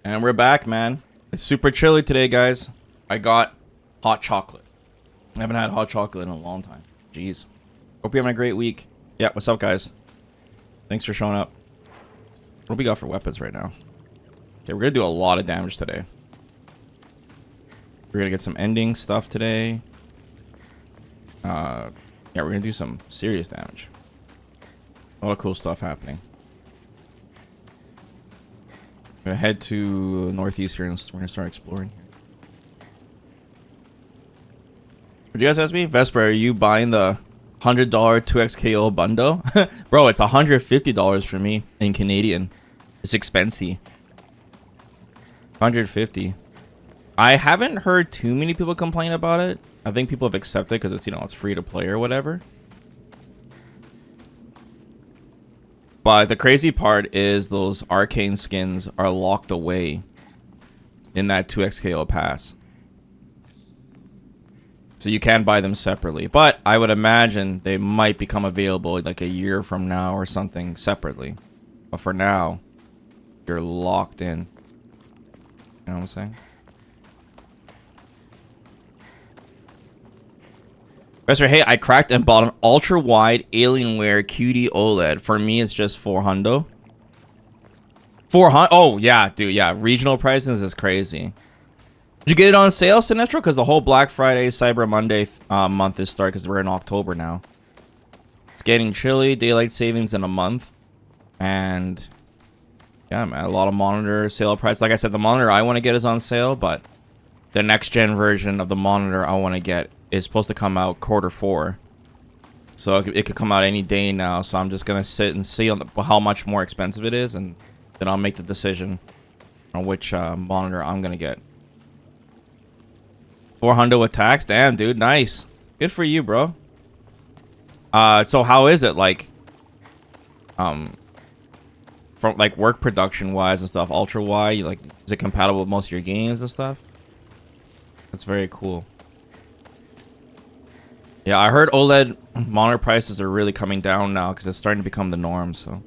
And we're back, man. It's super chilly today, guys. I got hot chocolate. I haven't had hot chocolate in a long time. Jeez. Hope you're having a great week. Yeah, what's up, guys? Thanks for showing up. What do we got for weapons right now? Okay, we're gonna do a lot of damage today. We're gonna get some ending stuff today. Yeah, we're gonna do some serious damage. A lot of cool stuff happening. I'm gonna head to northeast here and we're gonna start exploring here. Would you guys ask me, Vesper, are you buying the $100 2xKO bundle? Bro, it's $150 for me in Canadian. It's expensive. 150. I haven't heard too many people complain about it. I think people have accepted because it's, you know, it's free to play or whatever. But the crazy part is those arcane skins are locked away in that 2xKO pass. So you can buy them separately. But I would imagine they might become available like a year from now or something separately. But for now, you're locked in. You know what I'm saying? Professor, hey, I cracked and bought an ultra-wide Alienware QD OLED. For me, it's just $400. 400? Oh, yeah, dude, yeah. Regional prices is crazy. Did you get it on sale, Sinestro? Because the whole Black Friday, Cyber Monday month is started because we're in October now. It's getting chilly. Daylight savings in a month. And yeah, man, a lot of monitor sale price. Like I said, the monitor I want to get is on sale, but the next gen version of the monitor I want to get is supposed to come out Q4. So it could come out any day now. So I'm just going to sit and see on how much more expensive it is. And then I'll make the decision on which monitor I'm going to get. 400 with tax? Damn, dude. Nice. Good for you, bro. So how is it? Like, from like work production wise and stuff, ultra wide, like, is it compatible with most of your games and stuff? That's very cool. Yeah, I heard OLED monitor prices are really coming down now because it's starting to become the norm. So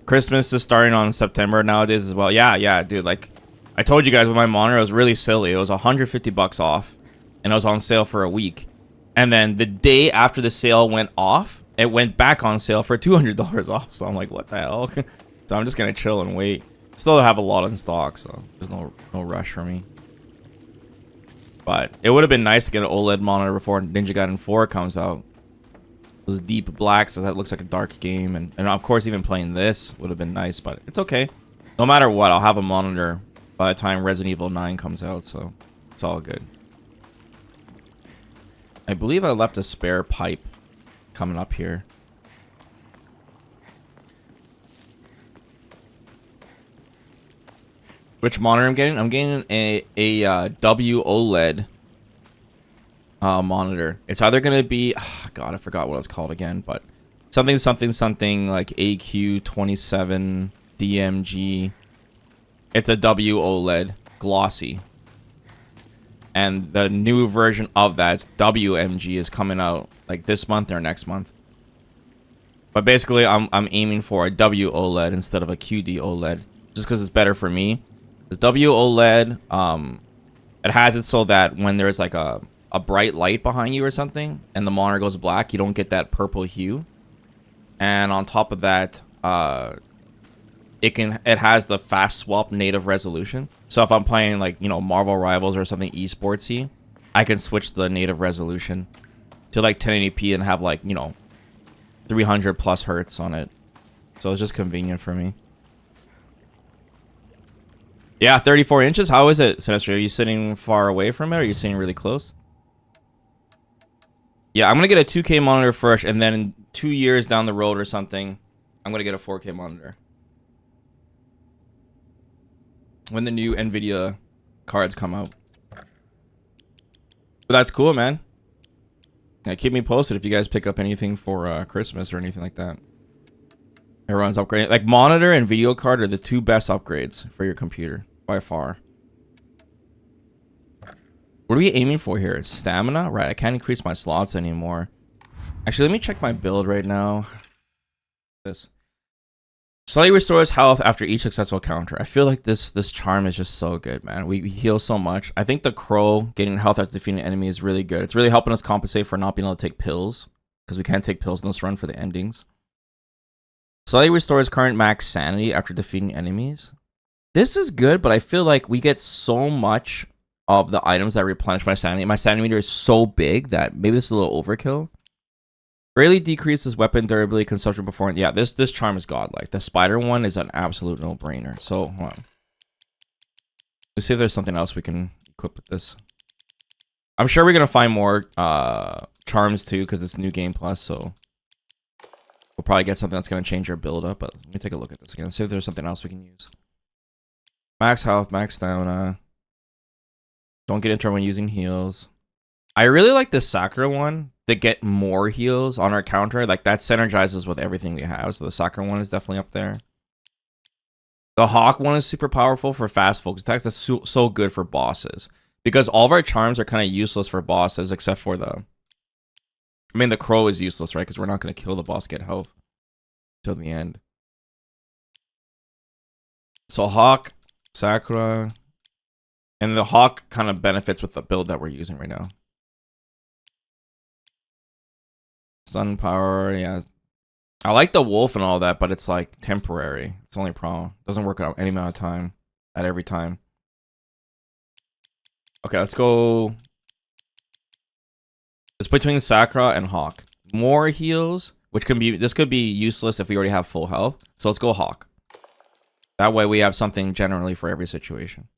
Christmas is starting on September nowadays as well. Yeah, dude. Like I told you guys with my monitor, it was really silly. It was $150 off, and it was on sale for a week. And then the day after the sale went off, it went back on sale for $200 off. So I'm like, what the hell? So I'm just gonna chill and wait. Still have a lot in stock, so there's no rush for me. But it would have been nice to get an OLED monitor before Ninja Gaiden 4 comes out. Those deep blacks, so that looks like a dark game. And of course, even playing this would have been nice, but it's okay. No matter what, I'll have a monitor by the time Resident Evil 9 comes out, so it's all good. I believe I left a spare pipe coming up here. Which monitor I'm getting? I'm getting a W OLED monitor. It's either gonna be, God, I forgot what it's called again, but something like AQ27 DMG. It's a W OLED glossy, and the new version of that WMG is coming out like this month or next month. But basically, I'm aiming for a W OLED instead of a QD OLED, just because it's better for me. This W OLED, it has it so that when there's like a bright light behind you or something, and the monitor goes black, you don't get that purple hue. And on top of that, it has the fast swap native resolution. So if I'm playing like, you know, Marvel Rivals or something esportsy, I can switch the native resolution to like 1080p and have like, you know, 300 plus hertz on it. So it's just convenient for me. Yeah, 34 inches. How is it, Sinestro? Are you sitting far away from it, or are you sitting really close? Yeah, I'm gonna get a 2K monitor first, and then 2 years down the road or something, I'm gonna get a 4K monitor. When the new NVIDIA cards come out. But that's cool, man. Yeah, keep me posted if you guys pick up anything for Christmas or anything like that. Everyone's upgrading. Like, monitor and video card are the two best upgrades for your computer, by far. What are we aiming for here? Stamina? Right, I can't increase my slots anymore. Actually, let me check my build right now. This. Slightly restores health after each successful counter. I feel like this charm is just so good, man. We heal so much. I think the crow getting health after defeating an enemy is really good. It's really helping us compensate for not being able to take pills, because we can't take pills in this run for the endings. Slightly restores current max sanity after defeating enemies. This is good, but I feel like we get so much of the items that replenish my sanity. My sanity meter is so big that maybe this is a little overkill. Greatly decreases weapon durability consumption before. Yeah, this charm is godlike. The spider one is an absolute no-brainer. So, hold on. Let's see if there's something else we can equip with this. I'm sure we're going to find more charms too, because it's new game plus, so we'll probably get something that's going to change our build up. But let me take a look at this again. See if there's something else we can use. Max health, max stamina. Don't get into when using heals. I really like the Sakura one to get more heals on our counter. Like, that synergizes with everything we have. So the Sakura one is definitely up there. The Hawk one is super powerful for fast focus attacks. That's so good for bosses. Because all of our charms are kind of useless for bosses, except for the... I mean, the crow is useless, right? Because we're not going to kill the boss, get health till the end. So Hawk, Sakura... And the Hawk kind of benefits with the build that we're using right now. Sun power, yeah. I like the wolf and all that, but it's like temporary. It's the only problem. Doesn't work out any amount of time at every time. Okay, let's go. It's between Sakura and Hawk. More heals, which can be, this could be useless if we already have full health. So let's go Hawk. That way we have something generally for every situation.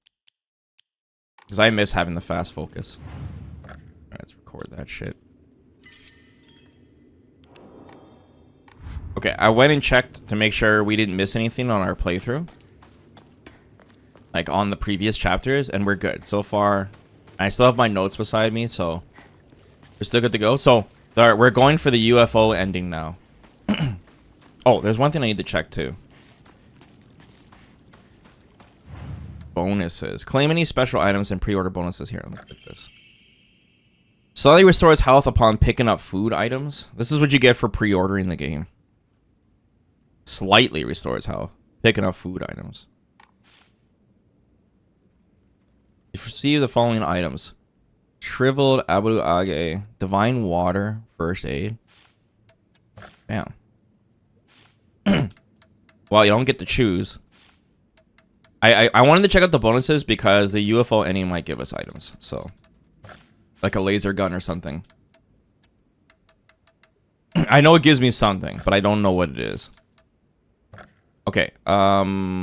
Because I miss having the fast focus. Alright, let's record that shit. Okay, I went and checked to make sure we didn't miss anything on our playthrough. Like on the previous chapters, and we're good. So far, I still have my notes beside me, so we're still good to go. So, we're going for the UFO ending now. Oh, there's one thing I need to check too. Bonuses. Claim any special items and pre-order bonuses here. Let me click this. Slightly restores health upon picking up food items. This is what you get for pre-ordering the game. Slightly restores health. Picking up food items. You receive the following items. Shriveled Abu Age. Divine Water. First Aid. Damn. Well, you don't get to choose. I wanted to check out the bonuses because the UFO ending might give us items. So, like a laser gun or something. I know it gives me something, but I don't know what it is. Okay. So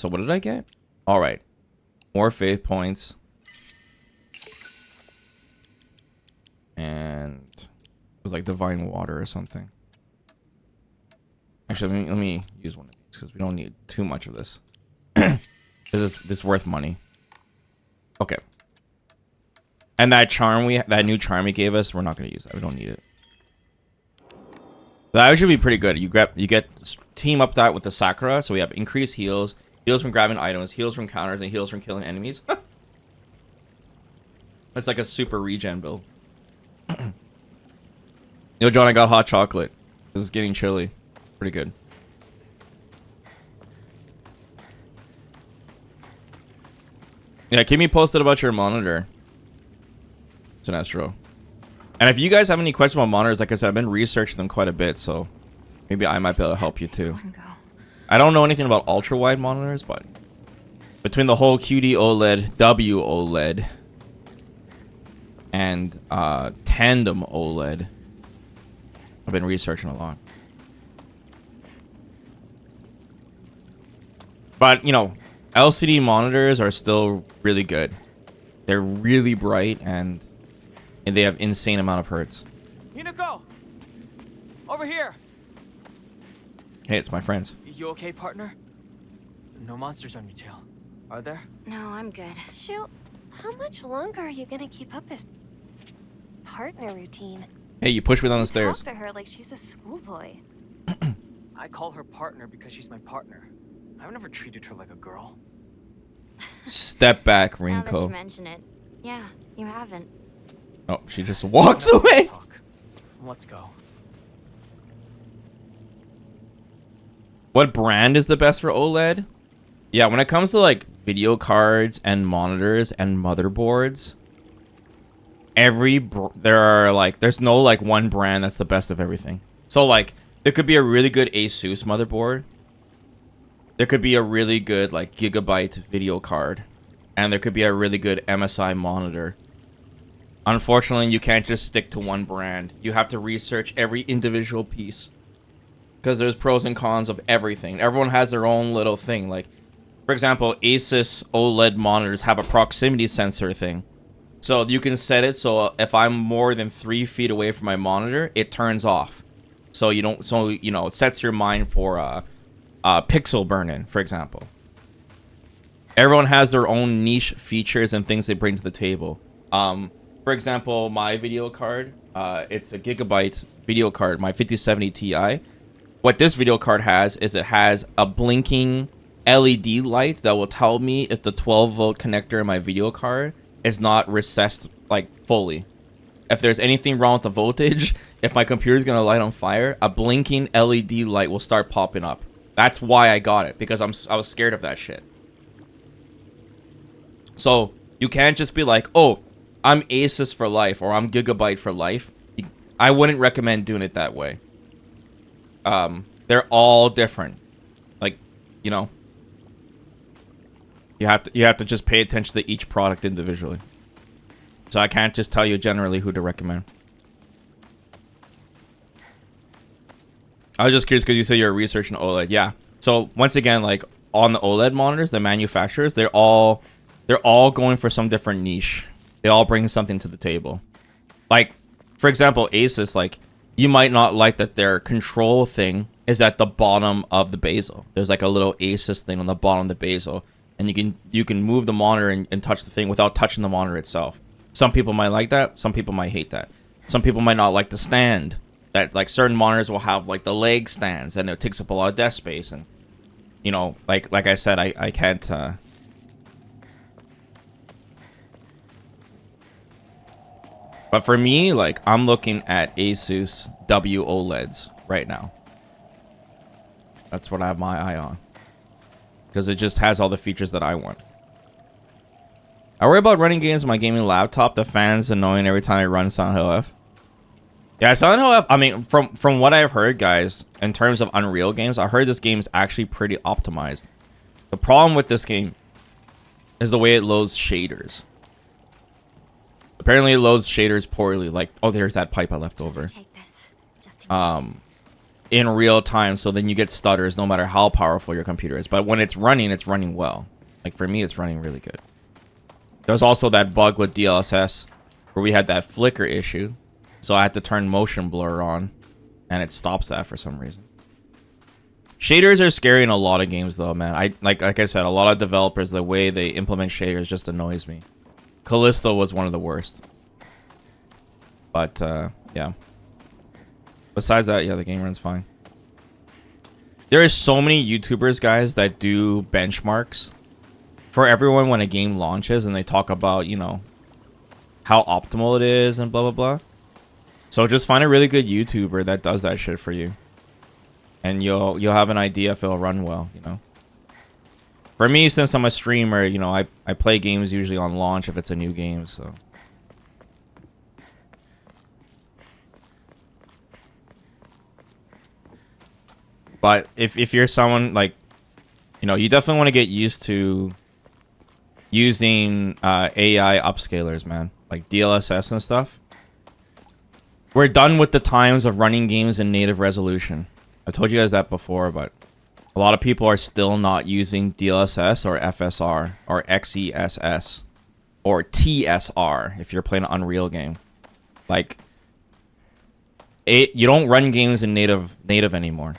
what did I get? All right. More faith points. And it was like divine water or something. Actually, let me use one of these because we don't need too much of this. This is worth money. Okay. And that charm that new charm he gave us, we're not going to use that. We don't need it. That should be pretty good. You get team up that with the Sakura, so we have increased heals, heals from grabbing items, heals from counters, and heals from killing enemies. It's like a super regen build. Yo, John, I got hot chocolate. This is getting chilly. Pretty good. Yeah, keep me posted about your monitor, Sinestro. And if you guys have any questions about monitors, like I said, I've been researching them quite a bit, so maybe I might be able to help you too. I don't know anything about ultra-wide monitors, but between the whole QD OLED, W OLED, and tandem OLED, I've been researching a lot. But, you know, LCD monitors are still really good. They're really bright and they have insane amount of hertz. Hinako! Over here! Hey, it's my friends. You okay, partner? No monsters on your tail, are there? No, I'm good. Shoot, how much longer are you gonna keep up this partner routine? Hey, you pushed me down the You stairs. talk to her like she's a schoolboy. I call her partner because she's my partner. I've never treated her like a girl. Step back, Now that you Rinko. mention it, yeah, you haven't. Oh, she just walks away. Talk. Let's go. What brand is the best for OLED? Yeah, when it comes to like video cards and monitors and motherboards, there's no like one brand that's the best of everything. So like there could be a really good Asus motherboard. There could be a really good like gigabyte video card, and there could be a really good MSI monitor. Unfortunately, you can't just stick to one brand. You have to research every individual piece, because there's pros and cons of everything. Everyone has their own little thing. Like, for example, Asus OLED monitors have a proximity sensor thing. So you can set it so if I'm more than 3 feet away from my monitor, it turns off. So you don't, so you know, it sets your mind for pixel burn-in, for example. Everyone has their own niche features and things they bring to the table. For example, my video card, it's a gigabyte video card, my 5070 Ti. What this video card has is it has a blinking LED light that will tell me if the 12-volt connector in my video card is not recessed like fully. If there's anything wrong with the voltage, if my computer is gonna light on fire, a blinking LED light will start popping up. That's why I got it, because I was scared of that shit. So you can't just be like, oh, I'm Asus for life or I'm Gigabyte for life. I wouldn't recommend doing it that way. They're all different. Like, you know, you have to just pay attention to each product individually. So I can't just tell you generally who to recommend. I was just curious because you said you're researching OLED. Yeah. So once again, like on the OLED monitors, the manufacturers, they're all going for some different niche. They all bring something to the table. Like, for example, Asus, like, you might not like that their control thing is at the bottom of the bezel. There's like a little Asus thing on the bottom of the bezel, and you can move the monitor and touch the thing without touching the monitor itself. Some people might like that. Some people might hate that. Some people might not like the stand. That like certain monitors will have like the leg stands, and it takes up a lot of desk space. And you know, like I said, I can't. But for me, like, I'm looking at Asus W OLEDs right now. That's what I have my eye on, because it just has all the features that I want. I worry about running games on my gaming laptop. The fan's annoying every time I run Silent Hill F. Yeah, Silent Hill F, I mean, from what I've heard, guys, in terms of Unreal games, I heard this game is actually pretty optimized. The problem with this game is the way it loads shaders. Apparently it loads shaders poorly. Like, oh, there's that pipe I left over. In real time, so then you get stutters no matter how powerful your computer is. But when it's running well. Like, for me, it's running really good. There's also that bug with DLSS where we had that flicker issue. So I had to turn motion blur on, and it stops that for some reason. Shaders are scary in a lot of games, though, man. Like I said, a lot of developers, the way they implement shaders just annoys me. Callisto was one of the worst. But, yeah. Besides that, yeah, the game runs fine. There is so many YouTubers, guys, that do benchmarks for everyone when a game launches, and they talk about, you know, how optimal it is and blah, blah, blah. So just find a really good YouTuber that does that shit for you. And you'll have an idea if it'll run well, you know. For me, since I'm a streamer, you know, I play games usually on launch if it's a new game, so. But if you're someone, like, you know, you definitely want to get used to using AI upscalers, man. Like DLSS and stuff. We're done with the times of running games in native resolution. I told you guys that before, but a lot of people are still not using DLSS or FSR or XESS or TSR if you're playing an Unreal game. Like, you don't run games in native anymore.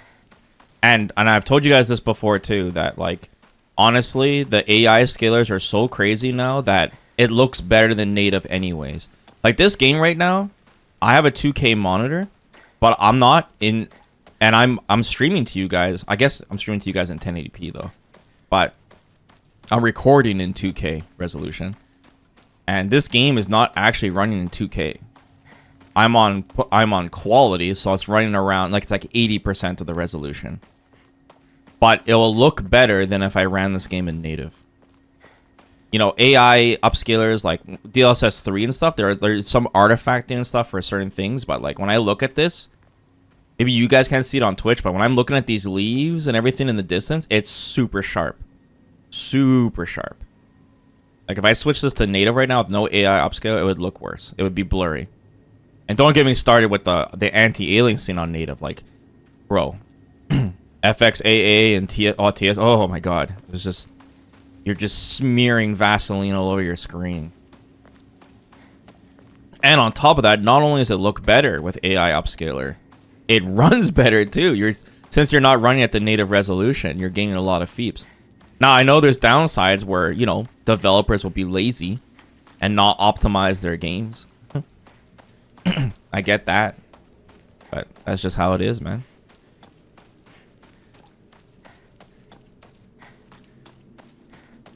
And I've told you guys this before too, that like, honestly, the AI scalers are so crazy now that it looks better than native anyways. Like this game right now, I have a 2K monitor, but I'm not in, and I'm streaming to you guys. I guess I'm streaming to you guys in 1080p though, but I'm recording in 2K resolution, and this game is not actually running in 2K. I'm on quality, so it's running around like it's like 80% of the resolution. but it will look better than if I ran this game in native. You know, AI upscalers like DLSS 3 and stuff, there's some artifacting and stuff for certain things, but like when I look at this, maybe you guys can't see it on Twitch, but when I'm looking at these leaves and everything in the distance, it's super sharp. Super sharp. Like if I switch this to native right now with no AI upscale, it would look worse. It would be blurry. And don't get me started with the anti-aliasing on native. Like, bro, FXAA and TS. Oh my god, it was just, you're just smearing Vaseline all over your screen. And on top of that, not only does it look better with AI upscaler, it runs better too. Since you're not running at the native resolution, you're gaining a lot of feeps. Now I know there's downsides where, you know, developers will be lazy and not optimize their games. I get that, but that's just how it is, man.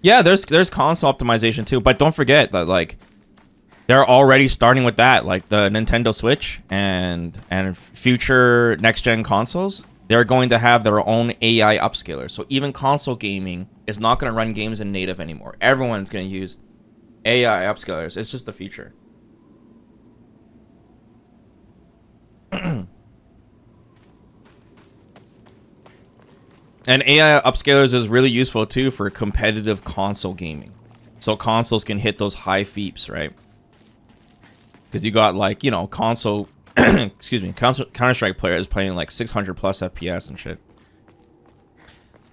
Yeah, there's console optimization too, but don't forget that like they're already starting with that, like the Nintendo Switch and future next gen consoles. They're going to have their own AI upscaler. So even console gaming is not going to run games in native anymore. Everyone's going to use AI upscalers. It's just a feature. And AI upscalers is really useful too for competitive console gaming. So consoles can hit those high feeps, right? Because you got like, you know, console, excuse me, Counter-Strike players playing like 600 plus FPS and shit.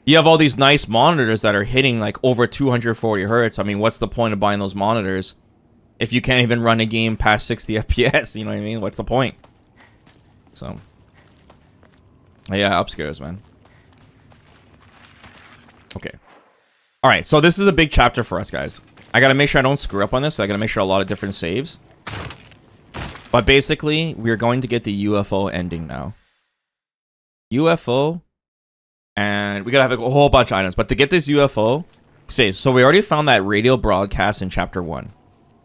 You have all these nice monitors that are hitting like over 240 hertz. I mean, what's the point of buying those monitors if you can't even run a game past 60 FPS? You know what I mean? What's the point? So, yeah, upscalers, man. Okay. All right, so this is a big chapter for us, guys. I got to make sure I don't screw up on this. So I got to make sure a lot of different saves. But basically, we're going to get the UFO ending now. UFO. And we got to have a whole bunch of items. But to get this UFO, say, so we already found that radio broadcast in chapter 1.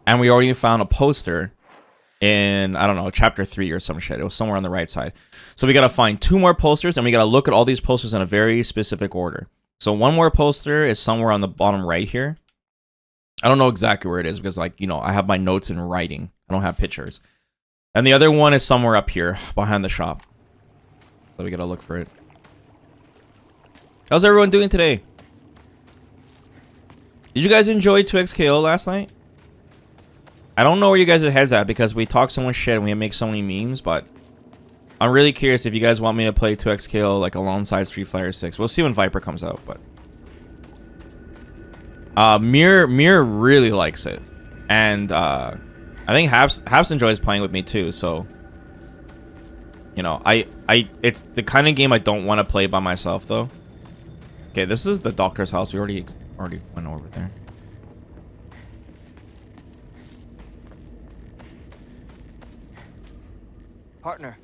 And we already found a poster in, I don't know, chapter 3 or some shit. It was somewhere on the right side. So we got to find 2 more posters. And we got to look at all these posters in a very specific order. So one more poster is somewhere on the bottom right here. I don't know exactly where it is because, like, you know, I have my notes in writing. I don't have pictures. And the other one is somewhere up here behind the shop. So we gotta look for it. How's everyone doing today? Did you guys enjoy 2XKO last night? I don't know where you guys' heads at because we talk so much shit and we make so many memes, but I'm really curious if you guys want me to play 2XKO like alongside Street Fighter 6. We'll see when Viper comes out, but Mir really likes it. And I think Haps enjoys playing with me too, so you know, it's the kind of game I don't want to play by myself though. Okay, this is the doctor's house. We already went over there. Partner,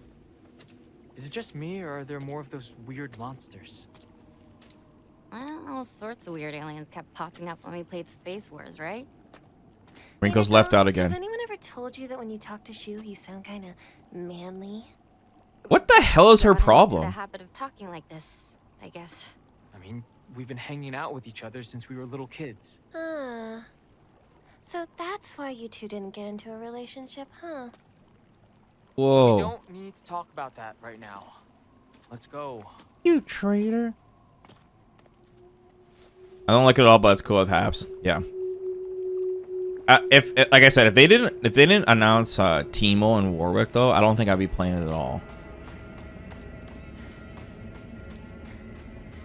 is it just me or are there more of those weird monsters? Well, all sorts of weird aliens kept popping up when we played Space Wars, right? Wrinkles left out again. Has anyone ever told you that when you talk to Shu, you sound kind of manly? What the hell is her Got into problem? the habit of talking like this, I guess. I mean, we've been hanging out with each other since we were little kids. So that's why you two didn't get into a relationship, huh? We Whoa. don't need to talk about that right now. Let's go. You traitor. I don't like it at all, but it's cool with Haps. Yeah. If like I said, if they didn't announce Teemo and Warwick though, I don't think I'd be playing it at all.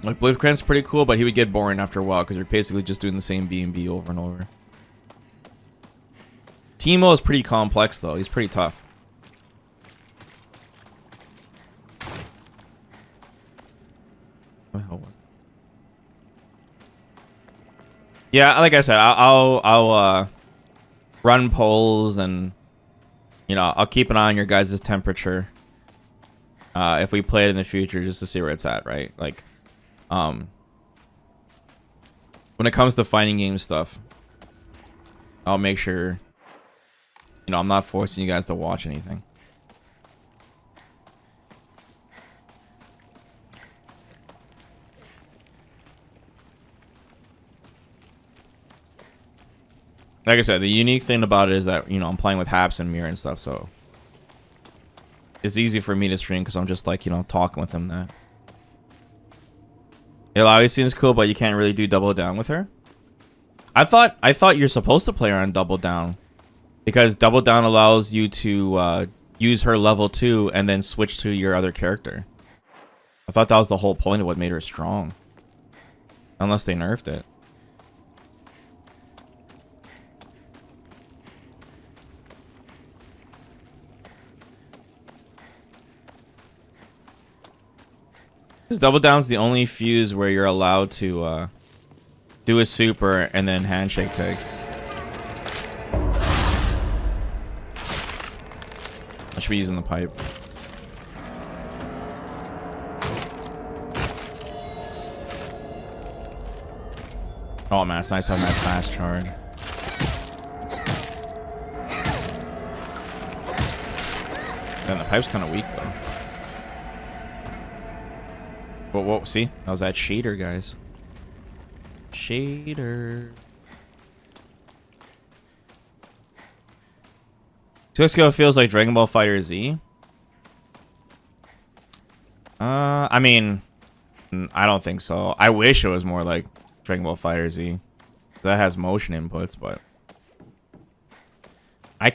Like Blitzcrank's pretty cool, but he would get boring after a while because you're basically just doing the same B&B over and over. Teemo is pretty complex though. He's pretty tough. What the hell was it? Yeah, like I said, I'll run polls and, you know, I'll keep an eye on your guys' temperature if we play it in the future just to see where it's at, right? Like, when it comes to fighting game stuff, I'll make sure, you know, I'm not forcing you guys to watch anything. Like I said, the unique thing about it is that, you know, I'm playing with Haps and Mir and stuff, so it's easy for me to stream because I'm just like, you know, talking with him there. It always seems cool, but you can't really do double down with her. I thought you're supposed to play her on double down because double down allows you to use her level 2 and then switch to your other character. I thought that was the whole point of what made her strong. Unless they nerfed it. Because double down's the only fuse where you're allowed to do a super and then handshake tag. I should be using the pipe. Oh man, it's nice having that fast charge. Then the pipe's kind of weak though. Whoa, see? That was that shader, guys. Shader. 2XO feels like Dragon Ball Fighter Z. I mean, I don't think so. I wish it was more like Dragon Ball Fighter Z. That has motion inputs, but I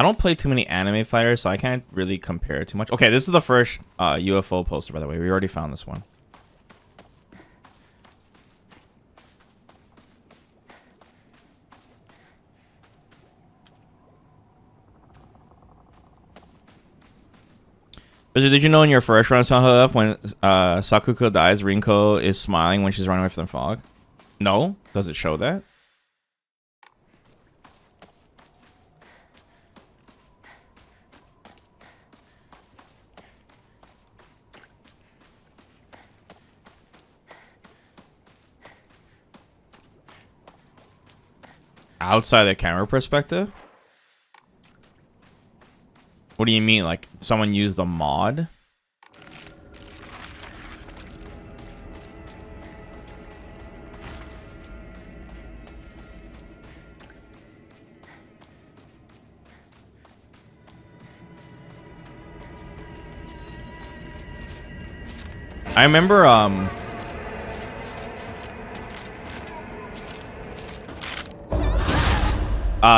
don't play too many anime fighters, so I can't really compare too much. Okay, this is the first UFO poster, by the way. We already found this one. Did you know in your first run, Sahaf, when Sakuko dies, Rinko is smiling when she's running away from the fog? No? Does it show that? Outside the camera perspective? What do you mean? Like someone used a mod? I remember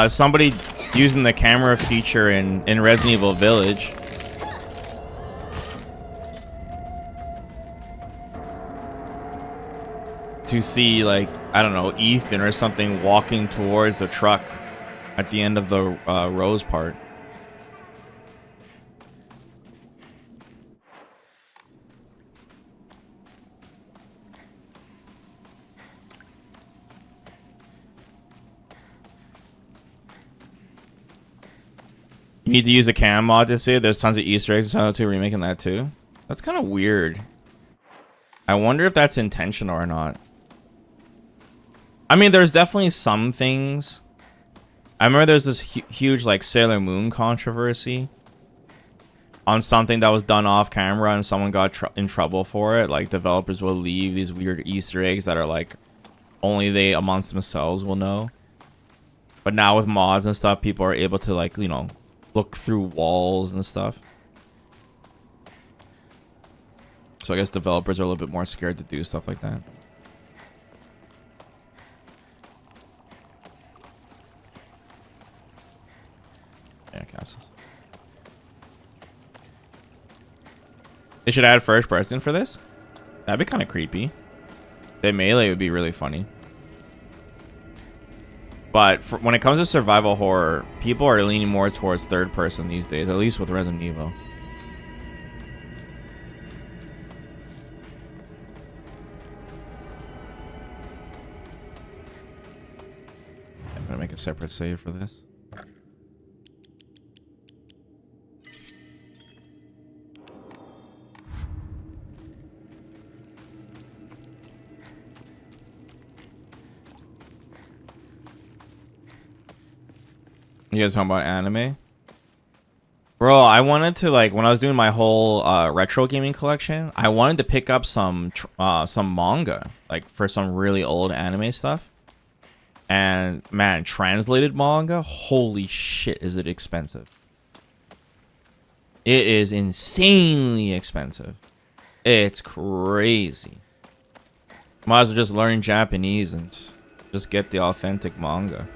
somebody using the camera feature in Resident Evil Village. To see, like, I don't know, Ethan or something walking towards the truck at the end of the Rose part. You need to use a cam mod to see it. There's tons of Easter eggs in Silent 2 remaking that too. That's kind of weird. I wonder if that's intentional or not. I mean, there's definitely some things. I remember there's this huge like Sailor Moon controversy on something that was done off camera and someone got in trouble for it. Like developers will leave these weird Easter eggs that are like only they amongst themselves will know. But now with mods and stuff, people are able to, like, you know, look through walls and stuff. So I guess developers are a little bit more scared to do stuff like that. Yeah, capsules. They should add first person for this. That'd be kind of creepy. The melee would be really funny. But when it comes to survival horror, people are leaning more towards third person these days, at least with Resident Evil. I'm gonna make a separate save for this. You guys talking about anime? Bro, I wanted to, like, when I was doing my whole retro gaming collection, I wanted to pick up some manga, like, for some really old anime stuff. And man, translated manga, holy shit, is it expensive. It is insanely expensive. It's crazy. Might as well just learn Japanese and just get the authentic manga.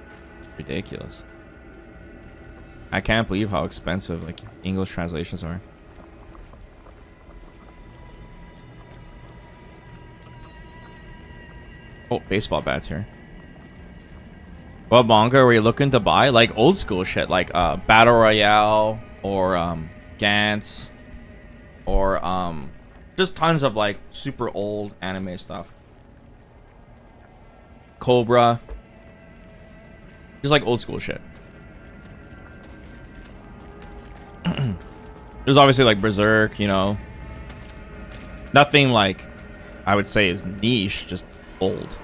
Ridiculous. I can't believe how expensive like English translations are. Oh, baseball bats here. What manga are we looking to buy? Like old school shit, like Battle Royale or Gantz or just tons of like super old anime stuff. Cobra. Just like old school shit. There's obviously like Berserk, you know. Nothing like I would say is niche, just old.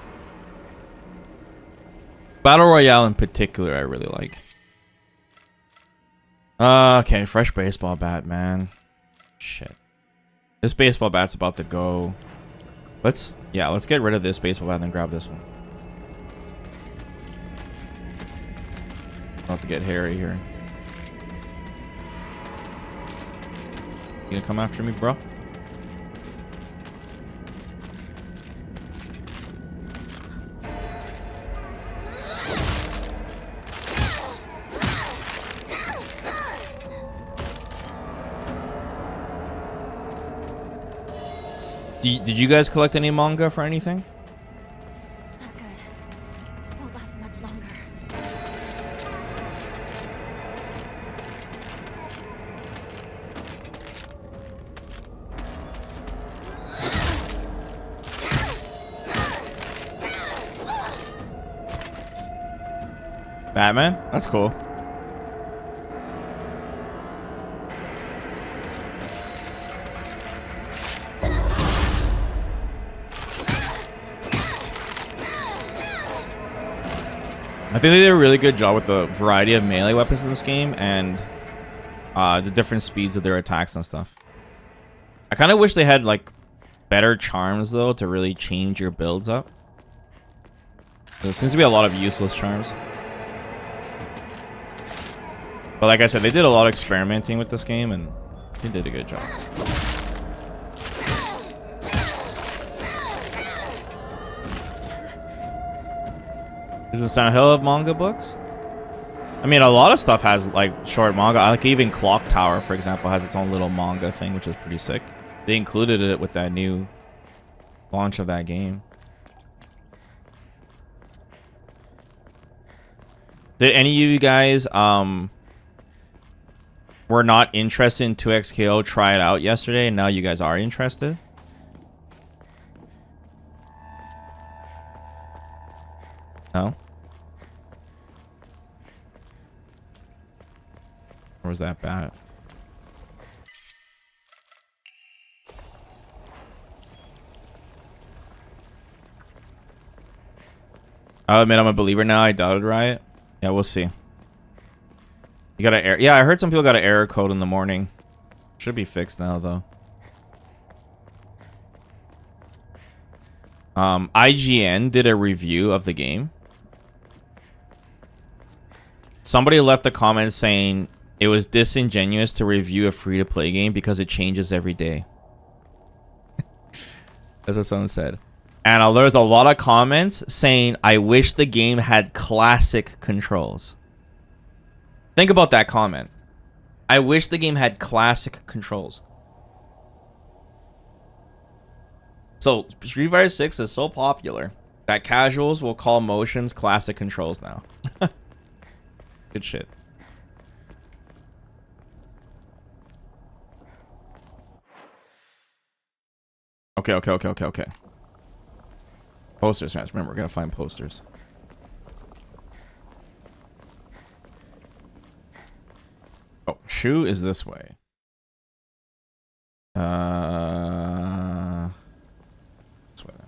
Battle Royale in particular I really like. Okay, fresh baseball bat, man. Shit. This baseball bat's about to go. Let's get rid of this baseball bat and then grab this one. About to get hairy here. You gonna come after me, bro? Did you guys collect any manga for anything? Not good. This won't last much longer. Batman? That's cool. I think they did a really good job with the variety of melee weapons in this game and the different speeds of their attacks and stuff. I kind of wish they had like better charms though to really change your builds up. There seems to be a lot of useless charms. But like I said, they did a lot of experimenting with this game and they did a good job. Does it sound hell of manga books? I mean, a lot of stuff has like short manga. Like even Clock Tower, for example, has its own little manga thing, which is pretty sick. They included it with that new launch of that game. Did any of you guys were not interested in 2XKO try it out yesterday, and now you guys are interested? No? Or was that bad? I'll admit I'm a believer now. I doubted Riot. Yeah, we'll see. You got an error. Yeah, I heard some people got an error code in the morning. Should be fixed now, though. IGN did a review of the game. Somebody left a comment saying it was disingenuous to review a free-to-play game because it changes every day. That's what someone said. And there's a lot of comments saying, I wish the game had classic controls. Think about that comment. I wish the game had classic controls. So, Street Fighter 6 is so popular that casuals will call motions classic controls now. Good shit. Okay. Posters, guys. Remember, we're gonna find posters. Oh, shoe is this way. This way then.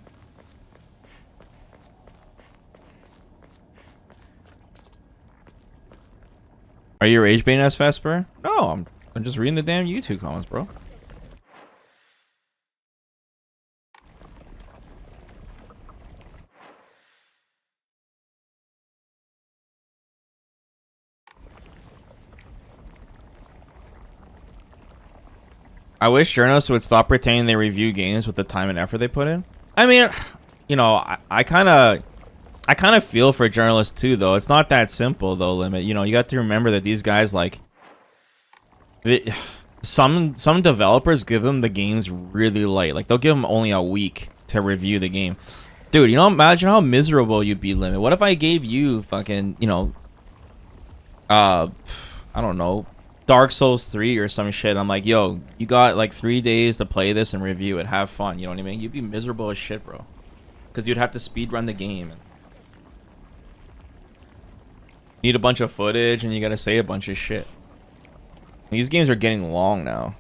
Are you rage baiting us, Vesper? No, I'm just reading the damn YouTube comments, bro. I wish journalists would stop pretending they review games with the time and effort they put in. I mean, you know, I kind of feel for journalists too, though. It's not that simple, though, Limit. You know, you got to remember that these guys, like, some developers give them the games really late. Like, they'll give them only a week to review the game. Dude, you know, imagine how miserable you'd be, Limit. What if I gave you fucking, you know, I don't know, Dark Souls 3 or some shit. I'm like, yo, you got like 3 days to play this and review it. Have fun. You know what I mean? You'd be miserable as shit, bro. Because you'd have to speed run the game. Need a bunch of footage and you gotta say a bunch of shit. These games are getting long now.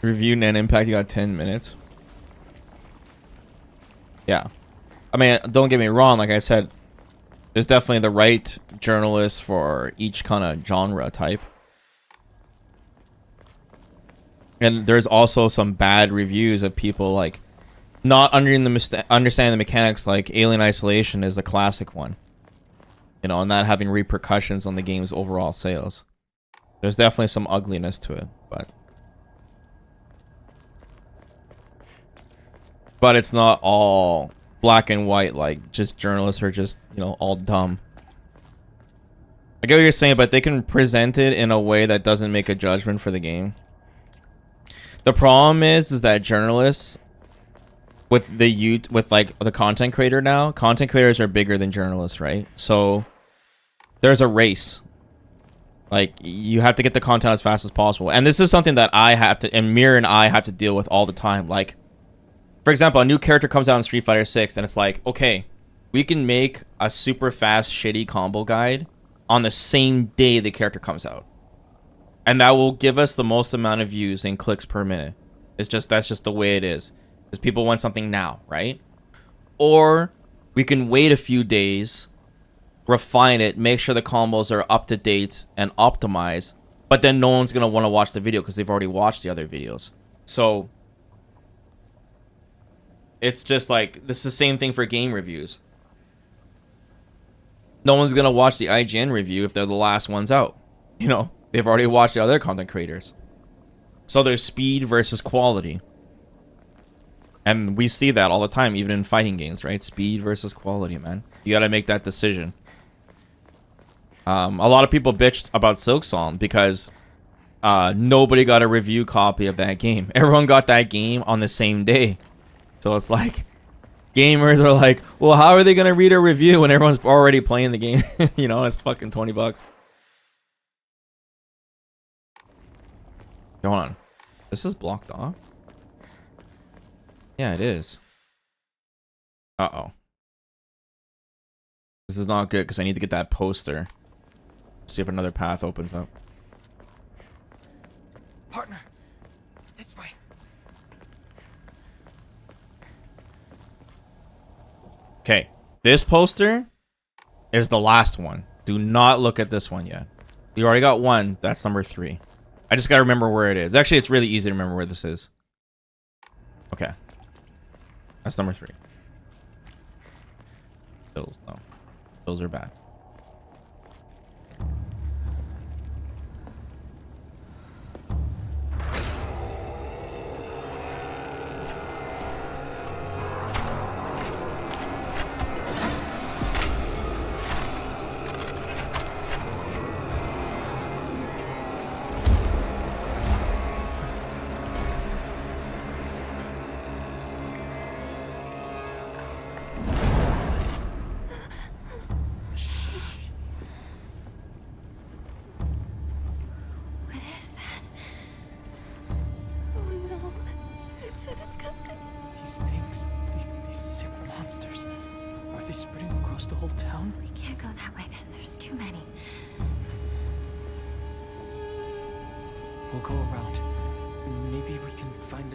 Review net impact, you got 10 minutes. Yeah. I mean, don't get me wrong, like I said, there's definitely the right journalists for each kind of genre type. And there's also some bad reviews of people like not understanding the mechanics, like Alien Isolation is the classic one. You know, and that having repercussions on the game's overall sales. There's definitely some ugliness to it, but it's not all black and white, like just journalists are just, you know, all dumb. I get what you're saying, but they can present it in a way that doesn't make a judgment for the game. The problem is that journalists with like the content creator now, content creators are bigger than journalists, right? So there's a race. Like, you have to get the content as fast as possible. And this is something that I have to, and Mir and I have to deal with all the time. Like, for example, a new character comes out in Street Fighter 6 and it's like, okay, we can make a super fast shitty combo guide on the same day the character comes out. And that will give us the most amount of views and clicks per minute. It's just, that's just the way it is. Because people want something now, right? Or we can wait a few days, refine it, make sure the combos are up to date and optimized, but then no one's going to want to watch the video because they've already watched the other videos. So it's just like, this is the same thing for game reviews. No one's going to watch the IGN review if they're the last ones out. You know, they've already watched the other content creators. So there's speed versus quality. And we see that all the time, even in fighting games, right? Speed versus quality, man. You got to make that decision. A lot of people bitched about Silksong because nobody got a review copy of that game. Everyone got that game on the same day. So it's like, gamers are like, well, how are they going to read a review when everyone's already playing the game? You know, it's fucking $20. Hold on. This is blocked off? Yeah, it is. Uh-oh. This is not good because I need to get that poster. See if another path opens up. Partner, this way. Okay, this poster is the last one. Do not look at this one yet. You already got one. That's number 3. I just gotta remember where it is. Actually, it's really easy to remember where this is. Okay. That's number 3. Those, no. Those are bad.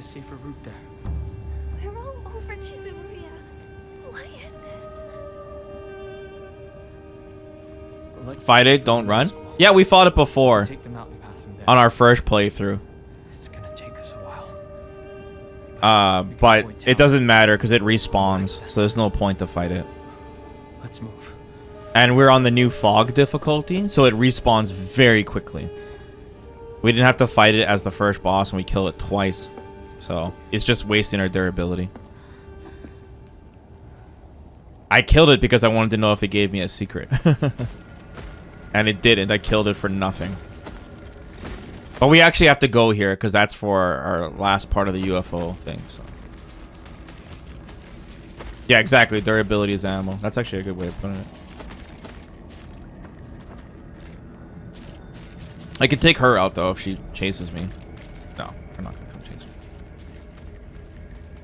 Safer route there. We're all over Chizuruya. Why is this? Fight it, don't run. Yeah, we fought it before. Take the mountain path from there. On our first playthrough. It's gonna take us a while. But it doesn't matter because it respawns, so there's no point to fight it. Let's move. And we're on the new fog difficulty, so it respawns very quickly. We didn't have to fight it as the first boss, and we kill it twice. So it's just wasting our durability. I killed it because I wanted to know if it gave me a secret. And it didn't. I killed it for nothing. But we actually have to go here because that's for our last part of the UFO thing. So. Yeah, exactly. Durability is ammo. That's actually a good way of putting it. I could take her out though if she chases me. No, we're not gonna come chase me.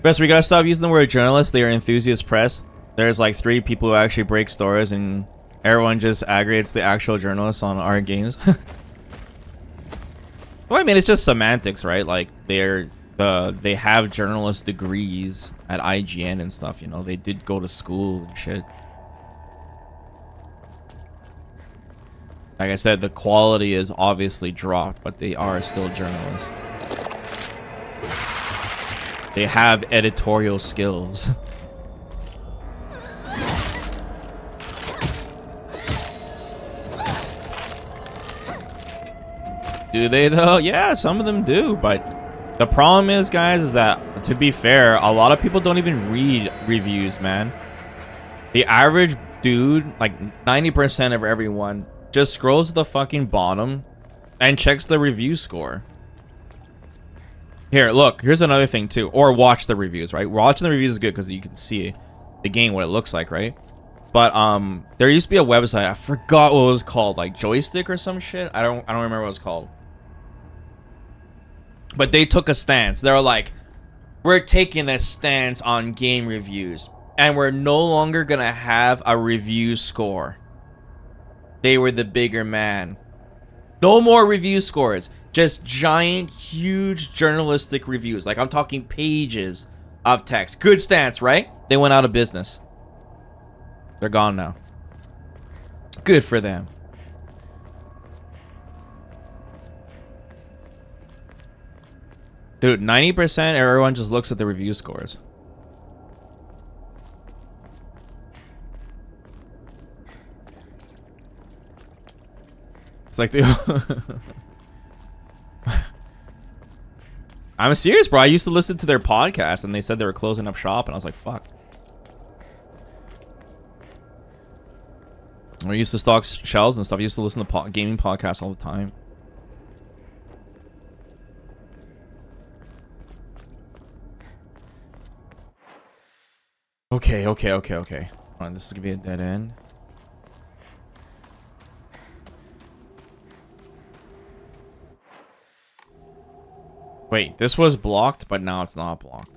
Best, we gotta stop using the word journalist. They are enthusiast press. There's like 3 people who actually break stories, and everyone just aggregates the actual journalists on our games. Well, I mean, it's just semantics, right? Like they have journalist degrees at IGN and stuff. You know, they did go to school and shit. Like I said, the quality is obviously dropped, but they are still journalists. They have editorial skills. Do they though? Yeah, some of them do, but the problem is, guys, is that, to be fair, a lot of people don't even read reviews, man. The average dude, like 90% of everyone, just scrolls to the fucking bottom and checks the review score. Here, look, here's another thing too. Or watch the reviews, right? Watching the reviews is good because you can see the game, what it looks like, right? But there used to be a website, I forgot what it was called, like Joystick or some shit. I don't remember what it was called. But they took a stance. They were like, we're taking a stance on game reviews, and we're no longer gonna have a review score. They were the bigger man. No more review scores. Just giant, huge journalistic reviews. Like, I'm talking pages of text. Good stance, right? They went out of business. They're gone now. Good for them. Dude, 90% everyone just looks at the review scores. It's like the... I'm serious, bro. I used to listen to their podcast, and they said they were closing up shop, and I was like, fuck. I used to stock shelves and stuff. I used to listen to gaming podcasts all the time. Okay. Hold on, this is gonna be a dead end. Wait, this was blocked, but now it's not blocked.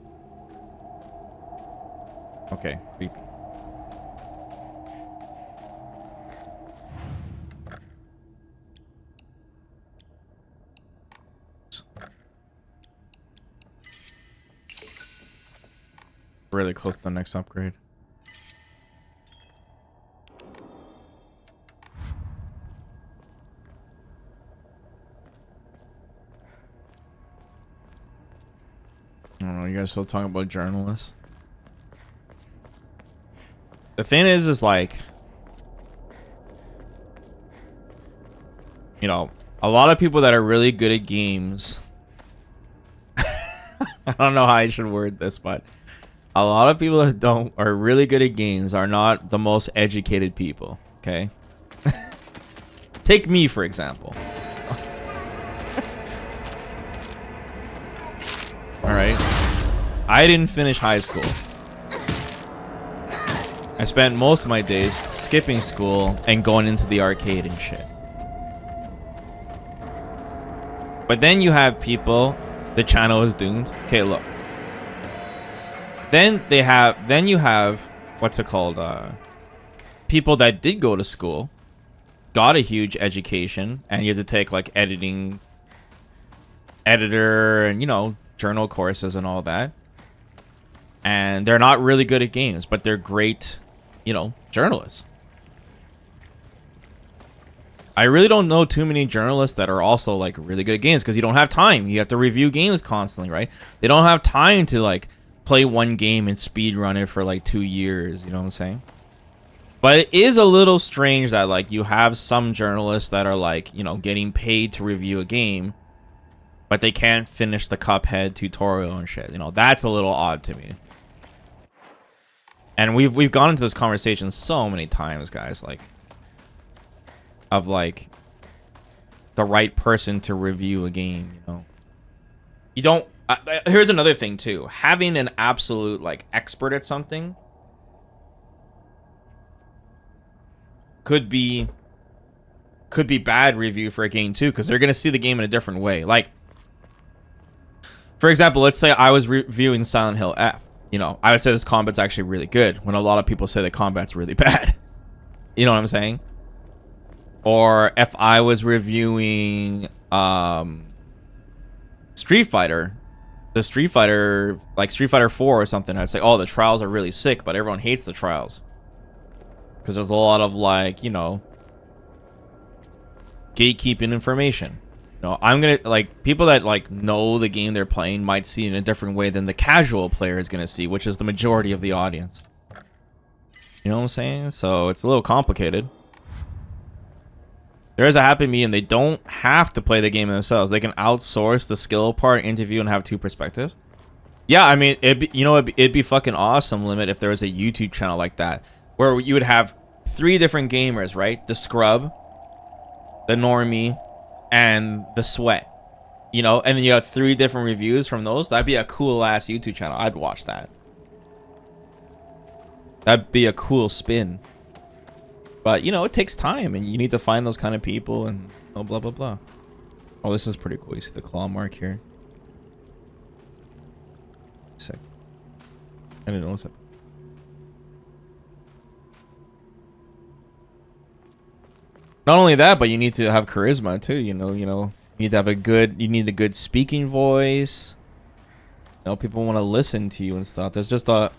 Okay, creepy. Really close to the next upgrade. I don't know, you guys still talking about journalists? The thing is like, you know, a lot of people that are really good at games. I don't know how I should word this, but a lot of people that are really good at games are not the most educated people, okay? Take me, for example. Alright. I didn't finish high school. I spent most of my days skipping school and going into the arcade and shit. But then you have people, the channel is doomed. Okay, look. Then you have, what's it called? People that did go to school, got a huge education, and you had to take like editor, and you know, journal courses and all that. And they're not really good at games, but they're great, you know, journalists. I really don't know too many journalists that are also like really good at games because you don't have time. You have to review games constantly, right? They don't have time to like play one game and speed run it for like 2 years, you know what I'm saying? But it is a little strange that like you have some journalists that are like, you know, getting paid to review a game, but they can't finish the Cuphead tutorial and shit. You know, that's a little odd to me. And we've gone into this conversation so many times, guys, like, of like the right person to review a game, you know. You don't here's another thing too. Having an absolute like expert at something could be bad review for a game too, because they're gonna see the game in a different way. Like, for example, let's say I was reviewing Silent Hill F. You know, I would say this combat's actually really good when a lot of people say the combat's really bad. You know what I'm saying? Or if I was reviewing Street Fighter, the Street Fighter, like Street Fighter 4 or something, I'd say, oh, the trials are really sick, but everyone hates the trials. Because there's a lot of, like, you know, gatekeeping information. You know, I'm gonna, like, people that, like, know the game they're playing might see it in a different way than the casual player is gonna see, which is the majority of the audience. You know what I'm saying? So it's a little complicated. There is a happy medium. They don't have to play the game themselves. They can outsource the skill part, interview, and have two perspectives. Yeah, I mean, it'd be fucking awesome, Limit, if there was a YouTube channel like that, where you would have 3 different gamers, right? The scrub, the normie, and the sweat. You know, and then you have 3 different reviews from those. That'd be a cool ass YouTube channel. I'd watch that. That'd be a cool spin. But, you know, it takes time, and you need to find those kind of people, and oh, blah, blah, blah. Oh, this is pretty cool. You see the claw mark here? Sick. I didn't notice it. Not only that, but you need to have charisma, too, you know, you need to have a good speaking voice. You know, people want to listen to you and stuff. There's just a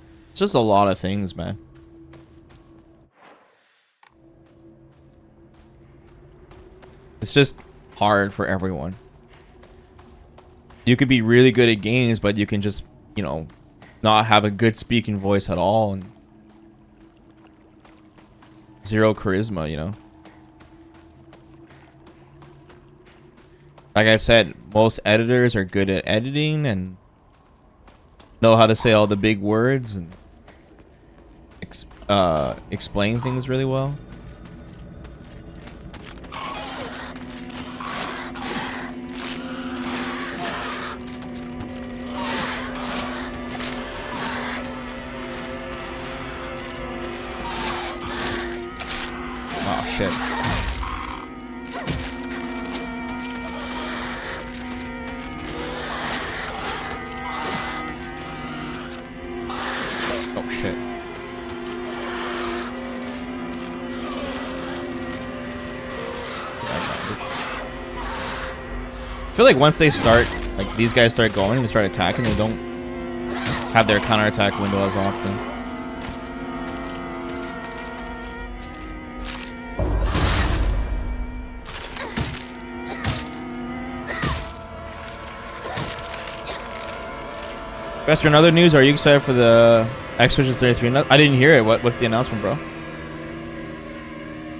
lot of things, man. It's just hard for everyone. You could be really good at games, but you can just, you know, not have a good speaking voice at all, and zero charisma, you know. Like I said, most editors are good at editing and know how to say all the big words and explain things really well. Oh shit. Oh shit. I feel like once they start, like these guys start going and start attacking, they don't have their counterattack window as often. Bester, in other news, are you excited for the Expedition 33? I didn't hear it. What's the announcement, bro?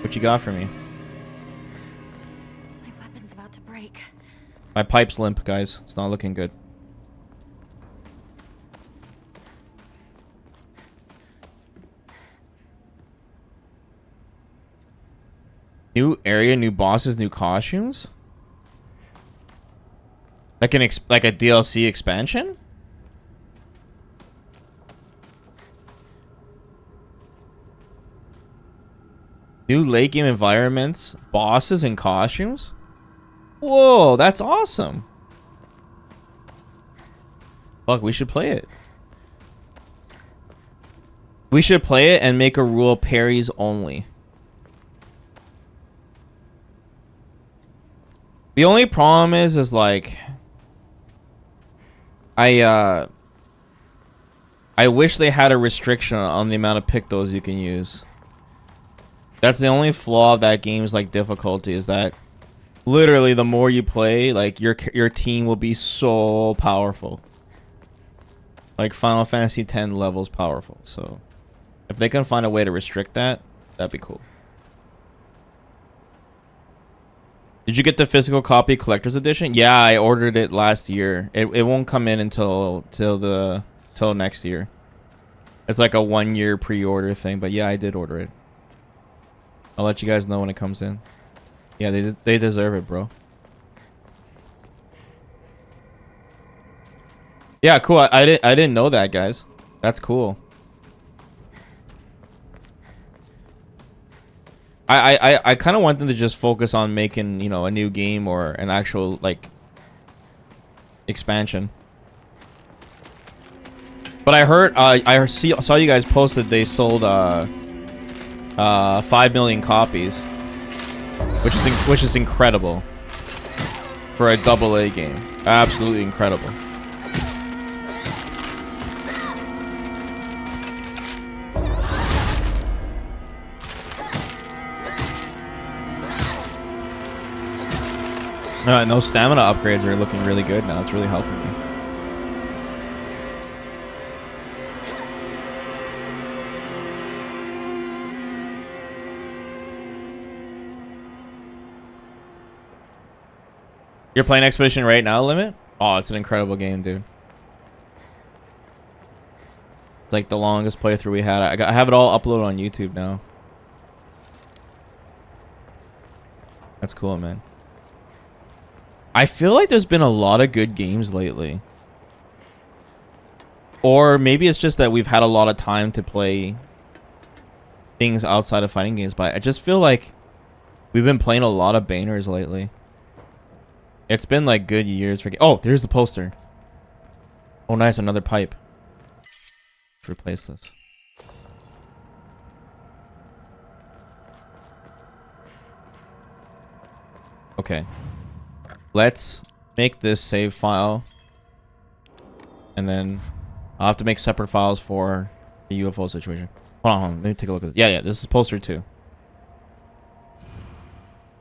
What you got for me? My weapon's about to break. My pipe's limp, guys. It's not looking good. New area, new bosses, new costumes? Like like a DLC expansion? New late game environments, bosses, and costumes? Whoa, that's awesome. Fuck, we should play it. We should play it and make a rule parries only. The only problem is like I wish they had a restriction on the amount of pictos you can use. That's the only flaw of that game's like difficulty, is that literally the more you play, like your team will be so powerful. Like Final Fantasy X levels powerful. So if they can find a way to restrict that, that'd be cool. Did you get the physical copy collector's edition? Yeah, I ordered it last year. It won't come in until next year. It's like a 1-year pre-order thing, but yeah, I did order it. I'll let you guys know when it comes in. Yeah, they deserve it, bro. Yeah, cool. I didn't know that, guys. That's cool. I kind of want them to just focus on making, you know, a new game or an actual like expansion. But I heard saw you guys posted they sold 5 million copies, which is incredible for a AA game. Absolutely incredible. No stamina upgrades are looking really good now. It's really helping me. You're playing Expedition right now, Limit? Oh, it's an incredible game, dude. It's like the longest playthrough we had. I have it all uploaded on YouTube now. That's cool, man. I feel like there's been a lot of good games lately. Or maybe it's just that we've had a lot of time to play things outside of fighting games, but I just feel like we've been playing a lot of bangers lately. It's been like good years for oh, there's the poster. Oh, nice, another pipe. Let's replace this. Okay. Let's make this save file. And then I'll have to make separate files for the UFO situation. Hold on. Let me take a look at it. Yeah, this is poster 2.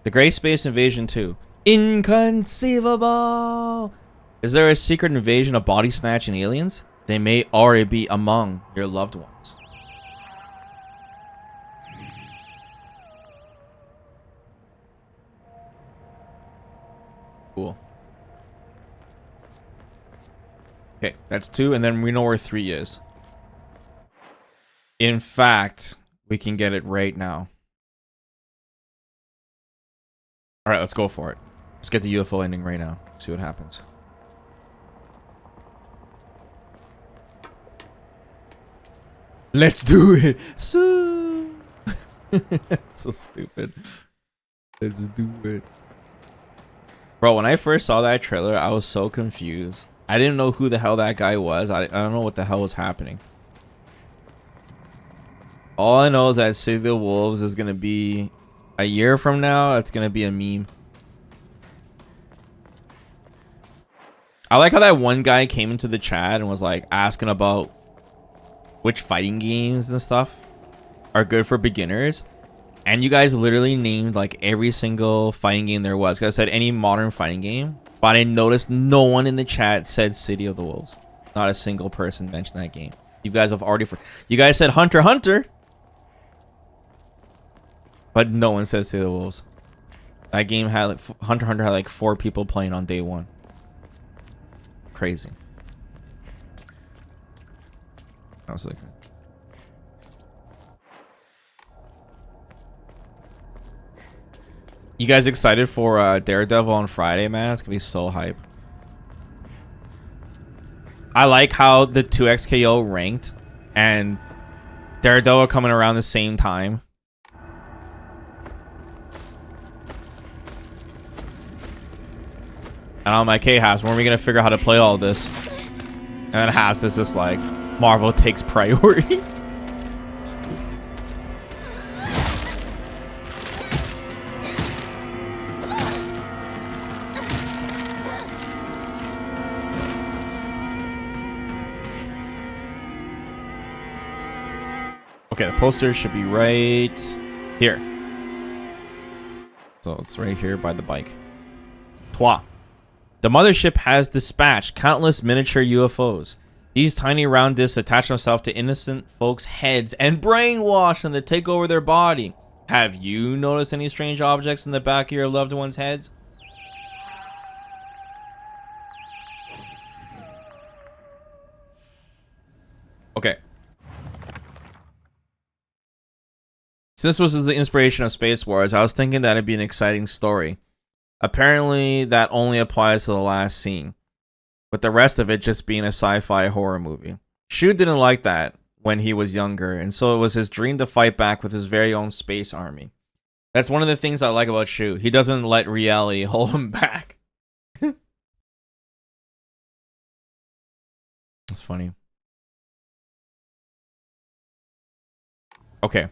The Gray Space Invasion 2. Inconceivable! Is there a secret invasion of body snatching aliens? They may already be among your loved ones. Cool. Okay, that's 2, and then we know where 3 is. In fact, we can get it right now. Alright, let's go for it. Let's get the UFO ending right now. See what happens. Let's do it! So, so stupid. Let's do it. Bro, when I first saw that trailer, I was so confused. I didn't know who the hell that guy was. I don't know what the hell was happening. All I know is that City of the Wolves is going to be a year from now. It's going to be a meme. I like how that one guy came into the chat and was like asking about which fighting games and stuff are good for beginners. And you guys literally named like every single fighting game there was. Because I said any modern fighting game. But I noticed no one in the chat said City of the Wolves. Not a single person mentioned that game. You guys have already... You guys said Hunter x Hunter. But no one said City of the Wolves. That game had like... Hunter x Hunter had like 4 people playing on day 1. Crazy. I was like... You guys excited for Daredevil on Friday, man? It's gonna be so hype. I like how the 2XKO ranked and Daredevil coming around the same time. And I'm like, hey, Haas, when are we gonna figure out how to play all this? And then Haas is just like, Marvel takes priority. Okay, the poster should be right here. So it's right here by the bike. Trois. The mothership has dispatched countless miniature UFOs. These tiny round discs attach themselves to innocent folks' heads and brainwash them to take over their body. Have you noticed any strange objects in the back of your loved ones' heads? Okay. Since this was the inspiration of Space Wars, I was thinking that it'd be an exciting story. Apparently, that only applies to the last scene, with the rest of it just being a sci-fi horror movie. Shu didn't like that when he was younger, and so it was his dream to fight back with his very own space army. That's one of the things I like about Shu. He doesn't let reality hold him back. That's funny. Okay.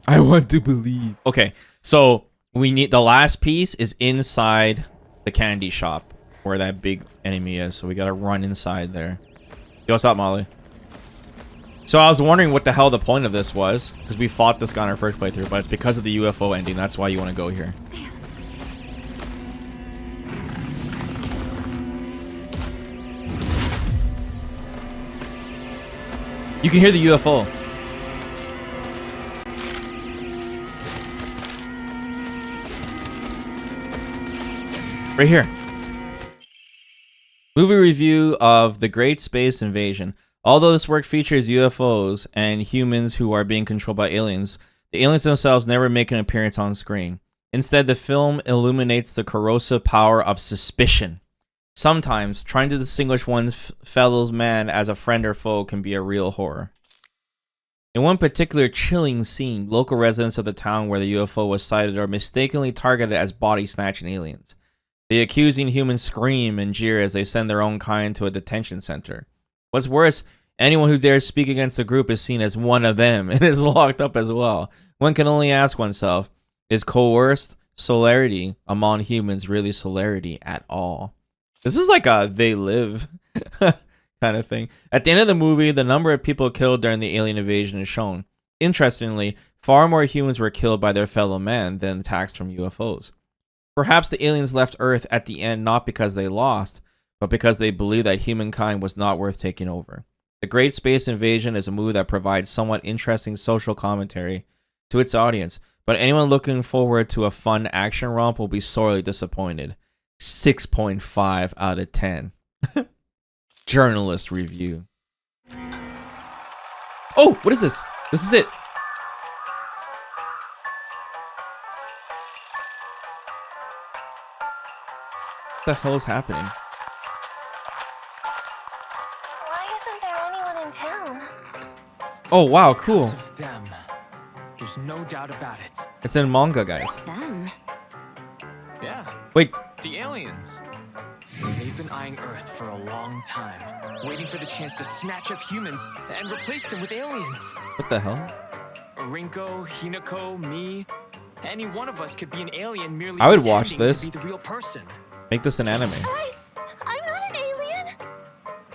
I want to believe. Okay, so we need the last piece is inside the candy shop where that big enemy is. So we gotta run inside there. Yo, what's up, Molly? So I was wondering what the hell the point of this was, because we fought this guy in our first playthrough, but it's because of the UFO ending. That's why you want to go here. Damn. You can hear the UFO. Right here. Movie review of The Great Space Invasion. Although this work features UFOs and humans who are being controlled by aliens, the aliens themselves never make an appearance on screen. Instead, the film illuminates the corrosive power of suspicion. Sometimes, trying to distinguish one's fellow man as a friend or foe can be a real horror. In one particular chilling scene, local residents of the town where the UFO was sighted are mistakenly targeted as body-snatching aliens. The accusing humans scream and jeer as they send their own kind to a detention center. What's worse, anyone who dares speak against the group is seen as one of them and is locked up as well. One can only ask oneself, is coerced celerity among humans really celerity at all? This is like a They Live kind of thing. At the end of the movie, the number of people killed during the alien invasion is shown. Interestingly, far more humans were killed by their fellow men than attacks from UFOs. Perhaps the aliens left Earth at the end not because they lost, but because they believed that humankind was not worth taking over. The Great Space Invasion is a movie that provides somewhat interesting social commentary to its audience, but anyone looking forward to a fun action romp will be sorely disappointed. 6.5 out of 10. Journalist review. Oh, what is this? This is it. What the hell is happening? Why isn't there anyone in town? Oh wow, cool. Because of them. There's no doubt about it. It's in manga, guys. Them? Yeah, Wait, the aliens. They've been eyeing Earth for a long time, waiting for the chance to snatch up humans and replace them with aliens. what the hell? Rinko, Hinako, me, any one of us could be an alien merely I would watch pretending this. to be the real person. Make this an anime. I'm not an alien.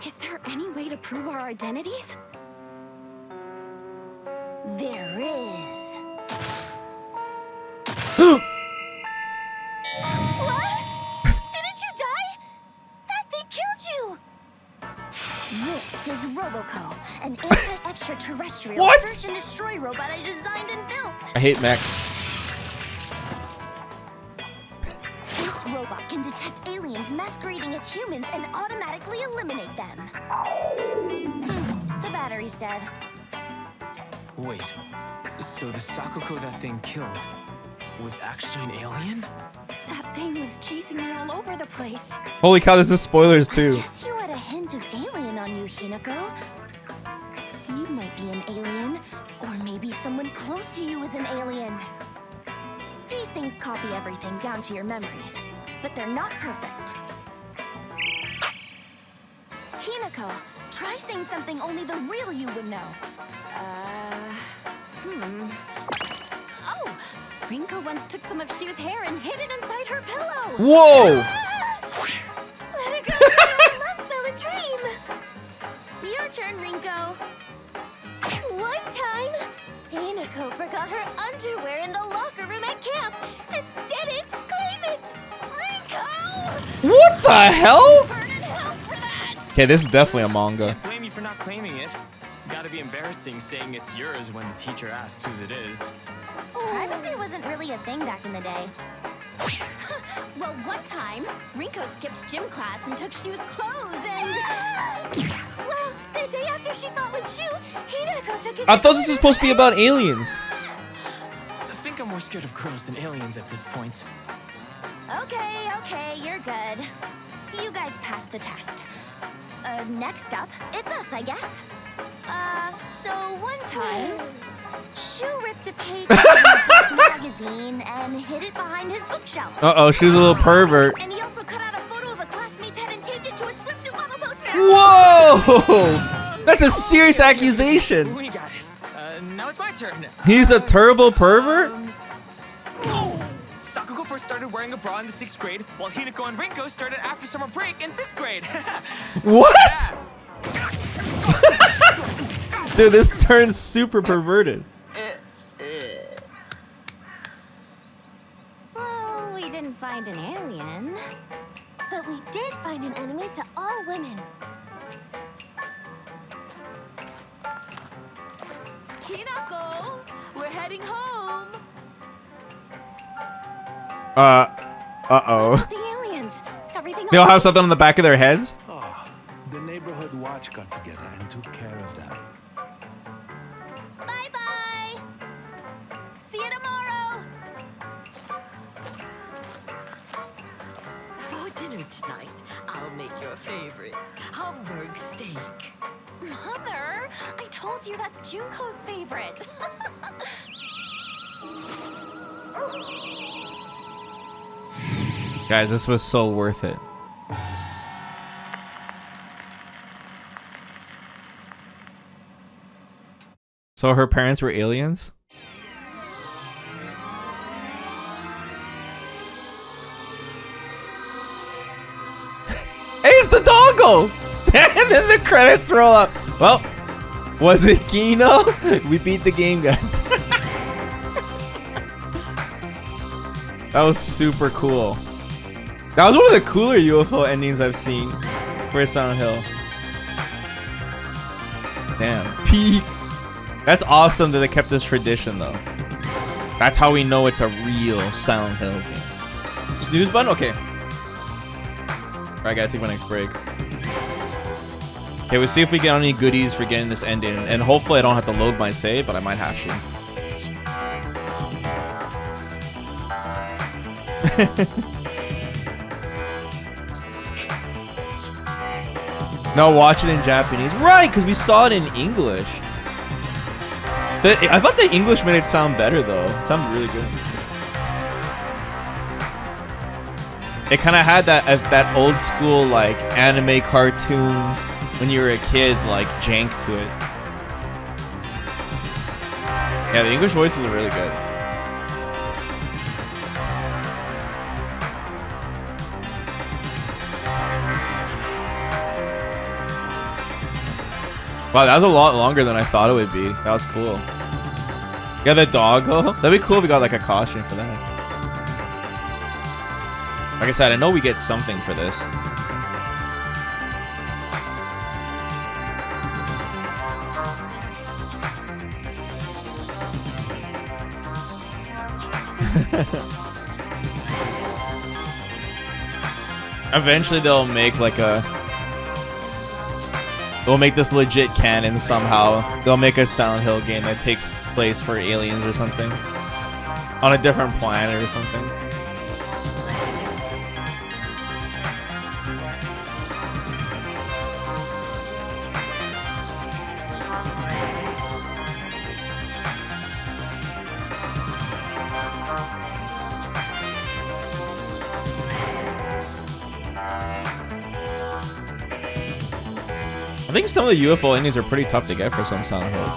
Is there any way to prove our identities? There is. What? Didn't you die? That thing killed you. This is Roboco, an anti-extraterrestrial What? search and destroy robot I designed and built. I hate mechs. This robot can detect aliens masquerading as humans and automatically eliminate them. The battery's dead. Wait, so the Sakuko that thing killed was actually an alien? That thing was chasing me all over the place. Holy cow, this is spoilers too. Guess you had a hint of alien on you, Hinako. You might be an alien, or maybe someone close to you is an alien. These things copy everything down to your memories, but they're not perfect. Hinako, try saying something only the real you would know. Oh, Rinko once took some of Shu's hair and hid it inside her pillow. Whoa! Let it go to a love-spelling dream. Your turn, Rinko. One time, Hinako forgot her underwear in the locker room at camp and didn't claim it. Rinko! What the hell? Burn in hell for that! Okay, this is definitely a manga. Can't blame you for not claiming it. Gotta be embarrassing saying it's yours when the teacher asks whose it is. Privacy wasn't really a thing back in the day. Well, one time, Rinko skipped gym class and took Shu's clothes and... Well, The day after she fought with Shu, Hinako took his... I thought this was supposed to be about aliens. I think I'm more scared of girls than aliens at this point. Okay, you're good. You guys passed the test. Next up, it's us, I guess. So one time, Shu ripped a page from a dark magazine and hid it behind his bookshelf. Uh-oh, she's a little pervert. And he also cut out a photo of a classmate's head and taped it to a swimsuit model poster. Whoa! That's a serious accusation. We got it. Now it's my turn. He's a turbo pervert? Sakugo first started wearing a bra in the 6th grade, while Hinako and Rinko started after summer break in 5th grade. What? Dude, this turns super perverted. Well, we didn't find an alien. But we did find an enemy to all women. Hinako, we're heading home. Uh-oh. The aliens. Everything. They all have something on the back of their heads? Oh, the neighborhood watch got together and took care of them. Bye-bye. See you tomorrow. For dinner tonight, I'll make your favorite Hamburg steak. Mother, I told you that's Junko's favorite. Guys, this was so worth it. So her parents were aliens? Hey, it's the doggo! And then the credits roll up. Well, was it Kino? We beat the game, guys. That was super cool. That was one of the cooler UFO endings I've seen for Silent Hill. Damn. Peak. That's awesome that they kept this tradition, though. That's how we know it's a real Silent Hill game. Snooze button? Okay. Alright, I gotta take my next break. Okay, we'll see if we get any goodies for getting this ending. And hopefully I don't have to load my save, but I might have to. No, watch it in Japanese. Right, because we saw it in English. I thought the English made it sound better, though. It sounded really good. It kind of had that old school, like, anime cartoon when you were a kid, like, jank to it. Yeah, the English voices are really good. Wow, that was a lot longer than I thought it would be. That was cool. Yeah, the doggo. That'd be cool if we got like a costume for that. Like I said, I know we get something for this. Eventually they'll make like a... They'll make this legit canon somehow. They'll make a Silent Hill game that takes place for aliens or something. On a different planet or something. I think some of the UFO endings are pretty tough to get for some Silent Hills.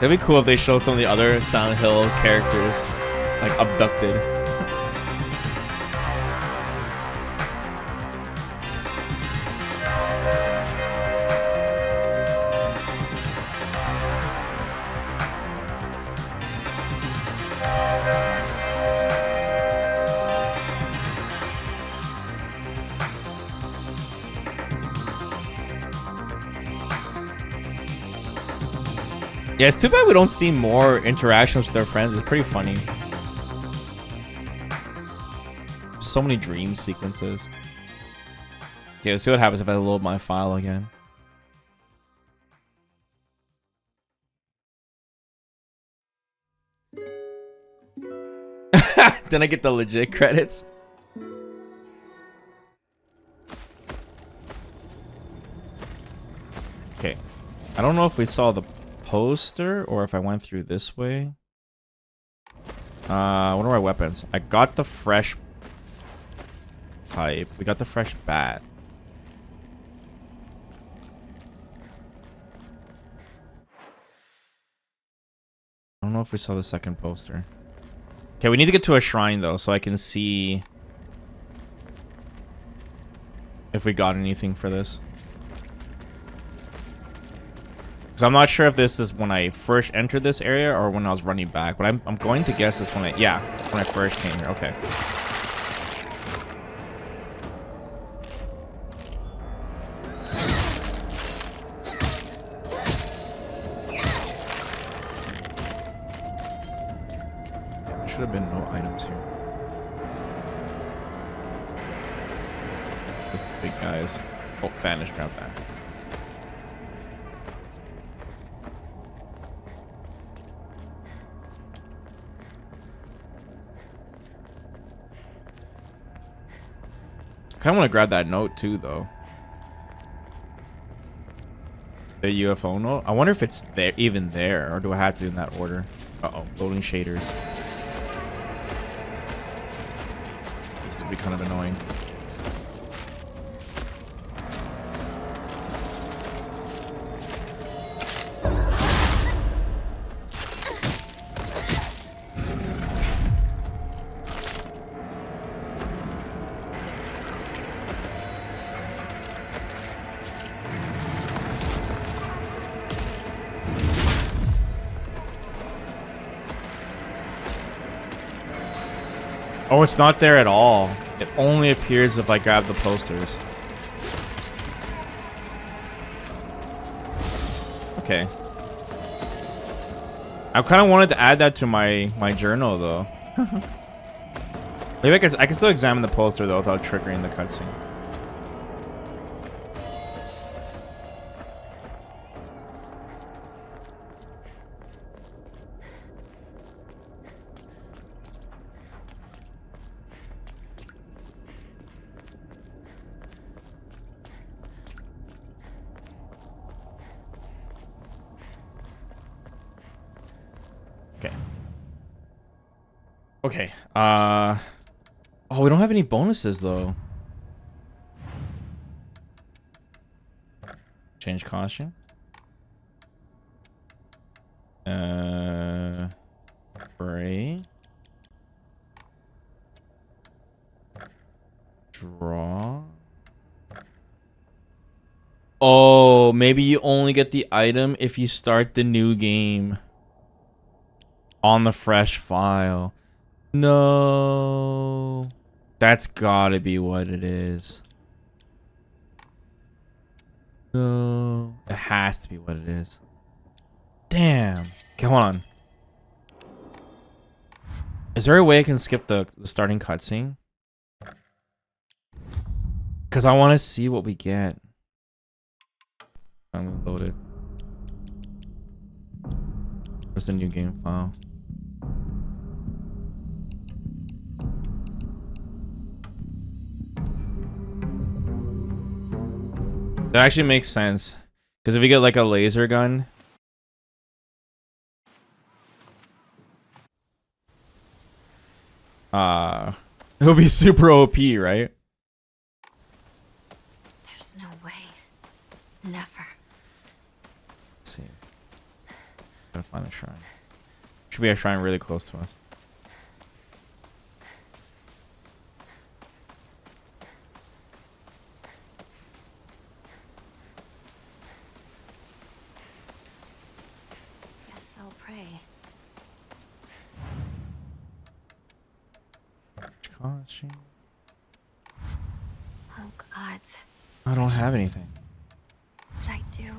That'd be cool if they showed some of the other Silent Hill characters, like, abducted. Yeah, it's too bad we don't see more interactions with our friends. It's pretty funny. So many dream sequences. Okay, let's see what happens if I load my file again. Then I get the legit credits. Okay. I don't know if we saw the poster or if I went through this way. What are my weapons? I got the fresh pipe. We got the fresh bat. I don't know if we saw the second poster. Okay, we need to get to a shrine though, so I can see if we got anything for this. Because I'm not sure if this is when I first entered this area or when I was running back, but I'm going to guess it's when when I first came here. Okay. Should have been no items here. Just big guys. Oh, banish, grab that. Kind of want to grab that note too, though. The UFO note. I wonder if it's there, even there, or do I have to do in that order? Uh-oh, loading shaders. This would be kind of annoying. Oh, it's not there at all. It only appears if I grab the posters. Okay. I kind of wanted to add that to my journal though. Maybe I can still examine the poster though without triggering the cutscene. Okay. Oh, we don't have any bonuses though. Change costume. Spray. Draw. Oh, maybe you only get the item if you start the new game on the fresh file. No, that's gotta be what it is. No, it has to be what it is. Damn. Okay, hold on. Is there a way I can skip the starting cutscene? Because I want to see what we get. I'm gonna load it. Where's the new game file? That actually makes sense. Because if you get like a laser gun. It'll be super OP, right? There's no way. Never. Let's see. Gotta find a shrine. Should be a shrine really close to us. Guess I'll pray. Costume. Oh, gods. I don't have anything. What should I do?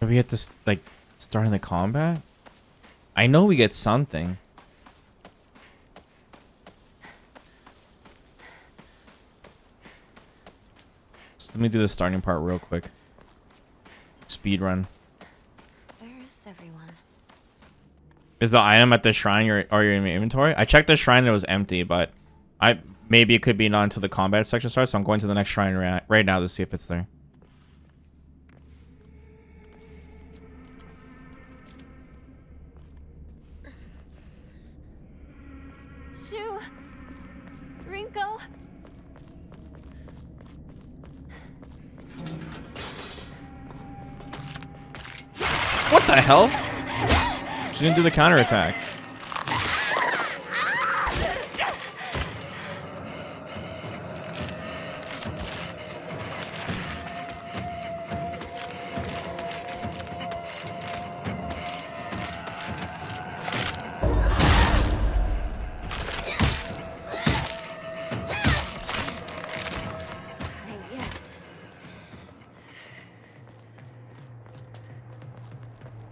Maybe we have to like Starting the combat? I know we get something. Let me do the starting part real quick. Speed run. Where is everyone? Is the item at the shrine or your inventory? I checked the shrine and it was empty, but maybe it could be not until the combat section starts. So I'm going to the next shrine right now to see if it's there. Shu! Rinko! What the hell? She didn't do the counterattack.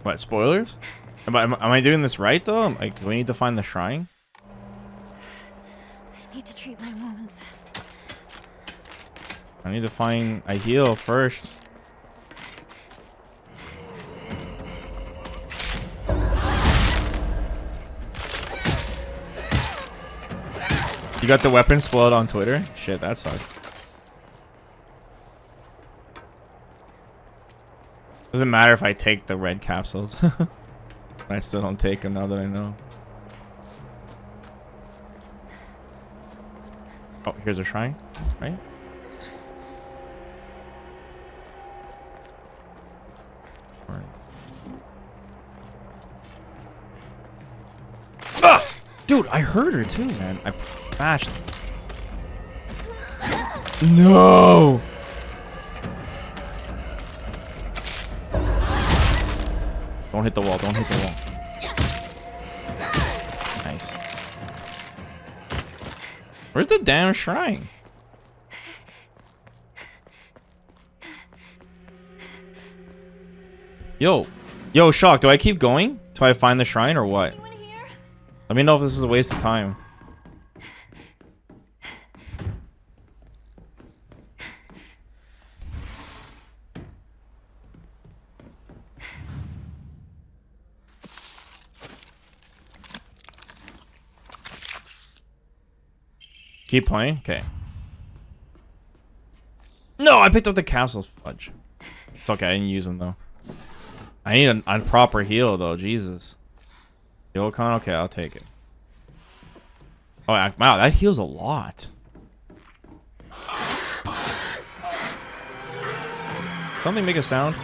What, spoilers? Am I doing this right though? Like, we need to find the shrine? I need to treat my wounds. I need to find a heal first. You got the weapon spoiled on Twitter? Shit, that sucks. Doesn't matter if I take the red capsules. I still don't take them now that I know. Oh, here's a shrine, right? Alright. Ah! Dude, I heard her too, man. I bashed. No! Don't hit the wall. Don't hit the wall. Nice. Where's the damn shrine? Yo. Yo, Shock, do I keep going till I find the shrine or what? Anyone here? Let me know if this is a waste of time. Keep playing? Okay. No, I picked up the castles. Fudge. It's okay, I didn't use them though. I need a proper heal though, Jesus. Yokon? Okay, I'll take it. Oh, wow, that heals a lot. Something make a sound?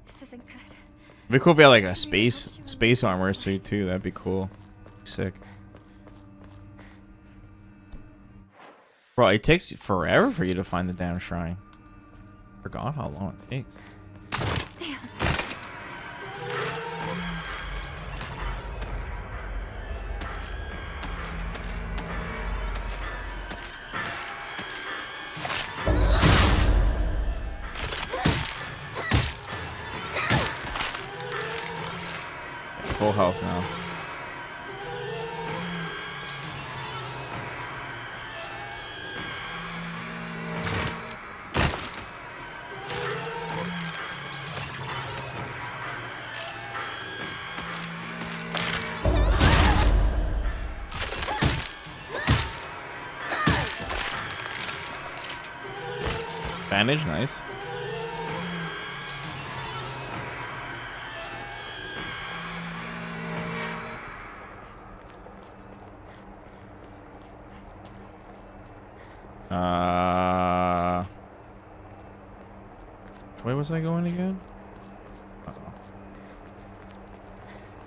This isn't good. It'd be cool if we had like a space armor suit too. That'd be cool. Sick. Bro, it takes forever for you to find the damn shrine. Forgot how long it takes. Damn. Full health now. Bandage, nice. Which way was I going again? Uh-oh.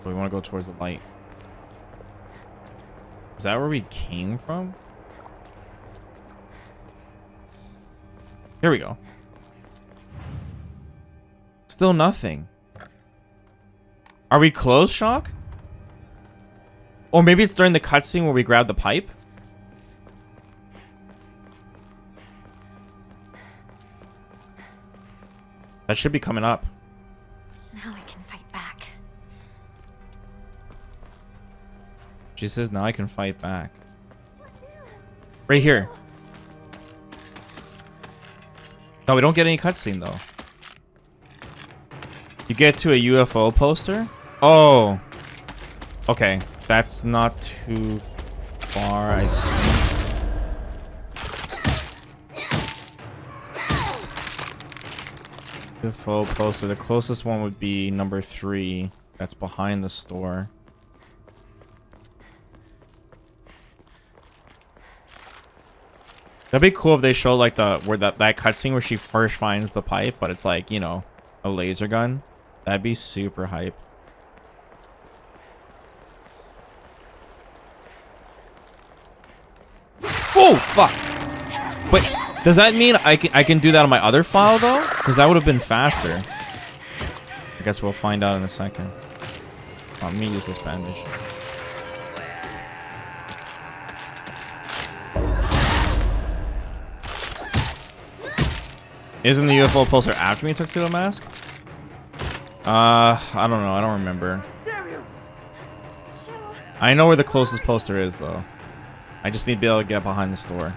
We want to go towards the light. Is that where we came from? Here we go. Still nothing. Are we close, Shock? Or maybe it's during the cutscene where we grab the pipe? That should be coming up. Now I can fight back. She says, now I can fight back. Right here. No, we don't get any cutscene, though. You get to a UFO poster? Oh. Okay. That's not too far, I think. UFO poster. The closest one would be number 3. That's behind the store. That'd be cool if they show like that cutscene where she first finds the pipe, but it's like, you know, a laser gun. That'd be super hype. Oh fuck! But does that mean I can do that on my other file though? Because that would have been faster. I guess we'll find out in a second. Oh, let me use this bandage. Isn't the UFO poster after me tuxedo mask? I don't know. I don't remember. I know where the closest poster is though. I just need to be able to get behind the store.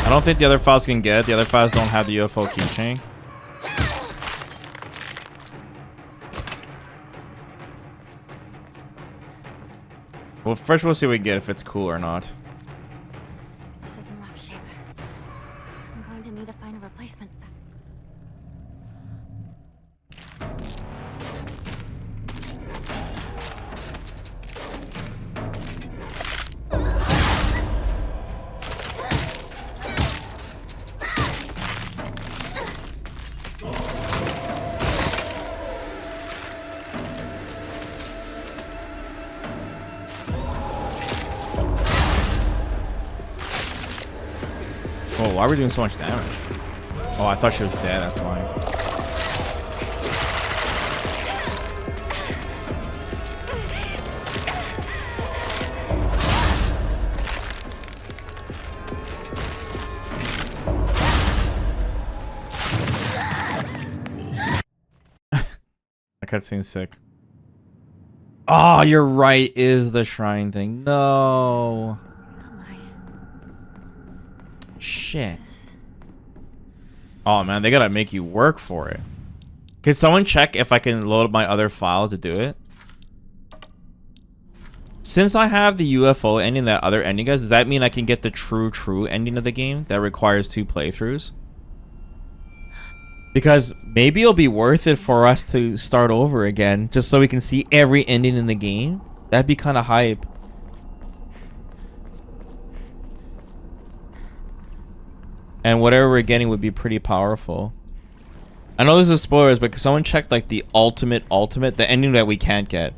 I don't think the other files can get it. The other files don't have the UFO keychain. Well, first we'll see what we get, if it's cool or not. This is in rough shape. I'm going to need to find a replacement. Oh, why are we doing so much damage? Oh, I thought she was dead, that's why. That cutscene's sick. Oh, you're right, is the shrine thing. No. Shit. Oh man, they gotta make you work for it. Can someone check if I can load my other file to do it? Since I have the UFO ending, that other ending, guys, does that mean I can get the true ending of the game that requires 2 playthroughs? Because maybe it'll be worth it for us to start over again, just so we can see every ending in the game. That'd be kind of hype. And whatever we're getting would be pretty powerful. I know this is spoilers, but someone checked like the ultimate, the ending that we can't get.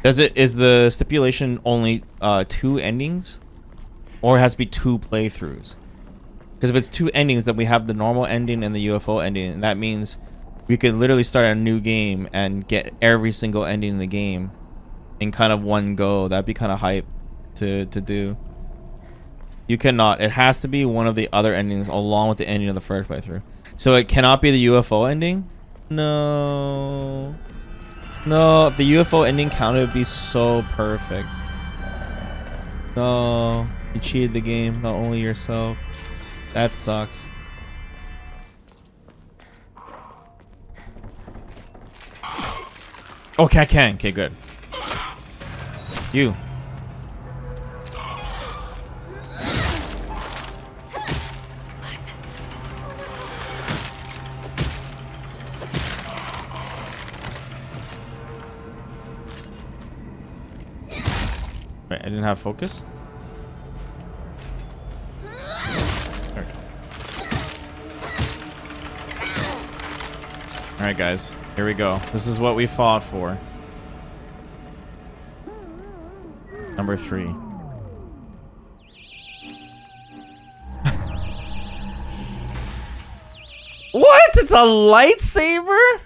Is the stipulation only 2 endings? Or it has to be 2 playthroughs? Because if it's 2 endings, then we have the normal ending and the UFO ending. And that means we could literally start a new game and get every single ending in the game in kind of one go. That'd be kind of hype to do. You cannot. It has to be one of the other endings along with the ending of the first playthrough. So it cannot be the UFO ending? No. No, if the UFO ending counted, it would be so perfect. No. You cheated the game, not only yourself. That sucks. Okay, I can. Okay, good. You. I didn't have focus. There we go. All right, guys. Here we go. This is what we fought for. Number 3. What? It's a lightsaber?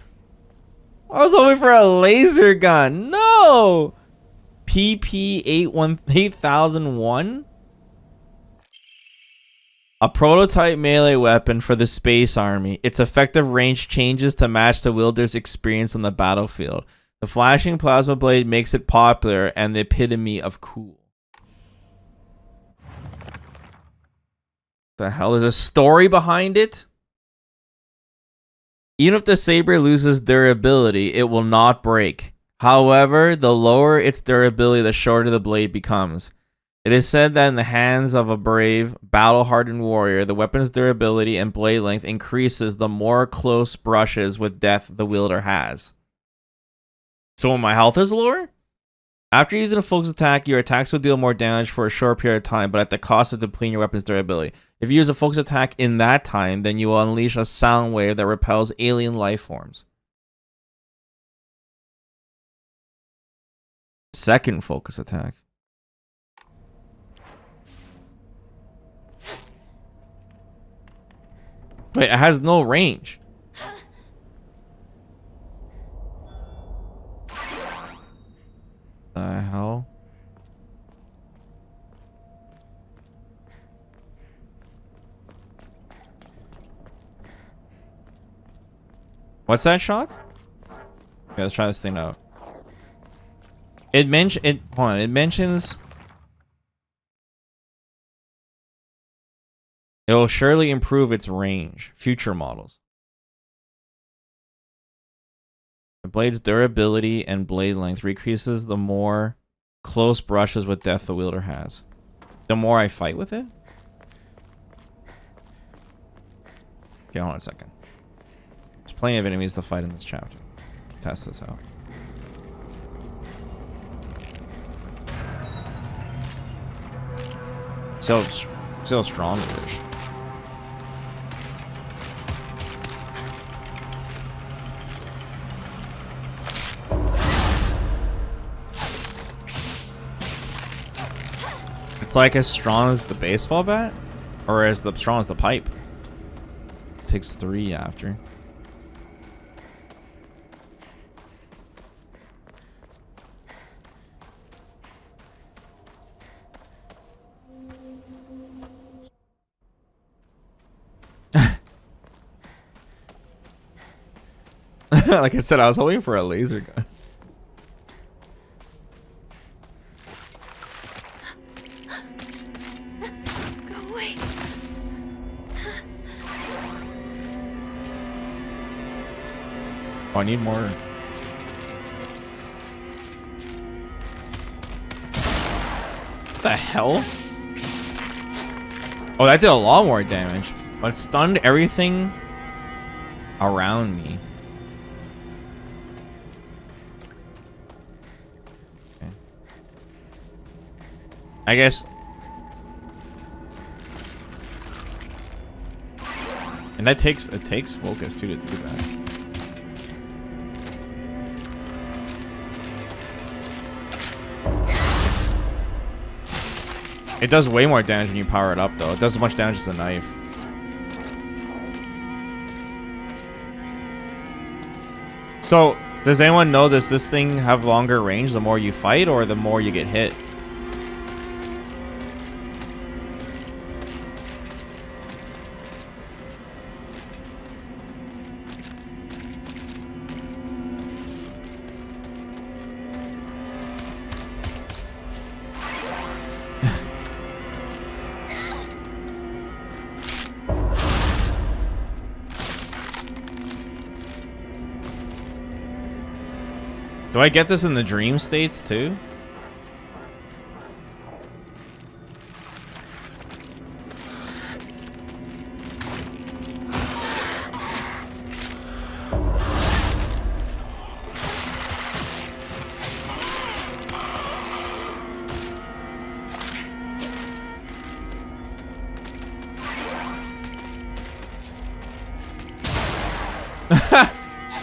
I was hoping for a laser gun. No. PP 8001. A prototype melee weapon for the Space Army. Its effective range changes to match the wielder's experience on the battlefield. The flashing plasma blade makes it popular and the epitome of cool. The hell is a story behind it? Even if the saber loses durability, it will not break. However, the lower its durability, the shorter the blade becomes. It is said that in the hands of a brave, battle-hardened warrior, the weapon's durability and blade length increases the more close brushes with death the wielder has. So when my health is lower? After using a focus attack, your attacks will deal more damage for a short period of time, but at the cost of depleting your weapon's durability. If you use a focus attack in that time, then you will unleash a sound wave that repels alien life forms. Second focus attack. Wait, it has no range. The hell? What's that, Shock? Okay, let's try this thing out. It mentions it will surely improve its range. Future models. The blade's durability and blade length increases the more close brushes with death the wielder has. The more I fight with it? Okay, hold on a second. There's plenty of enemies to fight in this chapter. Test this out. See how strong it is. It's like as strong as the baseball bat? Or as strong as the pipe? It takes 3 after. Like I said, I was hoping for a laser gun. Go away. Oh, I need more. What the hell? Oh, that did a lot more damage. But it stunned everything around me. Okay. I guess. And that takes focus too to do that. It does way more damage when you power it up, though. It does as much damage as a knife. So, does anyone know this thing have longer range the more you fight or the more you get hit? Do I get this in the dream states too?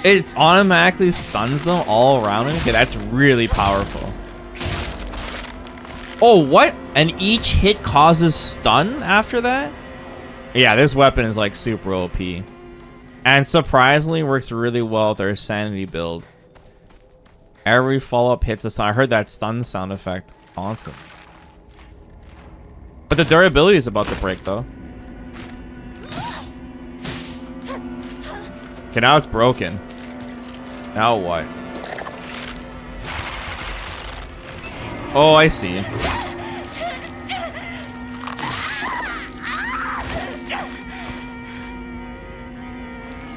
It automatically stuns them all around him. Okay, that's really powerful. Oh, what? And each hit causes stun after that? Yeah, this weapon is like super OP. And surprisingly works really well with their sanity build. Every follow-up hits a stun. I heard that stun sound effect constant. But the durability is about to break though. Okay, now it's broken. Now what? Oh, I see.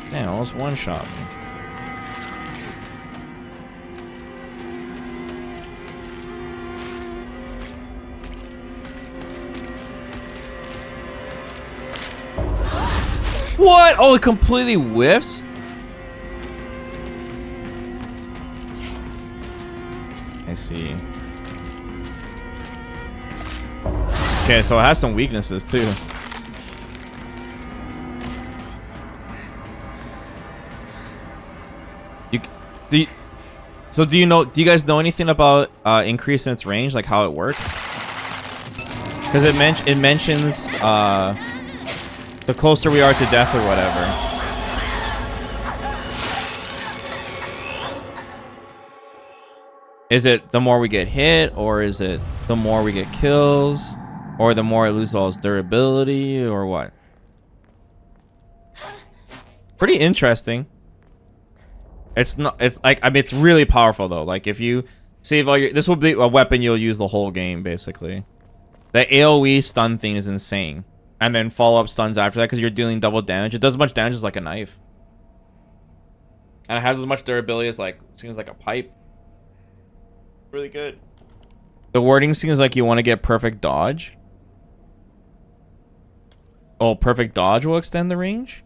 Damn, almost one-shot me. What? Oh, it completely whiffs? I see. Okay, so it has some weaknesses too. Do you guys know anything about increase in its range, like how it works? Because it mentions the closer we are to death or whatever. Is it the more we get hit, or is it the more we get kills, or the more it loses all its durability, or what? Pretty interesting. It's not. It's like, I mean, it's really powerful though. Like if you save all your, this will be a weapon you'll use the whole game basically. The AOE stun thing is insane, and then follow up stuns after that because you're dealing double damage. It does as much damage as like a knife, and it has as much durability as like, seems like a pipe. Really good. The wording seems like you want to get perfect dodge. Oh, perfect dodge will extend the range.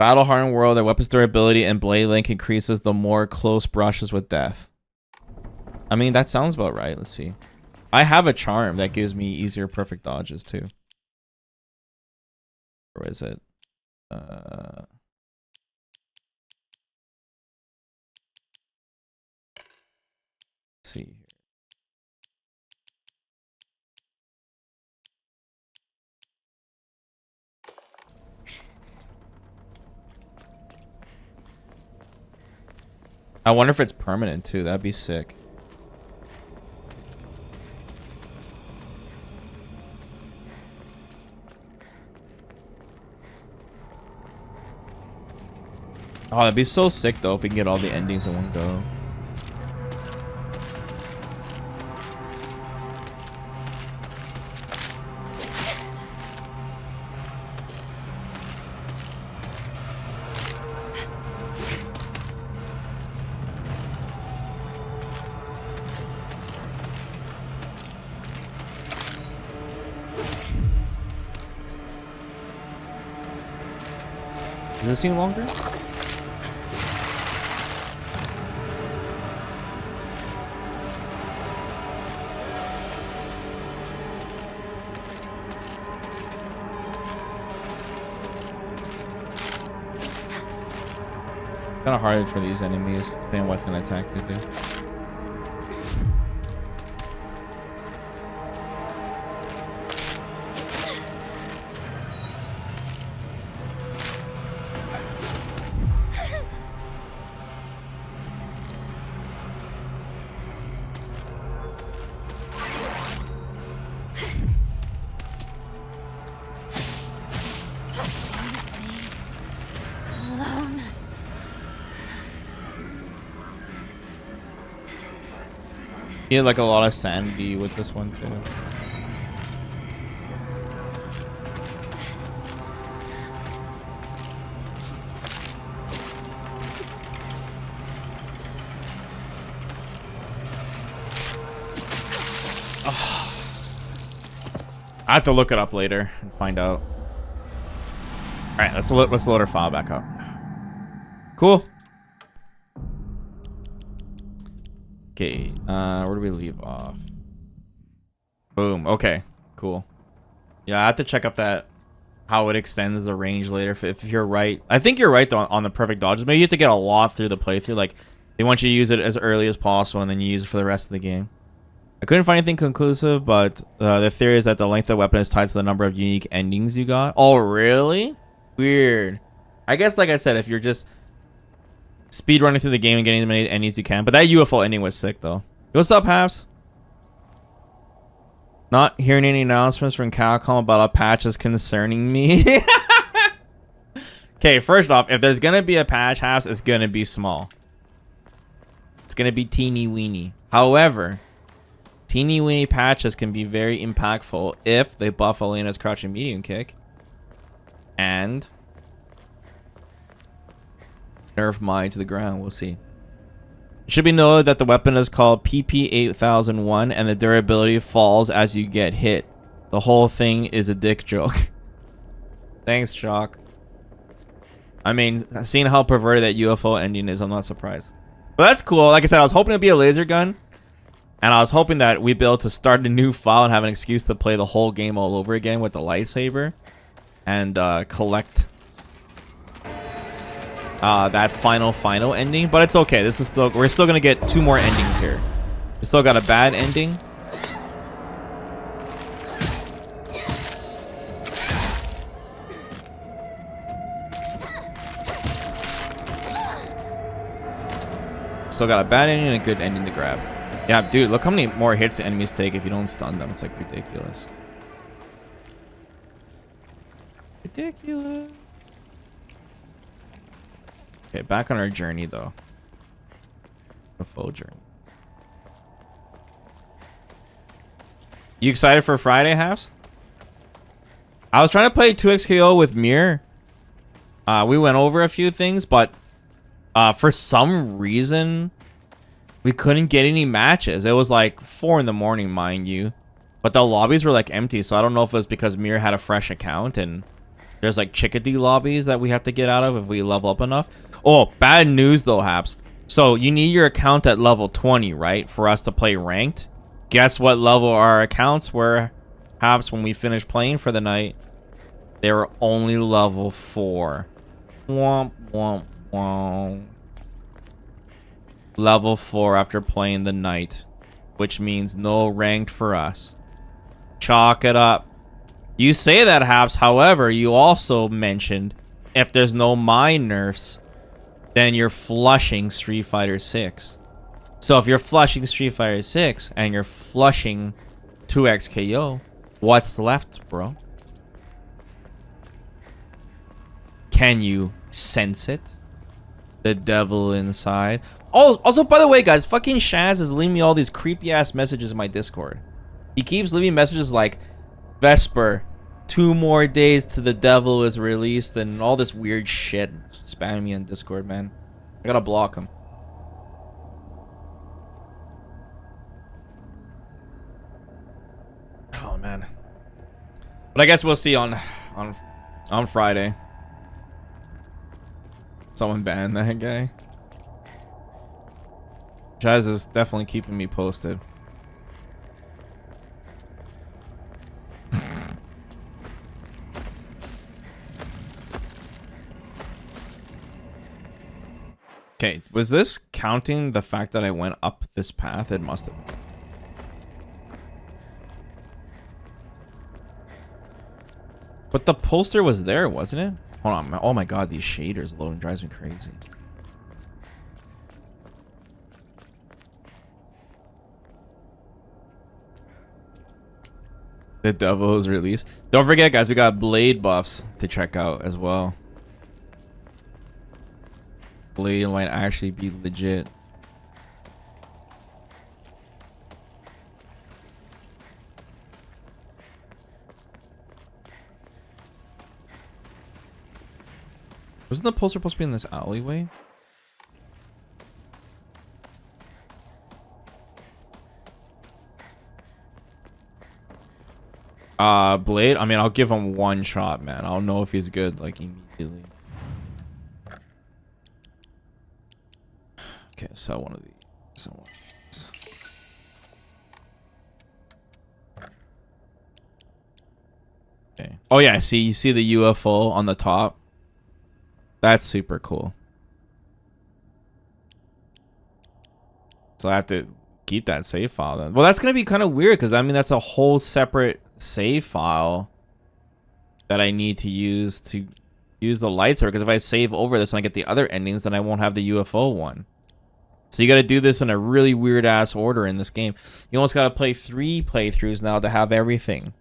Battle hardened world, their weapons durability and blade length increases the more close brushes with death. I mean, that sounds about right. Let's see. I have a charm that gives me easier perfect dodges too. Where is it? Let's see here. I wonder if it's permanent too. That'd be sick. Oh, that'd be so sick though if we can get all the endings in one go. Does this seem longer? Kind of hard for these enemies, depending on what kind of attack they do. You had like a lot of sanity with this one too. I have to look it up later and find out. All right, let's load our file back up. Cool. Okay, where do we leave off? Boom. Okay. Cool. Yeah, I have to check up that how it extends the range later. If you're right, I think you're right though on the perfect dodges. Maybe you have to get a lot through the playthrough. Like they want you to use it as early as possible, and then you use it for the rest of the game. I couldn't find anything conclusive, but the theory is that the length of the weapon is tied to the number of unique endings you got. Oh, really? Weird. I guess, like I said, if you're just speed running through the game and getting as many endings you can. But that UFO ending was sick, though. What's up, Haps? Not hearing any announcements from Capcom about a patch is concerning me. Okay, first off, if there's going to be a patch, Haps, it's going to be small. It's going to be teeny weeny. However, teeny weeny patches can be very impactful if they buff Elena's crouching medium kick and nerf Mai to the ground. We'll see. It should be noted that the weapon is called PP8001 and the durability falls as you get hit. The whole thing is a dick joke. Thanks, Shock. I mean, seeing how perverted that UFO ending is, I'm not surprised. But that's cool. Like I said, I was hoping it'd be a laser gun. And I was hoping that we'd be able to start a new file and have an excuse to play the whole game all over again with the lightsaber. And collect that final ending. But it's okay. This is still, we're still gonna get 2 more endings here. We still got a bad ending. Still got a bad ending and a good ending to grab. Yeah, dude, look how many more hits the enemies take if you don't stun them. It's like ridiculous. Ridiculous. Okay, back on our journey though. The full journey. You excited for Friday, Halves? I was trying to play 2XKO with Mir. We went over a few things, but for some reason we couldn't get any matches. It was like 4 in the morning, mind you. But the lobbies were like empty, so I don't know if it was because Mir had a fresh account and there's like chickadee lobbies that we have to get out of if we level up enough. Oh, bad news though, Haps. So you need your account at level 20, right? For us to play ranked. Guess what level our accounts were, Haps, when we finished playing for the night? They were only level 4. Womp, womp, womp. Level 4 after playing the night, which means no ranked for us. Chalk it up. You say that, Haps. However, you also mentioned if there's no mine nerfs, then you're flushing Street Fighter 6. So if you're flushing Street Fighter 6 and you're flushing 2XKO, what's left, bro? Can you sense it? The devil inside. Oh, also, by the way, guys, fucking Shaz is leaving me all these creepy ass messages in my Discord. He keeps leaving messages like, Vesper, 2 more days to the devil is released, and all this weird shit spamming me on Discord, man. I gotta block him. Oh man. But I guess we'll see on Friday. Someone banned that guy. Chaz is definitely keeping me posted. Okay, was this counting the fact that I went up this path? It must have. But the poster was there, wasn't it? Hold on. Oh my god, these shaders loading drives me crazy. The devil is released. Don't forget, guys, we got Blade buffs to check out as well. Blade might actually be legit. Wasn't the poster supposed to be in this alleyway? Blade, I mean, I'll give him 1 shot, man. I don't know if he's good, like, immediately. Okay, sell one of these. Sell one of these. Okay. Oh yeah, see, you see the UFO on the top? That's super cool. So I have to keep that save file then. Well, that's gonna be kind of weird because I mean that's a whole separate save file that I need to use the lightsaber. Because if I save over this and I get the other endings, then I won't have the UFO one. So you got to do this in a really weird ass order in this game. You almost got to play 3 playthroughs now to have everything.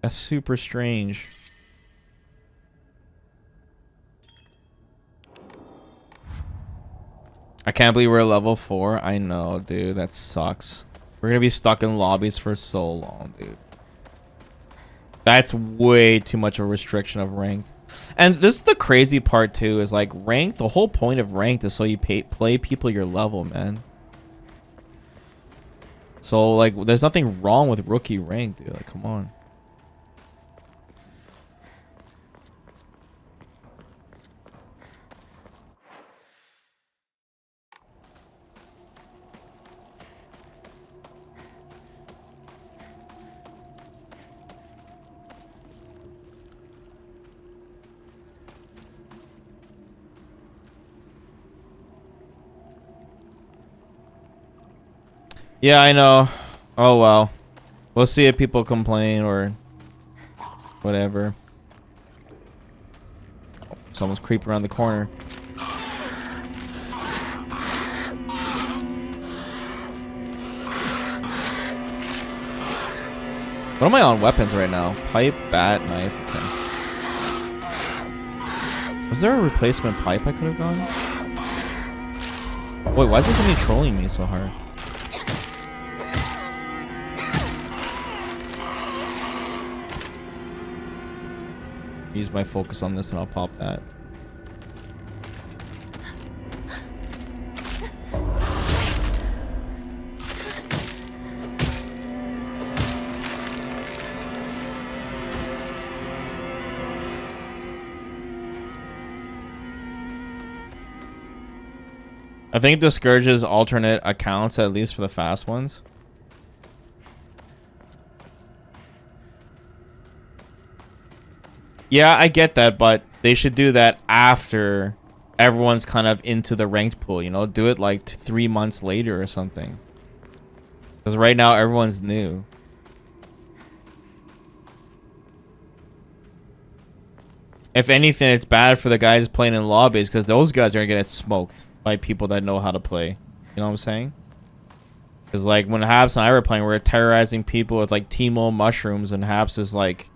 That's super strange. I can't believe we're level 4. I know, dude. That sucks. We're gonna be stuck in lobbies for so long, dude. That's way too much of a restriction of ranked. And this is the crazy part too, is like ranked, the whole point of ranked is so you play people your level, man. So like there's nothing wrong with rookie ranked, dude. Like, come on. Yeah, I know. Oh well. We'll see if people complain or whatever. Someone's creeping around the corner. What am I on weapons right now? Pipe, bat, knife. Okay. Was there a replacement pipe I could have gone? Wait, why is this enemy trolling me so hard? Use my focus on this and I'll pop that. I think it discourages alternate accounts, at least for the fast ones. Yeah, I get that, but they should do that after everyone's kind of into the ranked pool, you know? Do it like 3 months later or something. Because right now, everyone's new. If anything, it's bad for the guys playing in lobbies because those guys are going to get smoked by people that know how to play. You know what I'm saying? Because like when Habs and I were playing, we were terrorizing people with like Timo mushrooms, and Habs is like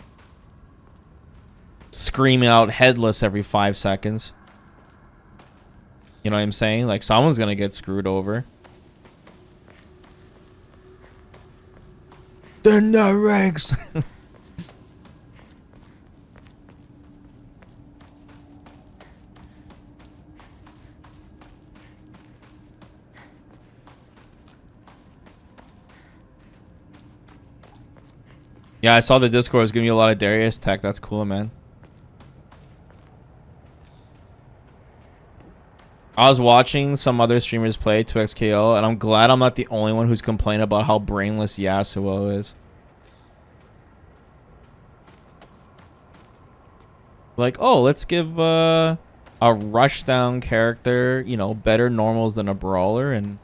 screaming out headless every 5 seconds. You know what I'm saying? Like someone's gonna get screwed over. They're not ranks. Yeah, I saw the Discord was giving you a lot of Darius tech. That's cool, man. I was watching some other streamers play 2xKO, and I'm glad I'm not the only one who's complaining about how brainless Yasuo is. Like, oh, let's give a rushdown character, you know, better normals than a brawler, and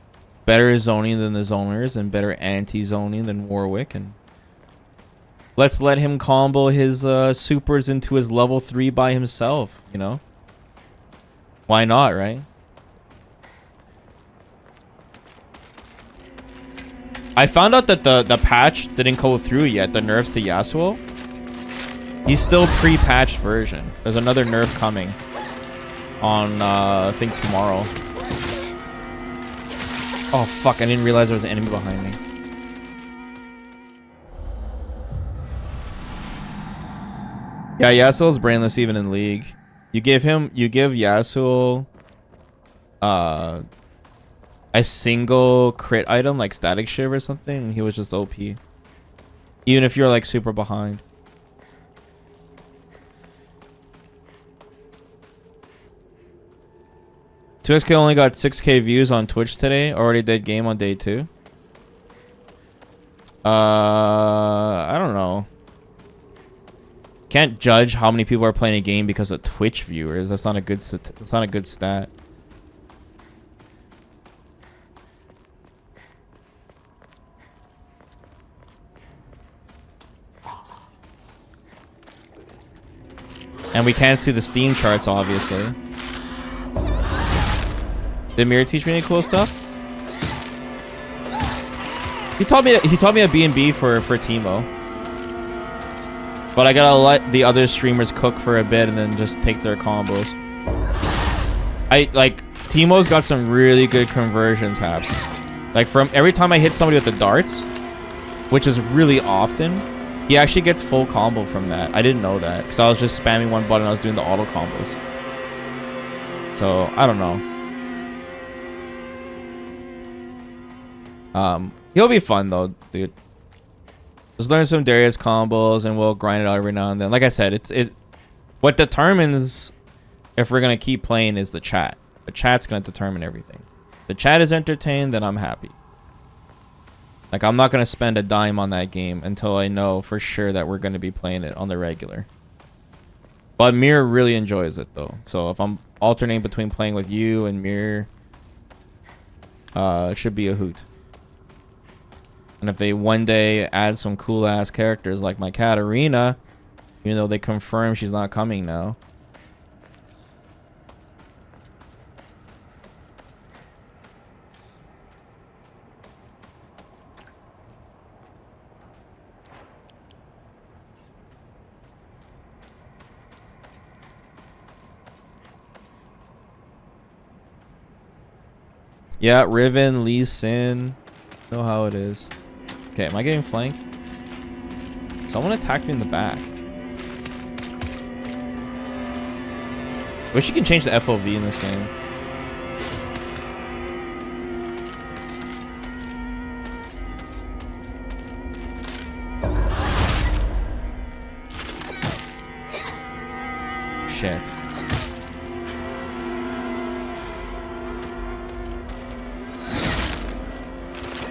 better zoning than the zoners, and better anti-zoning than Warwick, and let's let him combo his supers into his level 3 by himself, you know? Why not, right? I found out that the patch didn't go through yet, the nerfs to Yasuo. He's still pre-patched version. There's another nerf coming on, I think tomorrow. Oh, fuck, I didn't realize there was an enemy behind me. Yeah, Yasuo's brainless even in League. You give Yasuo a single crit item like Static Shiv or something, and he was just OP. Even if you're like super behind. Twixk only got 6k views on Twitch today. Already did game on day 2. I don't know. Can't judge how many people are playing a game because of Twitch viewers. That's not a good that's not a good stat. And we can't see the Steam charts, obviously. Did Mirror teach me any cool stuff? He taught me a B&B for Timo. But I gotta let the other streamers cook for a bit and then just take their combos. Timo's got some really good conversions, Haps. Like from every time I hit somebody with the darts, which is really often, he actually gets full combo from that. I didn't know that because I was just spamming one button. I was doing the auto combos. So I don't know. He'll be fun though, dude. Just learn some Darius combos and we'll grind it out every now and then. Like I said, what determines if we're gonna keep playing is the chat. The chat's gonna determine everything. The chat is entertained, then I'm happy. Like, I'm not gonna spend a dime on that game until I know for sure that we're gonna be playing it on the regular. But Mirror really enjoys it though. So if I'm alternating between playing with you and Mirror, it should be a hoot. And if they one day add some cool ass characters like my Katarina, even though they confirm she's not coming now. Yeah, Riven, Lee Sin. Know how it is. Okay, am I getting flanked? Someone attacked me in the back. Wish you can change the FOV in this game. Shit.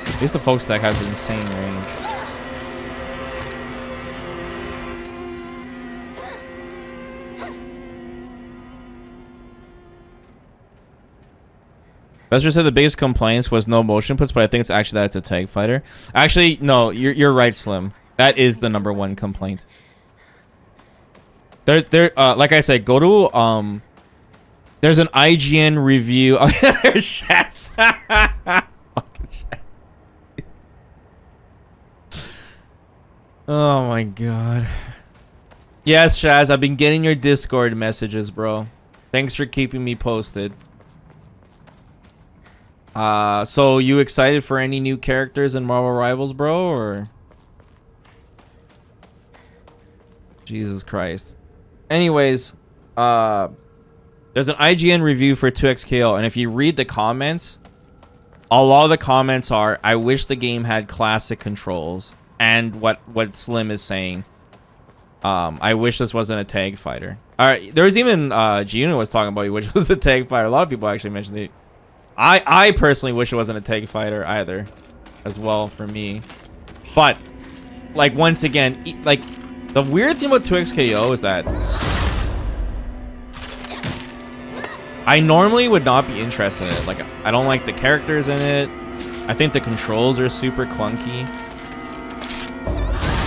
At least the folk stack has insane range. Vesper said the biggest complaints was no motion puts, but I think it's actually that it's a tag fighter. Actually, no, you're right, Slim. That is the #1 complaint. Like I said, go to there's an IGN review. Shats. Fucking shit. Oh my god. Yes, Shaz, I've been getting your Discord messages, bro. Thanks for keeping me posted. So you excited for any new characters in Marvel Rivals, bro, or? Jesus Christ. Anyways, there's an IGN review for 2XKO, and if you read the comments, a lot of the comments are, I wish the game had classic controls, and what Slim is saying. I wish this wasn't a tag fighter. Alright, there was even Gino was talking about which was a tag fighter. A lot of people actually mentioned it. I personally wish it wasn't a tag fighter either, as well for me. But like once again, like the weird thing about 2XKO is that I normally would not be interested in it. Like I don't like the characters in it. I think the controls are super clunky.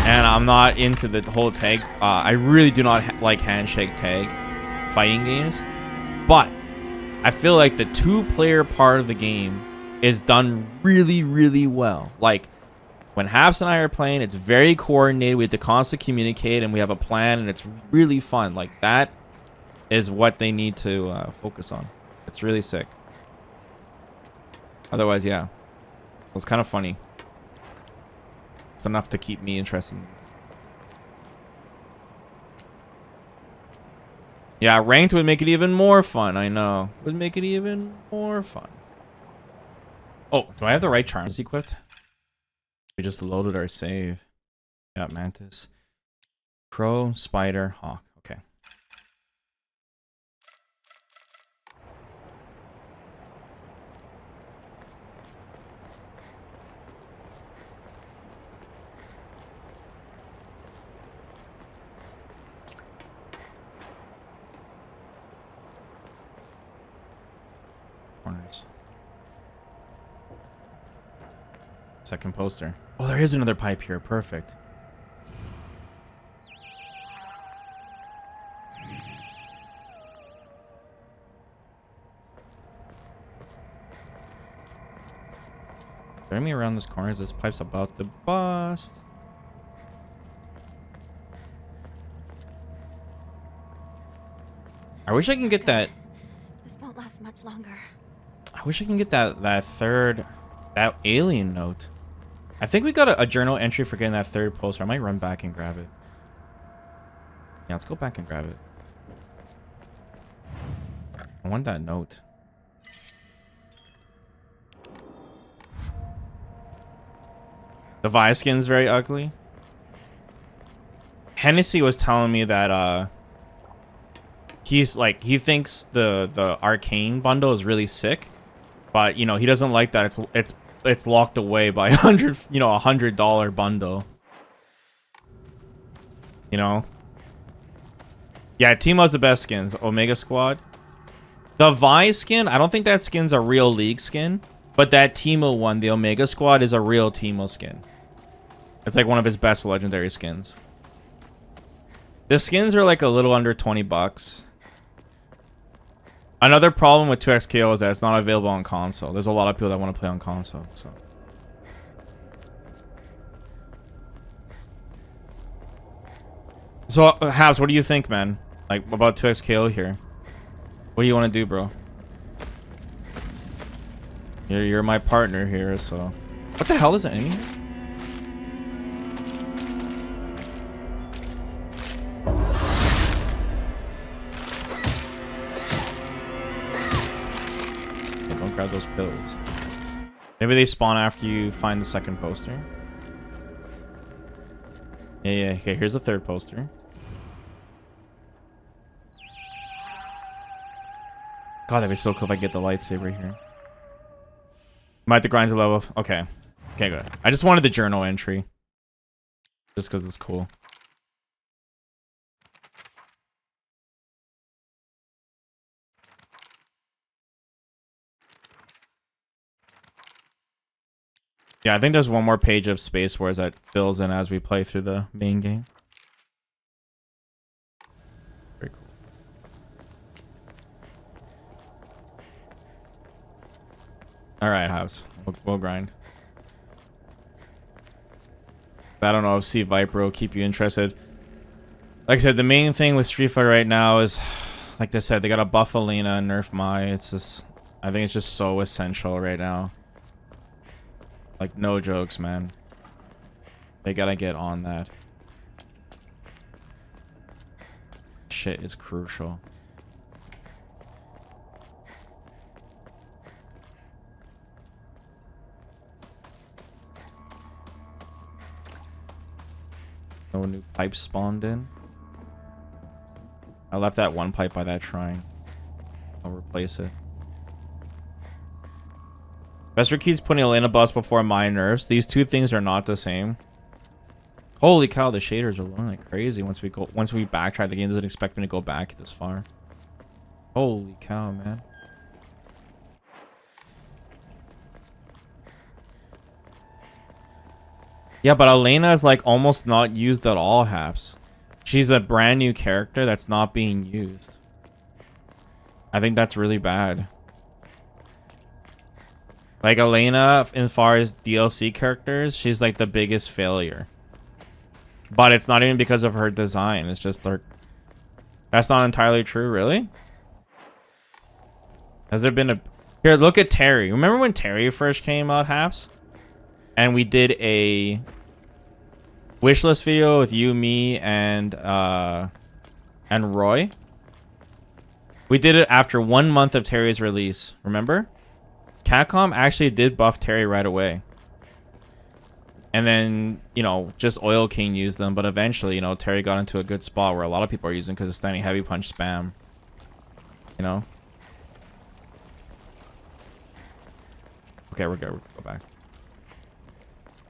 And I'm not into the whole tag. I really do not like handshake tag fighting games. But I feel like the two-player part of the game is done really, really well. Like, when Haps and I are playing, it's very coordinated. We have to constantly communicate, and we have a plan, and it's really fun. Like, that is what they need to focus on. It's really sick. Otherwise, yeah. It was kind of funny. It's enough to keep me interested. Yeah, ranked would make it even more fun. I know. Would make it even more fun. Oh, do I have the right charms equipped? We just loaded our save. Yeah, Mantis. Crow, Spider, Hawk. Okay. Second poster. Oh, there is another pipe here. Perfect. Turn me around this corner. This pipe's about to bust. I wish I can get that. This won't last much longer. I wish I can get that alien note. I think we got a journal entry for getting that third poster. I might run back and grab it. Yeah, let's go back and grab it. I want that note. The Vi skin's very ugly. Hennessy was telling me that he's like, he thinks the arcane bundle is really sick, but you know, he doesn't like that it's locked away by $100 bundle. You know? Yeah, Teemo's the best skins. Omega Squad. The Vi skin, I don't think that skin's a real League skin, but that Teemo one, the Omega Squad, is a real Teemo skin. It's like one of his best legendary skins. The skins are like a little under 20 bucks. Another problem with 2XKO is that it's not available on console. There's a lot of people that want to play on console, So, Habs, what do you think, man? Like, about 2XKO here? What do you want to do, bro? You're my partner here, so... What the hell is an enemy? Don't grab those pills. Maybe they spawn after you find the second poster. Yeah, okay, here's the third poster. God, that'd be so cool if I get the lightsaber here. Might have to grind to level. Okay. Okay, good. I just wanted the journal entry. Just because it's cool. Yeah, I think there's one more page of Space Wars that fills in as we play through the main game. Very cool. Alright, House. We'll grind. I don't know if Sea Viper will keep you interested. Like I said, the main thing with Street Fighter right now is, like I said, they got to buff Alina and nerf Mai. It's just, I think it's just so essential right now. Like, no jokes, man. They gotta get on that. Shit is crucial. No new pipes spawned in. I left that one pipe by that shrine. I'll replace it. VesperArcade's putting Elena bus before my nerfs. These two things are not the same. Holy cow, the shaders are looking like crazy once we backtrack. The game doesn't expect me to go back this far. Holy cow, man. Yeah, but Elena is like almost not used at all, Haps. She's a brand new character that's not being used. I think that's really bad. Like Elena, as far as DLC characters, she's like the biggest failure. But it's not even because of her design. It's just her... That's not entirely true, really? Has there been a... Here, look at Terry. Remember when Terry first came out, Haps? And we did a wishlist video with you, me, and Roy. We did it after 1 month of Terry's release. Remember? Capcom actually did buff Terry right away. And then, you know, just Oil King used them. But eventually, you know, Terry got into a good spot where a lot of people are using because it's standing heavy punch spam. You know? Okay, we're good. We'll go back.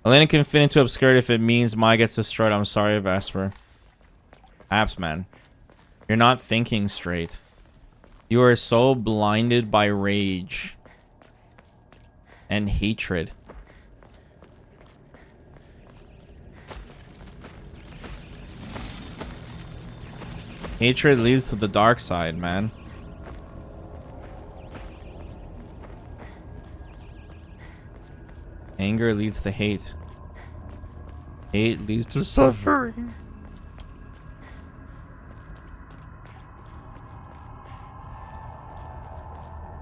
Elena can fit into obscurity if it means Mai gets destroyed. I'm sorry, Vesper. Apps, man. You're not thinking straight. You are so blinded by rage and hatred. Hatred leads to the dark side, man. Anger leads to hate. Hate leads to suffering.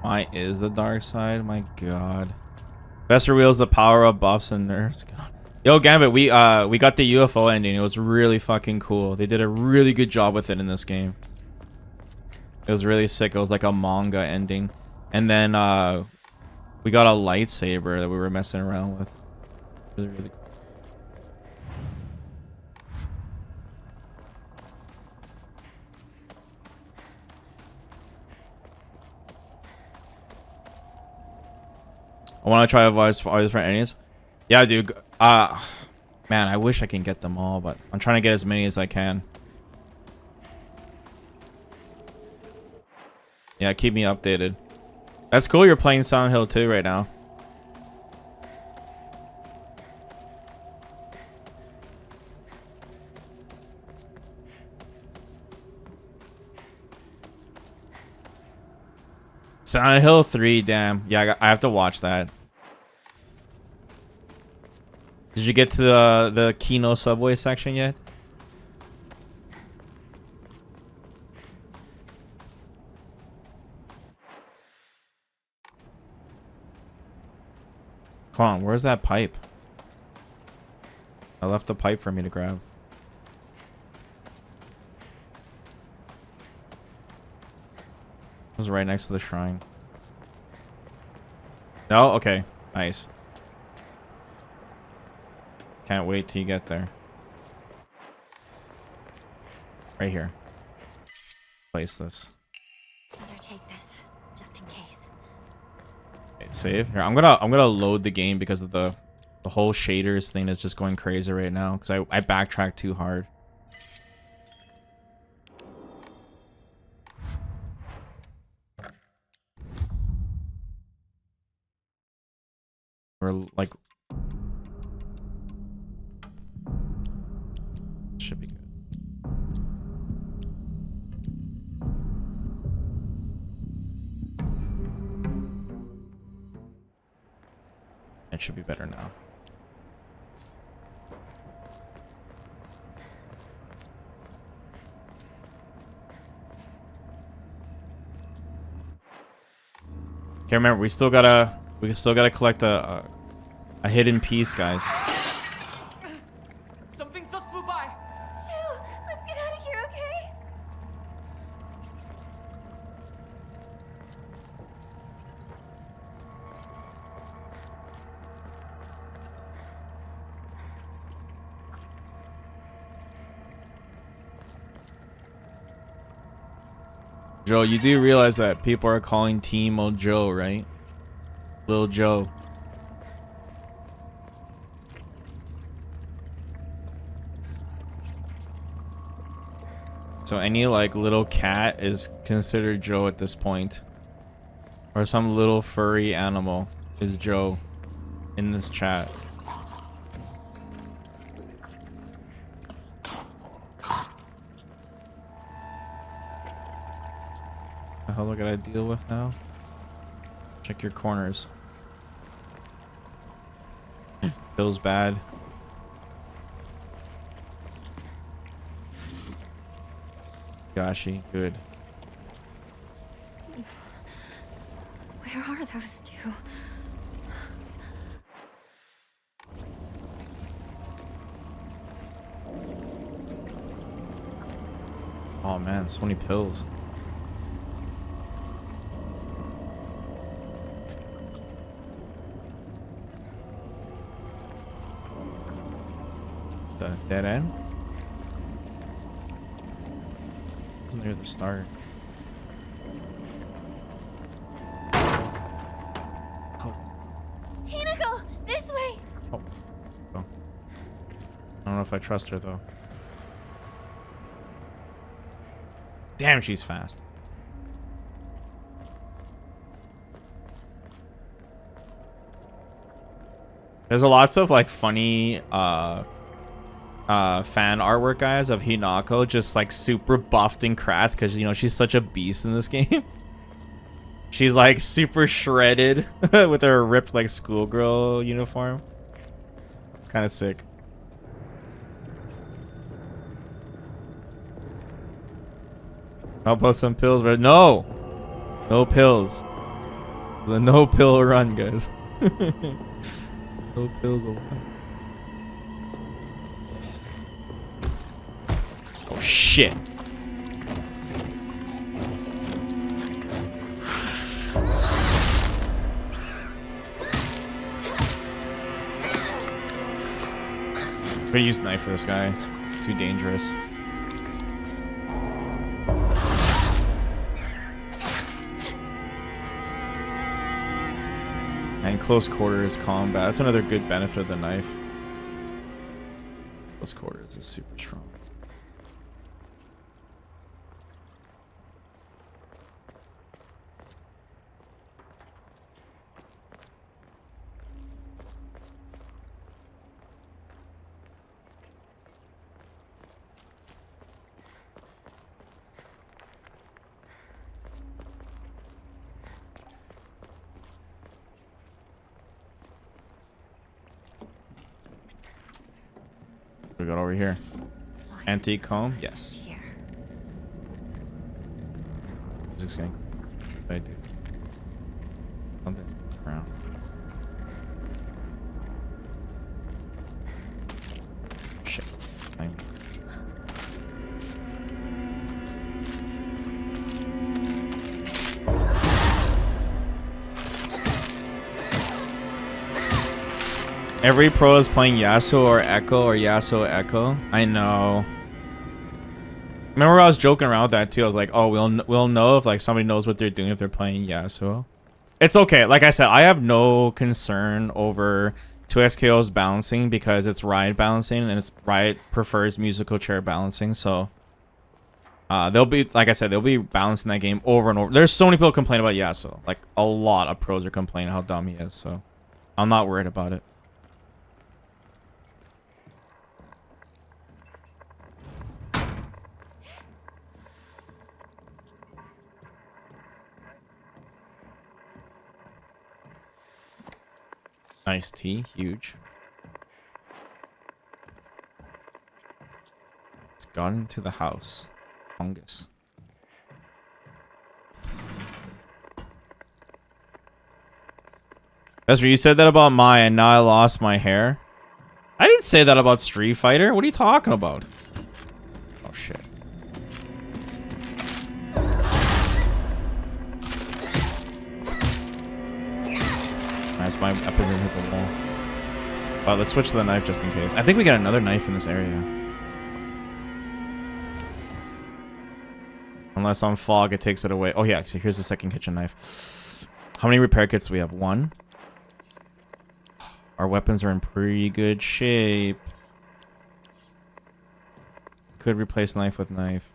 Why is the dark side? My god. Best reveals the power of buffs and nerfs. Yo, Gambit, we got the UFO ending. It was really fucking cool. They did a really good job with it in this game. It was really sick. It was like a manga ending. And then we got a lightsaber that we were messing around with. Really, really cool. I want to try all these different endings. Yeah, dude. Man, I wish I can get them all, but I'm trying to get as many as I can. Yeah, keep me updated. That's cool. You're playing Silent Hill 2 right now. Silent Hill 3, damn. Yeah, I have to watch that. Did you get to the Kino subway section yet? Come on, where's that pipe? I left the pipe for me to grab. It was right next to the shrine. No? Okay. Nice. Can't wait till you get there. Right here. Place this. Better take this, just in case. Okay, save. Here, I'm gonna load the game because of the whole shaders thing is just going crazy right now. Because I backtracked too hard. We're like... Should be good. It should be better now. Okay, remember we still gotta collect a hidden piece, guys. Something just flew by. Shoo! Let's get out of here, okay? Joe, you do realize that people are calling Teemo Joe, right? Lil Joe. So any like little cat is considered Joe at this point. Or some little furry animal is Joe in this chat. The hell do I gotta deal with now? Check your corners. Feels bad. Gashi, good. Where are those two? Oh man, so many pills. The dead end? Wasn't near the start. Oh. Hinako, this way! Oh. Oh. I don't know if I trust her though. Damn, she's fast. There's a lots of like funny fan artwork guys of Hinako just like super buffed and cracked because you know she's such a beast in this game. She's like super shredded with her ripped like schoolgirl uniform. It's kind of sick. I'll post some pills, but no pills. It's a no pill run, guys. No pills allowed. Oh shit. I'm gonna use knife for this guy. Too dangerous. And close quarters combat. That's another good benefit of the knife. Close quarters is super strong. We got over here. Antique comb? Yes. Is this going? What did I do? Something's around. Shit. Every pro is playing Yasuo or Echo or Yasuo Echo. I know. Remember I was joking around with that too. I was like, oh, we'll know if like somebody knows what they're doing if they're playing Yasuo. It's okay. Like I said, I have no concern over 2SKO's balancing because it's Riot balancing and it's Riot prefers musical chair balancing. So they'll be, like I said, they'll be balancing that game over and over. There's so many people complain about Yasuo. Like a lot of pros are complaining how dumb he is. So I'm not worried about it. Nice tea, huge. It's got into the house. Fungus. Vesper, you said that about Maya and now I lost my hair. I didn't say that about Street Fighter. What are you talking about? Oh shit. Nice, my weapon didn't hit the wall. Well, let's switch to the knife just in case. I think we got another knife in this area. Unless on fog it takes it away. Oh yeah, so here's the second kitchen knife. How many repair kits do we have? One. Our weapons are in pretty good shape. Could replace knife with knife.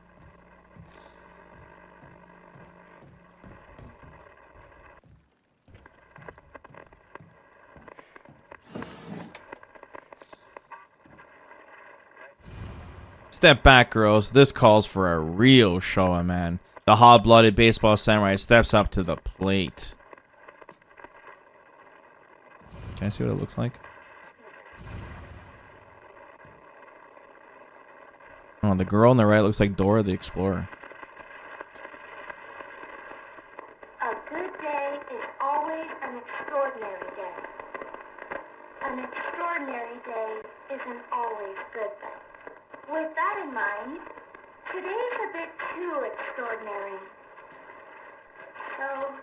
Step back, girls. This calls for a real show, man. The hot-blooded baseball samurai steps up to the plate. Can I see what it looks like? Oh, the girl on the right looks like Dora the Explorer. A good day is always an extraordinary day. An extraordinary day isn't always good, though. With that in mind, today's a bit too extraordinary. So,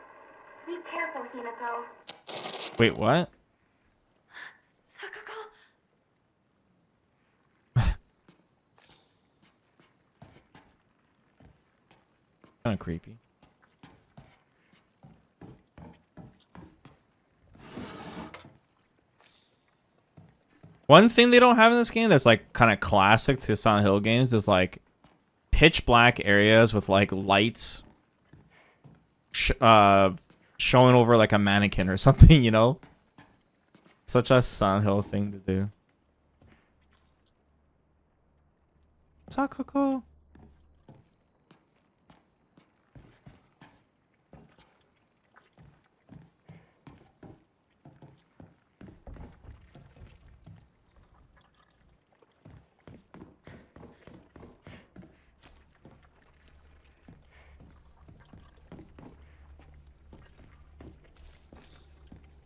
be careful, Hinako. Wait, what? Sakuko? Kind of creepy. One thing they don't have in this game that's like kind of classic to Silent Hill games is like pitch black areas with like lights showing over like a mannequin or something, you know? Such a Silent Hill thing to do. Sakako.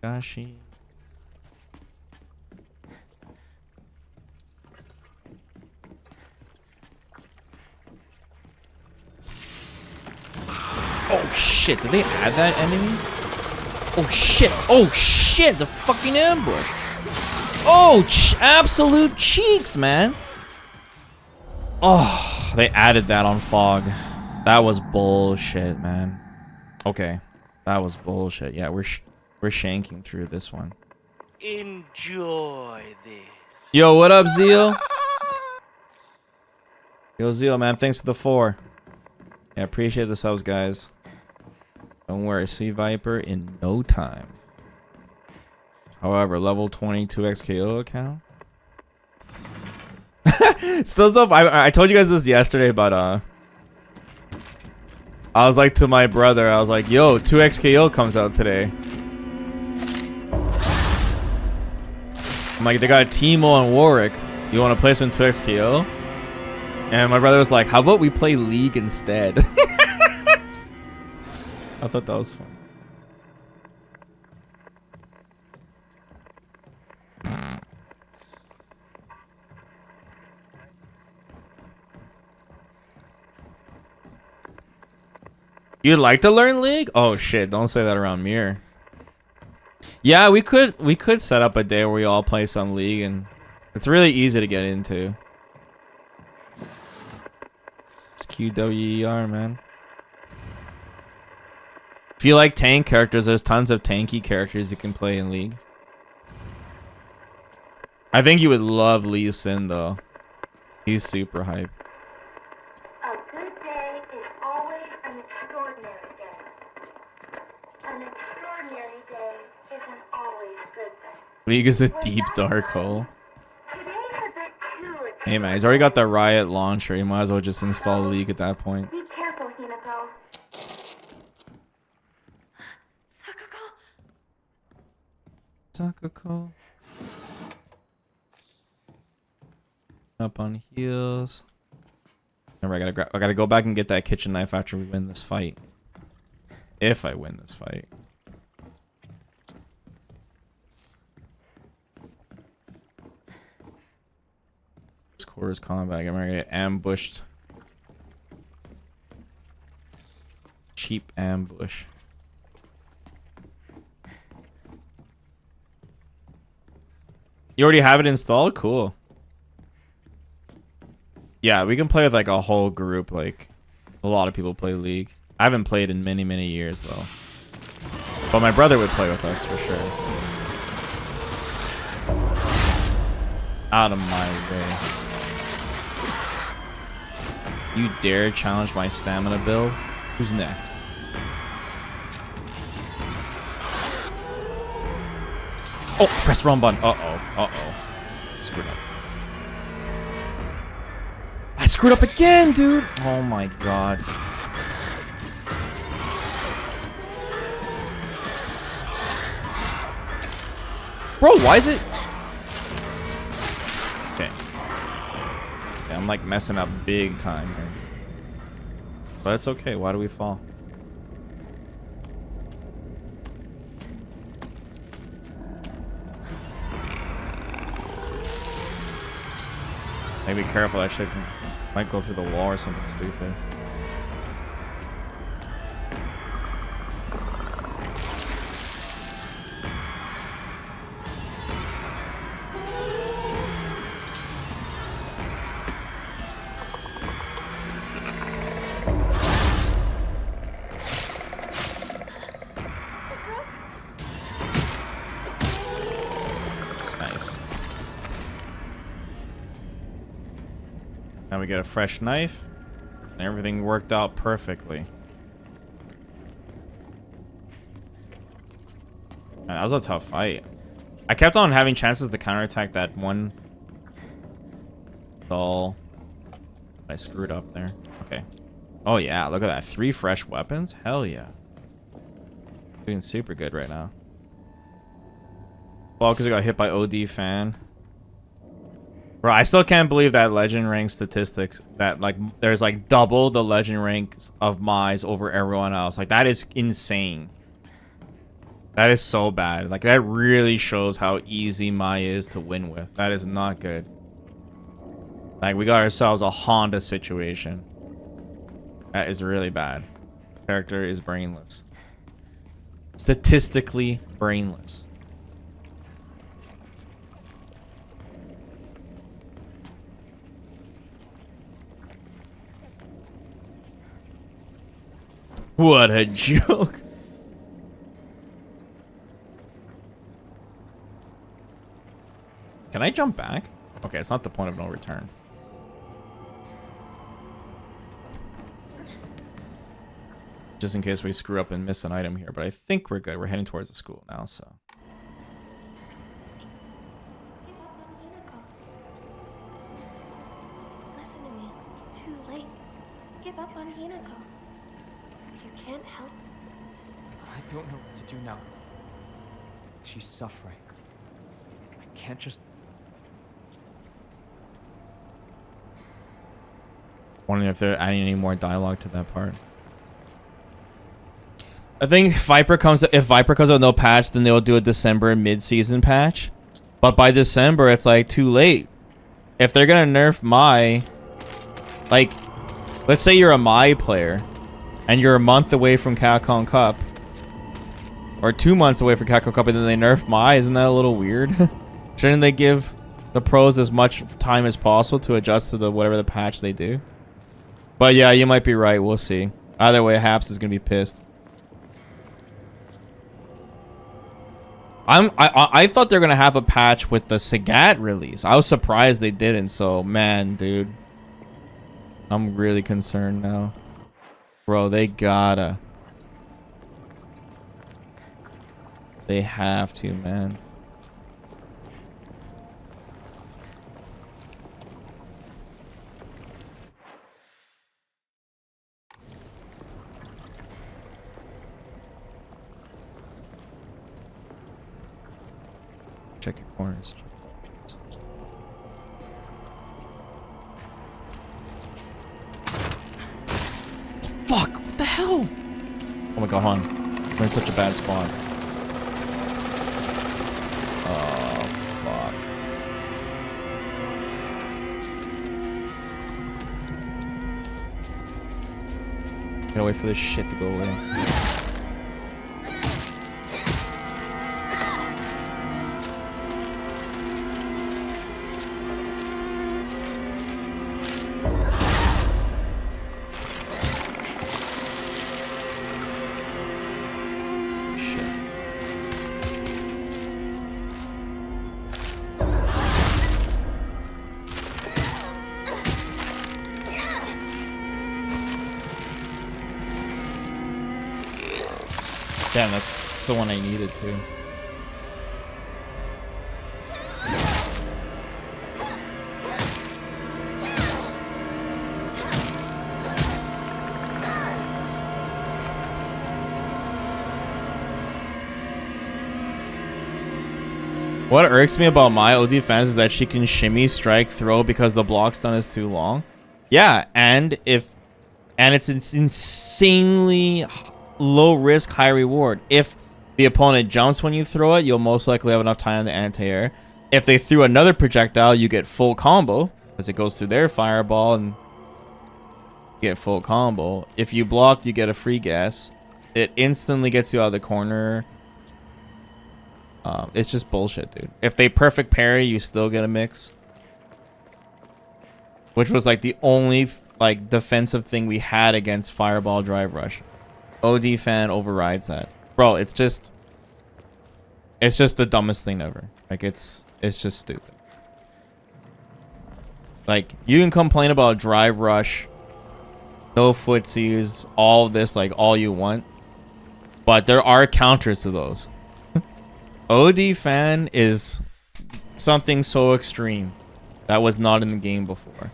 Gashi. Oh shit, did they add that enemy? Oh shit, oh shit, it's a fucking ambush. Oh, absolute cheeks, man. Oh, they added that on Fog. That was bullshit, man. Okay, that was bullshit. Yeah, we're shanking through this one. Enjoy this. Yo, what up, Zeal? Yo, Zeal, man, thanks for the 4. Yeah, appreciate the subs, guys. Don't worry, see Viper in no time. However, level 22 XKO account. Still stuff. I told you guys this yesterday, but I was like to my brother, I was like, yo, 2XKO comes out today. I'm like, they got Teemo and Warwick. You want to play some 2XKO? And my brother was like, how about we play League instead? I thought that was fun. You'd like to learn League? Oh shit, don't say that around Mir. Yeah, we could set up a day where we all play some League, and it's really easy to get into. It's QWER, man. If you like tank characters, there's tons of tanky characters you can play in League. I think you would love Lee Sin though. He's super hype. A good day is always an extraordinary day. An extraordinary day isn't always good day. League is a deep dark hole. Today's a bit too Hey man, he's already got the Riot launcher. You might as well just install League at that point. Be careful, Hinako. Sakako. Sakako. Up on heels. Remember, I gotta go back and get that kitchen knife after we win this fight. If I win this fight. Quarters combat. I'm gonna get ambushed. Cheap ambush. You already have it installed? Cool. Yeah, we can play with like a whole group. Like a lot of people play League. I haven't played in many, many years though. But my brother would play with us for sure. Out of my way. You dare challenge my stamina build? Who's next? Oh, press wrong button. Uh-oh. Screwed up. I screwed up again, dude. Oh my god. Bro, why is it? Okay. Yeah, I'm like messing up big time here. But it's okay. Why do we fall? Hey, be careful. That shit might go through the wall or something stupid. Now we get a fresh knife, and everything worked out perfectly. Man, that was a tough fight. I kept on having chances to counterattack that one doll. I screwed up there. Okay. Oh yeah, look at that. 3 fresh weapons. Hell yeah. Doing super good right now. Well, because I got hit by OD fan. Bro, I still can't believe that legend rank statistics. That like there's like double the legend ranks of Mai's over everyone else. Like that is insane. That is so bad. Like that really shows how easy Mai is to win with. That is not good. Like we got ourselves a Honda situation. That is really bad. Character is brainless. Statistically brainless. What a joke. Can I jump back? Okay, it's not the point of no return. Just in case we screw up and miss an item here, but I think we're good. We're heading towards the school now, so. Give up on Hinako. Listen to me. Too late. Give up on Hinako. You can't help. I don't know what to do now. She's suffering. I can't just... Wondering if they're adding any more dialogue to that part. I think if Viper comes with no patch, then they'll do a December mid-season patch. But by December, it's like too late. If they're gonna nerf Mai, like, let's say you're a Mai player, and you're a month away from Capcom Cup, or 2 months away from Capcom Cup, and then they nerf Mai. Isn't that a little weird? Shouldn't they give the pros as much time as possible to adjust to the whatever the patch they do? But yeah, you might be right. We'll see. Either way, Haps is gonna be pissed. I thought they're gonna have a patch with the Sagat release. I was surprised they didn't. So man, dude, I'm really concerned now, bro. They gotta. They have to, man. Check your corners. Fuck! What the hell? Oh my god, hold on. We're in such a bad spot. Oh, fuck. Gotta wait for this shit to go away. Damn, that's the one I needed too. What irks me about my OD fans is that she can shimmy, strike, throw because the block stun is too long. Yeah, and it's insanely low risk, high reward. If the opponent jumps when you throw it, you'll most likely have enough time to anti-air. If they threw another projectile, you get full combo because it goes through their fireball and you get full combo. If you block, you get a free gas. It instantly gets you out of the corner. It's just bullshit, dude. If they perfect parry, you still get a mix, which was like the only like defensive thing we had against Fireball Drive Rush. OD fan overrides that, bro. It's just the dumbest thing ever. Like it's just stupid. Like you can complain about Drive Rush, no footsies, all this, like all you want, but there are counters to those. OD fan is something so extreme that was not in the game before.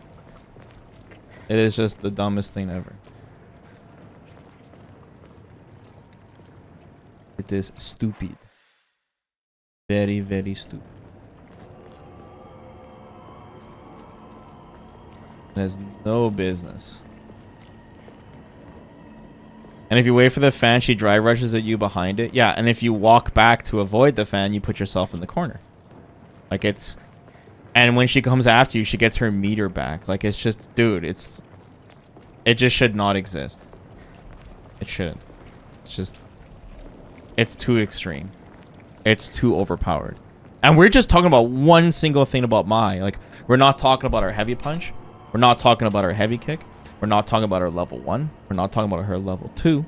It is just the dumbest thing ever. It is stupid. Very, very stupid. It has no business. And if you wait for the fan, she dry rushes at you behind it. Yeah, and if you walk back to avoid the fan, you put yourself in the corner. Like, it's... And when she comes after you, she gets her meter back. Like, it's just... Dude, it's... It just should not exist. It shouldn't. It's just... It's too extreme. It's too overpowered. And we're just talking about one single thing about Mai. Like, we're not talking about her heavy punch. We're not talking about her heavy kick. We're not talking about her level 1. We're not talking about her level 2.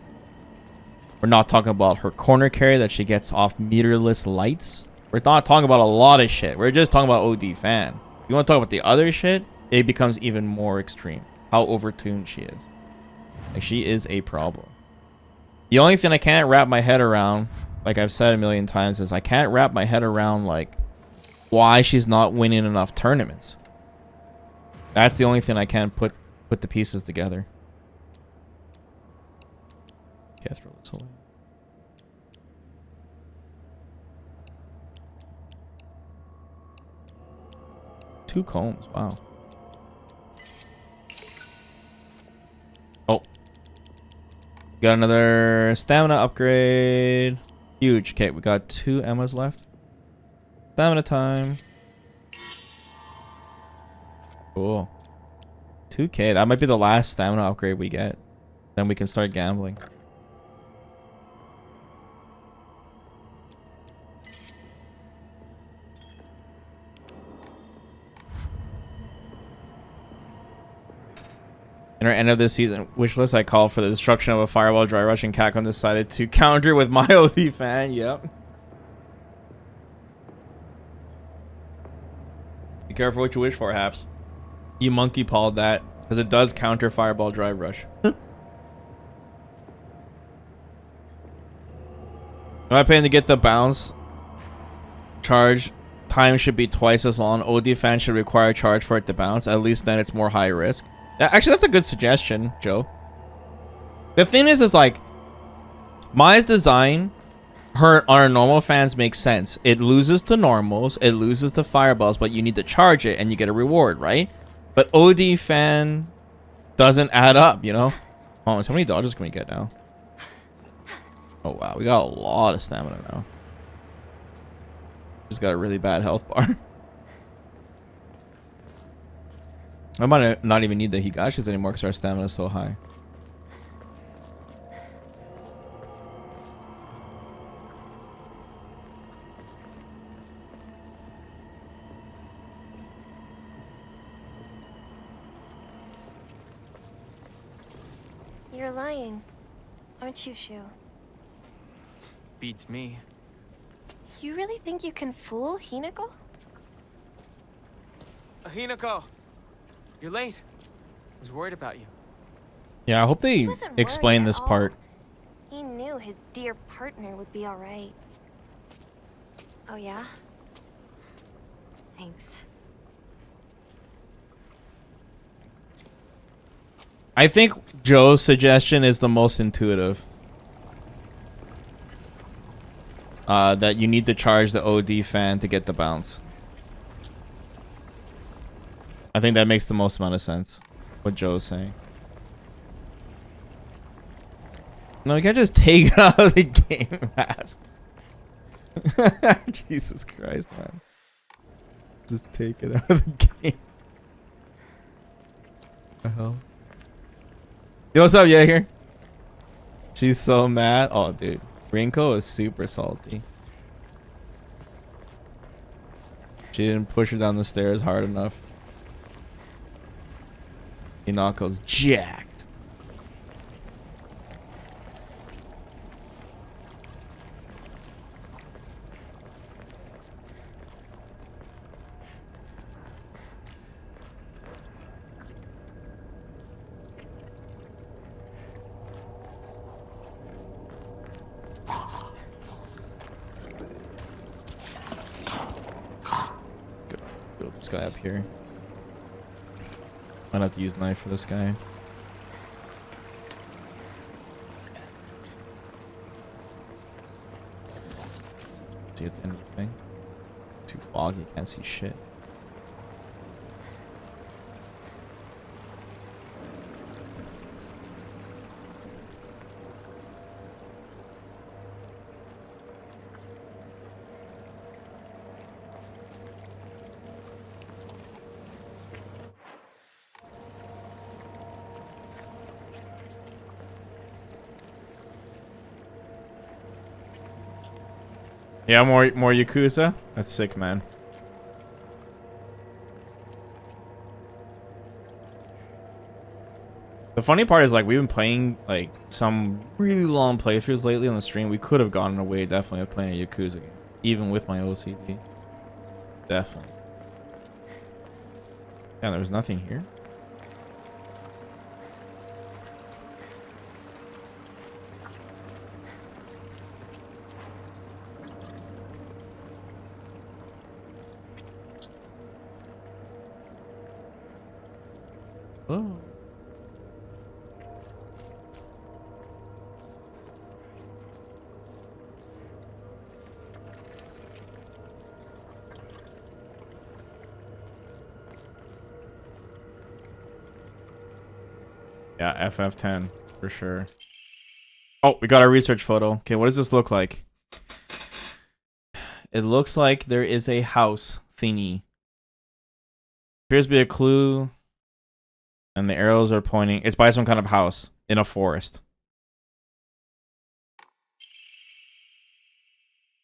We're not talking about her corner carry that she gets off meterless lights. We're not talking about a lot of shit. We're just talking about OD fan. If you want to talk about the other shit, it becomes even more extreme. How overtuned she is. Like, she is a problem. The only thing I can't wrap my head around, like I've said a million times, is I can't wrap my head around, like, why she's not winning enough tournaments. That's the only thing I can't put the pieces together. Okay, throw this away. Two combs, wow. Oh. Got another stamina upgrade. Huge. Okay, we got 2 Emmas left. Stamina time. Cool. 2K. That might be the last stamina upgrade we get. Then we can start gambling. In our end of this season wish list, I call for the destruction of a fireball dry rush, and Capcom decided to counter with my OD fan. Yep. Be careful what you wish for, Haps. You monkey pawed that, because it does counter fireball drive rush. Am I paying to get the bounce charge? Time should be twice as long. OD fan should require charge for it to bounce. At least then it's more high risk. Actually, that's a good suggestion, Joe. The thing is like, Mai's design, our normal fans make sense. It loses to normals, it loses to fireballs, but you need to charge it and you get a reward, right? But OD fan doesn't add up, you know? Oh, how many dodges can we get now? Oh, wow. We got a lot of stamina now. Just got a really bad health bar. I might not even need the Higashis anymore because our stamina is so high. You're lying, aren't you, Shu? Beats me. You really think you can fool Hinako? Hinako! You're late. I was worried about you. Yeah, I hope they He wasn't explain worried this at part. all. He knew his dear partner would be alright. Oh yeah? Thanks. I think Joe's suggestion is the most intuitive. That you need to charge the OD fan to get the bounce. I think that makes the most amount of sense. What Joe's saying. No, you can't just take it out of the game, Matt. Jesus Christ, man. Just take it out of the game. What the hell? Yo, what's up, Jaeger? She's so mad. Oh, dude. Rinko is super salty. She didn't push her down the stairs hard enough. Hinako's jacked. Build this guy up here. Might have to use knife for this guy. See at the end of the thing. Too foggy, can't see shit. Yeah, more Yakuza? That's sick, man. The funny part is, like, we've been playing, like, some really long playthroughs lately on the stream. We could have gotten away, definitely, with playing a Yakuza game. Even with my OCD. Definitely. Yeah, there was nothing here. Oh. Yeah, FF10 for sure. Oh, we got our research photo. Okay, what does this look like? It looks like there is a house thingy. Appears to be a clue. And the arrows are pointing. It's by some kind of house in a forest.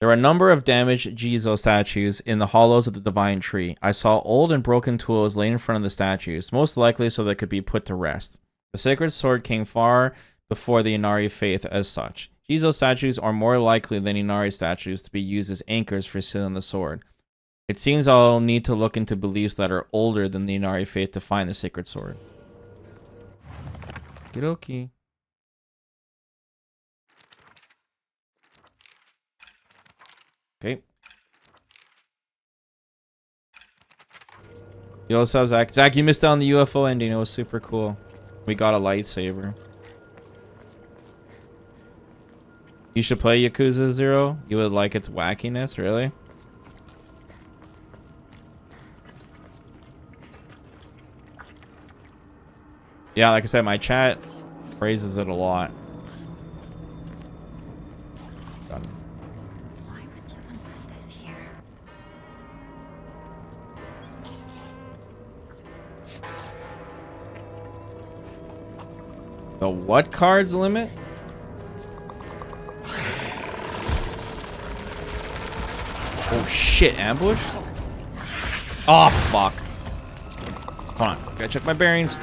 There are a number of damaged Jizo statues in the hollows of the divine tree. I saw old and broken tools laying in front of the statues, most likely so they could be put to rest. The sacred sword came far before the Inari faith as such. Jizo statues are more likely than Inari statues to be used as anchors for sealing the sword. It seems I'll need to look into beliefs that are older than the Inari faith to find the sacred sword. Okie. Okay. Yo, what's up, Zach? Zach, you missed out on the UFO ending. It was super cool. We got a lightsaber. You should play Yakuza 0. You would like its wackiness, really? Yeah, like I said, my chat praises it a lot. Why would someone put this here? The what cards limit? Oh shit, ambush? Oh fuck. Hold on, gotta check my bearings.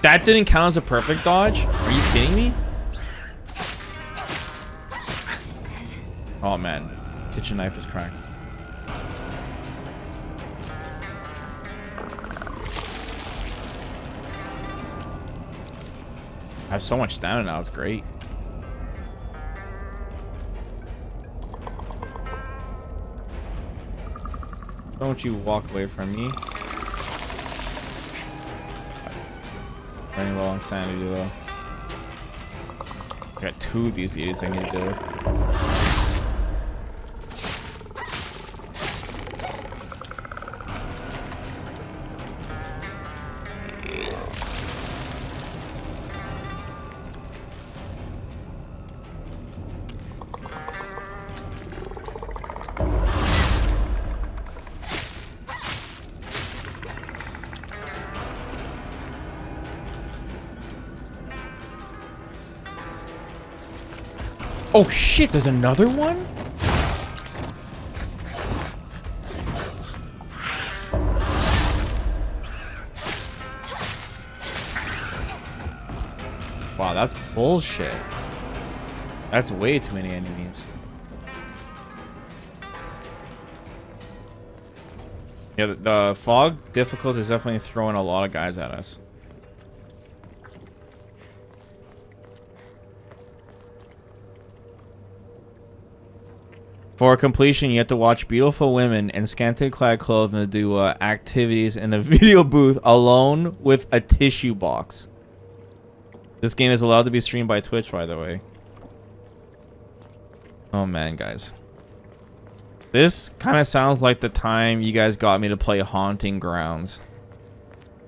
That didn't count as a perfect dodge? Are you kidding me? Oh man, kitchen knife is cracked. I have so much stamina now, it's great. Don't you walk away from me. Running low on sanity though. I got 2 of these idiots I need to deal with. Oh shit, there's another one? Wow, that's bullshit. That's way too many enemies. Yeah, the fog difficult is definitely throwing a lot of guys at us. For completion, you have to watch beautiful women in scantily clad clothing to do activities in a video booth alone with a tissue box. This game is allowed to be streamed by Twitch, by the way. Oh man, guys. This kind of sounds like the time you guys got me to play Haunting Grounds.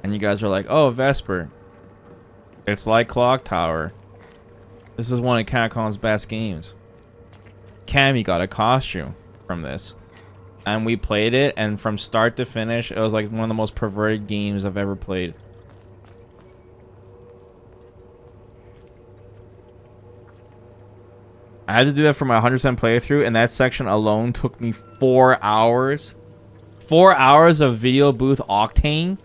And you guys are like, oh, Vesper. It's like Clock Tower. This is one of Capcom's best games. Cammy got a costume from this. And we played it, and from start to finish, it was like one of the most perverted games I've ever played. I had to do that for my 100% playthrough, and that section alone took me 4 hours. 4 hours of video booth octane.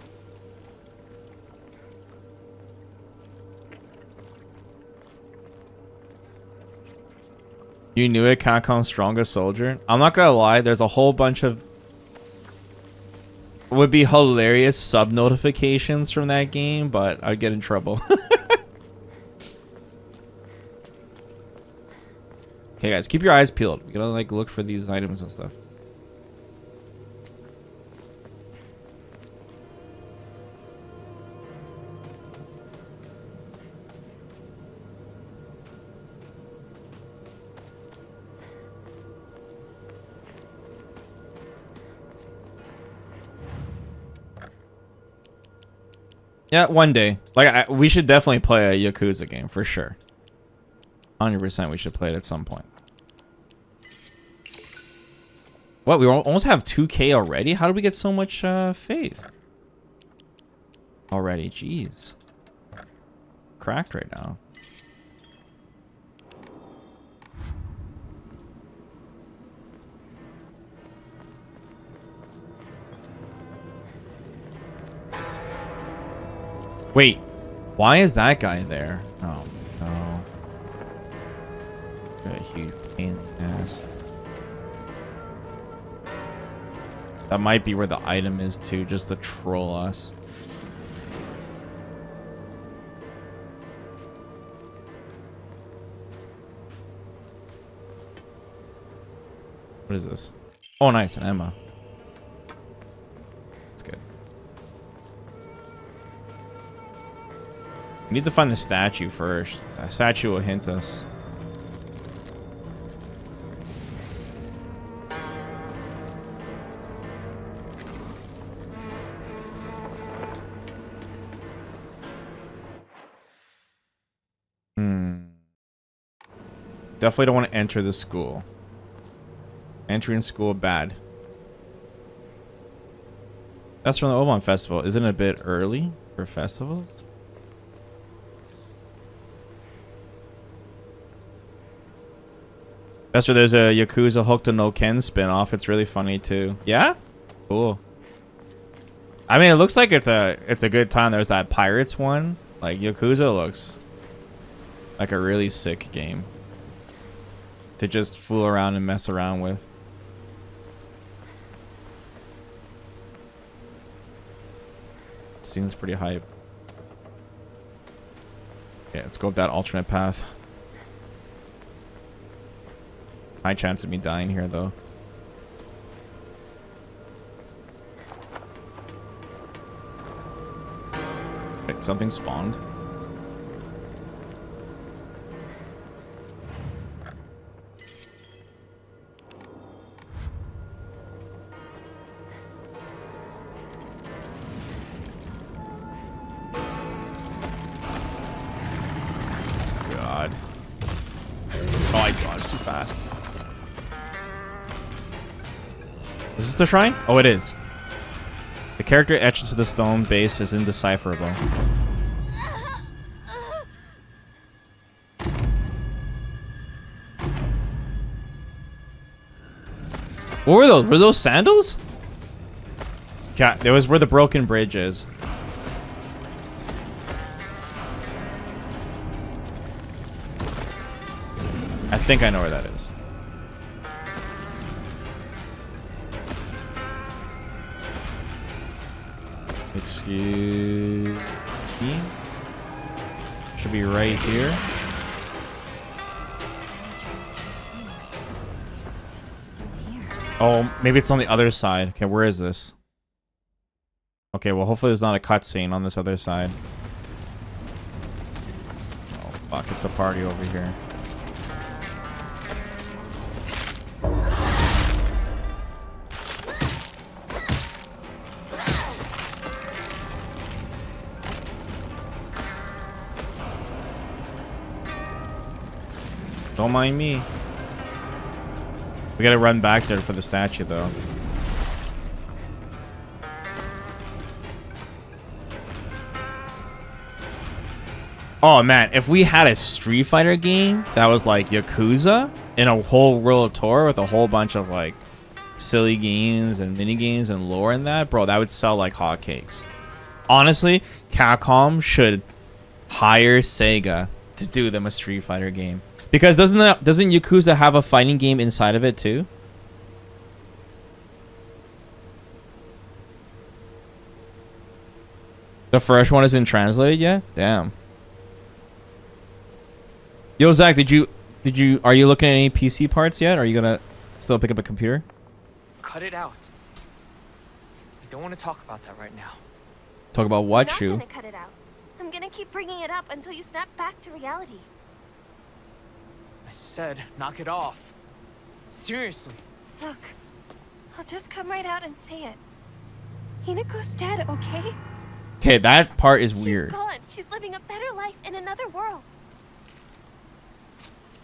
You knew it, Capcom's strongest soldier. I'm not gonna lie, there's a whole bunch of would be hilarious sub notifications from that game, but I'd get in trouble. Okay, guys, keep your eyes peeled. We gotta like look for these items and stuff. Yeah, one day. Like, we should definitely play a Yakuza game, for sure. 100% we should play it at some point. What, we almost have 2K already? How did we get so much faith? Already, jeez. Cracked right now. Wait, why is that guy there? Oh no. Got a huge pain in the ass. That might be where the item is too, just to troll us. What is this? Oh nice, an Emma. That's good. We need to find the statue first. The statue will hint us. Definitely don't want to enter the school. Entering school bad. That's from the Oman Festival. Isn't it a bit early for festivals? Esther, there's a Yakuza Hokuto no Ken spin-off. It's really funny too. Yeah? Cool. I mean, it looks like it's a good time. There's that Pirates one. Like, Yakuza looks like a really sick game to just fool around and mess around with. Seems pretty hype. Yeah, let's go up that alternate path. High chance of me dying here, though. Wait, something spawned. God. Oh my god, it's too fast. Is this the shrine? Oh, it is. The character etched into the stone base is indecipherable. What were those? Were those sandals? Yeah, it was where the broken bridge is. I think I know where that is. Excuse me. Should be right here. Oh, maybe it's on the other side. Okay, where is this? Okay, well, hopefully there's not a cutscene on this other side. Oh, fuck. It's a party over here. Don't mind me. We gotta run back there for the statue, though. Oh, man. If we had a Street Fighter game that was like Yakuza in a whole world tour with a whole bunch of like silly games and mini games and lore in that, bro, that would sell like hotcakes. Honestly, Capcom should hire Sega to do them a Street Fighter game. Because doesn't Yakuza have a fighting game inside of it too? The first one isn't translated yet? Damn. Yo, Zach, are you looking at any PC parts yet? Or are you gonna still pick up a computer? Cut it out. I don't want to talk about that right now. Talk about what, I'm Shu? not gonna cut it out. I'm gonna keep bringing it up until you snap back to reality. I said, knock it off. Seriously. Look, I'll just come right out and say it. Hinako's dead, okay? Okay, that part is weird. She's gone. She's living a better life in another world.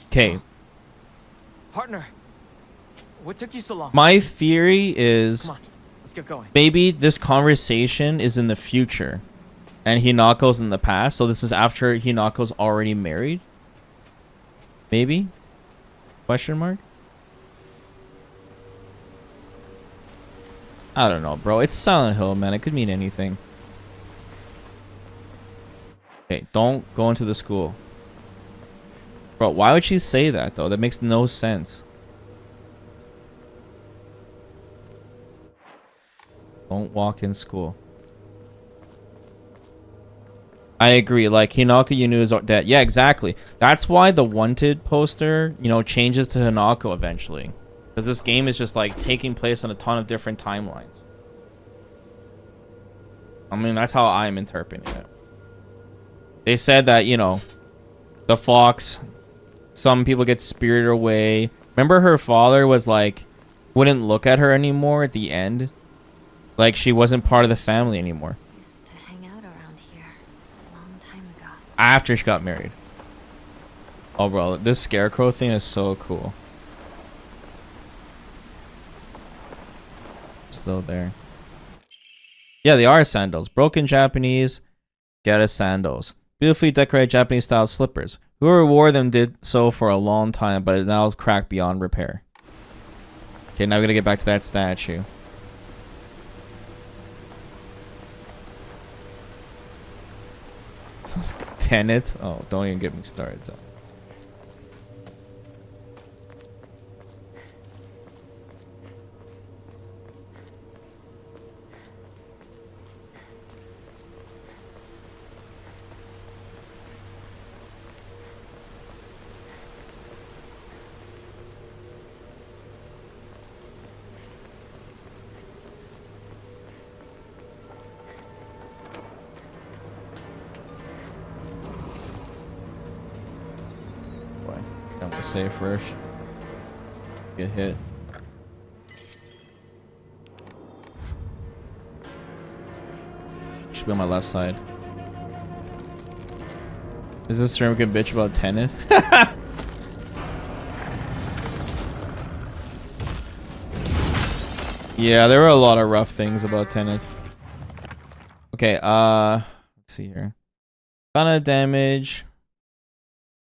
Okay. Partner, what took you so long? My theory is Come on, let's get going. maybe this conversation is in the future and Hinako's in the past. So this is after Hinako's already married. Maybe? Question mark? I don't know, bro. It's Silent Hill, man. It could mean anything. Okay, don't go into the school. Bro, why would she say that, though? That makes no sense. Don't walk in school. I agree. Like, Hinako Yunu is dead. Yeah, exactly. That's why the Wanted poster, you know, changes to Hinako eventually. Because this game is just, like, taking place on a ton of different timelines. I mean, that's how I'm interpreting it. They said that, you know, the fox, some people get spirited away. Remember her father was, like, wouldn't look at her anymore at the end? Like, she wasn't part of the family anymore. Used to hang out around here a long time ago. After she got married. Oh, bro, this scarecrow thing is so cool. Still there. Yeah, they are sandals. Broken Japanese, get us sandals. Beautifully decorated Japanese style slippers. Whoever wore them did so for a long time, but it now is cracked beyond repair. Okay, now we're gonna get back to that statue. Tenet? Oh, don't even get me started. So. I'm gonna save first. Get hit. Should be on my left side. Is this stream good bitch about Tenet? Yeah, there were a lot of rough things about Tenet. Okay, let's see here. Found a damage.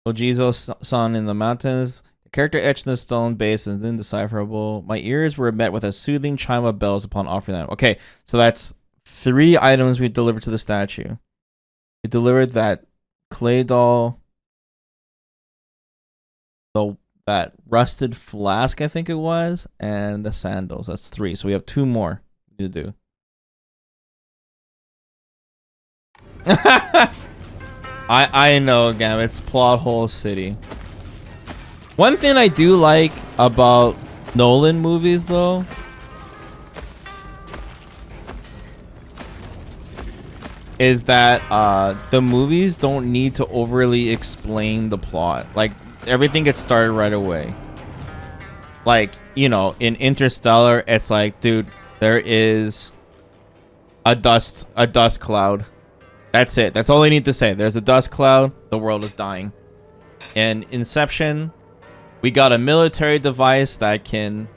Ojizo-san in the mountains. The character etched in the stone base is indecipherable. My ears were met with a soothing chime of bells upon offering them. Okay, so that's 3 items we delivered to the statue. We delivered that clay doll, that rusted flask, I think it was, and the sandals. That's 3. So we have 2 more we need to do. I know, Gam, it's plot hole city. One thing I do like about Nolan movies though is that the movies don't need to overly explain the plot. Like everything gets started right away. Like, you know, in Interstellar, it's like, dude, there is a dust cloud. That's it. That's all I need to say. There's a dust cloud. The world is dying. In Inception, we got a military device that can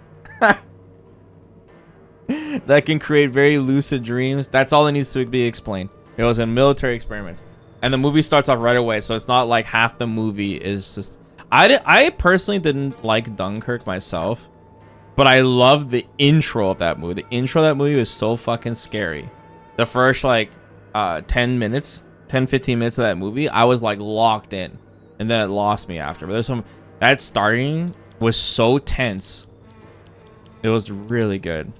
that can create very lucid dreams. That's all that needs to be explained. It was a military experiment, and the movie starts off right away. So it's not like half the movie is just. I personally didn't like Dunkirk myself, but I loved the intro of that movie. The intro of that movie was so fucking scary. The first like 15 minutes of that movie, I was like locked in, and then it lost me after. But there's some that starting was so tense. It was really good.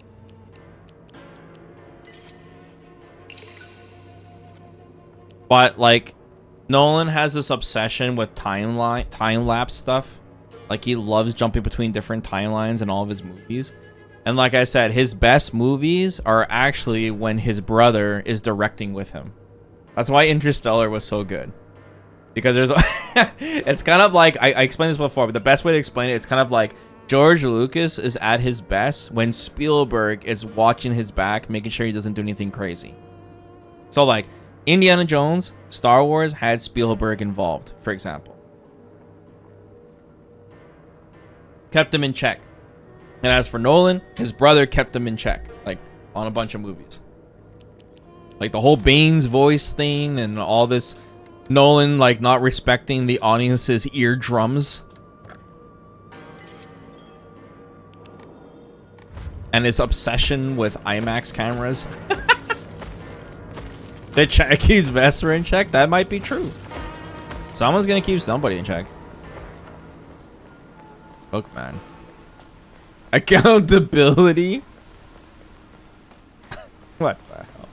But like Nolan has this obsession with time lapse stuff. Like he loves jumping between different timelines in all of his movies. And like I said, his best movies are actually when his brother is directing with him. That's why Interstellar was so good. Because there's it's kind of like I explained this before, but the best way to explain it is kind of like George Lucas is at his best when Spielberg is watching his back, making sure he doesn't do anything crazy. So like Indiana Jones, Star Wars had Spielberg involved, for example. Kept him in check. And as for Nolan, his brother kept him in check, like on a bunch of movies. Like the whole Bane's voice thing and all this Nolan like not respecting the audience's eardrums. And his obsession with IMAX cameras. The check keeps Vesper in check. That might be true. Someone's gonna keep somebody in check. Look, man. Accountability. What the hell?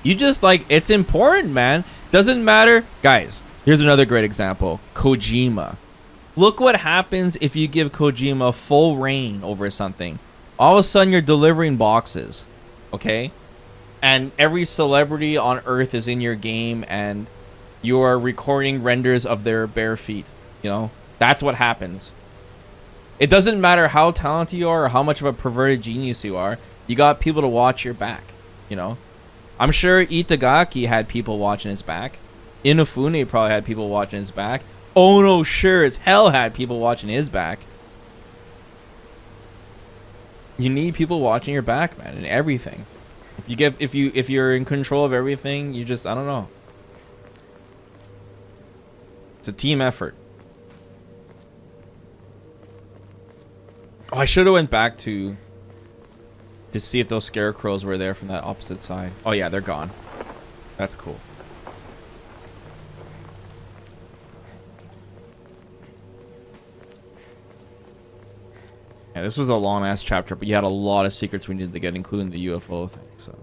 You just like it's important, man. Doesn't matter, guys. Here's another great example. Kojima. Look what happens if you give Kojima full reign over something. All of a sudden, you're delivering boxes. Okay. And every celebrity on earth is in your game and you are recording renders of their bare feet. You know, that's what happens. It doesn't matter how talented you are or how much of a perverted genius you are. You got people to watch your back, you know. I'm sure Itagaki had people watching his back. Inafune probably had people watching his back. Ono sure as hell had people watching his back. You need people watching your back, man, and everything. If you're in control of everything, you just I don't know. It's a team effort. Oh, I should have went back to see if those scarecrows were there from that opposite side. Oh yeah, they're gone. That's cool. Yeah, this was a long ass chapter, but you had a lot of secrets we needed to get, including the UFO thing, so.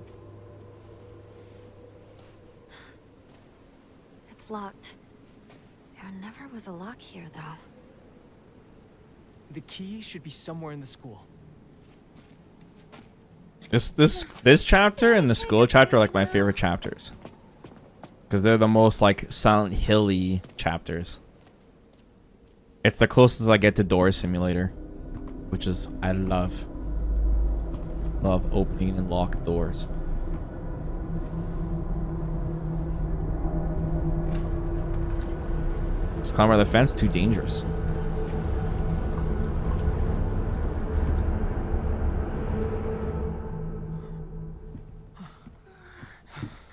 It's locked. There never was a lock here, though. The key should be somewhere in the school. This chapter and the school chapter are like my favorite chapters. Because they're the most like Silent Hill-y chapters. It's the closest I get to Door Simulator. Which is, I love opening and locked doors. Let's climb over the fence, too dangerous.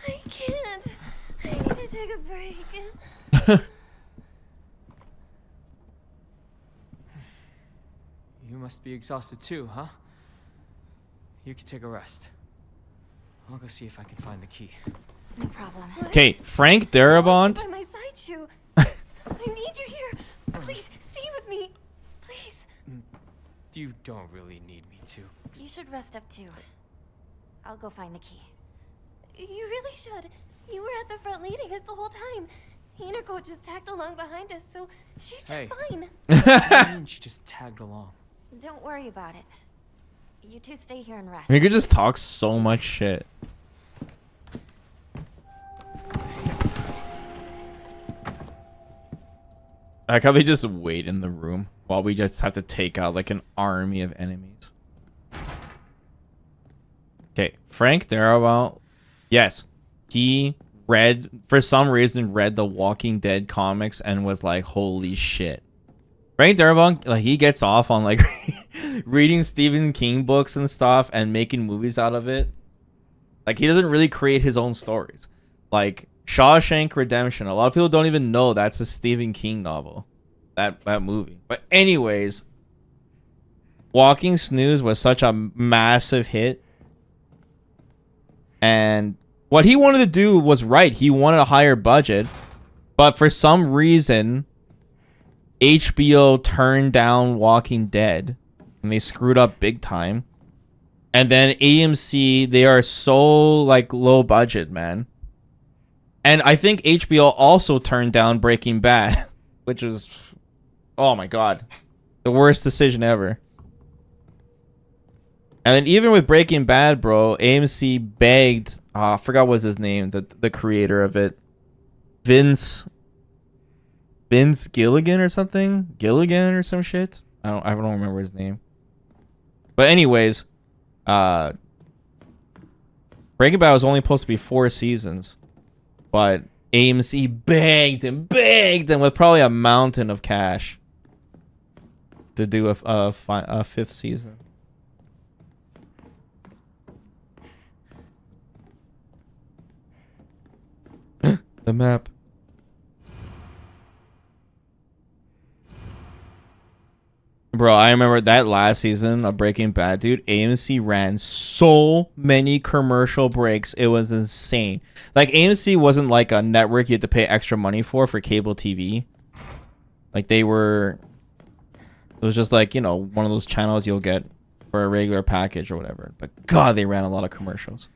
I can't. I need to take a break. You must be exhausted too, huh? You can take a rest. I'll go see if I can find the key. No problem. Okay, Frank Darabont. By my side shoe. I need you here. Please stay with me. Please. You don't really need me to. You should rest up too. I'll go find the key. You really should. You were at the front leading us the whole time. Hinako just tagged along behind us, so she's just Hey. fine. What do you mean she just tagged along? Don't worry about it. You two stay here and rest. You could just talk so much shit. I like how they just wait in the room while we just have to take out like an army of enemies. Okay, Frank Darabont. Yes, he read, for some reason, read the Walking Dead comics and was like, holy shit. Frank Darabont, like, he gets off on like reading Stephen King books and stuff and making movies out of it. Like, he doesn't really create his own stories. Like Shawshank Redemption, a lot of people don't even know that's a Stephen King novel, that movie. But anyways, Walking Snooze was such a massive hit, and what he wanted to do was right. He wanted a higher budget, but for some reason HBO turned down Walking Dead and they screwed up big time. And then AMC, they are so like low budget, man. And I think HBO also turned down Breaking Bad, which is, oh my god, the worst decision ever. And then even with Breaking Bad, bro, AMC begged, I forgot what was his name, the creator of it, Vince Gilligan or something, Gilligan or some shit. I don't remember his name. But anyways, Breaking Bad was only supposed to be 4 seasons, but AMC begged and with probably a mountain of cash to do a 5th season. The map. Bro, I remember that last season of Breaking Bad, dude. AMC ran so many commercial breaks. It was insane. Like, AMC wasn't like a network you had to pay extra money for cable TV. Like, it was just like, you know, one of those channels you'll get for a regular package or whatever. But God, they ran a lot of commercials.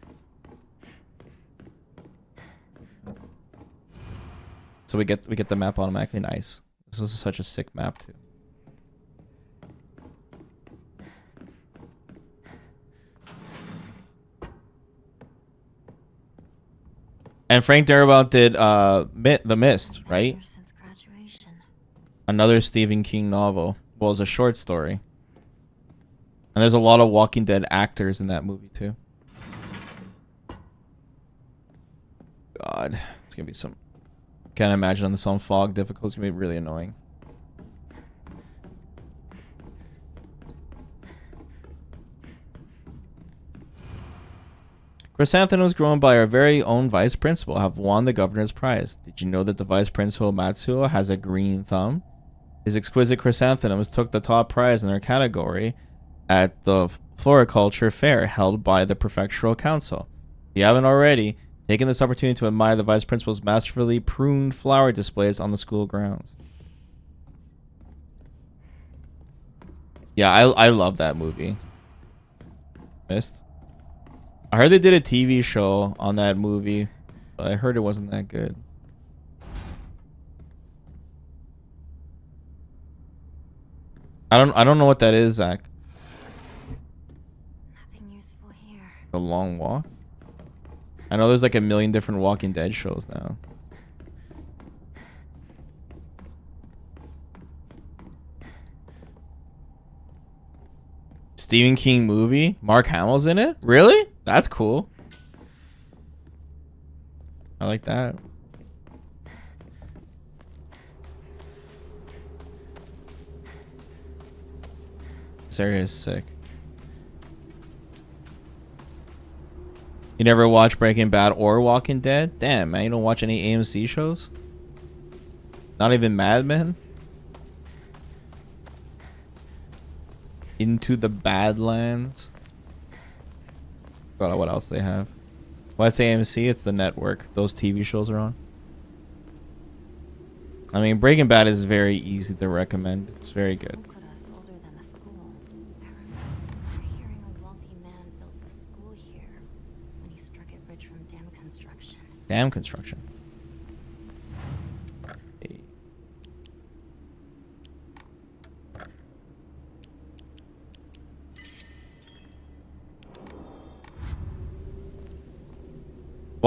So we get the map automatically. Nice. This is such a sick map too. And Frank Darabont did The Mist, right? Since graduation. Another Stephen King novel. Well, it's a short story. And there's a lot of Walking Dead actors in that movie too. God, it's gonna be some. Can't imagine on this on fog difficult. It's gonna be really annoying. Chrysanthemums grown by our very own vice principal have won the governor's prize. Did you know that the vice principal Matsuo has a green thumb? His exquisite chrysanthemums took the top prize in their category at the Floriculture Fair held by the Prefectural Council. If you haven't already, taking this opportunity to admire the vice principal's masterfully pruned flower displays on the school grounds. Yeah, I love that movie. Mist. I heard they did a TV show on that movie, but I heard it wasn't that good. I don't know what that is, Zach. Nothing useful here. The Long Walk? I know there's like a million different Walking Dead shows now. Stephen King movie? Mark Hamill's in it? Really? That's cool. I like that. This area is sick. You never watch Breaking Bad or Walking Dead? Damn, man, you don't watch any AMC shows? Not even Mad Men? Into the Badlands? God, what else they have? Well, it's AMC, it's the network those TV shows are on. I mean, Breaking Bad is very easy to recommend. It's very good. Older than the school. I remember hearing a wealthy man built the school here when he struck it rich from dam construction. Dam construction.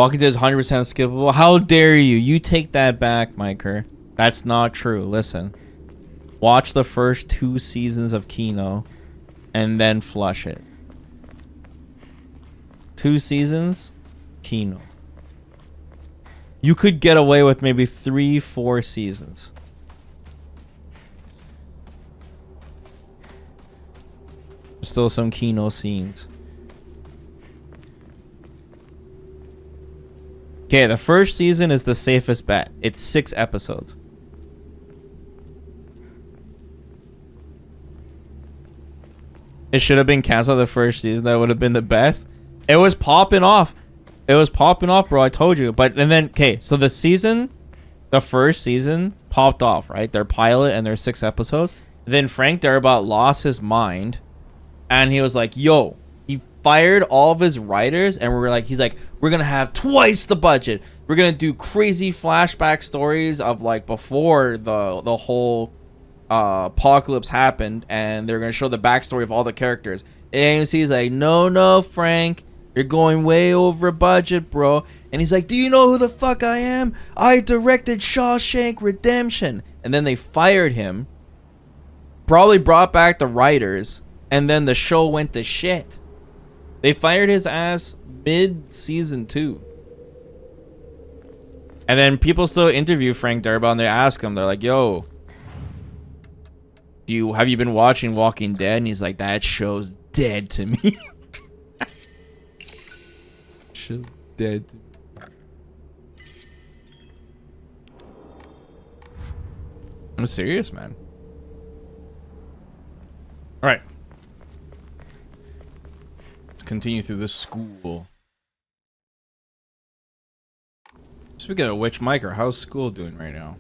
Walking Dead is 100% skippable. How dare you? You take that back, Miker. That's not true. Listen. Watch the first 2 seasons of Kino and then flush it. 2 seasons, Kino. You could get away with maybe 3-4 seasons. Still some Kino scenes. Okay, the first season is the safest bet. It's 6 episodes. It should have been canceled the first season. That would have been the best. It was popping off. It was popping off, bro. I told you. But and then, okay, so the first season popped off, right? Their pilot and their 6 episodes. Then Frank Darabont lost his mind, and he was like, "Yo," he fired all of his writers, and he's like, "We're gonna have twice the budget. We're gonna do crazy flashback stories of like before the whole apocalypse happened, and they're gonna show the backstory of all the characters." And AMC's like, no, Frank, you're going way over budget, bro. And he's like, do you know who the fuck I am? I directed Shawshank Redemption. And then they fired him, probably brought back the writers, and then the show went to shit. They fired his ass mid-season 2. And then people still interview Frank Darabont, and they ask him, they're like, yo, have you been watching Walking Dead? And he's like, that show's dead to me. Show's dead to me. I'm serious, man. All right. Let's continue through this school. Speaking of which, Miker, how's school doing right now?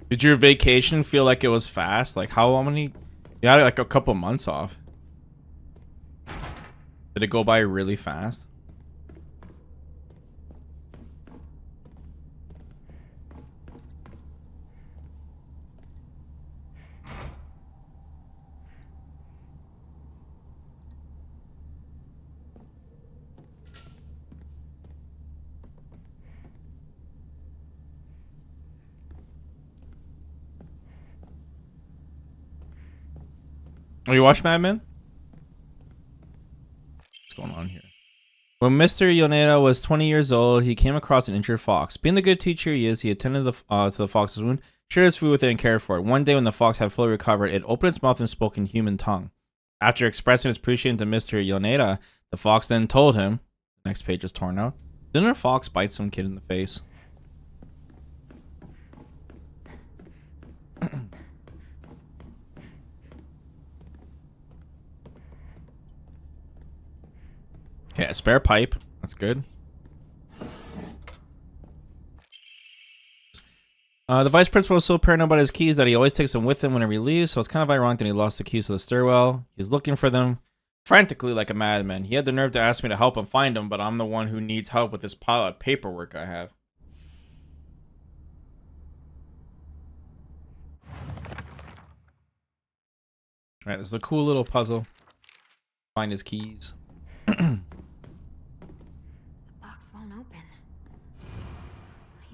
Did your vacation feel like it was fast? Like how many? You had like a couple months off. Did it go by really fast? Oh, you watch Mad Men? What's going on here? When Mr. Yoneda was 20 years old, he came across an injured fox. Being the good teacher he is, he attended to the fox's wound, shared his food with it, and cared for it. One day when the fox had fully recovered, it opened its mouth and spoke in human tongue. After expressing his appreciation to Mr. Yoneda, the fox then told him, the next page is torn out, didn't a fox bite some kid in the face? Okay, a spare pipe. That's good. The vice principal was so paranoid about his keys that he always takes them with him whenever he leaves, so it's kind of ironic that he lost the keys to the stairwell. He's looking for them frantically like a madman. He had the nerve to ask me to help him find them, but I'm the one who needs help with this pile of paperwork I have. Alright, this is a cool little puzzle. Find his keys.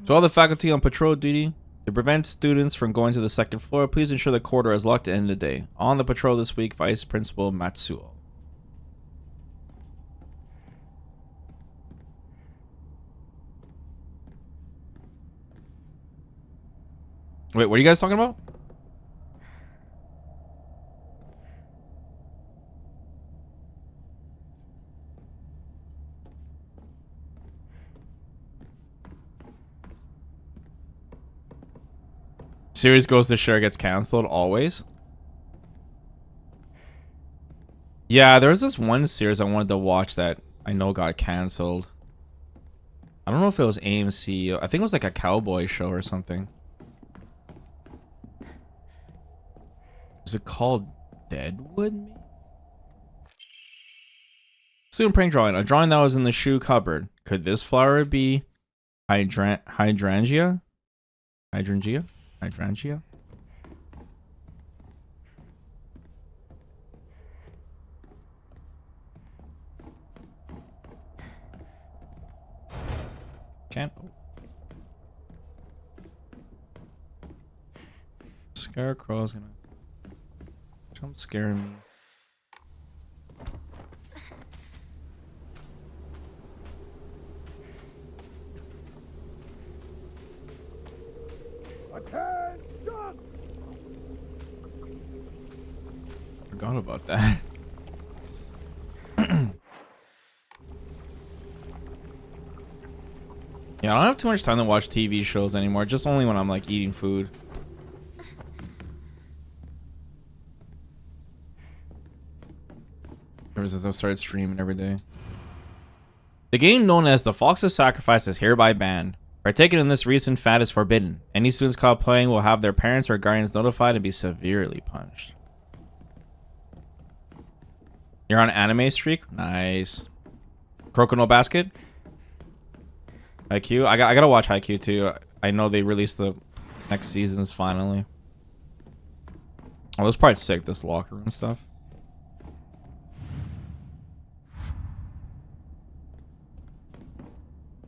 To all the faculty on patrol duty, to prevent students from going to the second floor, please ensure the corridor is locked at the end of the day. On the patrol this week, Vice Principal Matsuo. Wait, what are you guys talking about? Series goes to share gets canceled always. Yeah, there was this one series I wanted to watch that I know got canceled. I don't know if it was AMC. I think it was like a cowboy show or something. Is it called Deadwood? Student prank drawing. A drawing that was in the shoe cupboard. Could this flower be hydrangea? Hydrangea? Hydrangea? Can't. Scarecrow's gonna jump scaring me. Forgot about that. Yeah, I don't have too much time to watch TV shows anymore. Just only when I'm like eating food. Ever since I started streaming every day. The game known as the Fox's Sacrifice is hereby banned. Partaking in this recent fad is forbidden. Any students caught playing will have their parents or guardians notified and be severely punished. You're on anime streak? Nice. Crocono Basket? Haikyuu? I gotta watch Haikyuu too. I know they released the next seasons finally. Oh, it was probably sick, this locker room stuff.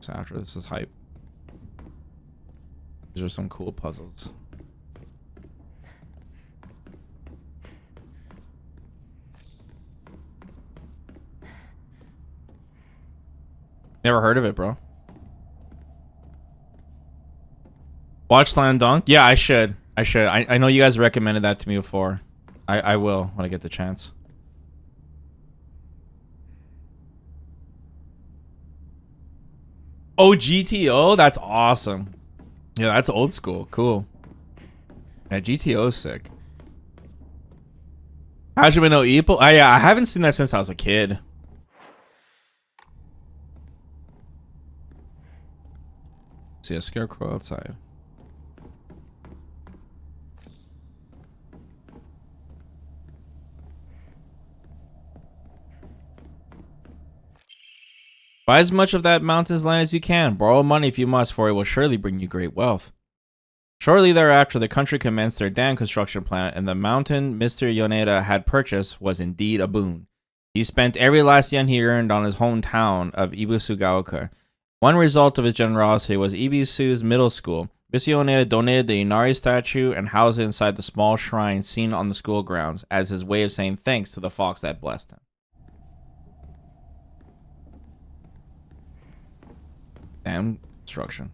So after this is hype. These are some cool puzzles. Never heard of it, bro. Watch Slam Dunk? Yeah, I should. I know you guys recommended that to me before. I will when I get the chance. Oh, GTO? That's awesome. Yeah, that's old school. Cool. Yeah, GTO is sick. Hajime no Ippo? Oh, yeah, I haven't seen that since I was a kid. See a scarecrow outside. Buy as much of that mountain's land as you can. Borrow money if you must, for it will surely bring you great wealth. Shortly thereafter, the country commenced their dam construction plan, and the mountain Mr. Yoneda had purchased was indeed a boon. He spent every last yen he earned on his hometown of Ibusugaoka. One result of his generosity was Ibisu's middle school. Mr. Yoneda donated the Inari statue and housed it inside the small shrine seen on the school grounds as his way of saying thanks to the fox that blessed him. Dam construction.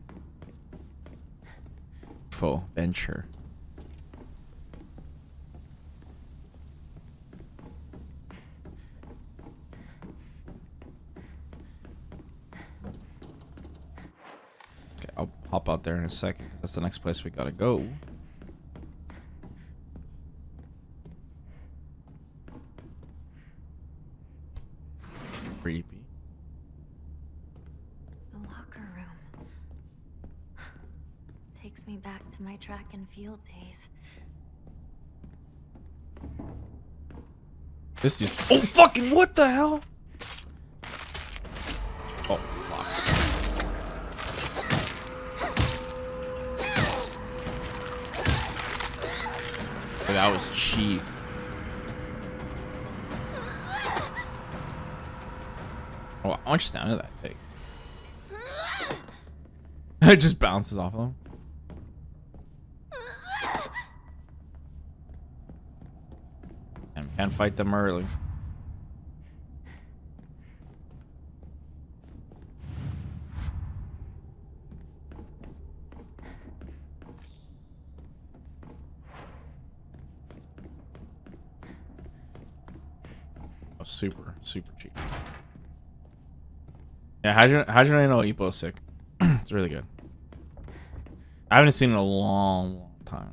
UFO venture. Okay, I'll hop out there in a second. That's the next place we gotta go. Creepy. The locker room. Takes me back to my track and field days. This is. Oh, fucking what the hell? Oh, fuck. Okay, that was cheap. Oh, how much stamina did that take? It just bounces off of them. And can't fight them early. Oh, super cheap. Yeah, Hajime no Ippo is sick. It's really good. I haven't seen it in a long time.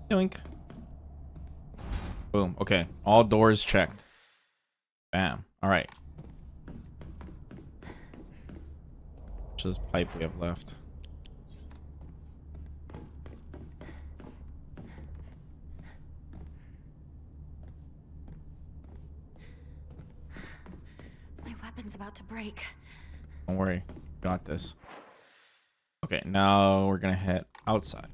Yoink. Boom. Okay. All doors checked. Bam. All right. Which is pipe we have left? My weapon's about to break. Don't worry. Got this. Okay, now we're gonna head outside.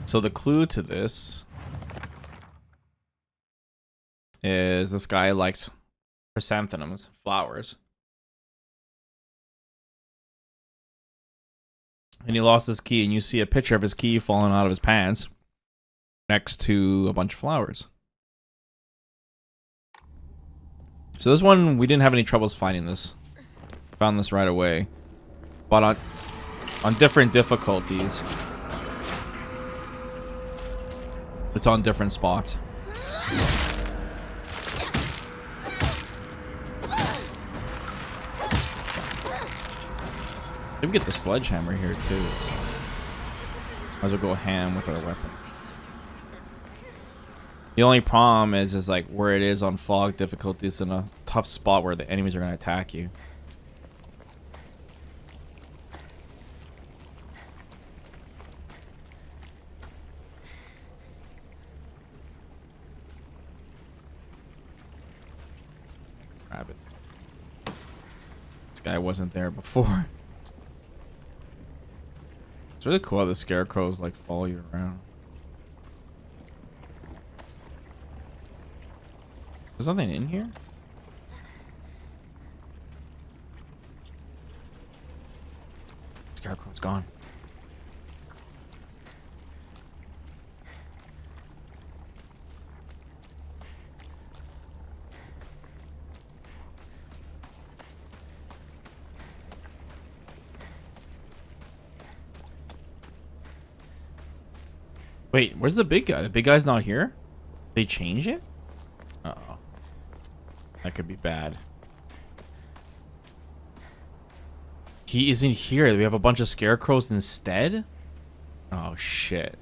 So the clue to this is this guy likes chrysanthemums, flowers. And he lost his key, and you see a picture of his key falling out of his pants next to a bunch of flowers. So this one, we didn't have any troubles finding this. Found this right away. But on different difficulties, it's on different spots. We get the sledgehammer here too, so might as well go ham with our weapon. The only problem is like where it is on fog difficulties in a tough spot where the enemies are gonna attack you. Grab it. This guy wasn't there before. It's really cool how the scarecrows like follow you around. There's nothing in here? Scarecrow's gone. Wait, where's the big guy? The big guy's not here? They change it? Uh-oh. That could be bad. He isn't here. We have a bunch of scarecrows instead? Oh, shit.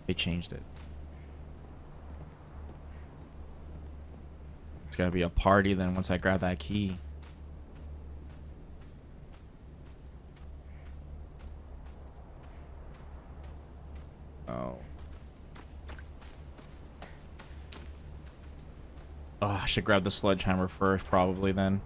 They changed it. It's gonna be a party then once I grab that key. Oh. Oh, I should grab the sledgehammer first, probably, then.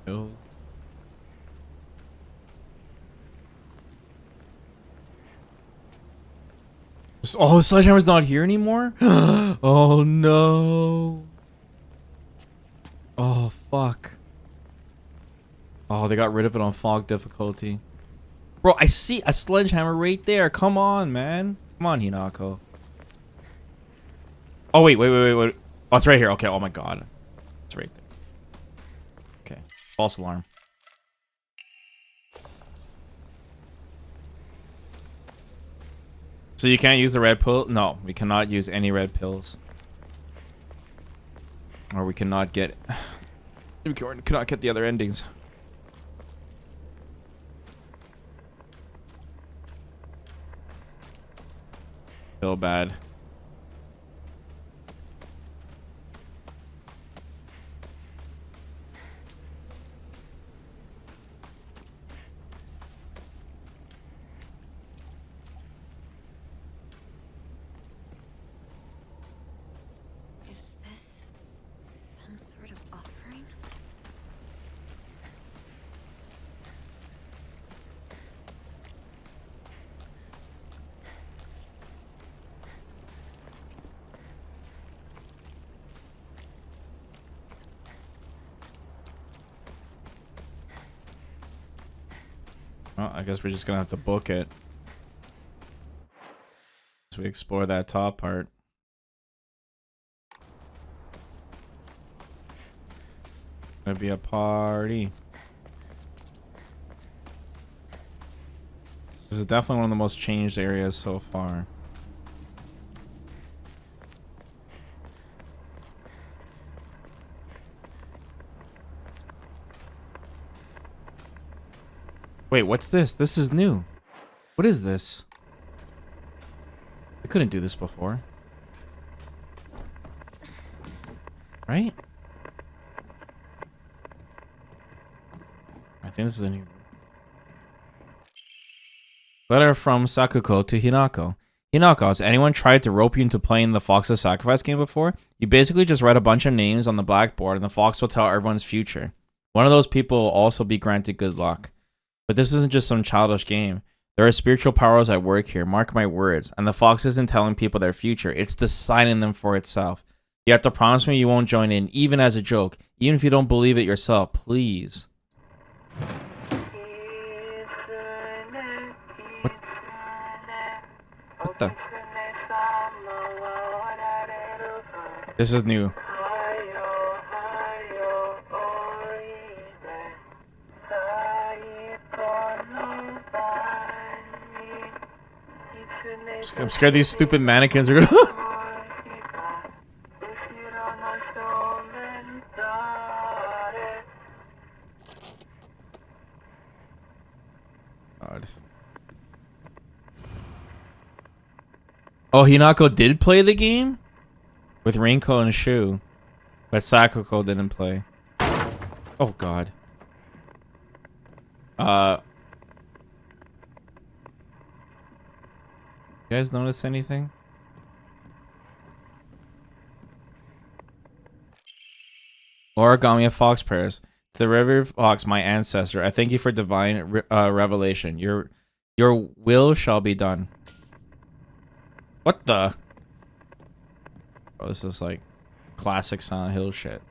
Oh. Oh, the sledgehammer's not here anymore? Oh, no. Oh, fuck. Oh, they got rid of it on fog difficulty. Bro, I see a sledgehammer right there. Come on, man. Come on, Hinako. Oh, wait. Oh, it's right here. Okay, oh my god. It's right there. Okay, false alarm. So you can't use the red pill? No, we cannot use any red pills. Or we cannot get... we cannot get the other endings. So bad. Is this some sort of offering? Well, I guess we're just gonna have to book it. So we explore that top part. Gonna be a party. This is definitely one of the most changed areas so far. Wait, what's this? This is new. What is this? I couldn't do this before. Right? I think this is a new... Letter from Sakuko to Hinako. Hinako, has anyone tried to rope you into playing the Fox's Sacrifice game before? You basically just write a bunch of names on the blackboard and the fox will tell everyone's future. One of those people will also be granted good luck. But this isn't just some childish game. There are spiritual powers at work here, mark my words, and the fox isn't telling people their future, it's deciding them for itself. You have to promise me you won't join in, even as a joke, even if you don't believe it yourself, please. What the? This is new. I'm scared these stupid mannequins are gonna. God. Oh, Hinako did play the game with Rinko and Shu, but Sakuko didn't play. Oh God. You guys notice anything? Origami of fox prayers. To the river fox, my ancestor, I thank you for divine revelation. Your will shall be done. What the? Oh, this is like classic Silent Hill shit.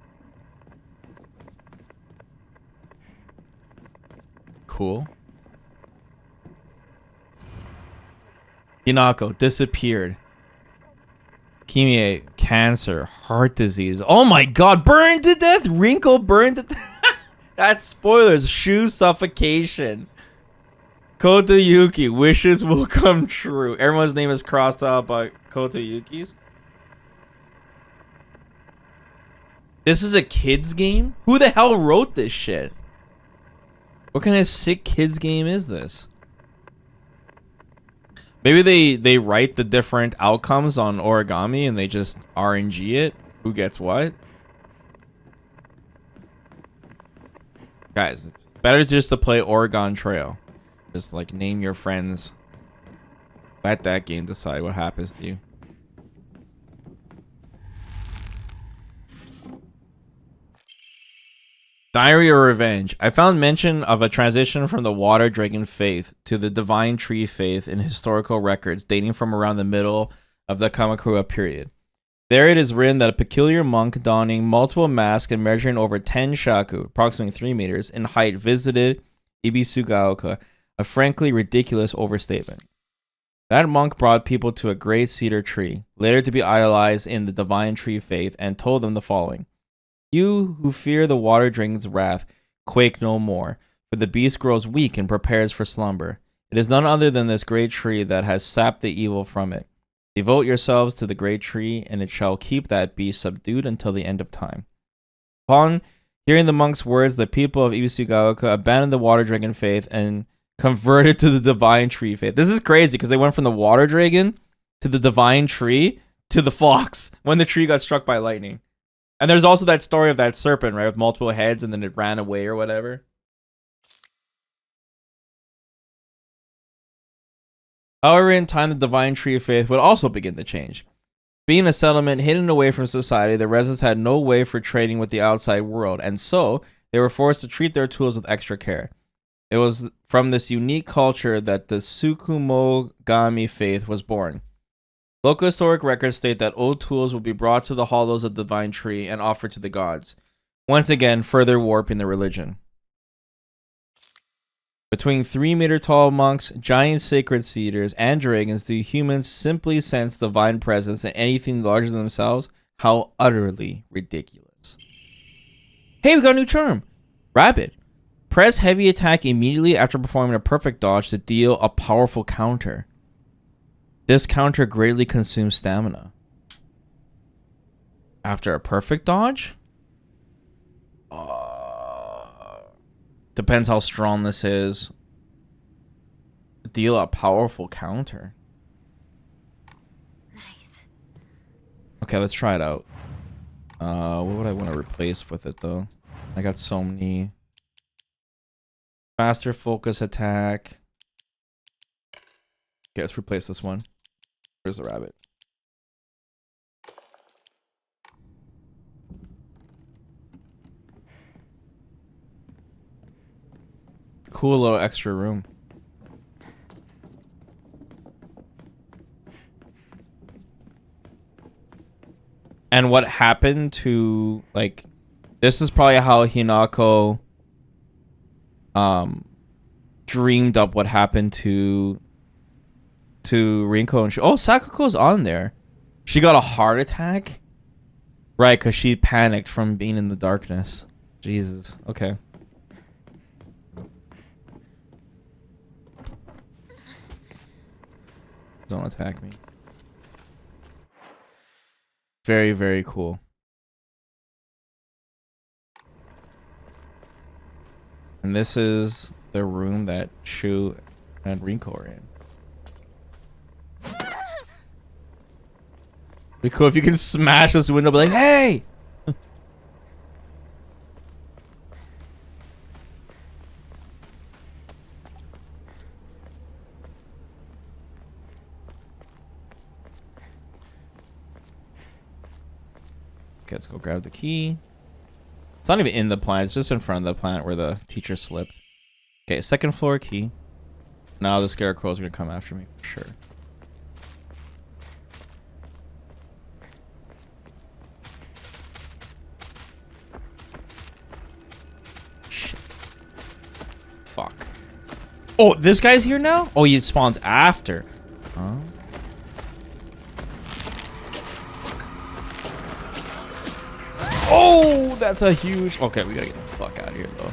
Cool. Hinako disappeared. Kimie, cancer, heart disease. Oh my god, burned to death! Rinko burned to death. That's spoilers. Shu suffocation. Kotoyuki, wishes will come true. Everyone's name is crossed out by Kotoyuki's. This is a kid's game? Who the hell wrote this shit? What kind of sick kids game is this? Maybe they write the different outcomes on origami and they just RNG it. Who gets what? Guys, better just to play Oregon Trail. Just like name your friends. Let that game decide what happens to you. Diary of Revenge. I found mention of a transition from the water dragon faith to the divine tree faith in historical records dating from around the middle of the Kamakura period. There it is written that a peculiar monk donning multiple masks and measuring over 10 shaku, approximately 3 meters, in height visited Ibisugaoka, a frankly ridiculous overstatement. That monk brought people to a great cedar tree, later to be idolized in the divine tree faith, and told them the following. You who fear the water dragon's wrath, quake no more, for the beast grows weak and prepares for slumber. It is none other than this great tree that has sapped the evil from it. Devote yourselves to the great tree, and it shall keep that beast subdued until the end of time. Upon hearing the monk's words, the people of Ibisugaoka abandoned the water dragon faith and converted to the divine tree faith. This is crazy because they went from the water dragon to the divine tree to the fox when the tree got struck by lightning. And there's also that story of that serpent, right, with multiple heads and then it ran away or whatever. However, in time, the divine tree of faith would also begin to change. Being a settlement hidden away from society, the residents had no way for trading with the outside world, and so they were forced to treat their tools with extra care. It was from this unique culture that the Tsukumogami faith was born. Local historic records state that old tools would be brought to the hollows of the divine tree and offered to the gods, once again further warping the religion. Between 3-meter-tall monks, giant sacred cedars, and dragons, the humans simply sense divine presence in anything larger than themselves. How utterly ridiculous. Hey, we got a new charm! Rabbit. Press heavy attack immediately after performing a perfect dodge to deal a powerful counter. This counter greatly consumes stamina. After a perfect dodge? Depends how strong this is. Deal a powerful counter. Nice. Okay, let's try it out. What would I want to replace with it though? I got so many. Faster focus attack. Okay, let's replace this one. Where's the rabbit? Cool little extra room. And what happened to, like, this is probably how Hinako dreamed up what happened to Rinko and oh, Sakuko's on there. She got a heart attack? Right, because she panicked from being in the darkness. Jesus. Okay. Don't attack me. Very, very cool. And this is the room that Shu and Rinko are in. Be cool if you can smash this window, be like, hey! Okay, let's go grab the key. It's not even in the plant, it's just in front of the plant where the teacher slipped. Okay, second floor key. Now the scarecrow's gonna come after me for sure. Shit. Fuck. Oh, this guy's here now? Oh, he spawns after. Huh? Oh, that's a huge... Okay, we gotta get the fuck out of here, though.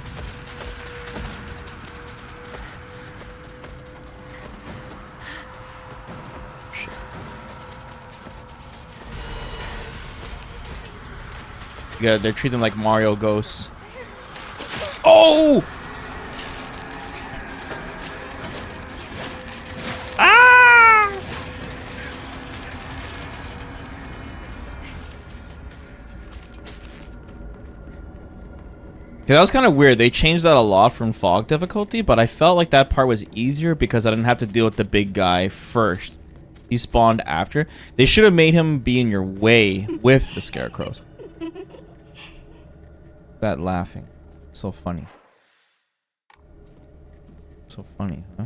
Shit. Yeah, they're treating them like Mario ghosts. Oh! Yeah, that was kind of weird. They changed that a lot from fog difficulty, but I felt like that part was easier because I didn't have to deal with the big guy first. He spawned after. They should have made him be in your way with the scarecrows. That laughing. So funny. So funny, huh?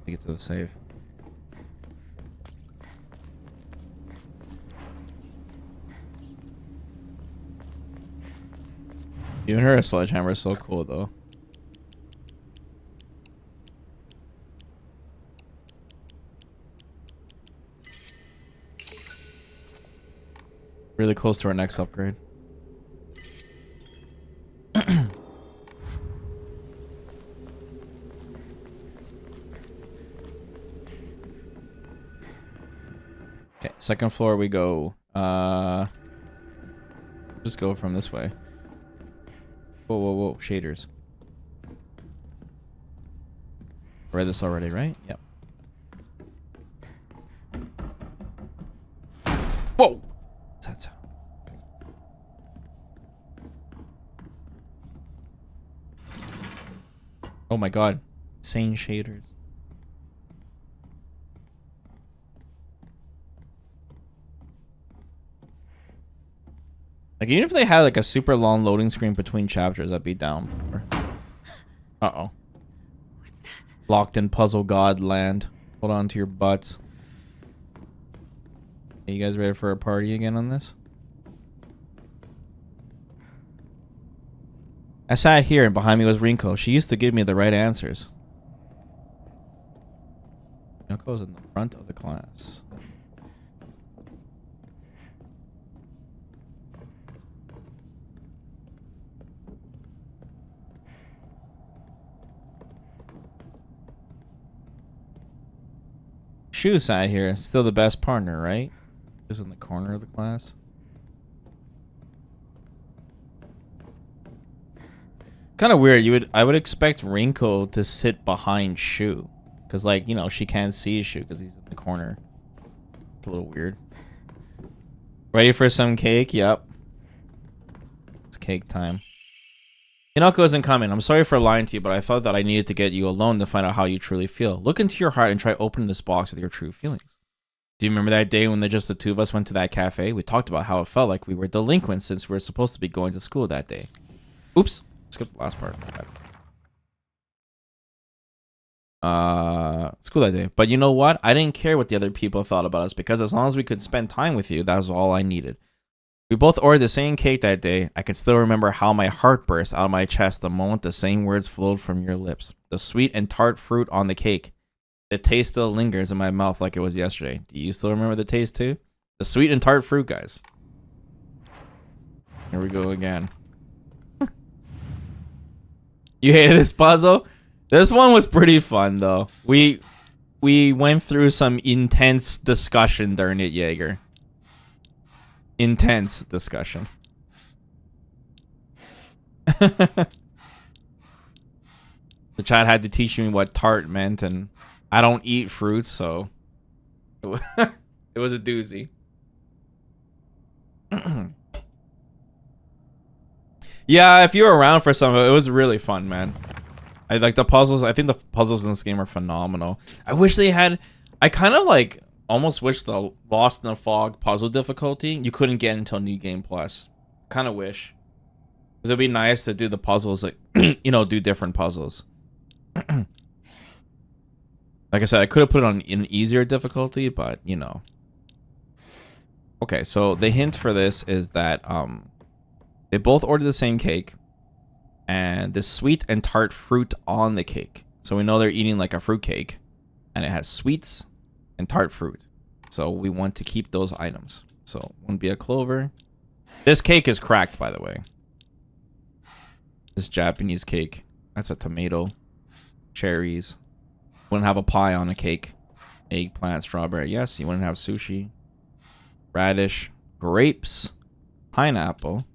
Get to the save. Giving her a sledgehammer is so cool, though. Really close to our next upgrade. Okay, second floor we go. Just go from this way. Whoa, whoa, whoa, shaders. Read this already, right? Yep. Whoa! What's that sound? Oh my god. Insane shaders. Like, even if they had like a super long loading screen between chapters, I'd be down for. Uh-oh. What's that? Locked in puzzle god land. Hold on to your butts. Are you guys ready for a party again on this? I sat here and behind me was Rinko. She used to give me the right answers. Rinko's in the front of the class. Shu sat here, still the best partner, right? Just in the corner of the class. Kind of weird. I would expect Rinko to sit behind Shu, because like, you know, she can't see Shu because he's in the corner. It's a little weird. Ready for some cake? Yep. It's cake time. Hinako isn't coming. I'm sorry for lying to you, but I thought that I needed to get you alone to find out how you truly feel. Look into your heart and try opening this box with your true feelings. Do you remember that day when just the two of us went to that cafe? We talked about how it felt like we were delinquents since we were supposed to be going to school that day. Oops. Skip the last part. School that day. But you know what? I didn't care what the other people thought about us because as long as we could spend time with you, that was all I needed. We both ordered the same cake that day. I can still remember how my heart burst out of my chest the moment the same words flowed from your lips. The sweet and tart fruit on the cake. The taste still lingers in my mouth like it was yesterday. Do you still remember the taste too? The sweet and tart fruit, guys. Here we go again. You hated this puzzle? This one was pretty fun though. We went through some intense discussion during it, Jaeger. Intense discussion. The chat had to teach me what tart meant, and I don't eat fruits, so it was a doozy. Yeah, if you were around for some of it, it was really fun, man. I like the puzzles. I think the puzzles in this game are phenomenal. I wish they had... I kind of like almost wish the Lost in the Fog puzzle difficulty you couldn't get until New Game Plus. Kind of wish. Because it'd be nice to do the puzzles, like, you know, do different puzzles. Like I said, I could have put it on an easier difficulty, but, you know. Okay, so the hint for this is that they both ordered the same cake. And the sweet and tart fruit on the cake. So we know they're eating like a fruit cake. And it has sweets and tart fruit. So we want to keep those items. So wouldn't be a clover. This cake is cracked, by the way. This Japanese cake. That's a tomato. Cherries. Wouldn't have a pie on a cake. Eggplant, strawberry. Yes, you wouldn't have sushi. Radish. Grapes. Pineapple.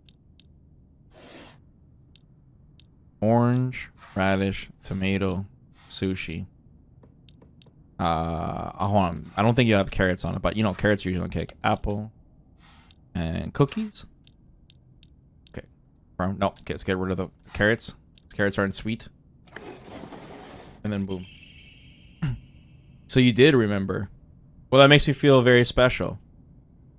Orange, radish, tomato, sushi. Hold on. I don't think you have carrots on it, but you know, carrots are usually on cake. Apple and cookies. Okay. No, okay, let's get rid of the carrots. Carrots aren't sweet. And then boom. So you did remember. Well, that makes me feel very special.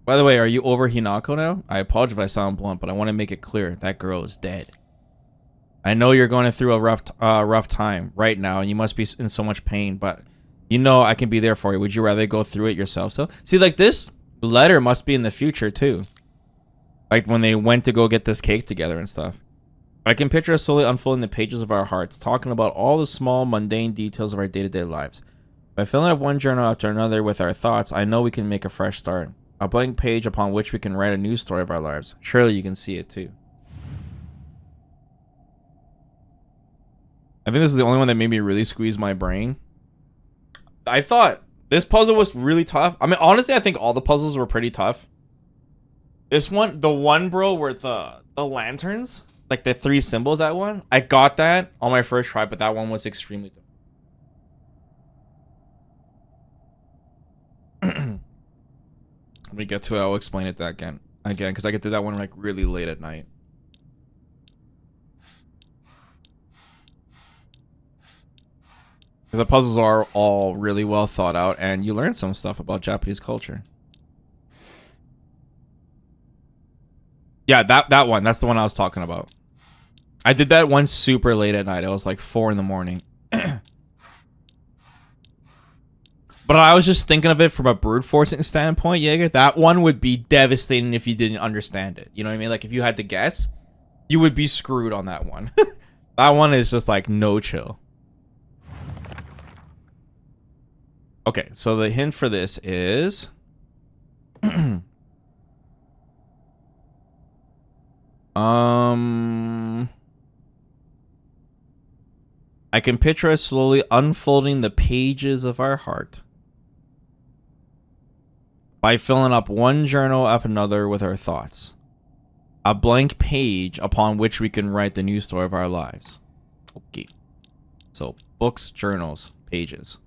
By the way, are you over Hinako now? I apologize if I sound blunt, but I want to make it clear that girl is dead. I know you're going through a rough time right now, and you must be in so much pain, but you know I can be there for you. Would you rather go through it yourself? So, see, like this letter must be in the future too. Like when they went to go get this cake together and stuff. I can picture us slowly unfolding the pages of our hearts, talking about all the small, mundane details of our day-to-day lives. By filling up one journal after another with our thoughts, I know we can make a fresh start. A blank page upon which we can write a new story of our lives. Surely you can see it too. I think this is the only one that made me really squeeze my brain. I thought this puzzle was really tough. I mean, honestly, I think all the puzzles were pretty tough. This one, the one, bro, where the lanterns, like the three symbols, that one, I got that on my first try, but that one was extremely difficult. When we get to it, I'll explain it that again, because I get to that one like really late at night. The puzzles are all really well thought out, and you learn some stuff about Japanese culture. Yeah, that one. That's the one I was talking about. I did that one super late at night. It was like 4 in the morning. But I was just thinking of it from a brute forcing standpoint, Jaeger. That one would be devastating if you didn't understand it. You know what I mean? Like, if you had to guess, you would be screwed on that one. That one is just like no chill. Okay, so the hint for this is... I can picture us slowly unfolding the pages of our heart by filling up one journal after another with our thoughts. A blank page upon which we can write the new story of our lives. Okay. So, books, journals, pages.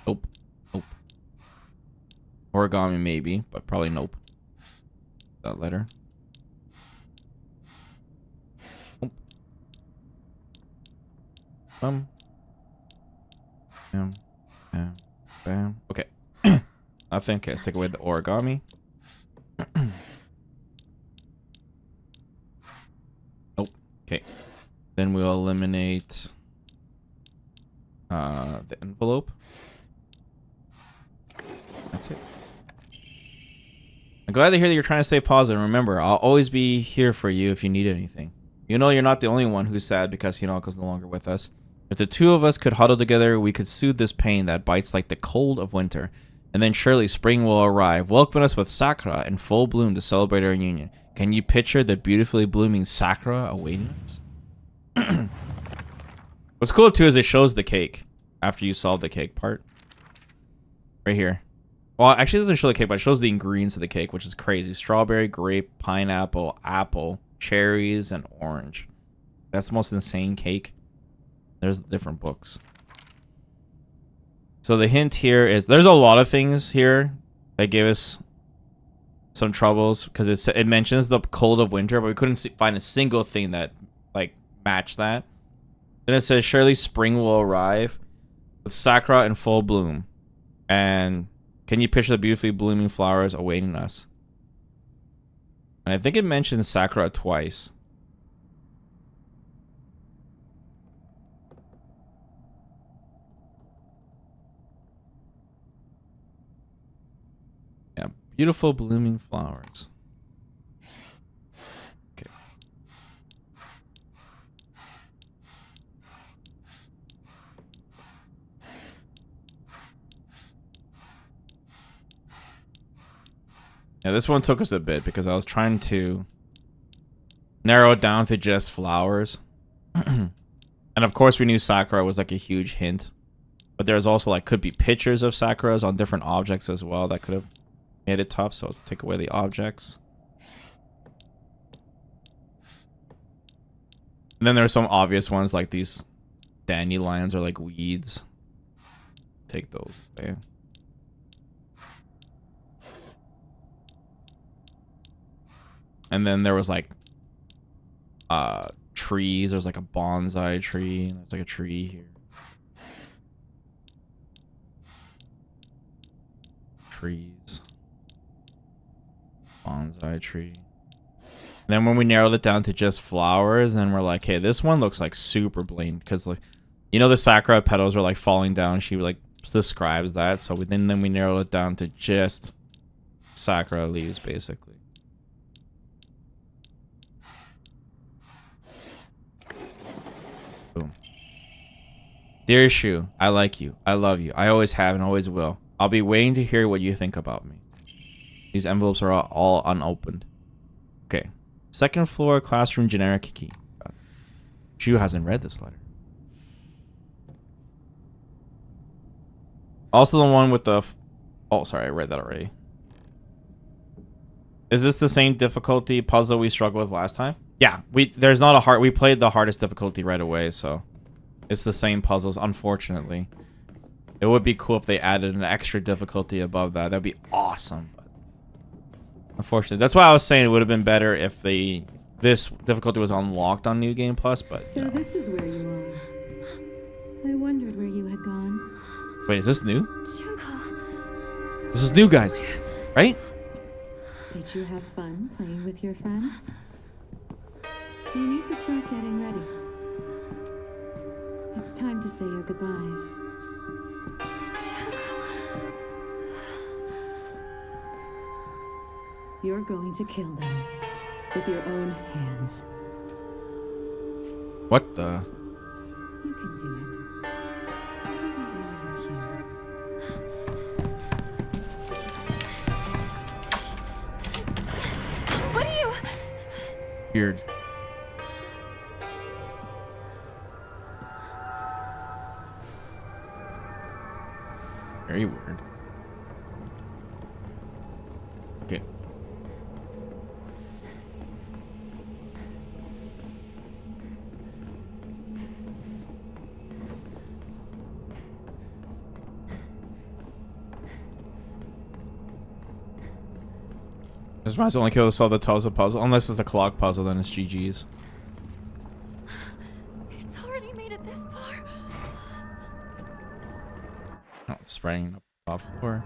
Nope. Nope. Origami maybe, but probably nope. That letter. Nope. Bam. Bam. Bam. Okay. Nothing. Okay, let's take away the origami. Nope. Okay. Then we'll eliminate the envelope. That's it. I'm glad to hear that you're trying to stay positive. Remember, I'll always be here for you if you need anything. You know you're not the only one who's sad because Hinako's no longer with us. If the two of us could huddle together, we could soothe this pain that bites like the cold of winter. And then surely spring will arrive, welcoming us with sakura in full bloom to celebrate our union. Can you picture the beautifully blooming sakura awaiting us? What's cool too is it shows the cake after you solve the cake part. Right here. Well, actually it doesn't show the cake, but it shows the ingredients of the cake, which is crazy. Strawberry, grape, pineapple, apple, cherries, and orange. That's the most insane cake. There's different books. So the hint here is there's a lot of things here that gave us some troubles because it mentions the cold of winter, but we couldn't find a single thing that like matched that. Then it says surely spring will arrive with sakura in full bloom, and can you picture the beautifully blooming flowers awaiting us? And I think it mentions sakura twice. Yeah, beautiful blooming flowers. Okay. Yeah, this one took us a bit because I was trying to narrow it down to just flowers. And of course we knew sakura was like a huge hint. But there's also like could be pictures of sakuras on different objects as well that could have made it tough, so let's take away the objects. And then there's some obvious ones like these dandelions or like weeds. Take those away. And then there was like trees. There's like a bonsai tree. There's like a tree here. Trees. Bonsai tree. And then when we narrowed it down to just flowers, then we're like, hey, this one looks like super blatant because like, you know, the sakura petals are like falling down. She like describes that. So then we narrowed it down to just sakura leaves basically. Boom. Dear Shu, I like you. I love you. I always have and always will. I'll be waiting to hear what you think about me. These envelopes are all unopened. Okay. Second floor classroom generic key. Shu hasn't read this letter. Also the one with the... Oh, sorry. I read that already. Is this the same difficulty puzzle we struggled with last time? Yeah. There's not a hard... We played the hardest difficulty right away, so... It's the same puzzles, unfortunately. It would be cool if they added an extra difficulty above that. That'd be awesome. But unfortunately, that's why I was saying it would have been better if this difficulty was unlocked on New Game Plus. But so this is where you are. I wondered where you had gone. Wait, is this new? Junko. This is new, guys, right? Did you have fun playing with your friends? You need to start getting ready. It's time to say your goodbyes. You're going to kill them with your own hands. What the? You can do it. Isn't that why you're here? What are you? Weird. Very weird. Okay. This might only kill to solve the Tulsa puzzle. Unless it's a clock puzzle, then it's GG's. It's already made it this far. Oh, it's spreading up off the floor.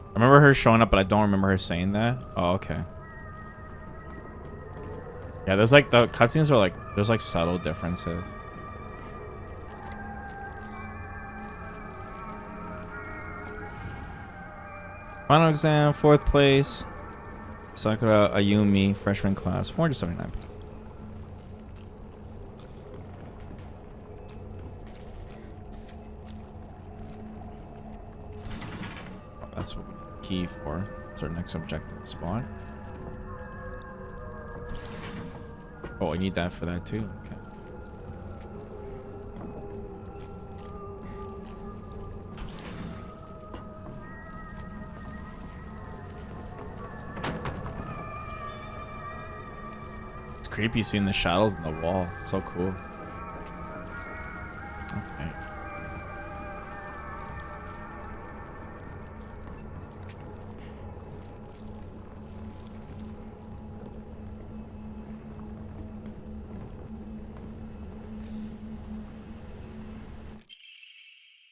I remember her showing up, but I don't remember her saying that. Oh, okay. Yeah, there's like the cutscenes are like there's like subtle differences. Final exam, 4th place. Sakura Ayumi, freshman class, 479. Oh, that's what we need key for. It's our next objective spot. Oh, I need that for that too. Okay. It's creepy seeing the shadows in the wall. So cool. Okay.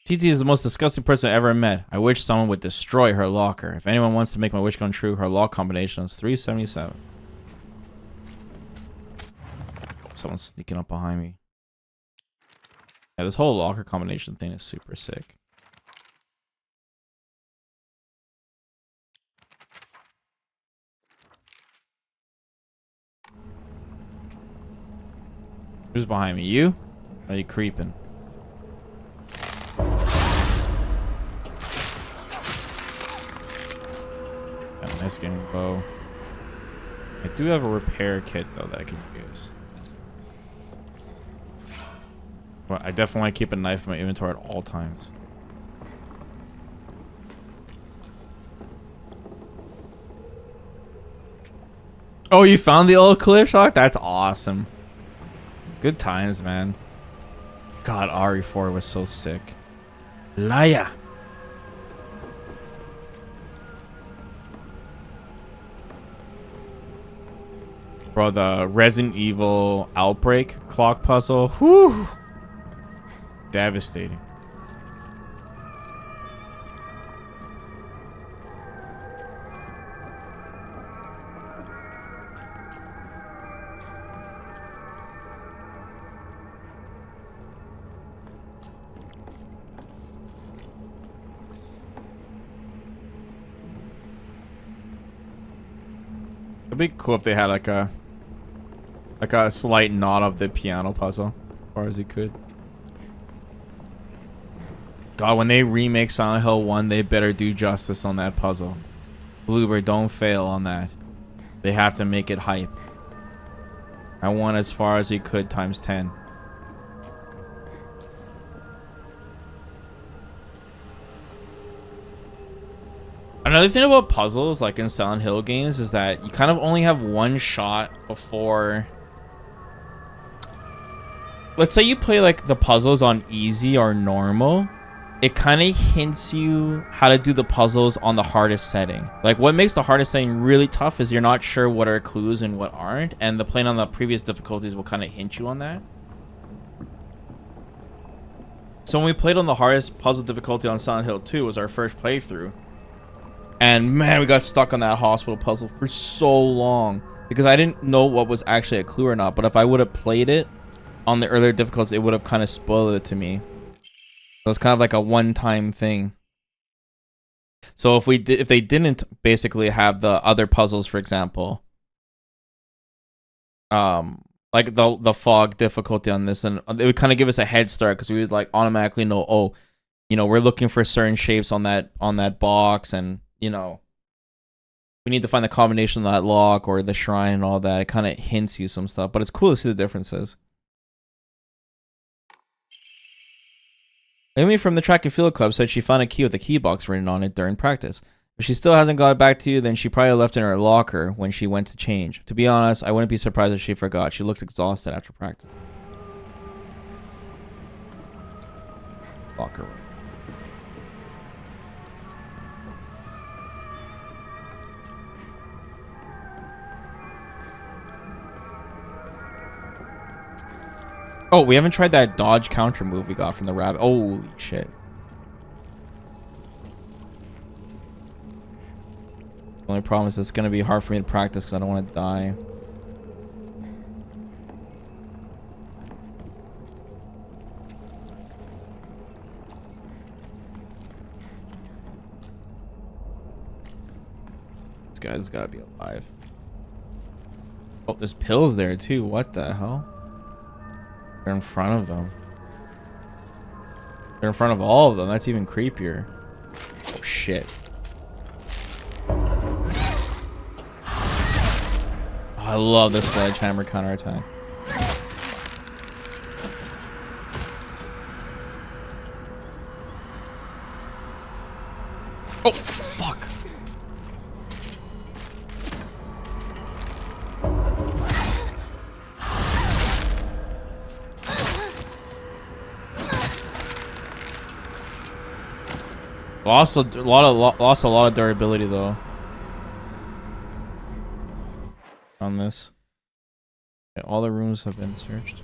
TT is the most disgusting person I ever met. I wish someone would destroy her locker. If anyone wants to make my wish come true, her lock combination is 377. Someone's sneaking up behind me. Yeah, this whole locker combination thing is super sick. Who's behind me? You? Are you creeping? Nice getting bow. I do have a repair kit though that I can use. Well, I definitely want to keep a knife in my inventory at all times. Oh, you found the old cliff shock? That's awesome. Good times, man. God, RE4 was so sick. Liar. Bro, the Resident Evil Outbreak clock puzzle. Whew. Devastating. It'd be cool if they had like a slight nod of the piano puzzle, as far as he could. God, when they remake Silent Hill 1, they better do justice on that puzzle. Bluebird, don't fail on that. They have to make it hype. I want as far as he could times 10. Another thing about puzzles, like in Silent Hill games, is that you kind of only have one shot before... Let's say you play like the puzzles on easy or normal. It kind of hints you how to do the puzzles on the hardest setting. Like what makes the hardest setting really tough is you're not sure what are clues and what aren't. And the playing on the previous difficulties will kind of hint you on that. So when we played on the hardest puzzle difficulty on Silent Hill 2 was our first playthrough. And man, we got stuck on that hospital puzzle for so long. Because I didn't know what was actually a clue or not. But if I would have played it on the earlier difficulties, it would have kind of spoiled it to me. So it's kind of like a one-time thing. So if they didn't basically have the other puzzles, for example, like the fog difficulty on this, and it would kind of give us a head start because we would like automatically know, oh, you know, we're looking for certain shapes on that box, and you know, we need to find the combination of that lock or the shrine and all that. It kind of hints you some stuff, but it's cool to see the differences. Amy from the track and field club said she found a key with a key box written on it during practice. If she still hasn't got back to you, then she probably left it in her locker when she went to change. To be honest, I wouldn't be surprised if she forgot. She looked exhausted after practice. Locker room. Oh, we haven't tried that dodge counter move we got from the rabbit. Holy shit. The only problem is it's going to be hard for me to practice because I don't want to die. This guy's got to be alive. Oh, there's pills there too. What the hell? They're in front of them. They're in front of all of them. That's even creepier. Oh shit. I love the sledgehammer counterattack. Oh, fuck. Lost a lot of durability though. On this. Okay, all the rooms have been searched.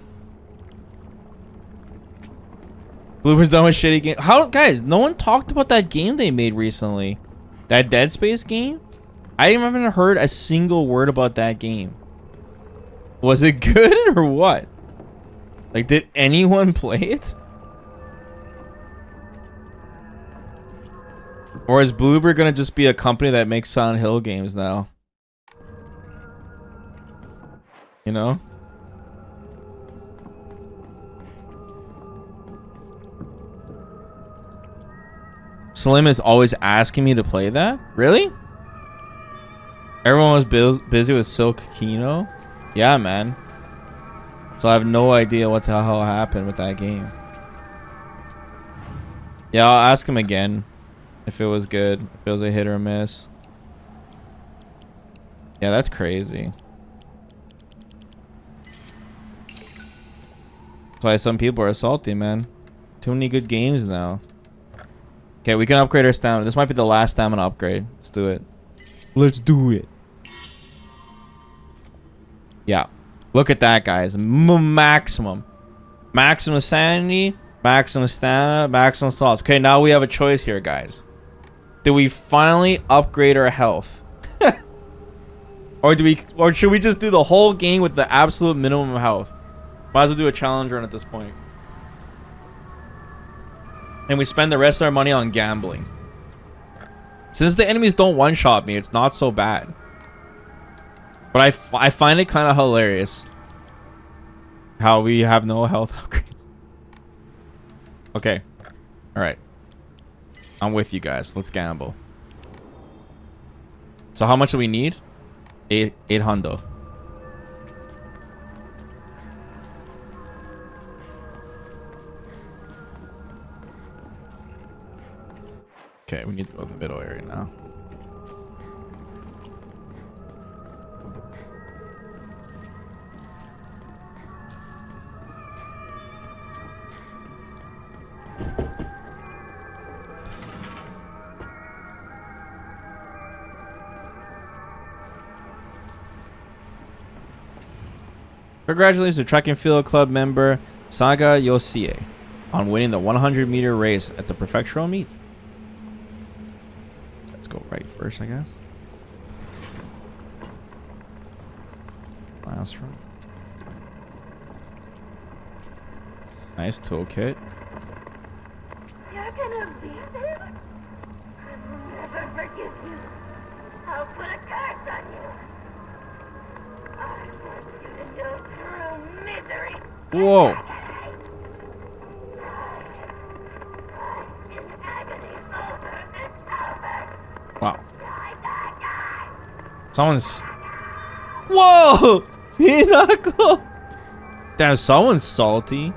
Blooper's done with shitty game. How, guys, no one talked about that game they made recently. That Dead Space game? I haven't heard a single word about that game. Was it good or what? Like, did anyone play it? Or is Bloober gonna just be a company that makes Silent Hill games now? You know? Slim is always asking me to play that? Really? Everyone was busy with Silk Kino? Yeah, man. So I have no idea what the hell happened with that game. Yeah, I'll ask him again. If it was good. If it was a hit or a miss. Yeah, that's crazy. That's why some people are salty, man. Too many good games now. Okay, we can upgrade our stamina. This might be the last stamina upgrade. Let's do it. Let's do it. Yeah. Look at that, guys. Maximum. Maximum sanity. Maximum stamina. Maximum salts. Okay, now we have a choice here, guys. Do we finally upgrade our health? Or should we just do the whole game with the absolute minimum health? Might as well do a challenge run at this point. And we spend the rest of our money on gambling. Since the enemies don't one-shot me, it's not so bad. But I find it kind of hilarious how we have no health upgrades. Okay. Alright. I'm with you guys. Let's gamble. So how much do we need? 800. Okay, we need to go to the middle area now. Congratulations to Track and Field Club member Saga Yosie on winning the 100-meter race at the prefectural meet. Let's go right first, I guess. Last round. Nice toolkit. You're gonna be there? I will never forgive you. I'll put a curse on you. I want you to know true misery. Whoa. Wow. Someone's... Whoa! Hinako! Damn, someone's salty.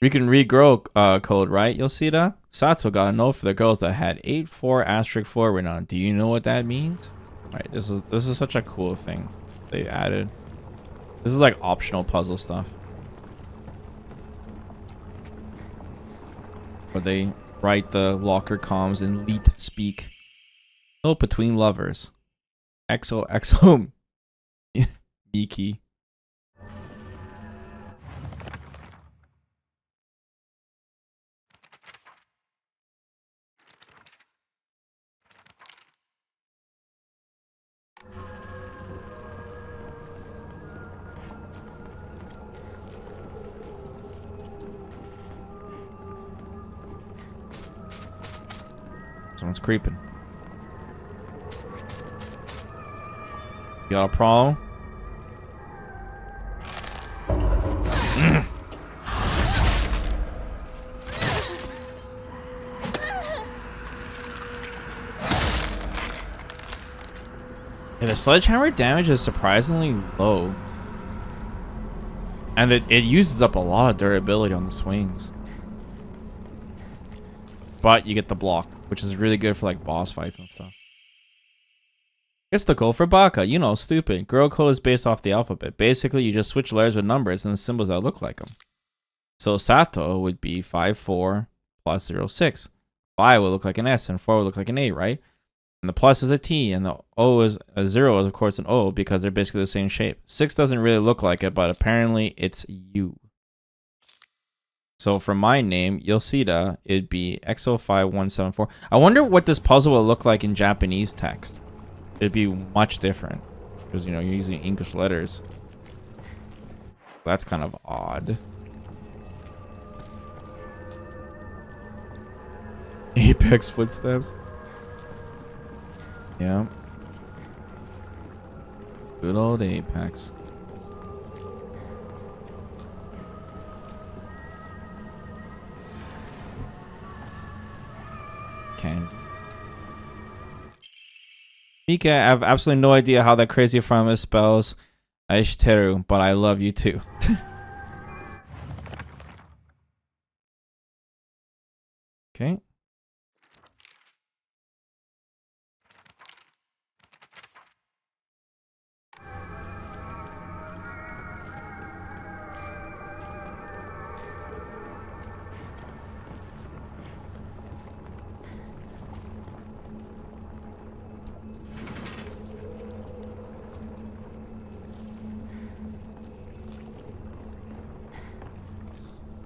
We can regrow code, right? You'll see that. Sato got a note for the girls that had 84*4 written on. Do you know what that means? Right, this is such a cool thing they added. This is like optional puzzle stuff. Where they write the locker comms in leet speak. Oh, between lovers. XOXO Miki. Someone's creeping. You got a problem? Yeah, the sledgehammer damage is surprisingly low. And it uses up a lot of durability on the swings. But you get the block, which is really good for like boss fights and stuff. It's the goal for Baka. You know, stupid. Girl code is based off the alphabet. Basically, you just switch letters with numbers and the symbols that look like them. So Sato would be 5, 4 plus 0, 6. 5 would look like an S and 4 would look like an A, right? And the plus is a T and the O is a 0 is of course an O because they're basically the same shape. 6 doesn't really look like it, but apparently it's U. So for my name, Yoshida, it'd be XO5174. I wonder what this puzzle will look like in Japanese text. It'd be much different. Because, you know, you're using English letters. That's kind of odd. Apex footsteps. Yeah. Good old Apex. Candy. Mika, I have absolutely no idea how that crazy from spells Aishiteru, but I love you too. Okay.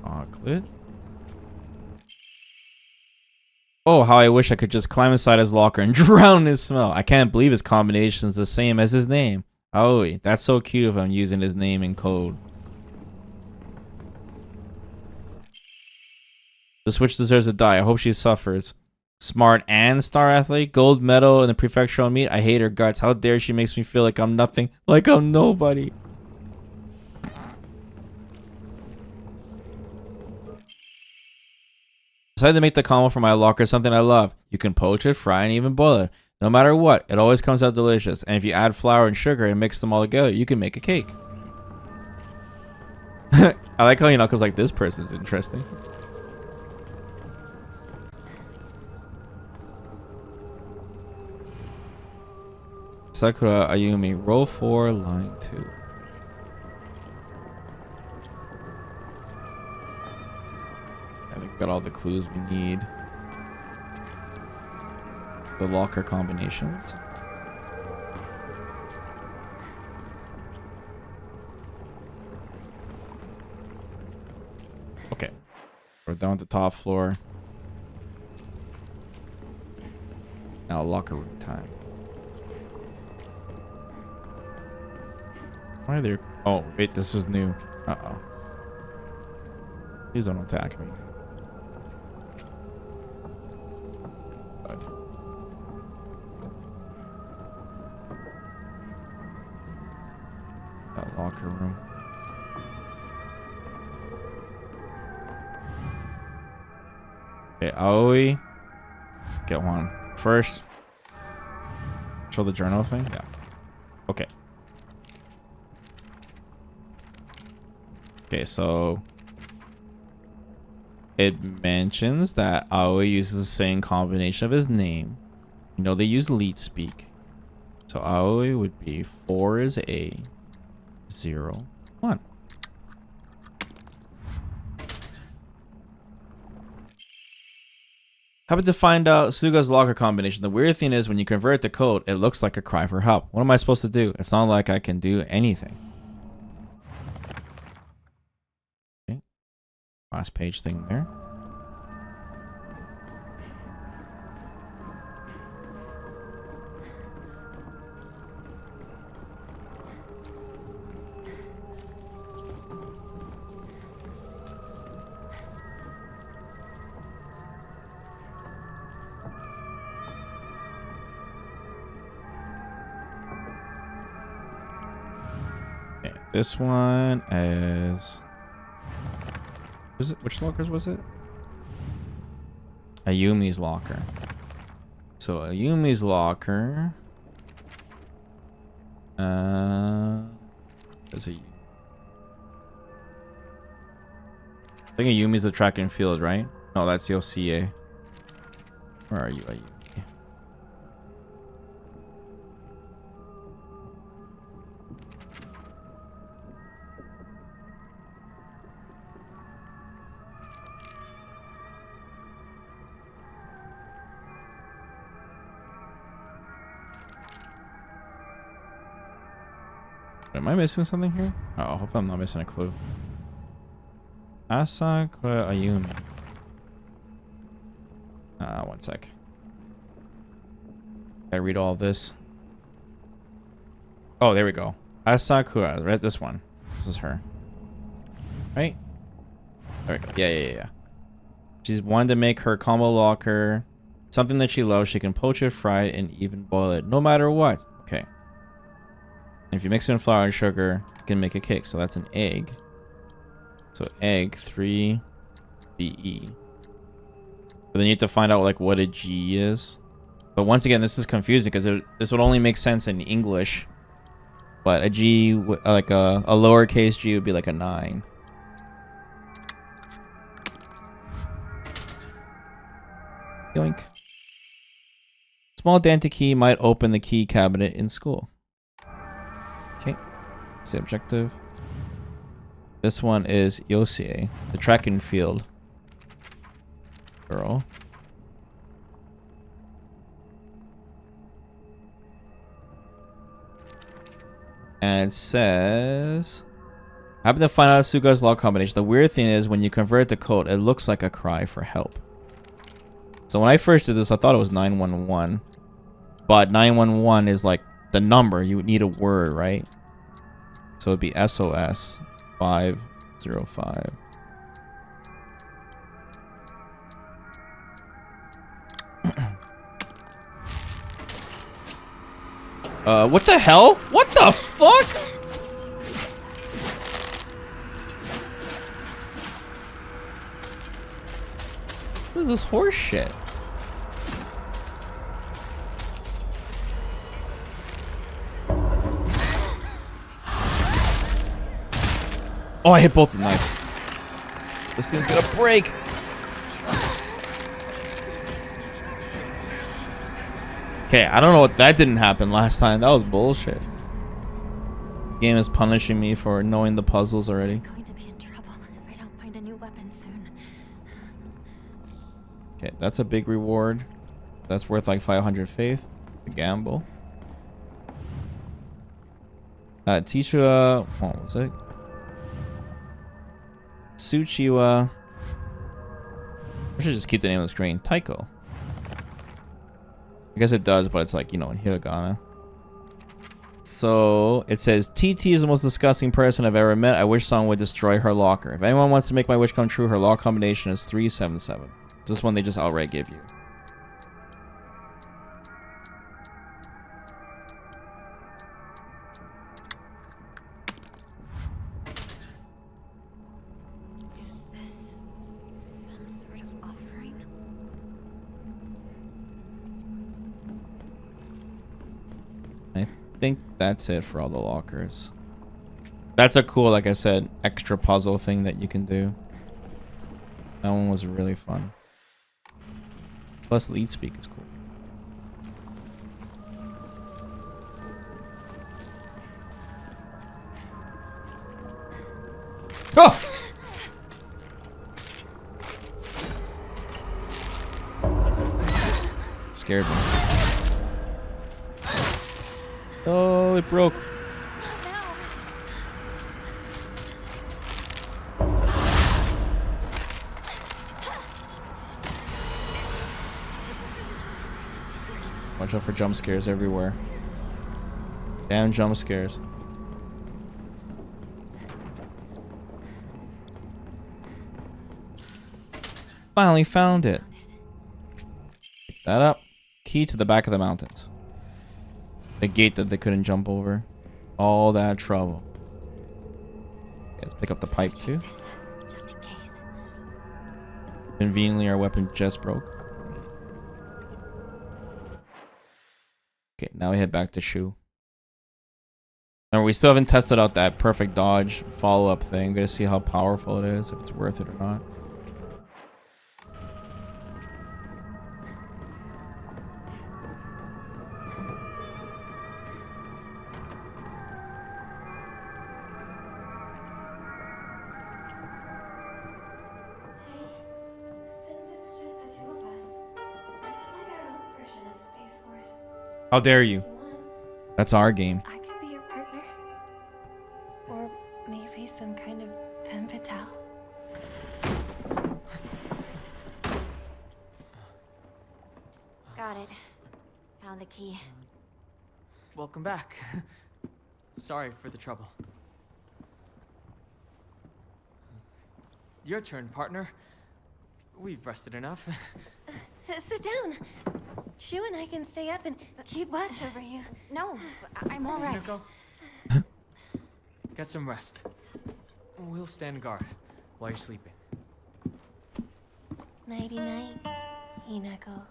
Chocolate. Oh, how I wish I could just climb inside his locker and drown his smell. I can't believe his combination is the same as his name. Oh, that's so cute of him using his name in code. The Switch deserves to die. I hope she suffers. Smart and star athlete. Gold medal in the prefectural meet. I hate her guts. How dare she makes me feel like I'm nothing. Like I'm nobody. Decided to make the combo for my locker something I love. You can poach it, fry, and even boil it. No matter what, it always comes out delicious. And if you add flour and sugar and mix them all together, you can make a cake. I like how Hinako's like, this person's interesting. Sakura Ayumi, roll 4, line 2. I think we got all the clues we need. The locker combinations. Okay. We're down at the top floor. Now locker room time. Why are there... Oh, wait, this is new. Uh-oh. Please don't attack me. God. That locker room. Okay, Aoi. Get one. First. Show the journal thing? Yeah. Okay. Okay, so it mentions that Aoi uses the same combination of his name. You know they use leet speak. So Aoi would be 4 is A, 0, 1. Happened to find out Suga's locker combination. The weird thing is when you convert it to code, it looks like a cry for help. What am I supposed to do? It's not like I can do anything. Okay. Last page thing there. This one is... Was it? Which lockers was it? Ayumi's locker. So Ayumi's locker... Is it... I think Ayumi's the track and field, right? No, that's Yosie. Where are you, Ayumi? Am I missing something here? Oh, hopefully I'm not missing a clue. Asakura Ayumi. One sec. Gotta read all this. Oh, there we go. Asakura, right? This one. This is her. Right? There we go. Yeah. She's wanted to make her combo locker something that she loves. She can poach it, fry it, and even boil it, no matter what. Okay. If you mix it in flour and sugar, you can make a cake. So that's an egg. So egg 3 BE. But then you have to find out like what a G is. But once again, this is confusing because this would only make sense in English. But a G, like a lowercase G, would be like a 9. Yoink. Small dented key might open the key cabinet in school. Okay. That's the objective. This one is Yosie, the track and field girl. And it says, I happen to find out Suga's log combination. The weird thing is when you convert the code, it looks like a cry for help. So when I first did this, I thought it was 911. But 911 is like the number. You would need a word, right? So it'd be SOS 505. What the hell? What the fuck? What is this horse shit? Oh, I hit both of them. Nice. This thing's gonna break. Okay, I don't know what that didn't happen last time. That was bullshit. The game is punishing me for knowing the puzzles already. I'm going to be in trouble if I don't find a new weapon soon. Okay, that's a big reward. That's worth like 500 faith. A gamble. Teacher, what was it? Tsuchiwa. I should just keep the name on the screen. Taiko. I guess it does, but it's like, you know, in hiragana. So it says, TT is the most disgusting person I've ever met. I wish someone would destroy her locker. If anyone wants to make my wish come true, her lock combination is 377. This one they just outright give you. Is this some sort of offering? I think that's it for all the lockers. That's a cool, like I said, extra puzzle thing that you can do. That one was really fun. Plus lead speak is cool. Oh! Scared me. Oh, it broke. Watch out for jump scares everywhere. Damn jump scares. Finally found it. Pick that up. Key to the back of the mountains. The gate that they couldn't jump over. All that trouble. Okay, let's pick up the pipe too. Just in case. Conveniently, our weapon just broke. Okay, now we head back to Shu. And we still haven't tested out that perfect dodge follow-up thing. Gonna see how powerful it is, if it's worth it or not. How dare you? That's our game. I could be your partner. Or maybe some kind of femme fatale. Got it. Found the key. Welcome back. Sorry for the trouble. Your turn, partner. We've rested enough. Sit down. Shu and I can stay up and keep watch over you. No, I'm all right. Hinako, get some rest. We'll stand guard while you're sleeping. Nighty night, Hinako.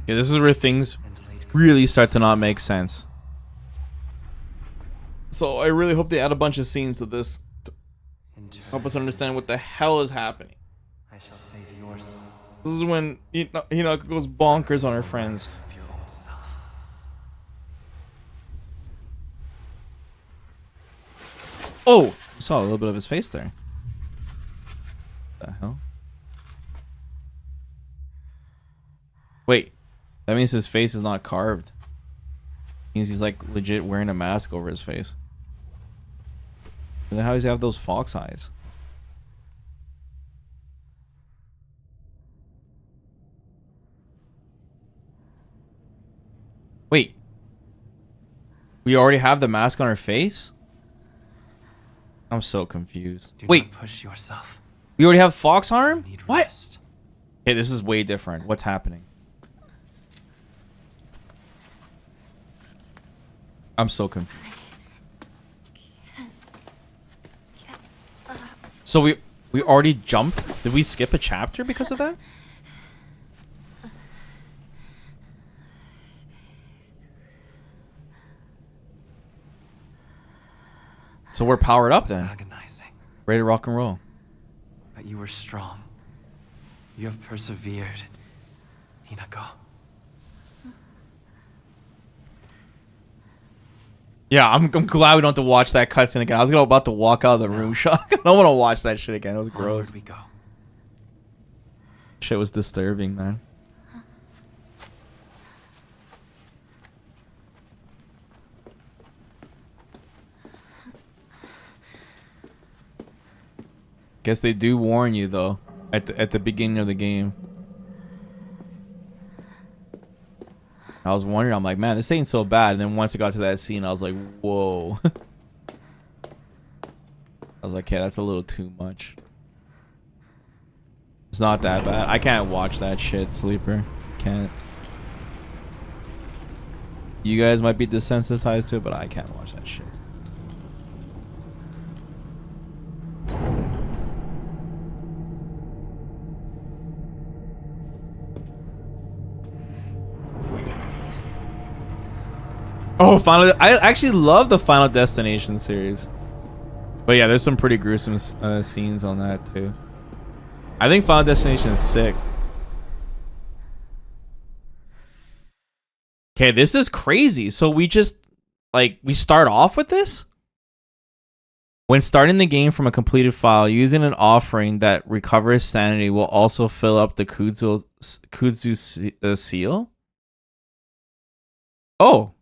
Yeah, this is where things really start to not make sense. So I really hope they add a bunch of scenes to this to help us understand what the hell is happening. I shall save your soul. This is when Hinako goes bonkers on her friends. Of your own self. Oh! I saw a little bit of his face there. What the hell? Wait. That means his face is not carved. Means he's like legit wearing a mask over his face. And then how does he have those fox eyes? Wait. We already have the mask on her face? I'm so confused. Wait, not push yourself. we already have fox arm? Need What? rest. Okay, this is way different. What's happening? I'm so confused. So we already jumped? Did we skip a chapter because of that? So we're powered up It was then. agonizing, Ready to rock and roll. but you were strong. You have persevered, Hinako. Yeah, I'm glad we don't have to watch that cutscene again. I was about to walk out of the room. Shock. I don't want to watch that shit again. It was gross. Onward we go. Shit was disturbing, man. Guess they do warn you though at the beginning of the game. I was wondering, I'm like, man, this ain't so bad. And then once I got to that scene, I was like, whoa. I was like, yeah, that's a little too much. It's not that bad. I can't watch that shit, Sleeper. Can't. You guys might be desensitized to it, but I can't watch that shit. Oh, I actually love the Final Destination series. But yeah, there's some pretty gruesome scenes on that too. I think Final Destination is sick. Okay, this is crazy. So we just, like, we start off with this? When starting the game from a completed file, using an offering that recovers sanity will also fill up the Kudzu seal? Oh.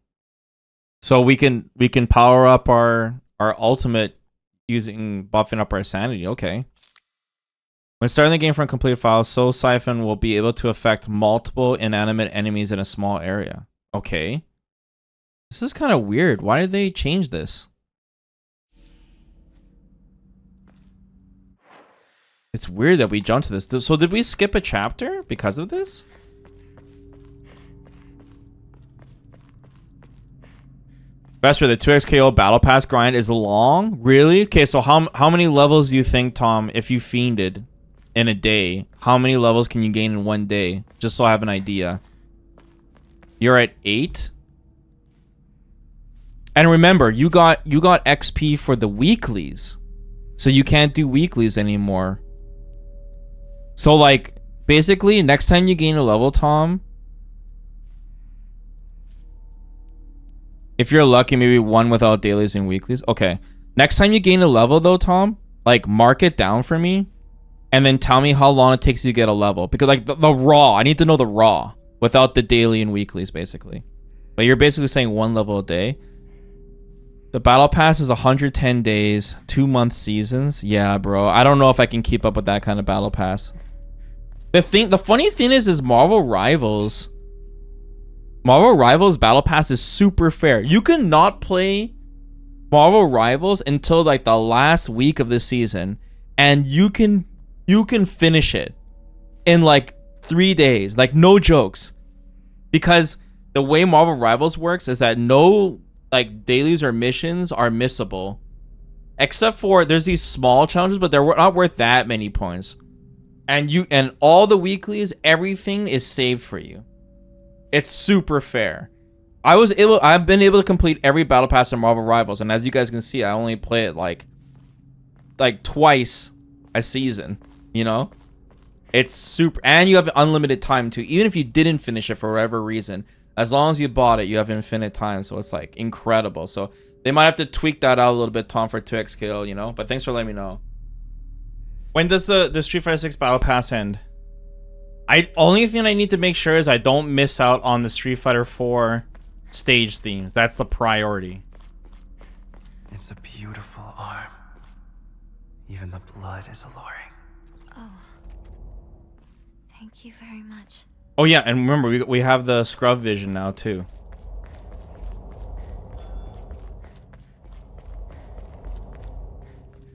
So we can power up our ultimate using buffing up our sanity. Okay. When starting the game from a completed file, Soul Siphon will be able to affect multiple inanimate enemies in a small area. Okay. This is kind of weird. Why did they change this? It's weird that we jumped to this. So did we skip a chapter because of this? Vesper, the 2x KO battle pass grind is long? Really? Okay, so how many levels do you think, Tom, if you fiended in a day, how many levels can you gain in one day? Just so I have an idea. You're at 8? And remember, you got XP for the weeklies. So you can't do weeklies anymore. So like, basically, next time you gain a level, Tom, if you're lucky, maybe 1 without dailies and weeklies. Okay. Next time you gain a level, though, Tom, like, mark it down for me. And then tell me how long it takes you to get a level. Because, like, the raw. I need to know the raw. Without the daily and weeklies, basically. But you're basically saying 1 level a day. The battle pass is 110 days. 2-month seasons. Yeah, bro. I don't know if I can keep up with that kind of battle pass. The funny thing is Marvel Rivals battle pass is super fair. You can not play Marvel Rivals until like the last week of the season, and you can finish it in like 3 days. Like, no jokes. Because the way Marvel Rivals works is that no like dailies or missions are missable, except for there's these small challenges, but they're not worth that many points. And all the weeklies, everything is saved for you. It's super fair. I've been able to complete every battle pass in Marvel Rivals, and as you guys can see, I only play it like twice a season, you know? It's super, and you have unlimited time too. Even if you didn't finish it for whatever reason, as long as you bought it, you have infinite time, so it's like incredible. So they might have to tweak that out a little bit, Tom, for 2x kill, you know? But thanks for letting me know. When does the Street Fighter 6 battle pass end? Only thing I need to make sure is I don't miss out on the Street Fighter 4 stage themes. That's the priority. It's a beautiful arm. Even the blood is alluring. Oh. Thank you very much. Oh yeah, and remember, we have the scrub vision now too.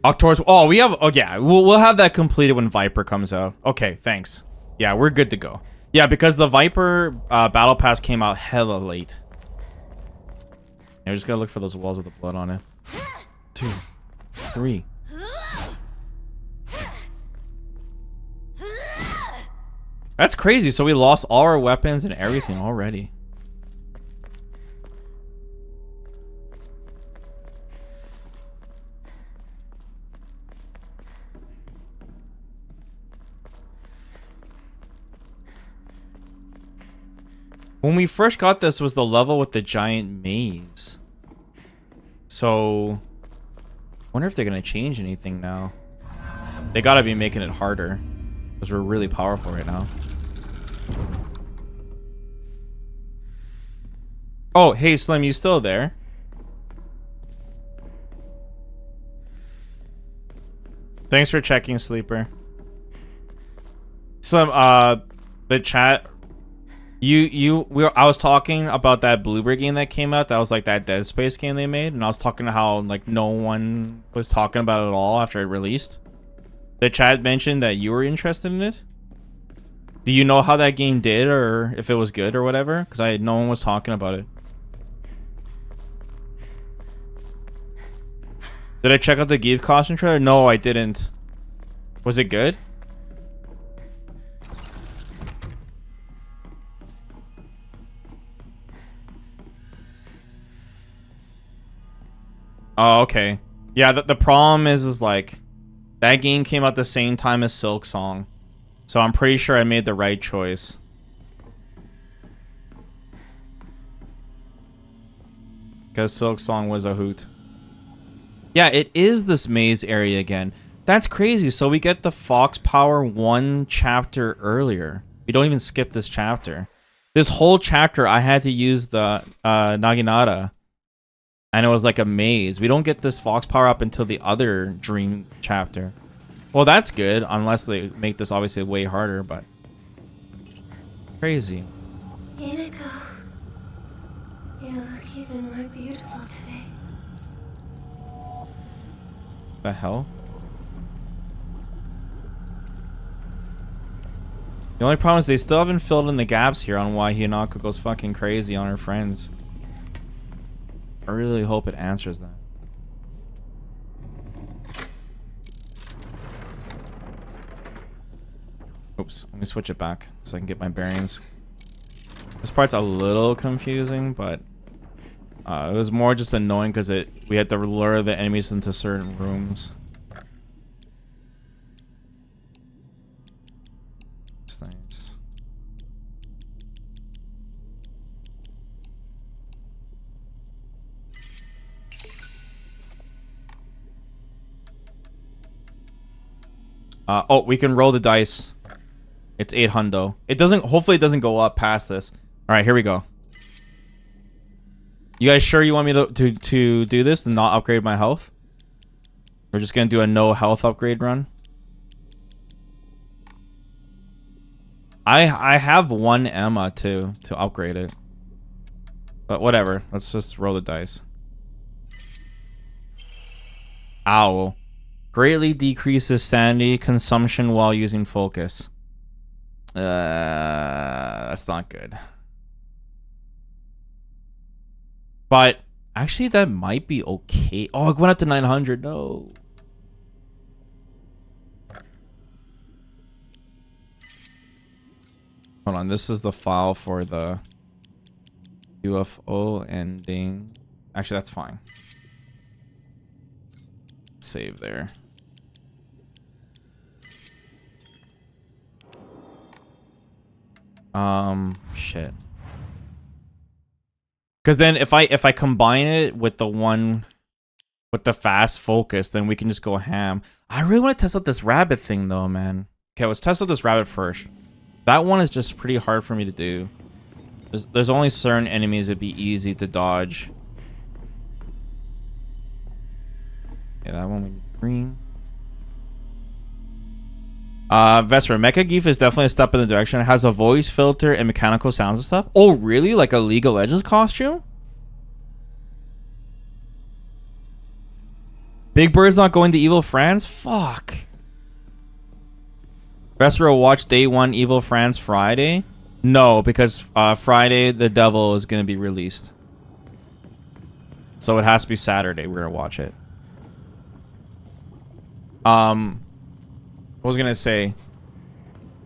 October. Oh, we have. Oh yeah, we'll have that completed when Viper comes out. Okay, thanks. Yeah, we're good to go. Yeah, because the Viper battle pass came out hella late. Yeah, we just gotta look for those walls with the blood on it. 2, 3. That's crazy. So we lost all our weapons and everything already. When we first got this was the level with the giant maze. So, I wonder if they're going to change anything now. They got to be making it harder. Because we're really powerful right now. Oh, hey Slim, you still there? Thanks for checking, Sleeper. Slim, the chat... I was talking about that Bluebird game that came out. That was like that Dead Space game they made, and I was talking to how like no one was talking about it at all after it released. The chat mentioned that you were interested in it. Do you know how that game did, or if it was good or whatever? Because no one was talking about it. Did I check out the Give costume trailer? No, I didn't. Was it good? Oh, okay. Yeah, the problem is like that game came out the same time as Silk Song. So I'm pretty sure I made the right choice. Because Silk Song was a hoot. Yeah, it is this maze area again. That's crazy. So we get the Fox Power 1 chapter earlier. We don't even skip this chapter. This whole chapter, I had to use the Naginata. And it was like a maze. We don't get this Fox Power up until the other Dream chapter. Well, that's good. Unless they make this obviously way harder, but... Crazy. Hinako, you look even more beautiful today. The hell? The only problem is they still haven't filled in the gaps here on why Hinako goes fucking crazy on her friends. I really hope it answers that. Oops, let me switch it back so I can get my bearings. This part's a little confusing, but it was more just annoying because we had to lure the enemies into certain rooms. That's nice. Oh, we can roll the dice. It's 8 hundo. It doesn't. Hopefully, it doesn't go up past this. All right, here we go. You guys sure you want me to do this and not upgrade my health? We're just gonna do a no health upgrade run. I have one Emma too to upgrade it, but whatever. Let's just roll the dice. Ow. Greatly decreases sanity consumption while using focus. That's not good. But actually, that might be okay. Oh, it went up to 900. No. Hold on. This is the file for the UFO ending. Actually, that's fine. Save there. Shit. Because then if I combine it with the one with the fast focus, then we can just go ham. I really want to test out this rabbit thing though, man. Okay, let's test out this rabbit first. That one is just pretty hard for me to do. There's only certain enemies that'd be easy to dodge. Yeah, that one we need green. Vesper, Mecha Geef is definitely a step in the direction. It has a voice filter and mechanical sounds and stuff. Oh, really? Like a League of Legends costume? Big Bird's not going to Evil France? Fuck. Vesper will watch day 1 Evil France Friday? No, because Friday the Devil is going to be released. So it has to be Saturday. We're going to watch it. What was gonna say?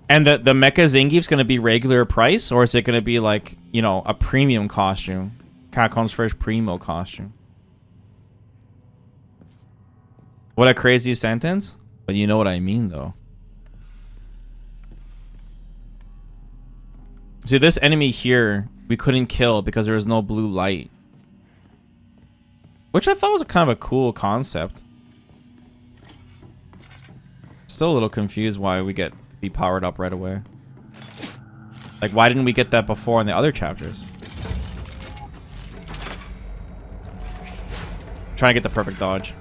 And the Mecha Zangief's gonna be regular price, or is it gonna be like, you know, a premium costume? Capcom's first primo costume. What a crazy sentence, but you know what I mean though. See, this enemy here we couldn't kill because there was no blue light, which I thought was kind of a cool concept. Still a little confused why we get to be powered up right away. Like, why didn't we get that before in the other chapters? Trying to get the perfect dodge.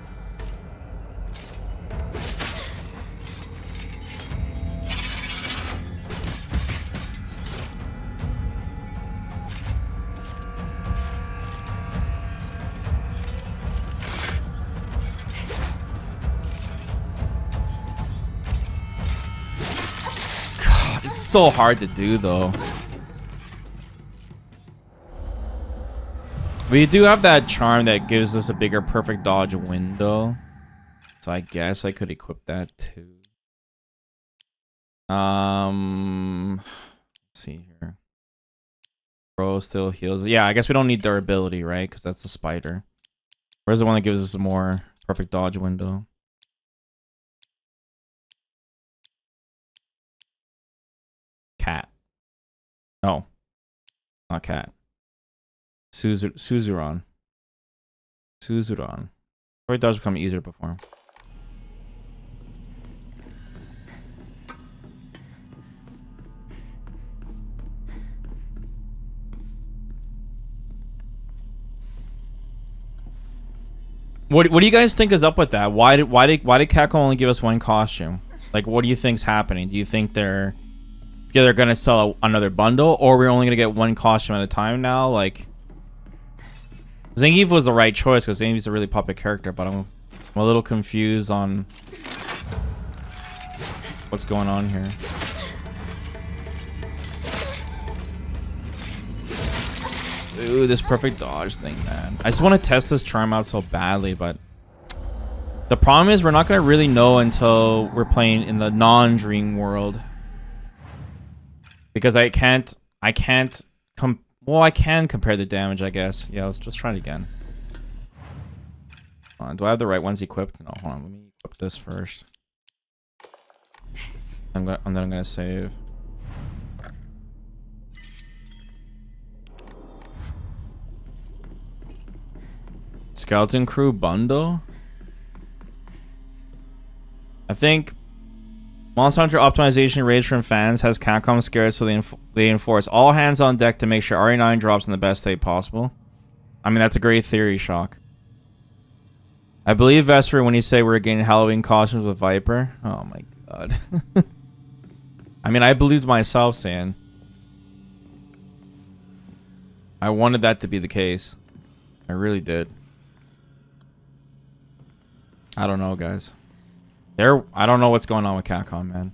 It's so hard to do though. We do have that charm that gives us a bigger perfect dodge window. So I guess I could equip that too. Let's see here. Bro still heals. Yeah, I guess we don't need durability, right? Because that's the spider. Where's the one that gives us a more perfect dodge window? Cat. No. Not cat. Suzuran. Suzuran. Probably does become easier to perform. What do you guys think is up with that? Why did Capcom only give us one costume? Like, what do you think's happening? Do you think they're gonna sell another bundle, or we're only gonna get one costume at a time now? Like, Zangief was the right choice because Zangief's a really popular character, but I'm a little confused on what's going on here. Ooh, this perfect dodge thing, man. I just want to test this charm out so badly, but the problem is we're not going to really know until we're playing in the non-dream world. Because I can compare the damage, I guess. Yeah, let's just try it again. Hold on, do I have the right ones equipped? No, hold on, let me equip this first. And then I'm gonna save. Skeleton Crew bundle? I think Monster Hunter optimization rage from fans has Capcom scared, so they enforce all hands on deck to make sure RE9 drops in the best state possible. I mean, that's a great theory, Shock. I believe Vesper when he say we're getting Halloween costumes with Viper. Oh my god. I mean, I believed myself saying I wanted that to be the case. I really did. I don't know, guys. I don't know what's going on with Capcom, man.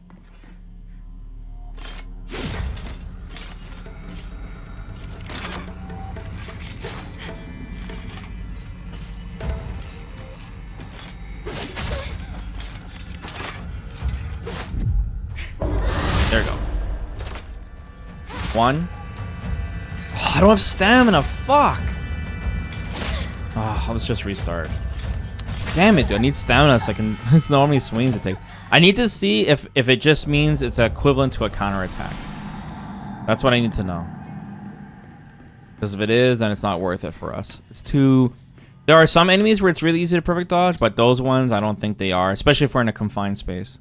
There we go. One. Oh, I don't have stamina. Fuck. Oh, let's just restart. Damn it, dude. I need stamina so I can know how many swings it takes. I need to see if it just means it's equivalent to a counterattack. That's what I need to know. Because if it is, then it's not worth it for us. It's too... There are some enemies where it's really easy to perfect dodge, but those ones, I don't think they are. Especially if we're in a confined space.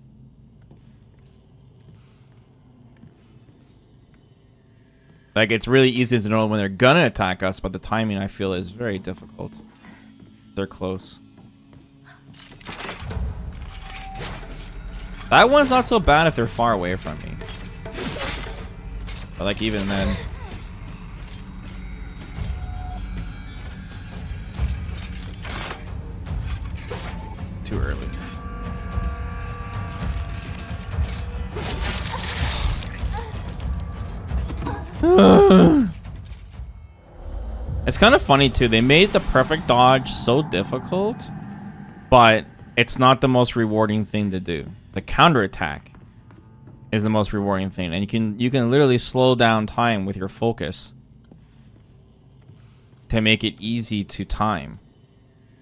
Like, it's really easy to know when they're gonna attack us, but the timing, I feel, is very difficult. They're close. That one's not so bad if they're far away from me. But like even then. Too early. It's kind of funny too. They made the perfect dodge so difficult, but it's not the most rewarding thing to do. The counterattack is the most rewarding thing, and you can literally slow down time with your focus to make it easy to time.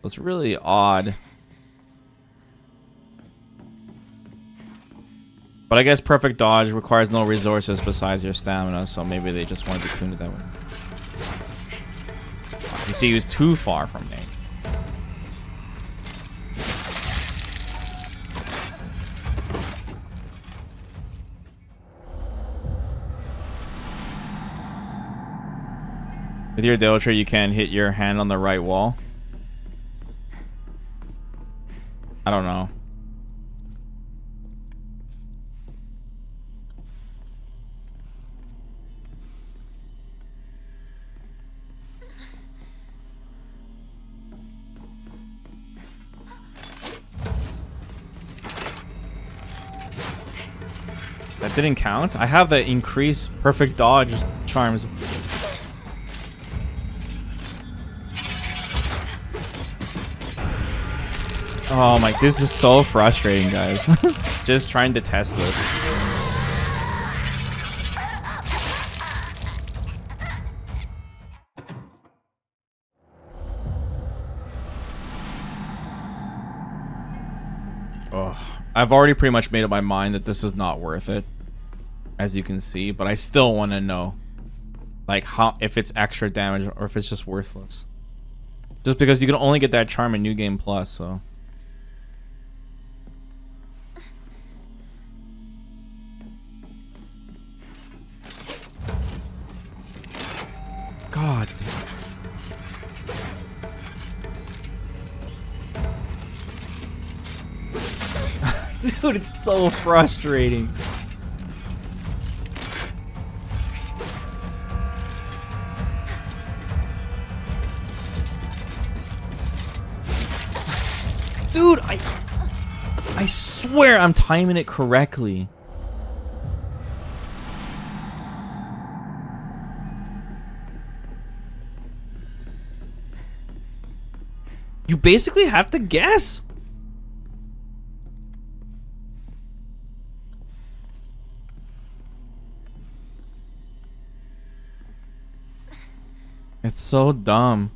It's really odd. But I guess perfect dodge requires no resources besides your stamina, so maybe they just wanted to tune it that way. You see, he was too far from me. With your Deltra, you can hit your hand on the right wall. I don't know. That didn't count. I have the increased perfect dodge charms. Oh my, this is so frustrating, guys. Just trying to test this. Oh, I've already pretty much made up my mind that this is not worth it, as you can see, but I still want to know, like, how, if it's extra damage or if it's just worthless. Just because you can only get that charm in New Game Plus, so. God, dude. Dude, it's so frustrating. Dude, I swear I'm timing it correctly. You basically have to guess. It's so dumb.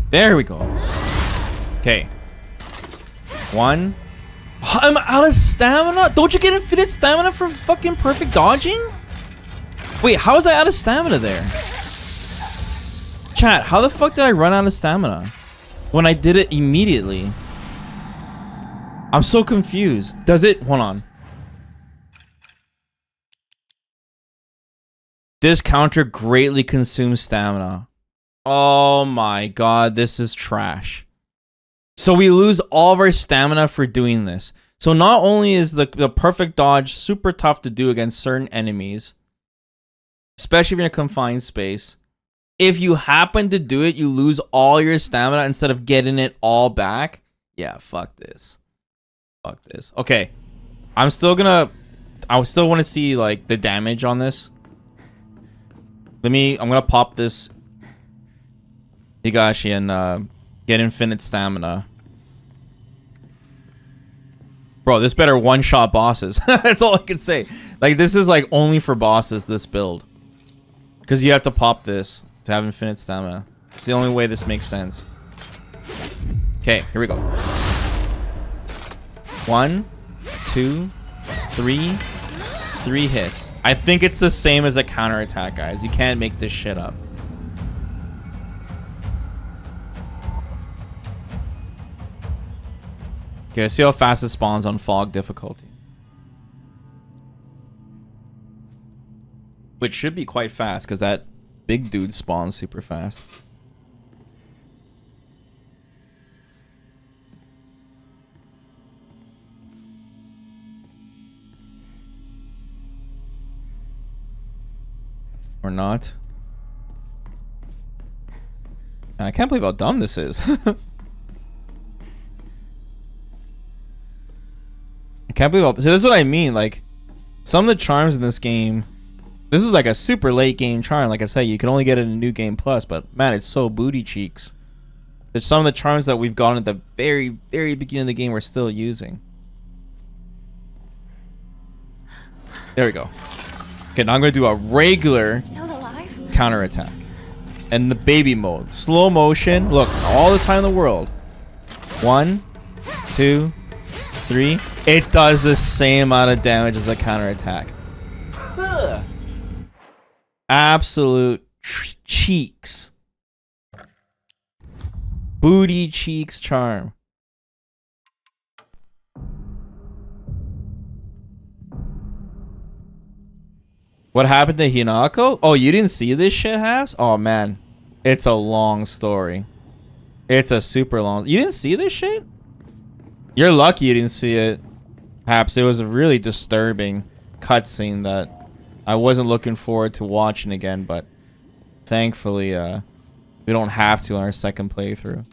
There we go. Okay. One. I'm out of stamina? Don't you get infinite stamina for fucking perfect dodging? Wait, how was I out of stamina there? Chat, how the fuck did I run out of stamina when I did it immediately? I'm so confused. Does it? Hold on. This counter greatly consumes stamina. Oh my god, this is trash. So we lose all of our stamina for doing this. So not only is the perfect dodge super tough to do against certain enemies, especially if you're in a confined space, if you happen to do it, you lose all your stamina instead of getting it all back. Yeah, fuck this. Fuck this. Okay. I still want to see like the damage on this. I'm gonna pop this Higashi and get infinite stamina. Bro, this better one-shot bosses. That's all I can say. Like, this is like only for bosses, this build. Because you have to pop this to have infinite stamina. It's the only way this makes sense. Okay, here we go. 1, 2, 3. 3 hits. I think it's the same as a counterattack, guys. You can't make this shit up. Okay, let's see how fast it spawns on fog difficulty. Which should be quite fast, because that big dude spawns super fast. Or not. And I can't believe how dumb this is. I can't believe how... So this is what I mean, like, some of the charms in this game... This is like a super late game charm. Like I said, you can only get it in New Game Plus, but man, it's so booty cheeks. There's some of the charms that we've gotten at the very, very beginning of the game we're still using. There we go. Okay, now I'm going to do a regular counterattack. And the baby mode. Slow motion. Look, all the time in the world. 1, 2, 3. It does the same amount of damage as a counterattack. Absolute cheeks. Booty cheeks charm. What happened to Hinako? Oh, you didn't see this shit, Haps? Oh, man. It's a long story. It's a super long... You didn't see this shit? You're lucky you didn't see it, Haps. It was a really disturbing cutscene that I wasn't looking forward to watching again, but thankfully, we don't have to on our second playthrough.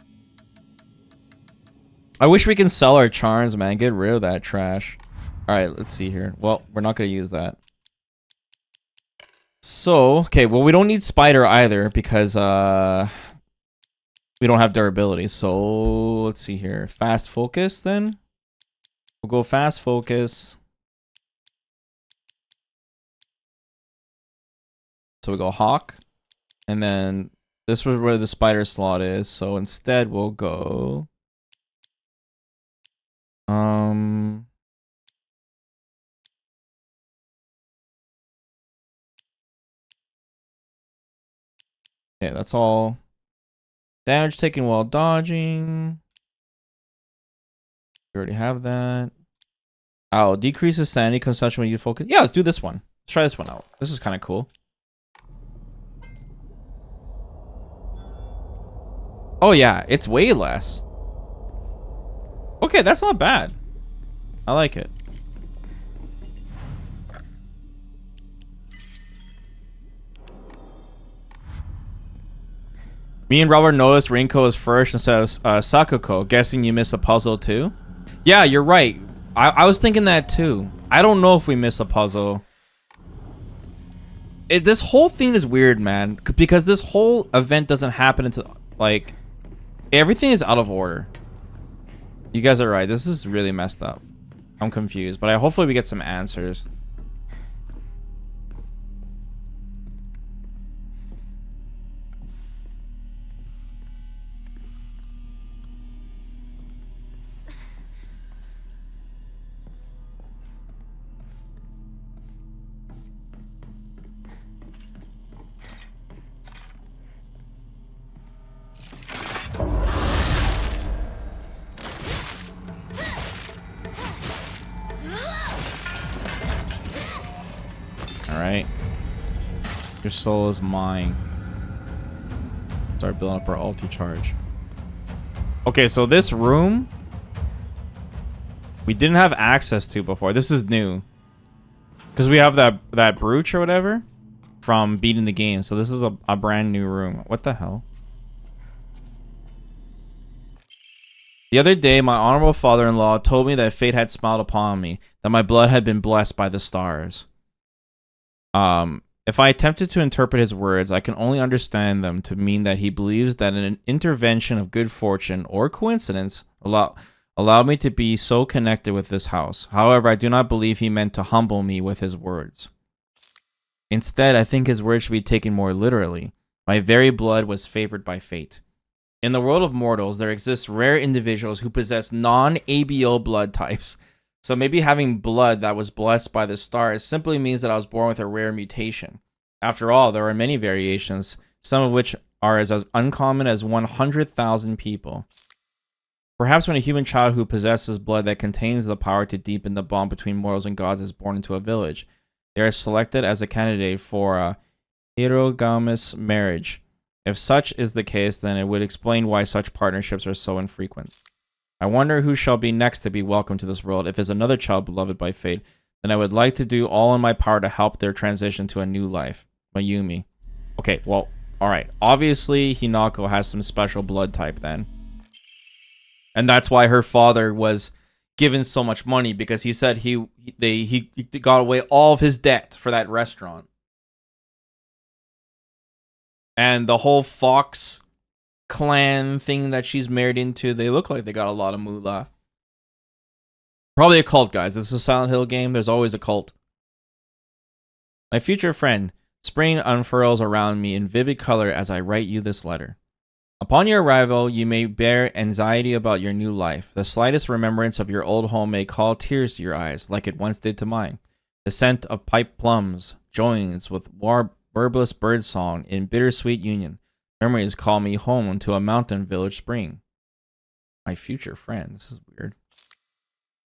I wish we can sell our charms, man. Get rid of that trash. All right, let's see here. Well, we're not gonna use that. So, okay, well, we don't need spider either because we don't have durability. So let's see here. Fast focus then. We'll go fast focus. So we go hawk, and then this was where the spider slot is. So instead we'll go okay, that's all. Damage taken while dodging. We already have that. Oh, decreases sanity consumption when you focus. Yeah, let's do this one. Let's try this one out. This is kind of cool. Oh yeah, it's way less. Okay, that's not bad. I like it. Me and Robert noticed Rinko is first instead of Sakuko. Guessing you missed a puzzle too? Yeah, you're right. I was thinking that too. I don't know if we missed a puzzle. This whole thing is weird, man. Because this whole event doesn't happen until, like, everything is out of order. You guys are right. This is really messed up. I'm confused. But hopefully we get some answers. Alright. Your soul is mine. Start building up our ulti charge. Okay, so this room we didn't have access to before. This is new. Because we have that brooch or whatever from beating the game. So this is a brand new room. What the hell? The other day, my honorable father-in-law told me that fate had smiled upon me, that my blood had been blessed by the stars. If I attempted to interpret his words, I can only understand them to mean that he believes that an intervention of good fortune or coincidence allowed me to be so connected with this house. However, I do not believe he meant to humble me with his words. Instead, I think his words should be taken more literally. My very blood was favored by fate. In the world of mortals, there exist rare individuals who possess non-ABO blood types. So maybe having blood that was blessed by the stars simply means that I was born with a rare mutation. After all, there are many variations, some of which are as uncommon as 100,000 people. Perhaps when a human child who possesses blood that contains the power to deepen the bond between mortals and gods is born into a village, they are selected as a candidate for a heterogamous marriage. If such is the case, then it would explain why such partnerships are so infrequent. I wonder who shall be next to be welcomed to this world. If it's another child beloved by fate, then I would like to do all in my power to help their transition to a new life. Mayumi. Okay, well, alright. Obviously, Hinako has some special blood type then. And that's why her father was given so much money, because he said he got away all of his debt for that restaurant. And the whole Fox clan thing that she's married into, they look like they got a lot of moolah. Probably a cult, guys. This is a Silent Hill game. There's always a cult. My future friend, spring unfurls around me in vivid color as I write you this letter. Upon your arrival, you may bear anxiety about your new life. The slightest remembrance of your old home may call tears to your eyes, like it once did to mine. The scent of pipe plums joins with warbleless bird song in bittersweet union. Memories call me home to a mountain village spring. My future friend. This is weird.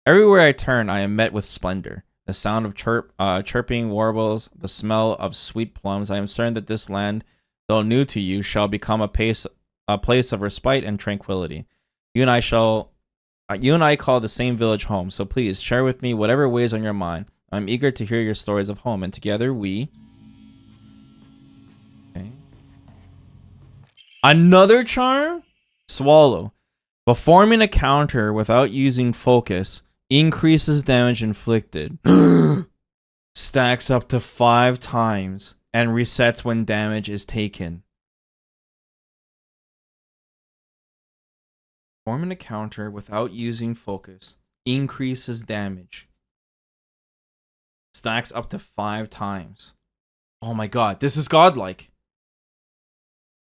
Everywhere I turn, I am met with splendor. The sound of chirping warbles, the smell of sweet plums. I am certain that this land, though new to you, shall become a place of respite and tranquility. You and I call the same village home. So please share with me whatever weighs on your mind. I'm eager to hear your stories of home, and together we. Okay. Another charm? Swallow. Performing a counter without using focus increases damage inflicted. Stacks up to 5 times and resets when damage is taken. Performing a counter without using focus increases damage. Stacks up to 5 times. Oh my god, this is godlike.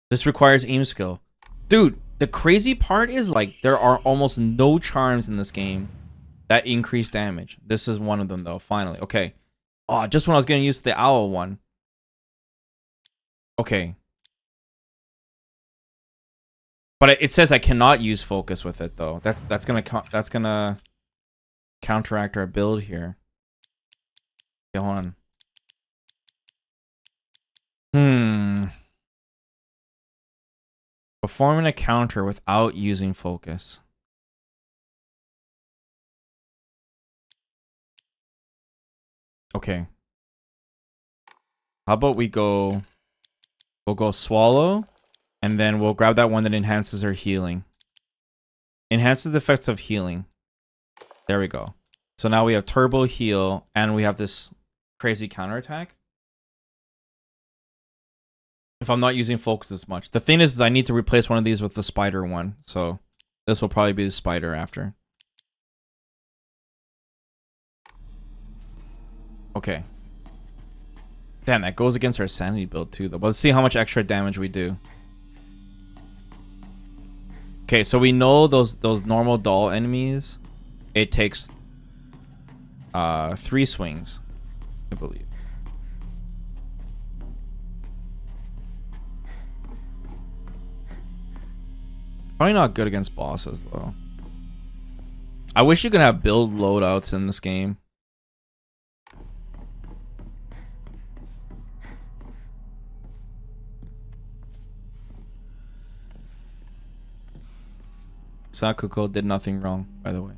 This requires aim skill. Dude, the crazy part is like there are almost no charms in this game that increase damage. This is one of them though, finally. Okay. Oh, just when I was getting used to the owl one. Okay. But it says I cannot use focus with it though. That's gonna counteract our build here. Okay, hold on. Performing a counter without using focus. Okay. How about we'll go swallow, and then we'll grab that one that enhances our healing. Enhances the effects of healing. There we go. So now we have turbo heal, and we have this crazy counterattack. If I'm not using focus as much. The thing is I need to replace one of these with the spider one. So this will probably be the spider after. Okay. Damn, that goes against our sanity build too though. But let's see how much extra damage we do. Okay, so we know those normal doll enemies, it takes 3 swings, I believe. Probably not good against bosses though. I wish you could have build loadouts in this game. Sakuko did nothing wrong, by the way.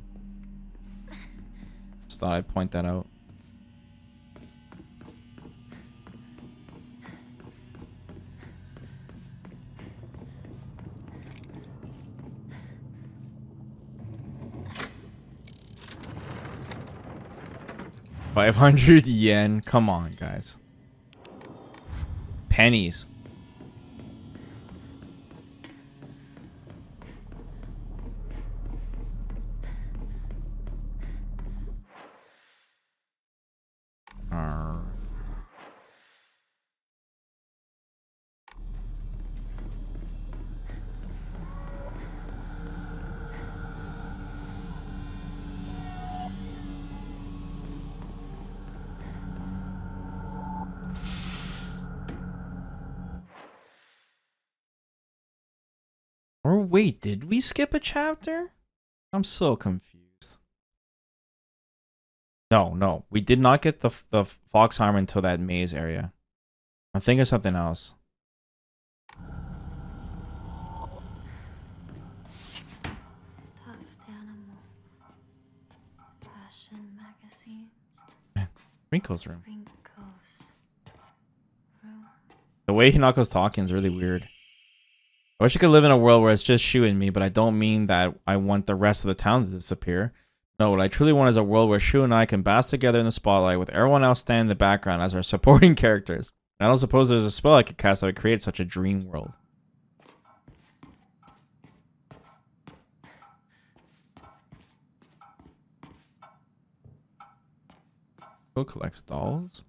Just thought I'd point that out. $500 yen. Come on, guys. Pennies. Or wait, did we skip a chapter? I'm so confused. No, we did not get the fox armor until that maze area. I'm thinking of something else. Stuffed animals. Fashion magazines. Rinko's room. Rinko's room. The way Hinako's talking is really weird. I wish I could live in a world where it's just Shu and me, but I don't mean that I want the rest of the town to disappear. No, what I truly want is a world where Shu and I can bask together in the spotlight with everyone else standing in the background as our supporting characters. I don't suppose there's a spell I could cast that would create such a dream world. Who collects dolls?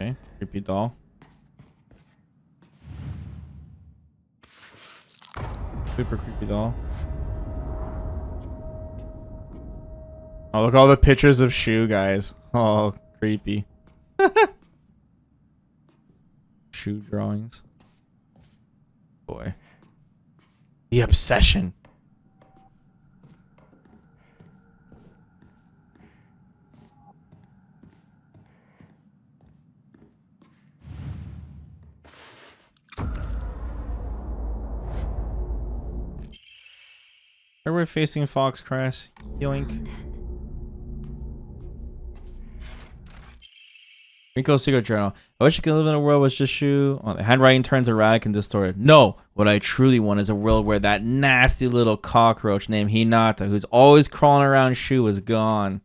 Okay, creepy doll. Super creepy doll. Oh, look at all the pictures of Shu, guys. Oh, creepy. Shu drawings. Boy. The obsession. We're facing Fox Crest. Yoink. Rico's secret journal. I wish I could live in a world with just shoe. Oh, the handwriting turns erratic and distorted. No, what I truly want is a world where that nasty little cockroach named Hinata, who's always crawling around Shu, is gone.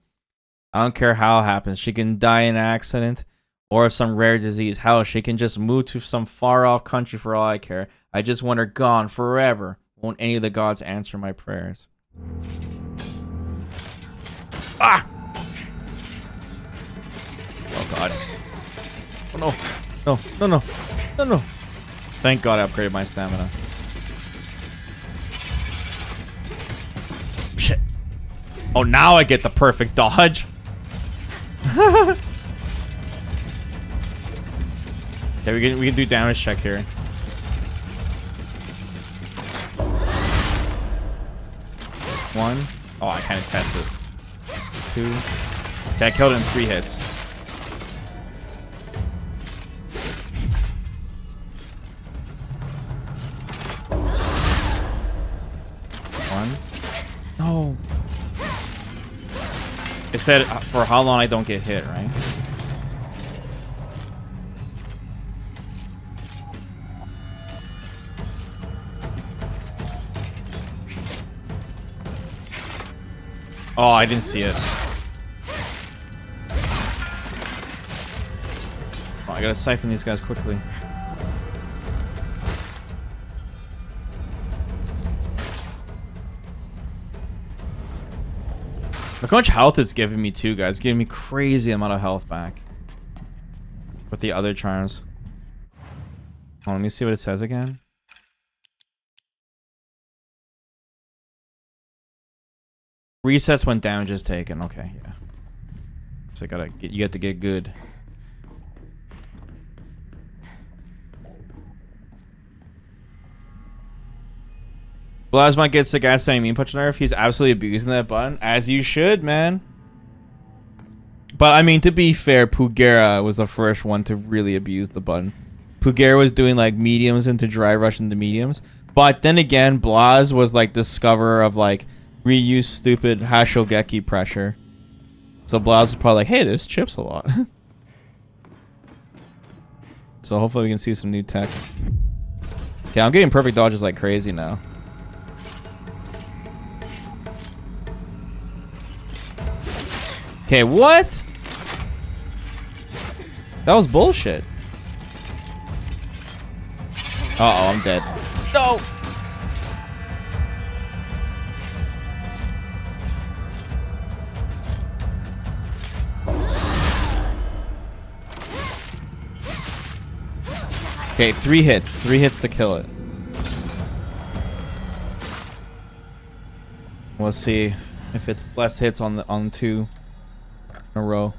I don't care how it happens. She can die in an accident or of some rare disease. Hell, she can just move to some far off country for all I care. I just want her gone forever. Won't any of the gods answer my prayers? Ah! Oh god. Oh no. No, no, no. No, no. Thank god I upgraded my stamina. Shit. Oh, now I get the perfect dodge. Okay, we can do damage check here. One. Oh, I kind of tested. Two. Okay, I killed it in 3 hits. One. No. It said for how long I don't get hit, right? Oh, I didn't see it. Oh, I gotta siphon these guys quickly. Look how much health it's giving me too, guys. It's giving me crazy amount of health back. With the other charms. Oh, let me see what it says again. Resets when damage is taken. Okay, yeah. So you got to get good. Plasma gets the gas saying mean punch nerf. He's absolutely abusing that button, as you should, man. But I mean, to be fair, Pugera was the first one to really abuse the button. Pugera was doing like mediums into dry rush into mediums. But then again, Blaz was like discoverer of like reuse stupid Hashogeki pressure. So Blaz is probably like, hey, this chips a lot. So hopefully we can see some new tech. Okay, I'm getting perfect dodges like crazy now. Okay, what? That was bullshit. Uh-oh, I'm dead. No! Okay, 3 hits. 3 hits to kill it. We'll see if it's less hits on 2 in a row.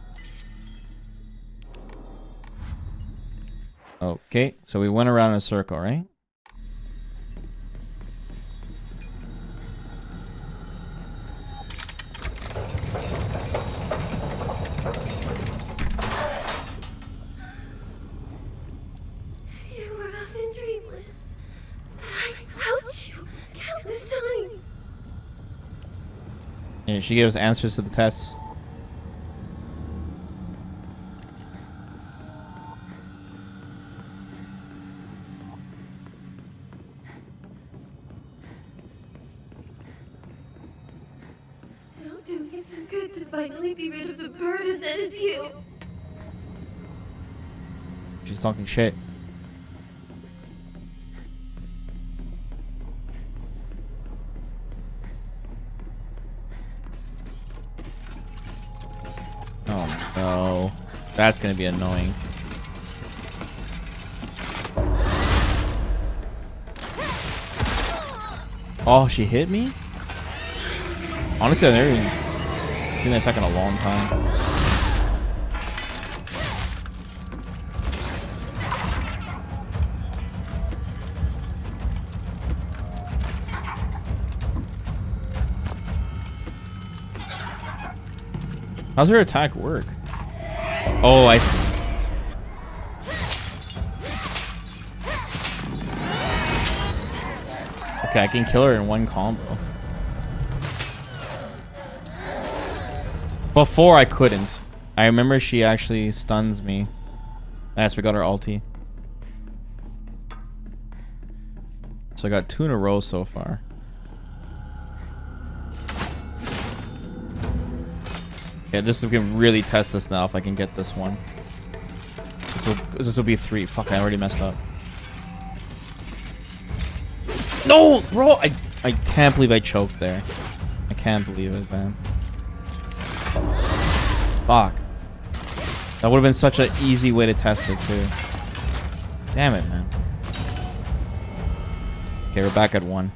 Okay, so we went around in a circle, right? You were up in dreamland. I helped you countless times. And she gives answers to the tests. It'll do me some good to finally be rid of the burden that is you. She's talking shit. Oh no. That's gonna be annoying. Oh, she hit me? Honestly, I've never even seen that attack in a long time. How's her attack work? Oh, I see. Okay, I can kill her in one combo. Before I couldn't. I remember she actually stuns me. Yes, we got our ulti. So I got 2 in a row so far. Yeah, we can really test this now if I can get this one. This will be 3. Fuck, I already messed up. No, bro! I can't believe I choked there. I can't believe it, man. Fuck. That would have been such an easy way to test it, too. Damn it, man. Okay, we're back at 1.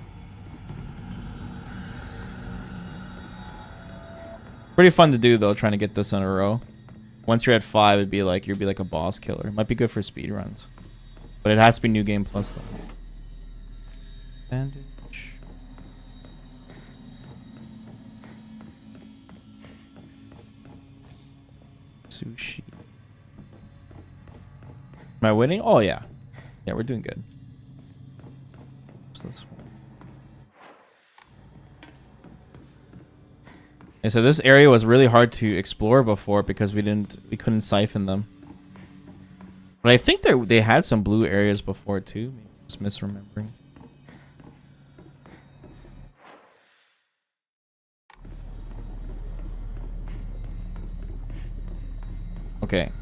Pretty fun to do, though, trying to get this in a row. Once you're at 5, it'd be like, you'd be like a boss killer. It might be good for speed runs. But it has to be New Game Plus, though. Bandage. Sushi. Am I winning? Oh, yeah. Yeah, we're doing good. What's this one? Okay, so this area was really hard to explore before because we couldn't siphon them. But I think they had some blue areas before too. Maybe just misremembering. Okay.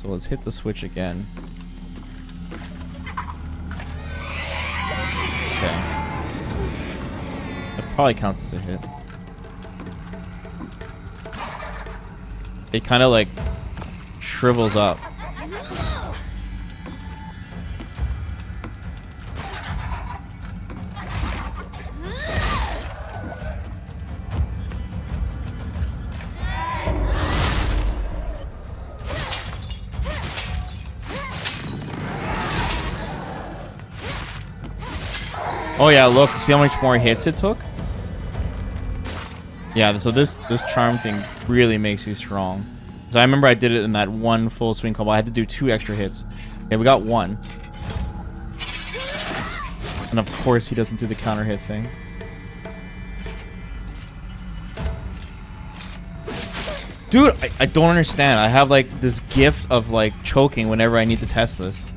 So let's hit the switch again. Okay. That probably counts as a hit. It kind of like shrivels up. Oh yeah, look, see how much more hits it took? Yeah, so this charm thing really makes you strong. So I remember I did it in that one full swing combo. I had to do 2 extra hits. Okay, we got 1. And of course he doesn't do the counter hit thing. Dude, I don't understand. I have like this gift of like choking whenever I need to test this.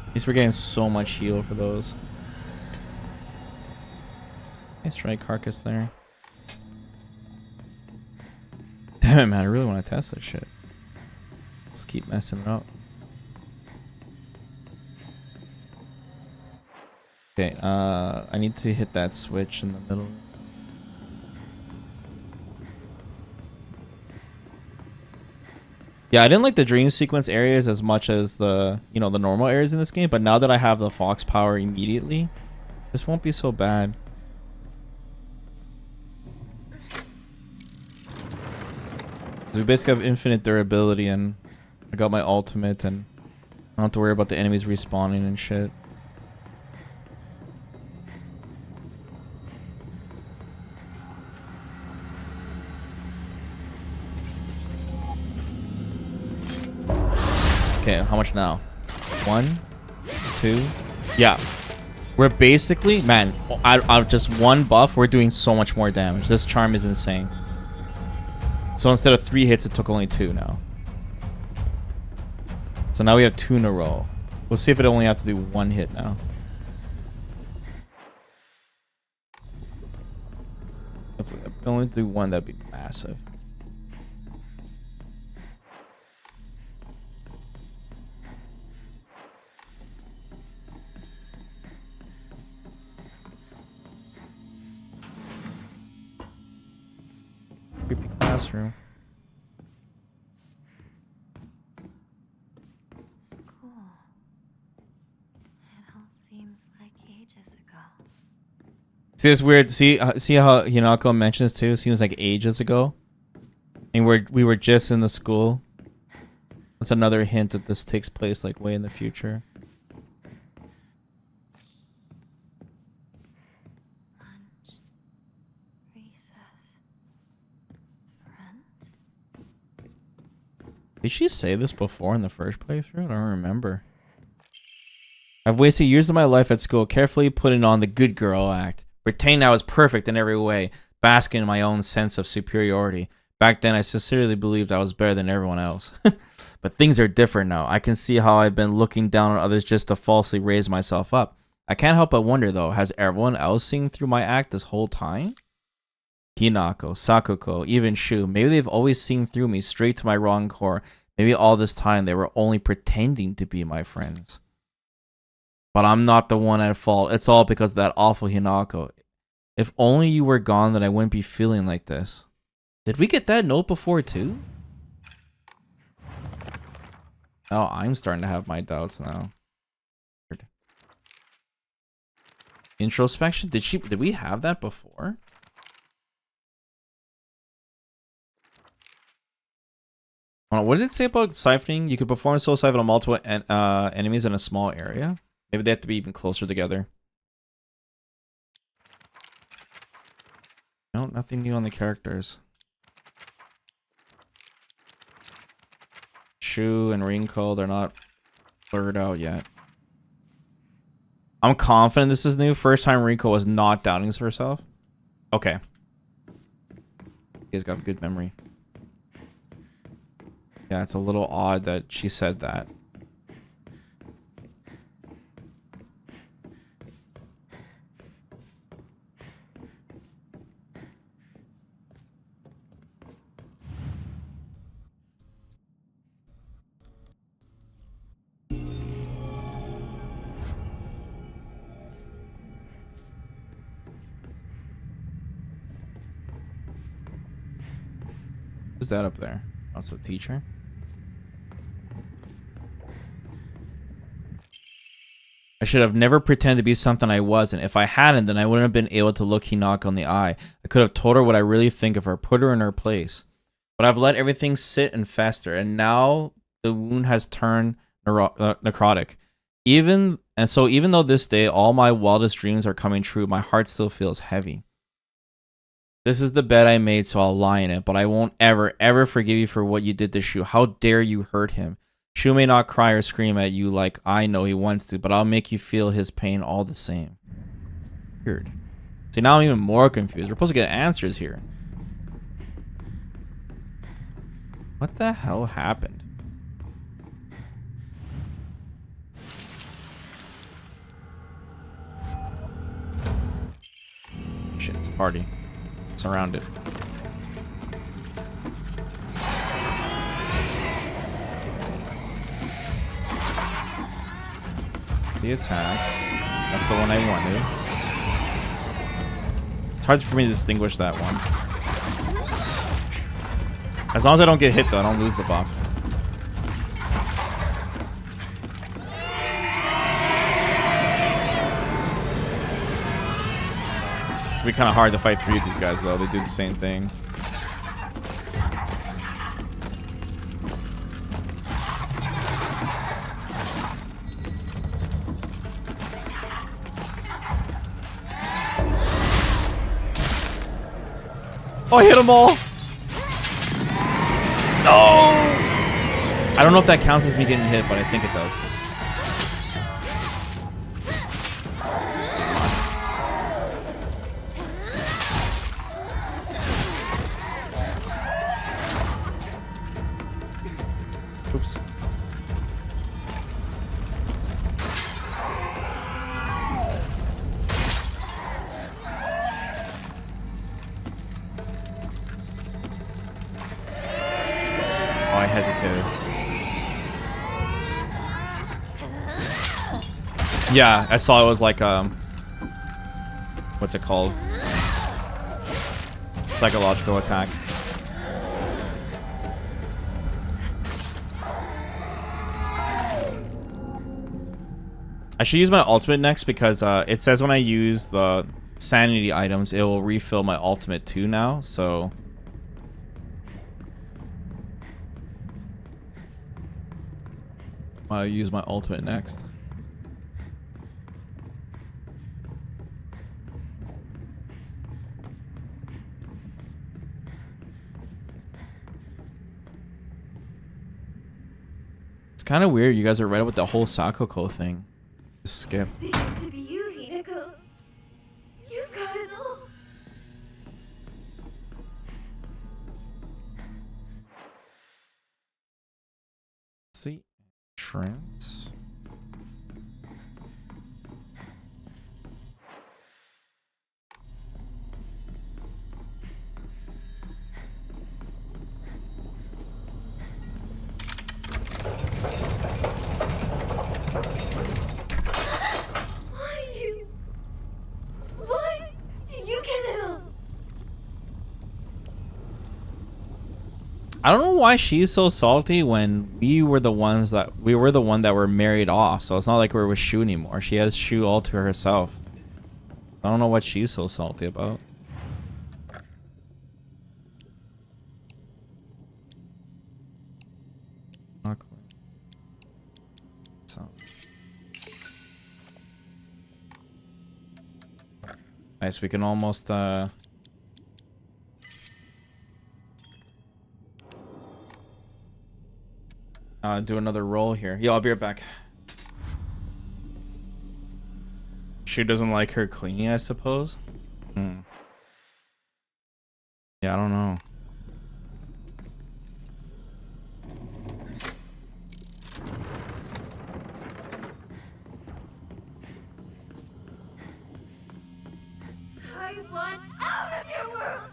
At least we're getting so much heal for those. Nice try, Carcass there. Damn it, man. I really want to test this shit. Let's keep messing it up. Okay, I need to hit that switch in the middle. Yeah, I didn't like the dream sequence areas as much as the, you know, the normal areas in this game, but now that I have the Fox power immediately, this won't be so bad. We basically have infinite durability, and I got my ultimate, and I don't have to worry about the enemies respawning and shit. Okay, how much now? 1, 2. Yeah, we're basically, man, out of just 1 buff, we're doing so much more damage. This charm is insane. So instead of 3 hits, it took only 2 now. So now we have 2 in a row. We'll see if it only have to do 1 hit now. If we only do 1, that'd be massive. Creepy classroom. School. It all seems like ages ago. See this weird? See how Hinako mentions too? Seems like ages ago, and we were just in the school. That's another hint that this takes place like way in the future. Lunch. Recess. Friends. Did she say this before in the first playthrough? I don't remember. I've wasted years of my life at school carefully putting on the good girl act, pretending I was perfect in every way, basking in my own sense of superiority. Back then, I sincerely believed I was better than everyone else. But things are different now. I can see how I've been looking down on others just to falsely raise myself up. I can't help but wonder, though, has everyone else seen through my act this whole time? Hinako, Sakuko, even Shu, maybe they've always seen through me straight to my wrong core. Maybe all this time they were only pretending to be my friends. But I'm not the one at fault. It's all because of that awful Hinako. If only you were gone, then I wouldn't be feeling like this. Did we get that note before, too? Oh, I'm starting to have my doubts now. Introspection? Did we have that before? What did it say about siphoning? You could perform soul siphon on multiple enemies in a small area. Maybe they have to be even closer together. No, nothing new on the characters. Shu and Rinko, they're not blurred out yet. I'm confident this is new. First time Rinko was not doubting herself. Okay. You guys got a good memory. Yeah, it's a little odd that she said that. Who's that up there? That's the teacher. I should have never pretended to be something I wasn't. If I hadn't, then I wouldn't have been able to look Hinako in the eye. I could have told her what I really think of her, put her in her place. But I've let everything sit and fester, and now the wound has turned necrotic. Even though this day all my wildest dreams are coming true, my heart still feels heavy. This is the bed I made, so I'll lie in it, but I won't ever forgive you for what you did to Shu. How dare you hurt him? Shu may not cry or scream at you like I know he wants to, but I'll make you feel his pain all the same. Weird. See, now I'm even more confused. We're supposed to get answers here. What the hell happened? Shit, it's a party. Surrounded. The attack. That's the one I wanted. It's hard for me to distinguish that one. As long as I don't get hit though, I don't lose the buff. It's gonna be kind of hard to fight three of these guys though. They do the same thing. Oh, I hit them all! No! I don't know if that counts as me getting hit, but I think it does. Oops. I hesitated. Yeah, I saw it was like what's it called? Psychological attack. I should use my ultimate next because it says when I use the sanity items, it will refill my ultimate too now, so I'll use my ultimate next. It's kind of weird. You guys are right with the whole Sakoko thing. Skip. To be you, Hinako. You've got it all. See, entrance. Why did you get it all? I don't know why she's so salty when we were the one that were married off. So it's not like we're with Shu anymore. She has Shu all to herself. I don't know what she's so salty about. Not clear. So. Nice, we can almost do another roll here. Yeah, I'll be right back. She doesn't like her cleaning, I suppose. Yeah, I don't know. I want out of your world.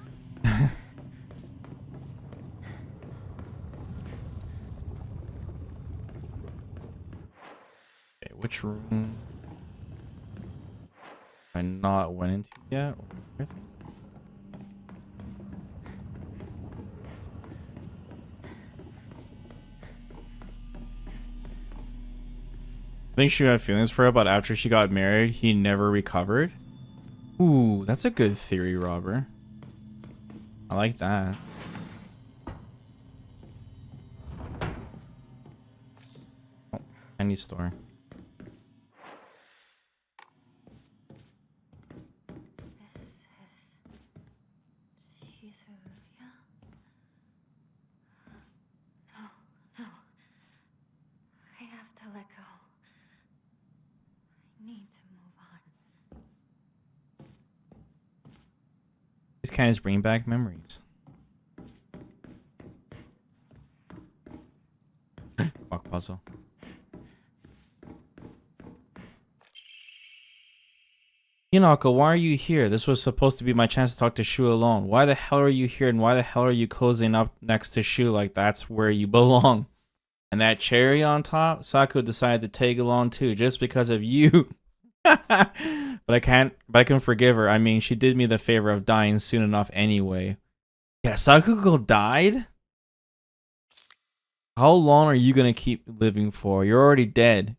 Okay, which room have I not went into yet? I think she had feelings for it, but after she got married, he never recovered. Ooh, that's a good theory, Robert. I like that. Oh, candy store. This is Shizuya. No. I have to let go. I need to move on. These candies bring back memories. Fuck puzzle. Hinako, why are you here? This was supposed to be my chance to talk to Shu alone. Why the hell are you here and why the hell are you cozying up next to Shu like that's where you belong? And that cherry on top, Saku decided to tag along too just because of you. But I can forgive her. I mean, she did me the favor of dying soon enough anyway. Yeah, Sakugo died? How long are you gonna keep living for? You're already dead.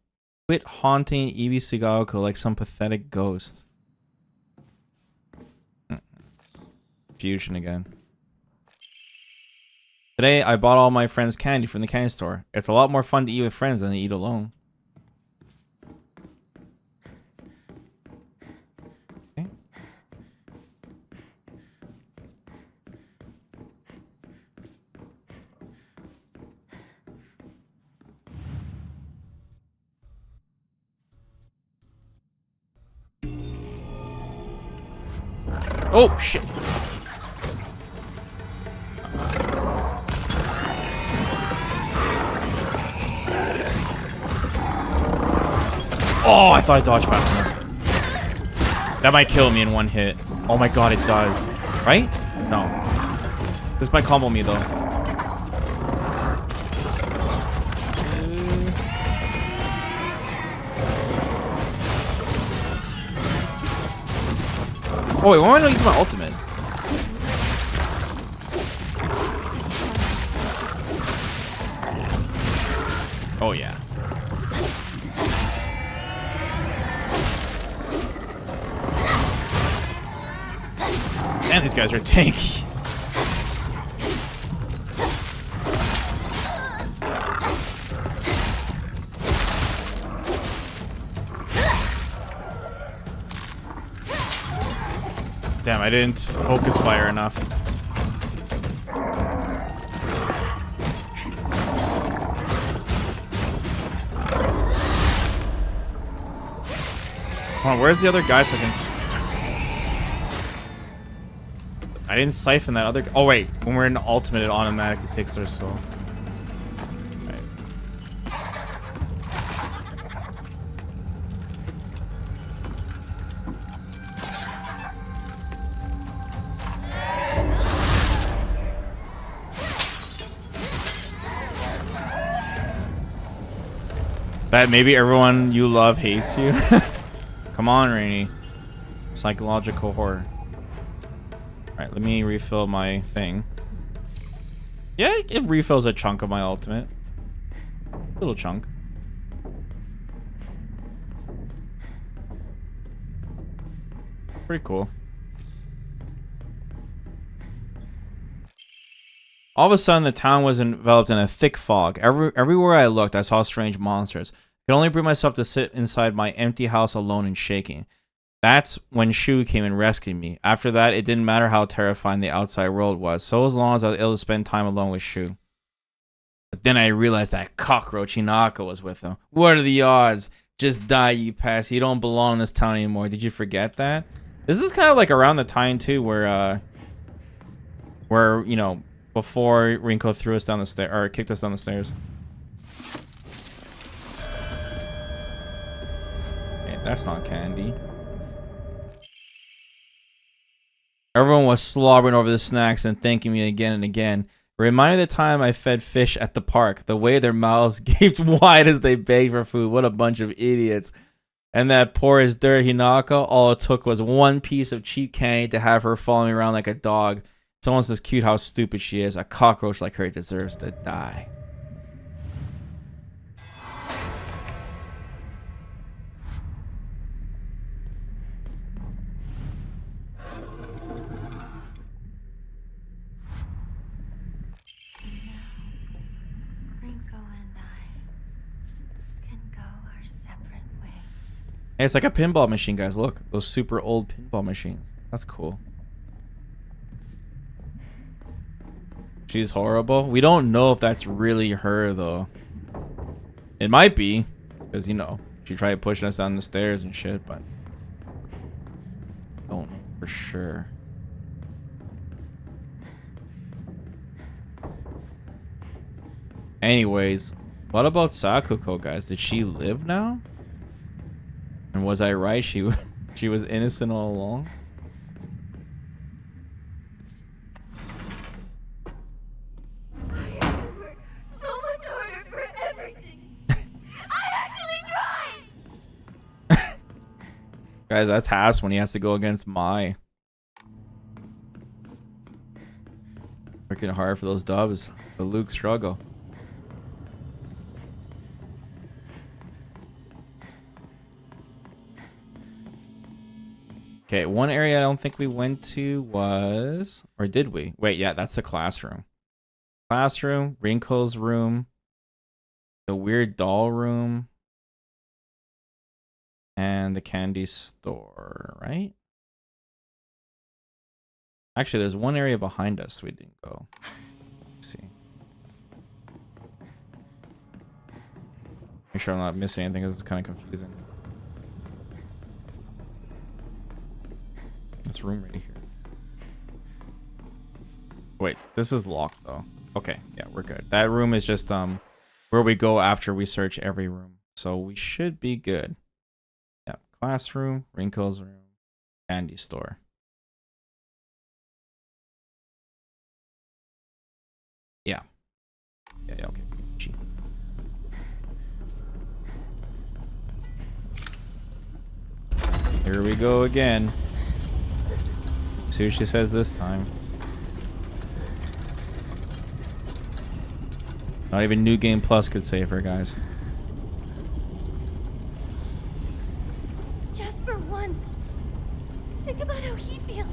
Quit haunting Ibi Sugaoka like some pathetic ghost. Fusion again. Today, I bought all my friends candy from the candy store. It's a lot more fun to eat with friends than to eat alone. Okay. Oh, shit. Oh, I thought I dodged fast enough. That might kill me in one hit. Oh my god, it does. Right? No. This might combo me, though. Oh, wait, why am I not using my ultimate? Oh, yeah. Man, these guys are tanky. Damn, I didn't focus fire enough. Come on, where's the other guy so I can... I didn't siphon that other... Oh wait, when we're in ultimate it automatically takes their soul. Right. That maybe everyone you love hates you. Come on, Rainy. Psychological horror. Alright, let me refill my thing. Yeah, it refills a chunk of my ultimate. Little chunk. Pretty cool. All of a sudden, the town was enveloped in a thick fog. Everywhere I looked, I saw strange monsters. I could only bring myself to sit inside my empty house alone and shaking. That's when Shu came and rescued me. After that, it didn't matter how terrifying the outside world was, so as long as I was able to spend time alone with Shu. But then I realized that cockroach Hinako was with him. What are the odds? Just die, you pass. You don't belong in this town anymore. Did you forget that? This is kind of like around the time, too, where you know, before Rinko threw us down the stairs, or kicked us down the stairs. Okay, that's not candy. Everyone was slobbering over the snacks and thanking me again and again. It reminded me of the time I fed fish at the park. The way their mouths gaped wide as they begged for food. What a bunch of idiots. And that poor as dirt Hinako, all it took was one piece of cheap candy to have her following me around like a dog. It's almost as cute how stupid she is. A cockroach like her deserves to die. Hey, it's like a pinball machine, guys. Look, those super old pinball machines. That's cool. She's horrible. We don't know if that's really her, though. It might be, because, you know, she tried pushing us down the stairs and shit, but don't know for sure. Anyways, what about Sakuko, guys? Did she live now? And was I right? She was innocent all along? Guys, that's Haps when he has to go against Mai. Working hard for those dubs. The Luke struggle. Okay, one area I don't think we went to was... Or did we? Wait, yeah, that's the classroom. Classroom, Rinko's room, the weird doll room, and the candy store, right? Actually, there's one area behind us we didn't go. Let's see. Make sure I'm not missing anything because it's kind of confusing. This room right here. Wait, this is locked though. Okay, yeah, we're good. That room is just where we go after we search every room. So we should be good. Yeah, classroom, Rinko's room, candy store. Yeah. Yeah, okay. Gee. Here we go again. See what she says this time. Not even New Game Plus could save her, guys. Just for once, think about how he feels.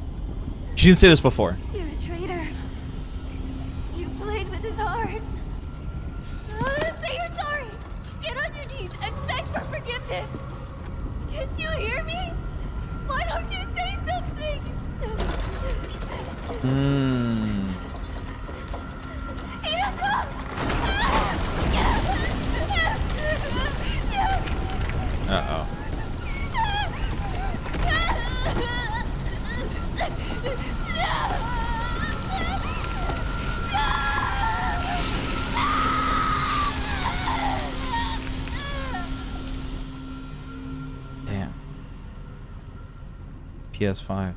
She didn't say this before. You're a traitor. You played with his heart. Say you're sorry. Get on your knees and beg for forgiveness. Can't you hear me? Why don't you say something? Hmm. Uh-oh. Damn. PS5.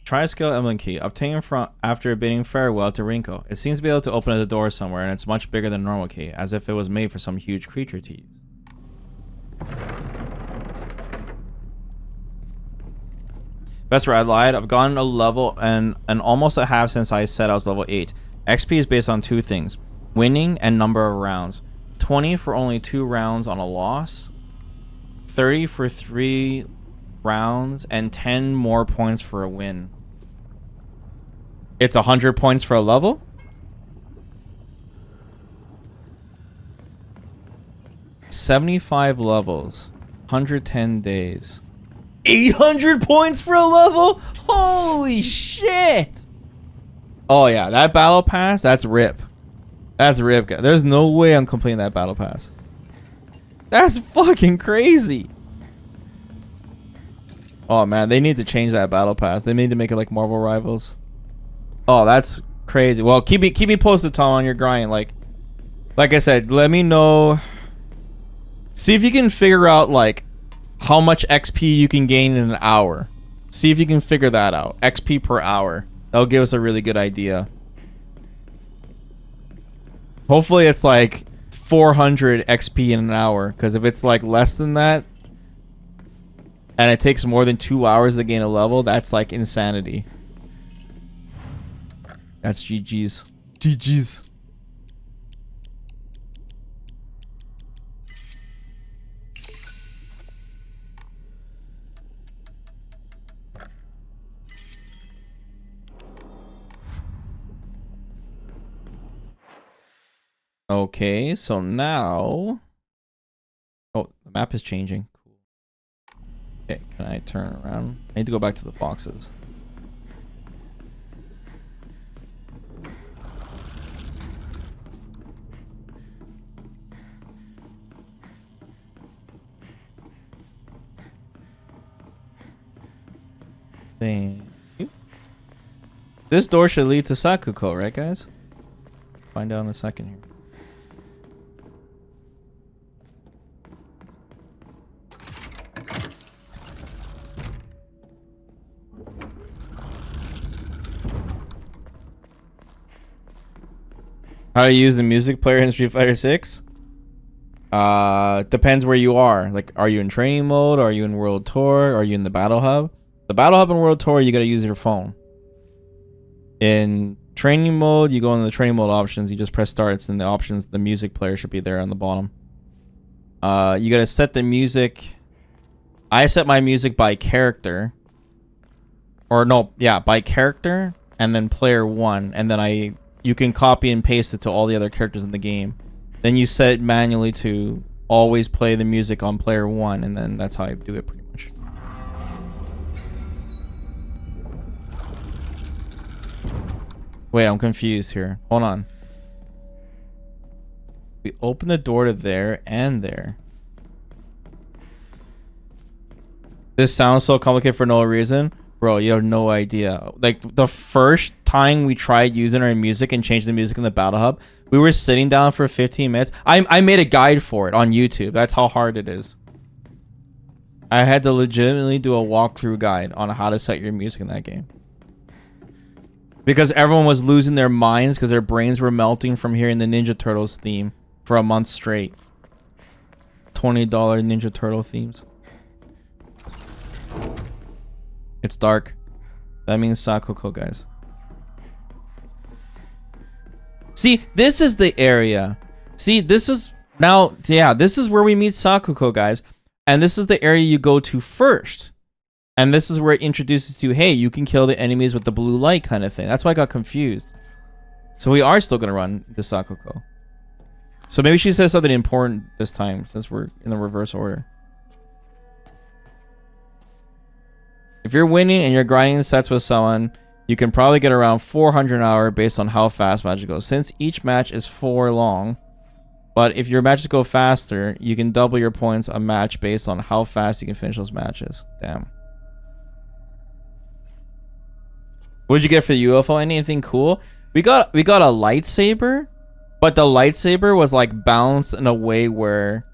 Tri-scale emblem key obtained from after bidding farewell to Rinko. It seems to be able to open a door somewhere, and it's much bigger than a normal key, as if it was made for some huge creature to use. Vesper, I lied. I've gone a level and almost a half since I said I was level 8. XP is based on 2 things: winning and number of rounds. 20 for only 2 rounds on a loss. 30 for 3 rounds, and 10 more points for a win. It's 100 points for a level? $75 levels. 110 days. 800 points for a level? Holy shit! Oh yeah, that battle pass, that's rip. That's rip, guys. There's no way I'm completing that battle pass. That's fucking crazy. Oh man, they need to change that battle pass. They need to make it like Marvel Rivals. Oh, that's crazy. Well, keep me posted, Tom, on your grind. Like I said, let me know. See if you can figure out like how much XP you can gain in an hour. See if you can figure that out. XP per hour. That'll give us a really good idea. Hopefully it's like 400 XP in an hour, because if it's like less than that and it takes more than 2 hours to gain a level, that's like insanity. That's GG's. GG's. Okay, so now... Oh, the map is changing. Cool. Okay, can I turn around? I need to go back to the foxes. Thank you. This door should lead to Sakuko, right, guys? Find out in a second here. How to use the music player in Street Fighter 6? Depends where you are. Like, are you in training mode? Are you in World Tour? Are you in the Battle Hub? The Battle Hub and World Tour, you gotta use your phone. In training mode, you go into the training mode options, you just press start. It's in the options. The music player should be there on the bottom. You gotta set the music. I set my music by character. Or no, yeah, by character, and then player 1, and then you can copy and paste it to all the other characters in the game. Then you set it manually to always play the music on player 1, and then that's how I do it pretty much. Wait, I'm confused here. Hold on. We open the door to there and there. This sounds so complicated for no reason. Bro, you have no idea. Like, the first time we tried using our music and changed the music in the Battle Hub, we were sitting down for 15 minutes. I made a guide for it on YouTube. That's how hard it is. I had to legitimately do a walkthrough guide on how to set your music in that game. Because everyone was losing their minds because their brains were melting from hearing the Ninja Turtles theme for a month straight. $20 Ninja Turtle themes. It's dark. That means Sakuko, guys. See, this is the area. See, this is now, yeah, this is where we meet Sakuko, guys. And this is the area you go to first. And this is where it introduces you, hey, you can kill the enemies with the blue light kind of thing. That's why I got confused. So we are still going to run the Sakuko. So maybe she says something important this time, since we're in the reverse order. If you're winning and you're grinding sets with someone, you can probably get around 400 an hour based on how fast matches go. Since each match is 4 long, but if your matches go faster, you can double your points a match based on how fast you can finish those matches. Damn. What did you get for the UFO? Anything cool? We got a lightsaber, but the lightsaber was like balanced in a way where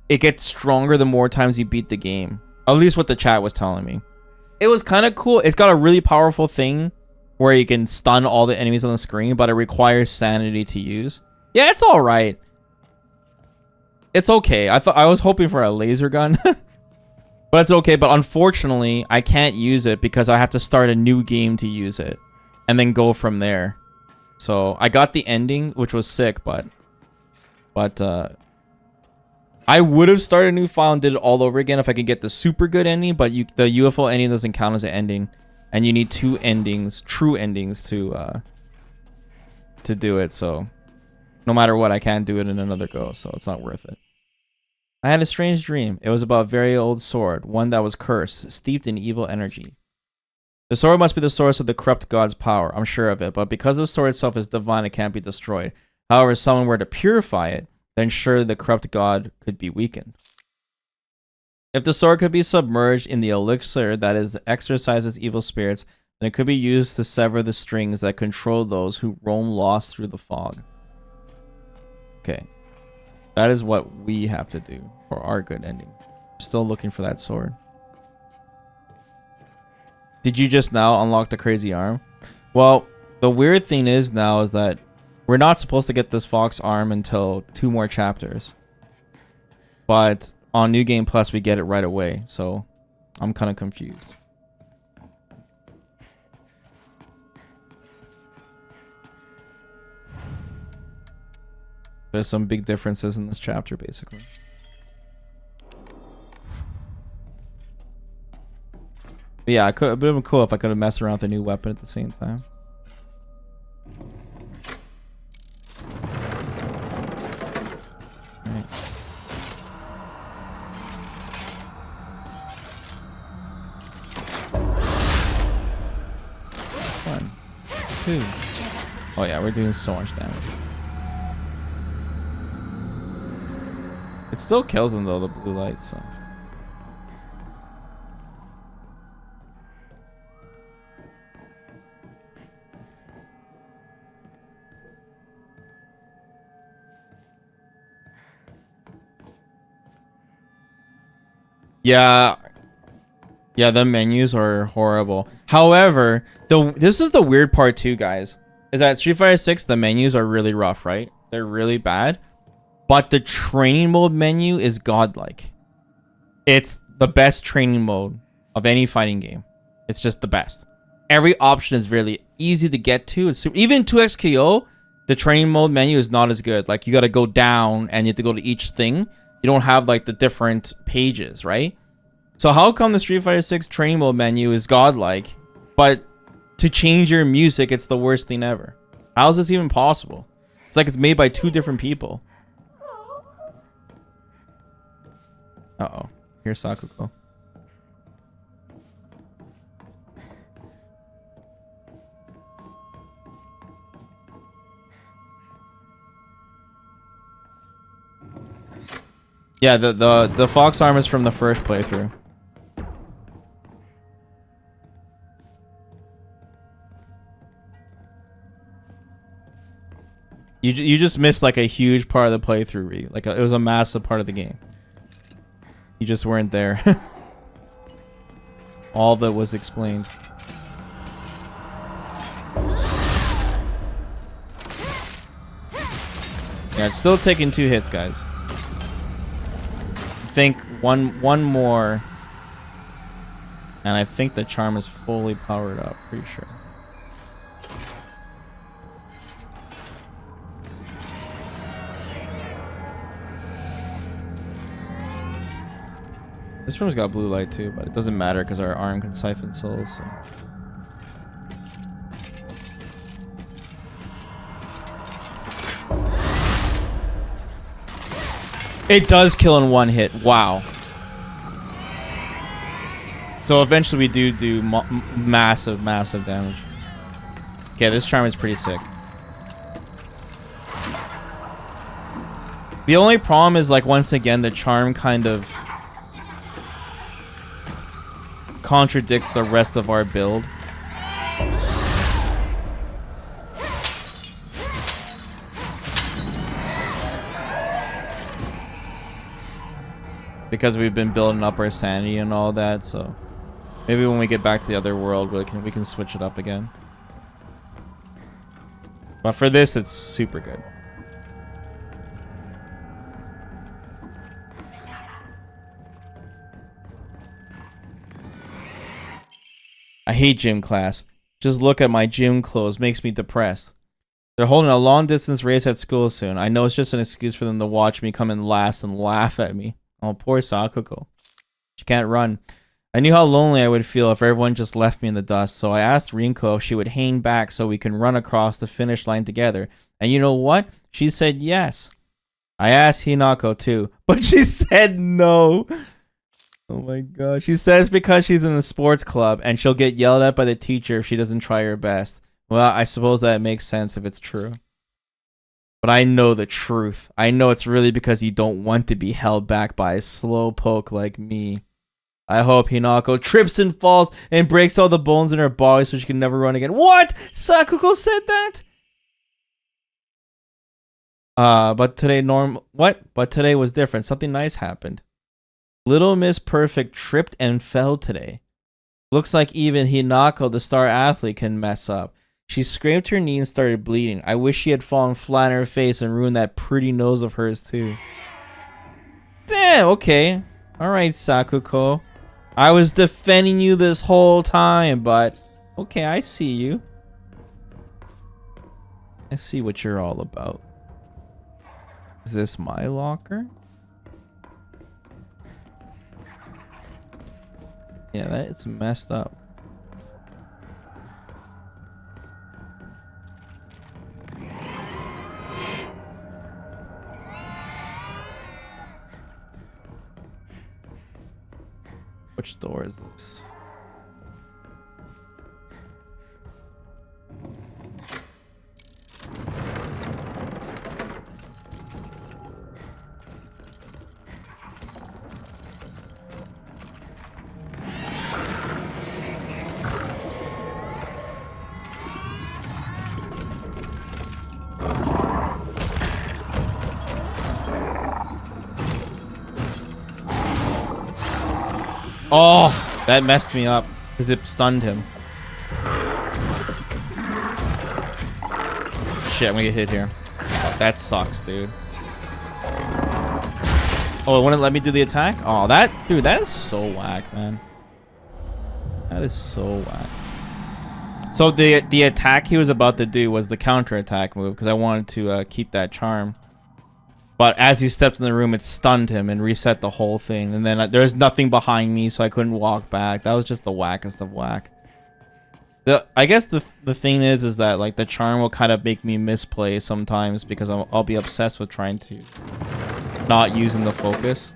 it gets stronger the more times you beat the game. At least what the chat was telling me. It was kind of cool. It's got a really powerful thing where you can stun all the enemies on the screen, but it requires sanity to use. Yeah, it's all right. It's okay. I was hoping for a laser gun, but it's okay. But unfortunately, I can't use it because I have to start a new game to use it and then go from there. So I got the ending, which was sick, but I would have started a new file and did it all over again if I could get the super good ending, but the UFO ending doesn't count as an ending. And you need 2 endings, true endings, to do it. So no matter what, I can't do it in another go, so it's not worth it. I had a strange dream. It was about a very old sword, one that was cursed, steeped in evil energy. The sword must be the source of the corrupt god's power, I'm sure of it, but because the sword itself is divine, it can't be destroyed. However, if someone were to purify it, then surely the corrupt god could be weakened. If the sword could be submerged in the elixir that exorcises evil spirits, then it could be used to sever the strings that control those who roam lost through the fog. Okay. That is what we have to do for our good ending. Still looking for that sword. Did you just now unlock the crazy arm? Well, the weird thing is now is that we're not supposed to get this fox arm until 2 more chapters. But on New Game Plus, we get it right away. So I'm kind of confused. There's some big differences in this chapter, basically. But yeah, it would have been cool if I could have messed around with a new weapon at the same time. All right. 1, 2. Oh yeah, we're doing so much damage. It still kills them though, the blue light, so. Yeah, the menus are horrible. However, this is the weird part too, guys. Is that Street Fighter 6, the menus are really rough, right? They're really bad. But the training mode menu is godlike. It's the best training mode of any fighting game. It's just the best. Every option is really easy to get to. It's even 2XKO, the training mode menu is not as good. Like, you got to go down and you have to go to each thing. You don't have like the different pages, right? So how come the Street Fighter 6 training mode menu is godlike, but to change your music, it's the worst thing ever? How is this even possible? It's like it's made by 2 different people. Uh-oh. Here's Sakuko. Yeah, the fox arm is from the first playthrough. You just missed like a huge part of the playthrough, like it was a massive part of the game. You just weren't there. All that was explained. Yeah, it's still taking 2 hits, guys. I think one more, and I think the charm is fully powered up. Pretty sure. This room's got blue light too, but it doesn't matter because our arm can siphon souls. So. It does kill in 1 hit. Wow. So eventually we do massive damage. Okay, this charm is pretty sick. The only problem is, like, once again, the charm kind of contradicts the rest of our build. Because we've been building up our sanity and all that, so maybe when we get back to the other world, we can switch it up again. But for this, it's super good. I hate gym class. Just look at my gym clothes. Makes me depressed. They're holding a long distance race at school soon. I know it's just an excuse for them to watch me come in last and laugh at me. Oh, poor Sakuko. She can't run. I knew how lonely I would feel if everyone just left me in the dust, so I asked Rinko if she would hang back so we can run across the finish line together. And you know what? She said yes. I asked Hinako too, but she said no. Oh my god. She says because she's in the sports club and she'll get yelled at by the teacher if she doesn't try her best. Well, I suppose that makes sense if it's true. But I know the truth. I know it's really because you don't want to be held back by a slowpoke like me. I hope Hinako trips and falls and breaks all the bones in her body so she can never run again. What? Sakuko said that? But today But today was different. Something nice happened. Little Miss Perfect tripped and fell today. Looks like even Hinako, the star athlete, can mess up. She scraped her knee and started bleeding. I wish she had fallen flat on her face and ruined that pretty nose of hers too. Damn, okay. Alright, Sakuko. I was defending you this whole time, but okay, I see you. I see what you're all about. Is this my locker? Yeah, that's messed up. Which door is this? Oh, that messed me up because it stunned him. Shit, I'm gonna get hit here. Oh, that sucks, dude. Oh, it wouldn't let me do the attack? Oh, dude, that is so whack, man. That is so whack. So the attack he was about to do was the counter-attack move because I wanted to keep that charm. But as he stepped in the room, it stunned him and reset the whole thing. And then there's nothing behind me, so I couldn't walk back. That was just the wackest of whack. I guess the thing is that like the charm will kind of make me misplay sometimes because I'll be obsessed with trying to not using the focus.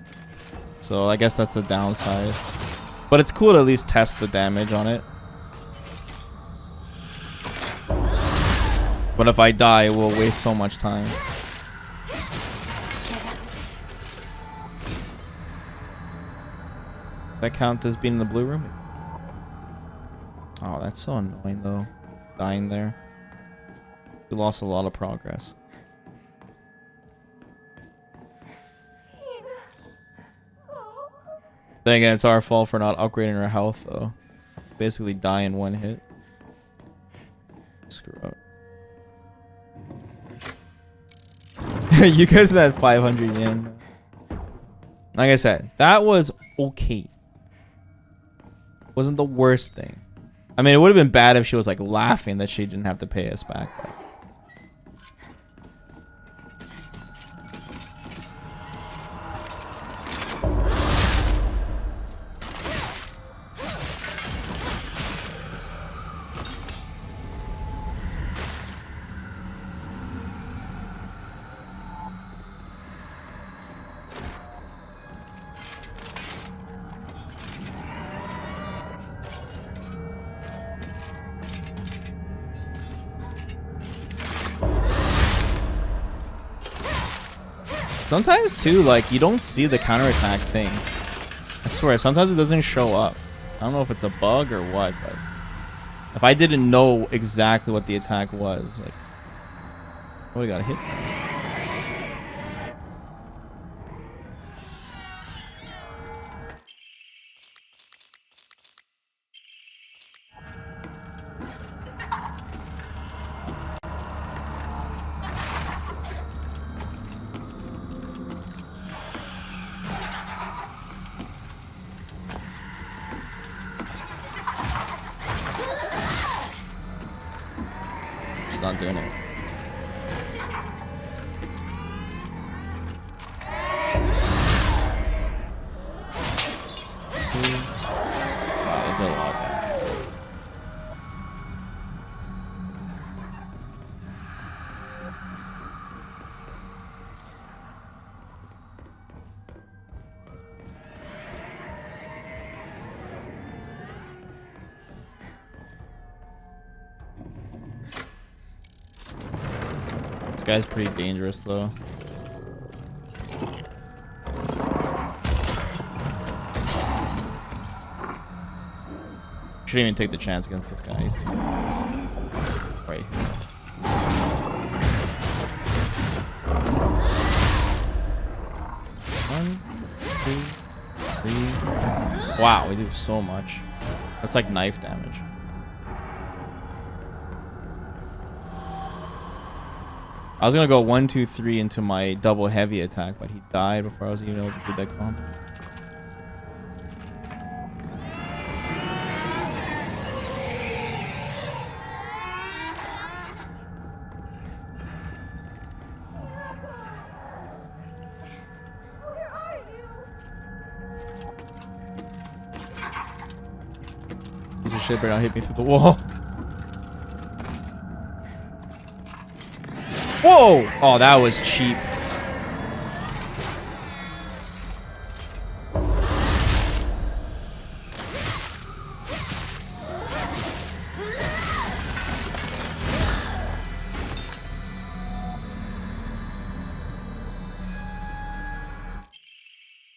So I guess that's the downside. But it's cool to at least test the damage on it. But if I die, it will waste so much time. That count as being in the blue room? Oh, that's so annoying though. Dying there. We lost a lot of progress. Then again, it's our fault for not upgrading our health though. Basically die in one hit. Screw up. You guys had 500 yen. Like I said, that was okay. Wasn't the worst thing. I mean, it would have been bad if she was like laughing that she didn't have to pay us back. But. Sometimes too, like you don't see the counterattack thing. I swear, sometimes it doesn't show up. I don't know if it's a bug or what, but if I didn't know exactly what the attack was, like, oh, we got hit. She's not doing it. Wow, they did a lot of that. This guy's pretty dangerous though. Shouldn't even take the chance against this guy. He's too right here. One, two, three. Wow, we do so much. That's like knife damage. I was gonna go 1, 2, 3 into my double heavy attack, but he died before I was even able to do that combo. Piece of shit better not hit me through the wall. Whoa! Oh, that was cheap.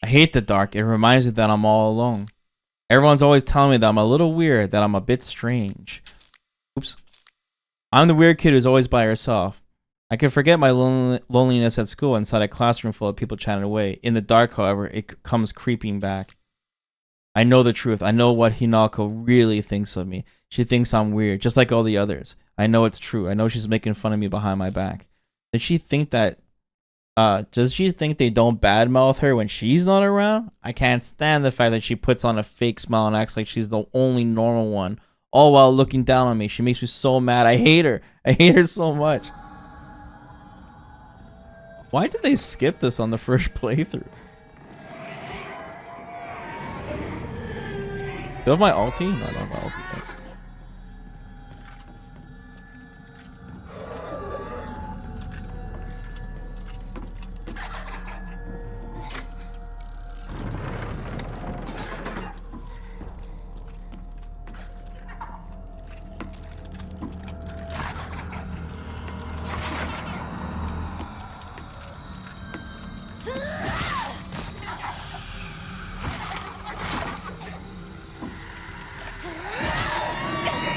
I hate the dark. It reminds me that I'm all alone. Everyone's always telling me that I'm a little weird, that I'm a bit strange. Oops. I'm the weird kid who's always by herself. I can forget my loneliness at school inside a classroom full of people chatting away. In the dark, however, it comes creeping back. I know the truth. I know what Hinako really thinks of me. She thinks I'm weird, just like all the others. I know it's true. I know she's making fun of me behind my back. Does she think they don't badmouth her when she's not around? I can't stand the fact that she puts on a fake smile and acts like she's the only normal one, all while looking down on me. She makes me so mad. I hate her. I hate her so much. Why did they skip this on the first playthrough? Do I have my ulti? No, I don't have my ulti.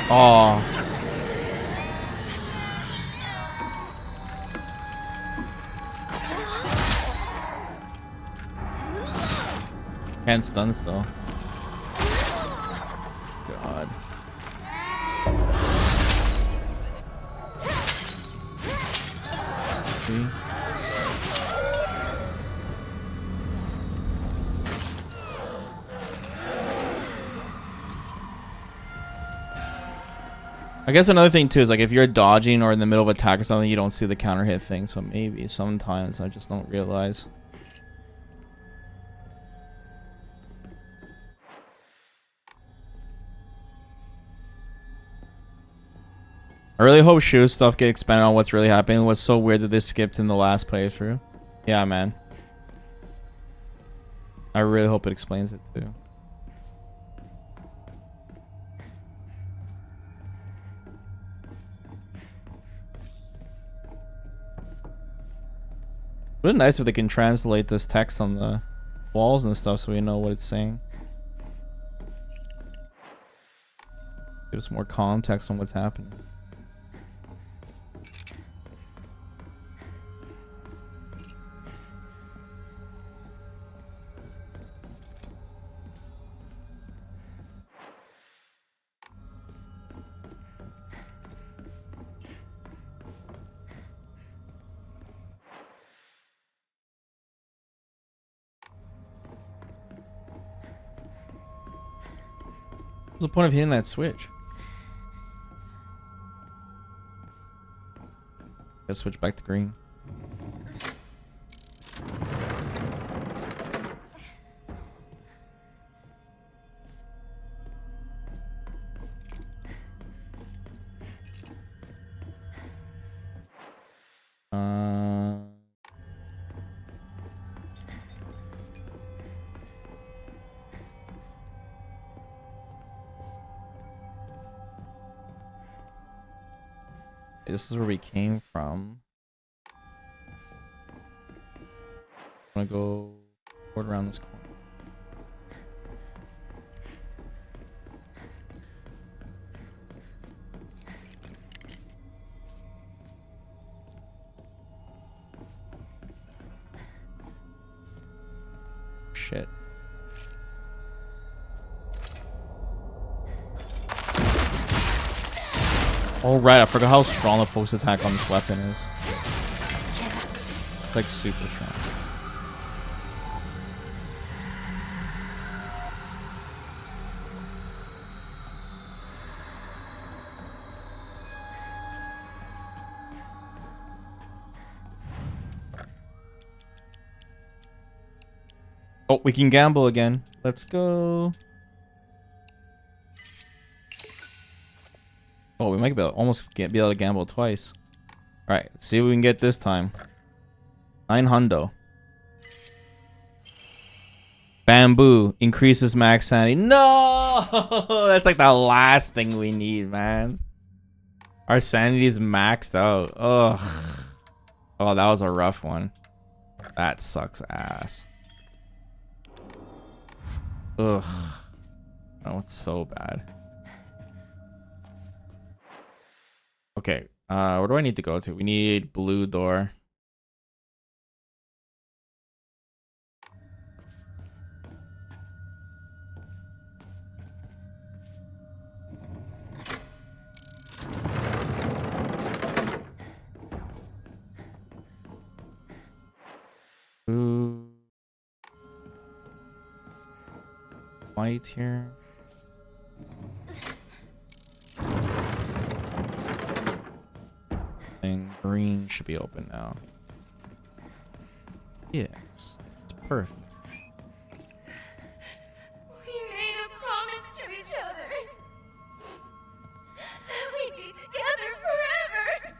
Oh. Can't stun still. God. See? I guess another thing too is like if you're dodging or in the middle of attack or something, you don't see the counter hit thing. So maybe sometimes I just don't realize. I really hope Shu's stuff get expanded on what's really happening. It was so weird that they skipped in the last playthrough. Yeah, man. I really hope it explains it too. Would it be nice if they can translate this text on the walls and stuff so we know what it's saying. Give us more context on what's happening. What's the point of hitting that switch? Let's switch back to green. This is where we came from. I'm gonna go forward around this corner. Shit. Oh right, I forgot how strong the focus attack on this weapon is. It's like super strong. Oh, we can gamble again. Let's go. Oh, we might be able, be able to gamble twice. Alright, let's see what we can get this time. 900. Bamboo increases max sanity. No! That's like the last thing we need, man. Our sanity is maxed out. Ugh. Oh, that was a rough one. That sucks ass. Ugh. Oh, it's so bad. Okay, where do I need to go to? We need blue door. Blue. White here. And green should be open now. Yes, it's perfect. We made a promise to each other that we'd be together forever.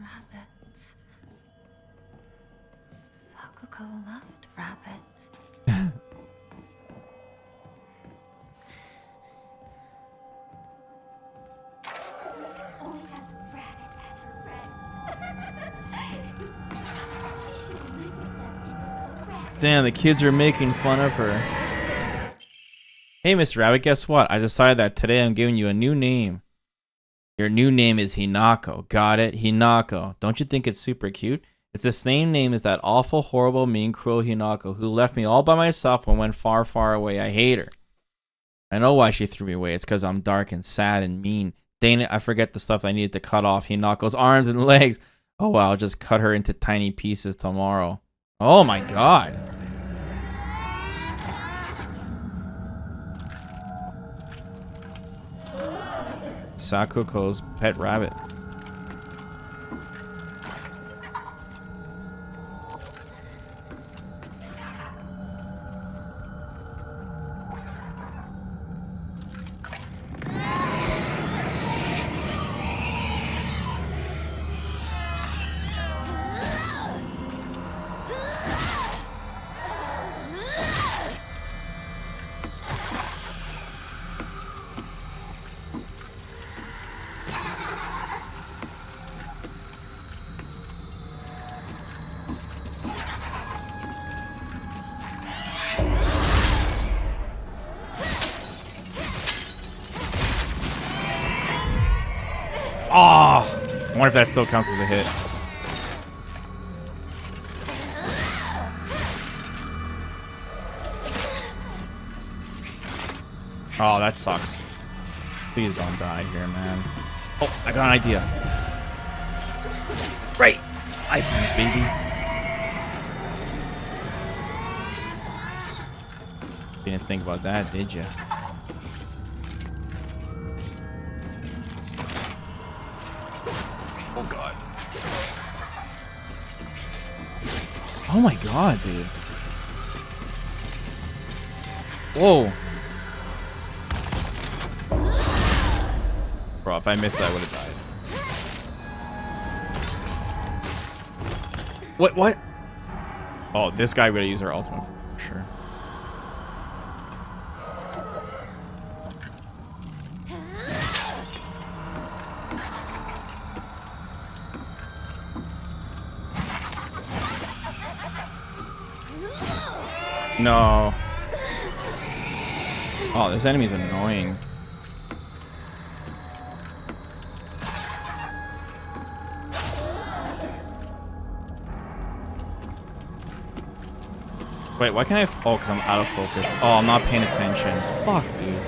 Rabbits. Sakuko loved rabbits. Only has rabbits as her friends. She should live with them in the rabbit. Damn, the kids are making fun of her. Hey, Mr. Rabbit, guess what? I decided that today I'm giving you a new name. Your new name is Hinako. Got it? Hinako. Don't you think it's super cute? It's the same name as that awful, horrible, mean, cruel Hinako who left me all by myself and went far, far away. I hate her. I know why she threw me away. It's because I'm dark and sad and mean. Dang it, I forget the stuff I needed to cut off Hinako's arms and legs. Oh, well, I'll just cut her into tiny pieces tomorrow. Oh, my God. Sakuko's pet rabbit. Ah! I wonder if that still counts as a hit. Oh, that sucks. Please don't die here, man. Oh, I got an idea. Right! iPhones, baby. Nice. Didn't think about that, did you? Oh, God. Oh, my God, dude. Whoa. Bro, if I missed that, I would have died. What? Oh, this guy would have used our ultimate for sure. No. Oh, this enemy's annoying. Wait, why can't I? Oh, because I'm out of focus. Oh, I'm not paying attention. Fuck, dude.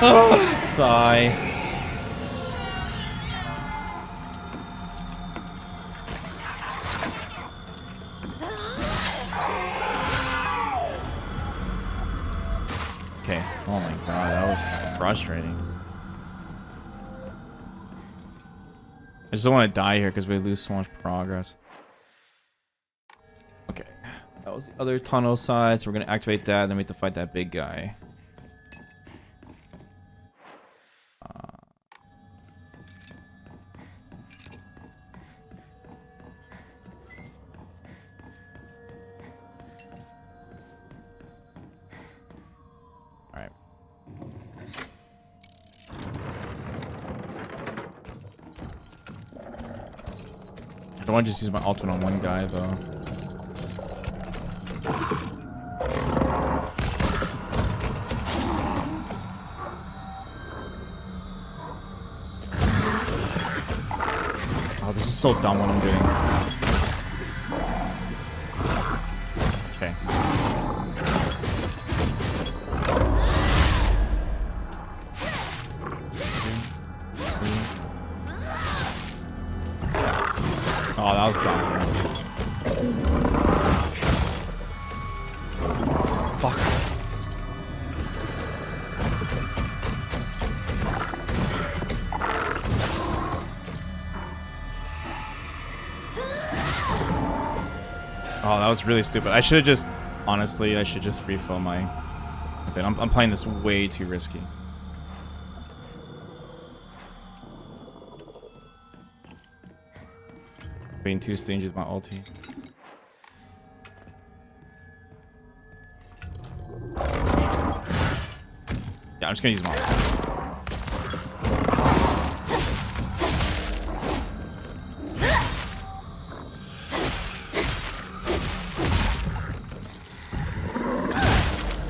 Oh, sigh. Okay. Oh my god, that was frustrating. I just don't want to die here because we lose so much progress. Okay. That was the other tunnel side, so we're going to activate that, then we have to fight that big guy. I don't want to just use my ultimate on one guy, though. Oh, this is so dumb what I'm doing. Okay. Oh, that was dumb. Fuck. Oh, that was really stupid. I should have just, honestly, I should just refill my... I'm playing this way too risky. Being 2 stages my ulti. Yeah, I'm just gonna use my ulti.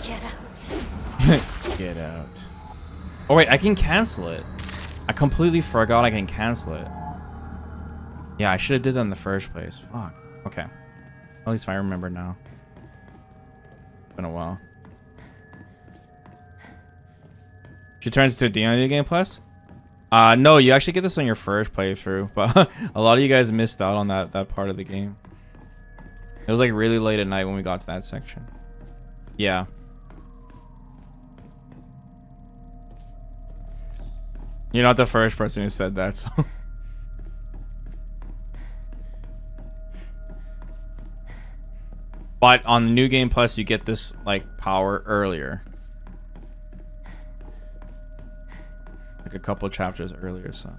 Get out. Get out. Oh wait, I can cancel it. I completely forgot I can cancel it. Yeah, I should have did that in the first place. Fuck. Okay. At least I remember now. It's been a while. She turns into a D&D Game Plus? No, you actually get this on your first playthrough, but a lot of you guys missed out on that part of the game. It was like really late at night when we got to that section. Yeah. You're not the first person who said that, so... But on the New Game Plus, you get this, like, power earlier. Like a couple chapters earlier, so.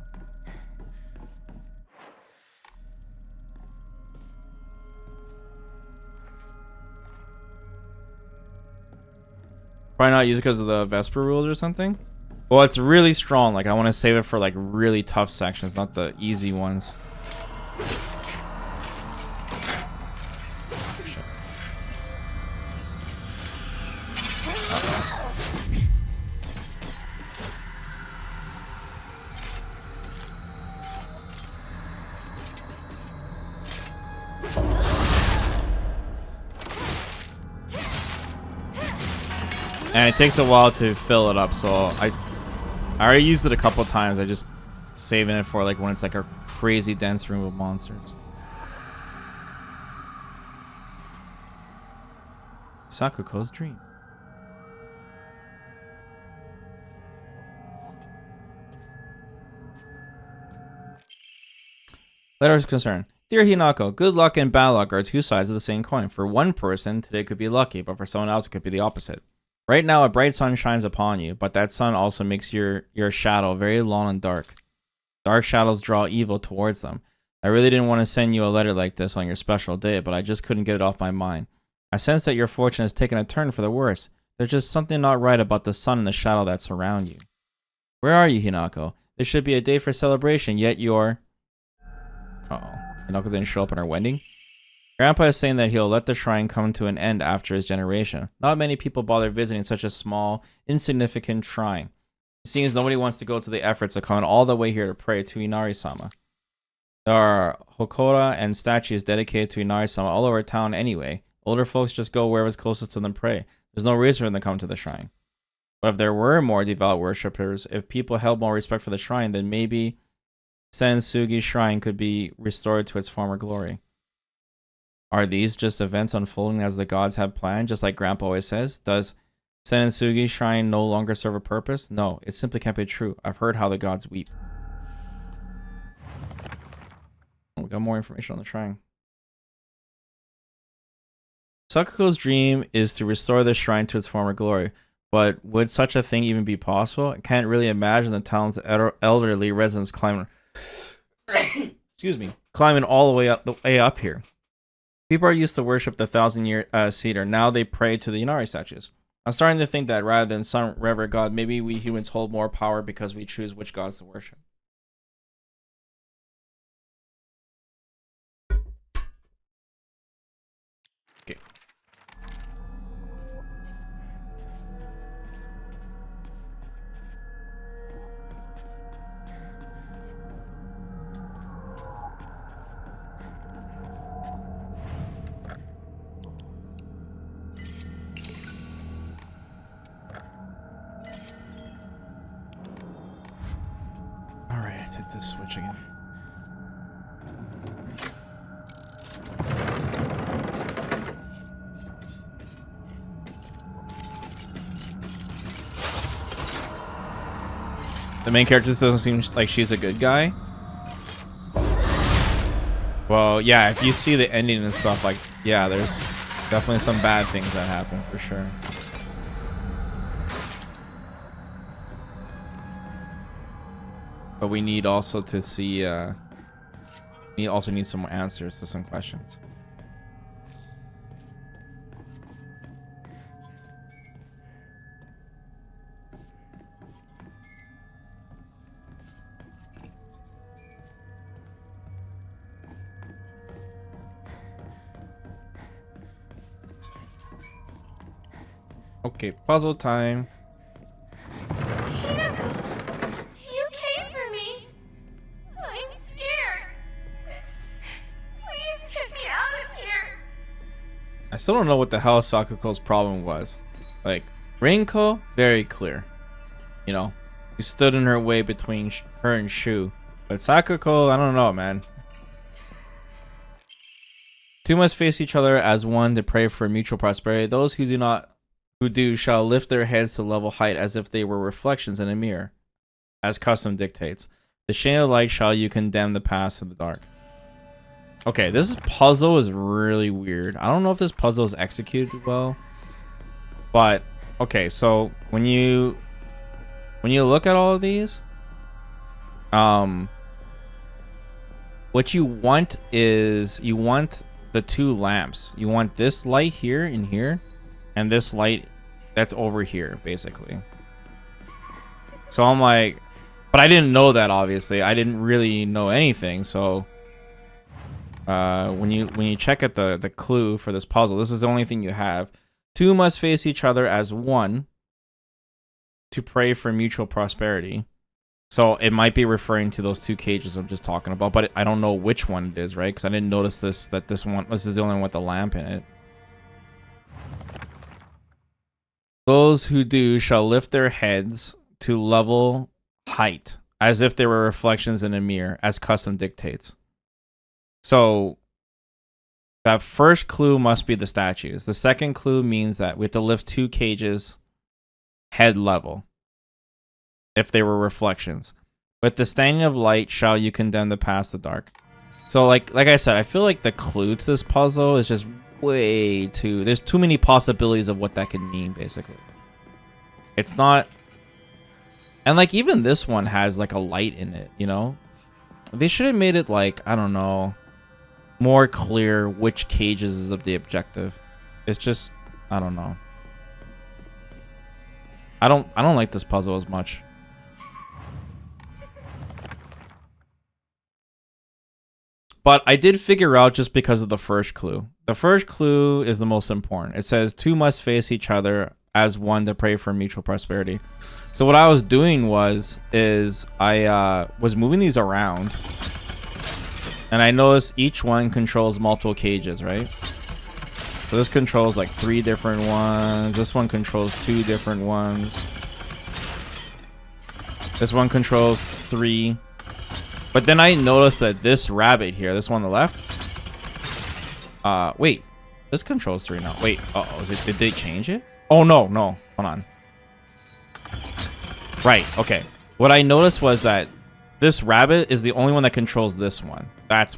Probably not use it because of the Vesper rules or something? Well, it's really strong. Like, I want to save it for, like, really tough sections, not the easy ones. And it takes a while to fill it up, so I already used it a couple times. I just saving it for like when it's like a crazy dense room of monsters. Sakuko's dream. Letter of concern. Dear Hinako, good luck and bad luck are two sides of the same coin. For one person, today could be lucky, but for someone else, it could be the opposite. Right now, a bright sun shines upon you, but that sun also makes your shadow very long and dark. Dark shadows draw evil towards them. I really didn't want to send you a letter like this on your special day, but I just couldn't get it off my mind. I sense that your fortune has taken a turn for the worse. There's just something not right about the sun and the shadow that surround you. Where are you, Hinako? This should be a day for celebration, yet you're... Uh-oh. Hinako didn't show up at our wedding? Grandpa is saying that he'll let the shrine come to an end after his generation. Not many people bother visiting such a small, insignificant shrine. It seems nobody wants to go to the efforts of coming all the way here to pray to Inari-sama. There are hokora and statues dedicated to Inari-sama all over town anyway. Older folks just go wherever's closest to them pray. There's no reason for them to come to the shrine. But if there were more devout worshippers, if people held more respect for the shrine, then maybe Sensugi Shrine could be restored to its former glory. Are these just events unfolding as the gods have planned, just like Grandpa always says? Does Sensugi Shrine no longer serve a purpose? No, it simply can't be true. I've heard how the gods weep. Oh, we got more information on the shrine. Sakuko's dream is to restore the shrine to its former glory, but would such a thing even be possible? I can't really imagine the town's elderly residents climbing climbing all the way up here. People are used to worship the 1,000-year cedar. Now they pray to the Inari statues. I'm starting to think that rather than some reverend god, maybe we humans hold more power because we choose which gods to worship. Okay. Let's hit this switch again. The main character doesn't seem like she's a good guy. Well, yeah, if you see the ending and stuff, like, yeah, there's definitely some bad things that happen for sure. But we need also to see, we also need some answers to some questions. Okay, puzzle time. I still don't know what the hell Sakuko's problem was. Like, Rinko, very clear. You know, he stood in her way between her and Shu. But Sakuko, I don't know, man. Two must face each other as one to pray for mutual prosperity. Those who do shall lift their heads to level height as if they were reflections in a mirror, as custom dictates. The shade of light shall you condemn the past to the dark. Okay, this puzzle is really weird. I don't know if this puzzle is executed well, but okay, so when you look at all of these, what you want is you want the two lamps. You want this light here and here, and this light that's over here, basically. So I'm like, but I didn't know that, obviously. I didn't really know anything, so when you check at the clue for this puzzle, this is the only thing you have. Two must face each other as one to pray for mutual prosperity. So it might be referring to those two cages I'm just talking about, but I don't know which one it is, right? Because I didn't notice this is the only one with the lamp in it. Those who do shall lift their heads to level height, as if they were reflections in a mirror, as custom dictates. So that first clue must be the statues. The second clue means that we have to lift 2 cages head level, if they were reflections. With the standing of light shall you condemn the past the dark. So like I said, I feel like the clue to this puzzle is just way too... There's too many possibilities of what that could mean, basically. It's not... And like even this one has like a light in it, you know? They should have made it like, I don't know, more clear which cages is of the objective. It's just, I don't know. I don't like this puzzle as much. But I did figure out just because of the first clue. The first clue is the most important. It says 2 must face each other as one to pray for mutual prosperity. So what I was doing was I was moving these around, and I noticed each one controls multiple cages, right? So this controls like 3 different ones. This one controls 2 different ones. This one controls 3. But then I noticed that this rabbit here, this one on the left, wait, this controls 3 now. Wait, uh-oh, did they change it? Oh, no, hold on. Right, okay. What I noticed was that this rabbit is the only one that controls this one. That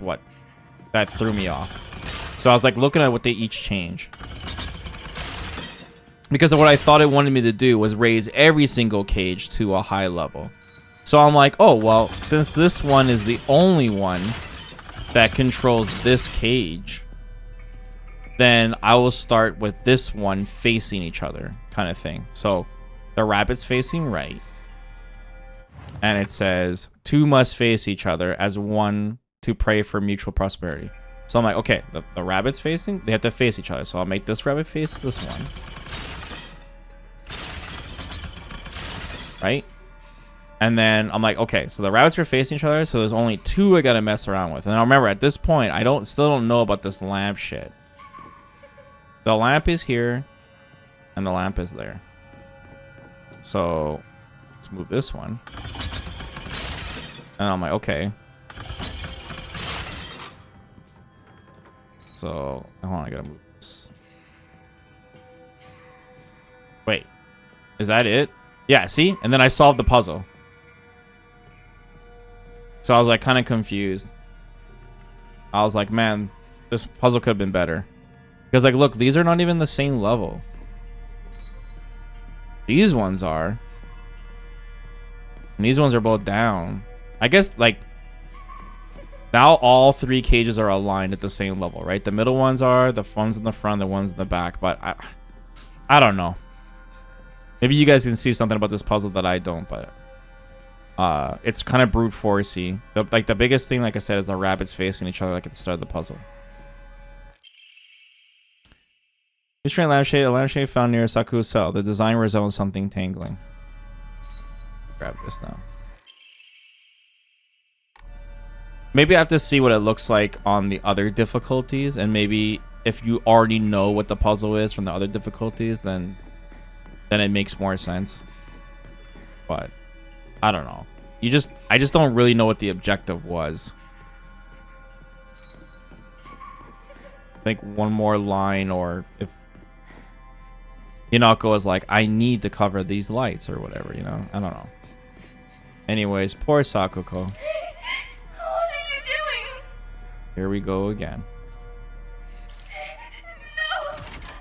threw me off. So I was like looking at what they each change. Because of what I thought it wanted me to do was raise every single cage to a high level. So I'm like, oh, well, since this one is the only one that controls this cage, then I will start with this one facing each other kind of thing. So the rabbit's facing right. And it says 2 must face each other as one to pray for mutual prosperity. So I'm like, okay, the rabbit's facing, they have to face each other. So I'll make this rabbit face this one. Right? And then I'm like, okay, so the rabbits are facing each other, so there's only 2 I gotta mess around with. And I remember at this point, I still don't know about this lamp shit. The lamp is here, and the lamp is there. So let's move this one. And I'm like, okay. So hold on, I gotta move this. Wait, is that it? Yeah, see? And then I solved the puzzle. So I was like kind of confused. I was like, man, this puzzle could have been better. Because like, look, these are not even the same level. These ones are. And these ones are both down. I guess like, now all 3 cages are aligned at the same level, right? The middle ones are, the ones in the front, the ones in the back. But I don't know. Maybe you guys can see something about this puzzle that I don't, but it's kind of brute forcey. The biggest thing, like I said, is the rabbits facing each other like at the start of the puzzle. Restraint lampshade, a lampshade found near Saku's cell. The design resembles something tangling. Grab this now. Maybe I have to see what it looks like on the other difficulties, and maybe if you already know what the puzzle is from the other difficulties, then it makes more sense. But I don't know. I just don't really know what the objective was. I think one more line, or if Hinako is like, I need to cover these lights or whatever, you know? I don't know. Anyways, poor Sakuko. What are you doing? Here we go again. No!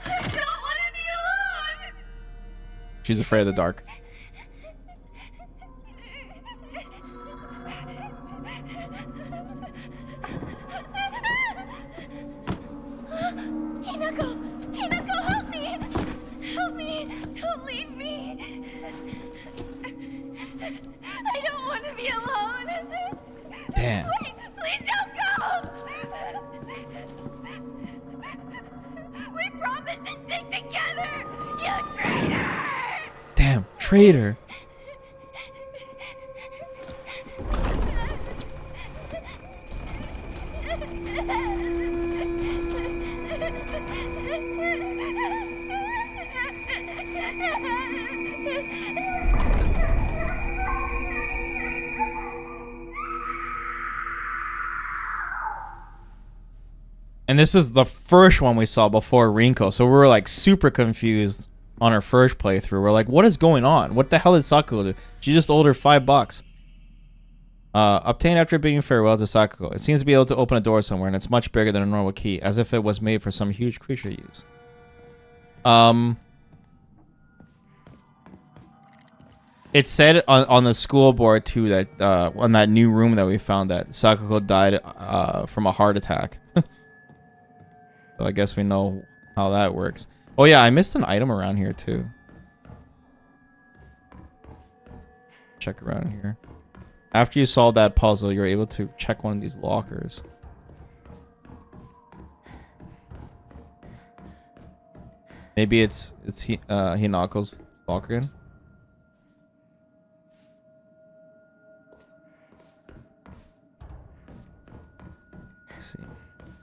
I don't want to be alone! She's afraid of the dark. Hinako, help me! Help me! Don't leave me! I don't want to be alone! Damn. Wait, please don't go! We promised to stick together! You traitor! Damn, traitor. And this is the first one we saw before Rinko, so we were like super confused on our first playthrough. We're like, what is going on? What the hell did Sakuko do? She just owed her $5. Obtained after bidding farewell to Sakuko. It seems to be able to open a door somewhere, and it's much bigger than a normal key, as if it was made for some huge creature to use. It said on the school board too that on that new room that we found that Sakuko died from a heart attack. So I guess we know how that works. Oh yeah, I missed an item around here too. Check around here. After you solve that puzzle, you're able to check one of these lockers. Maybe it's Hinako's locker in. Let's see.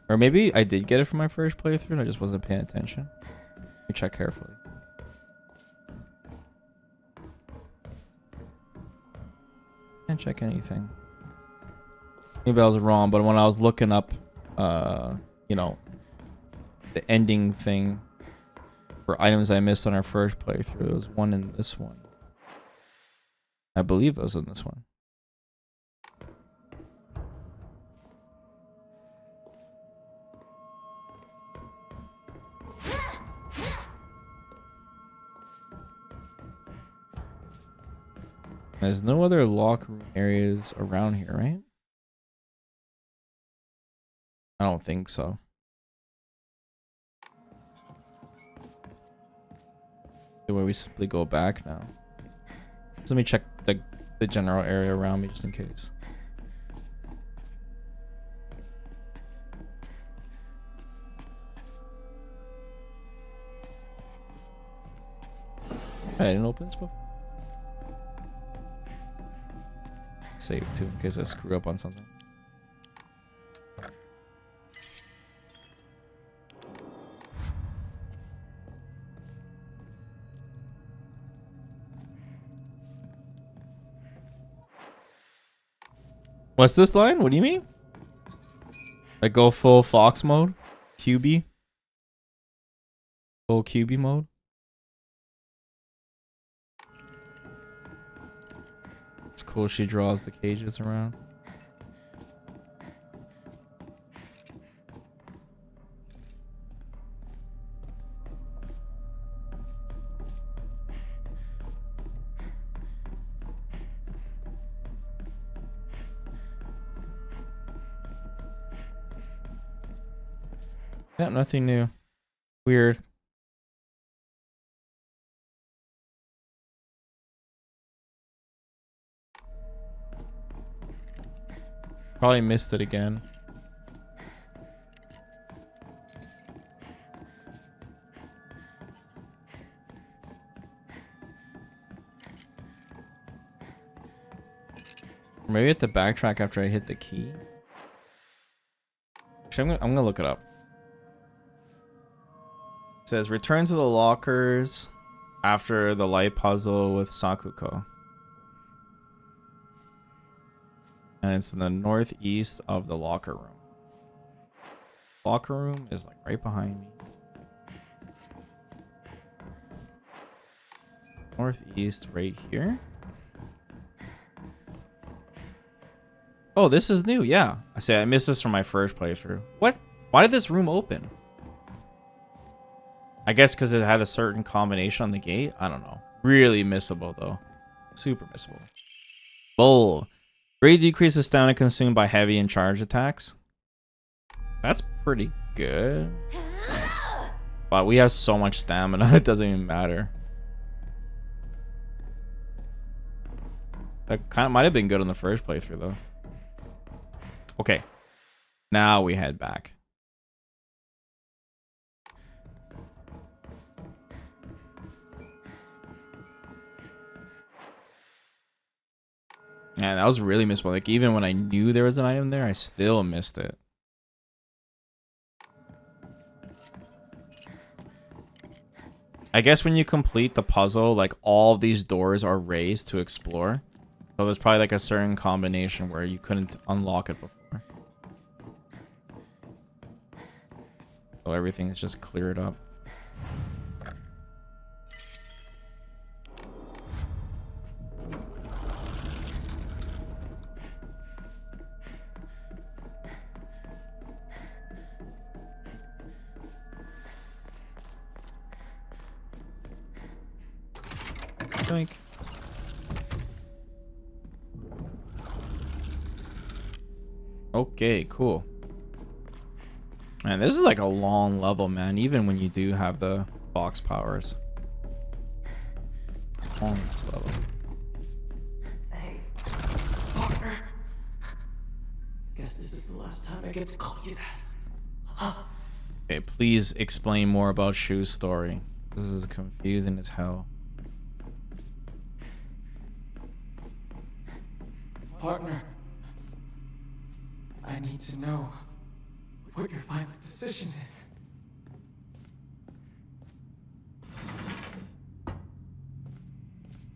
Or maybe I did get it from my first playthrough and I just wasn't paying attention. Let me check carefully. Can't check anything. Maybe I was wrong, but when I was looking up, you know, the ending thing for items I missed on our first playthrough, there was one in this one. I believe it was in this one. There's no other locker room areas around here, right? I don't think so. The way we simply go back now. So let me check the general area around me just in case. I didn't open this before. Save too in case I screw up on something. What's this line? What do you mean? Like go full Fox mode? QB? Full QB mode? It's cool she draws the cages around. Yeah, nothing new. Weird. Probably missed it again. Or maybe I have to backtrack after I hit the key. Actually, I'm gonna look it up. It says return to the lockers after the light puzzle with Sakuko. And it's in the northeast of the locker room. Locker room is like right behind me. Northeast right here. Oh, this is new. Yeah. I say I missed this from my first playthrough. What? Why did this room open? I guess because it had a certain combination on the gate. I don't know. Really missable though. Super missable. Bull. Great decrease of stamina consumed by heavy and charged attacks. That's pretty good. But we have so much stamina, it doesn't even matter. That kind of might have been good on the first playthrough though. Okay. Now we head back. Yeah, that was really missable. Like, even when I knew there was an item there, I still missed it. I guess when you complete the puzzle, like, all of these doors are raised to explore. So there's probably, like, a certain combination where you couldn't unlock it before. So everything is just cleared up. Doink. Okay, cool. Man, this is like a long level, man, even when you do have the box powers. On this level. Hey, partner. Guess this is the last time I get to call you that. Huh? Okay, please explain more about Shu's story. This is confusing as hell. Partner, I need to know what your final decision is.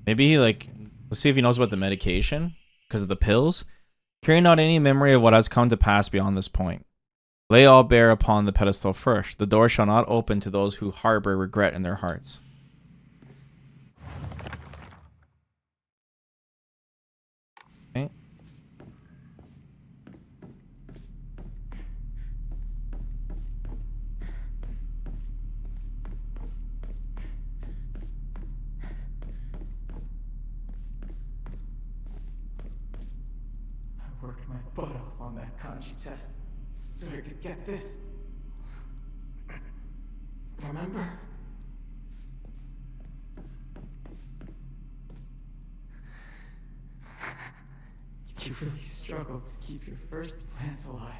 Maybe like, let's see if he knows about the medication because of the pills. Carry not any memory of what has come to pass beyond this point. Lay all bare upon the pedestal first. The door shall not open to those who harbor regret in their hearts. Okay. I worked my butt off on that kanji test so I could get this. Remember? You really struggled to keep your first plant alive.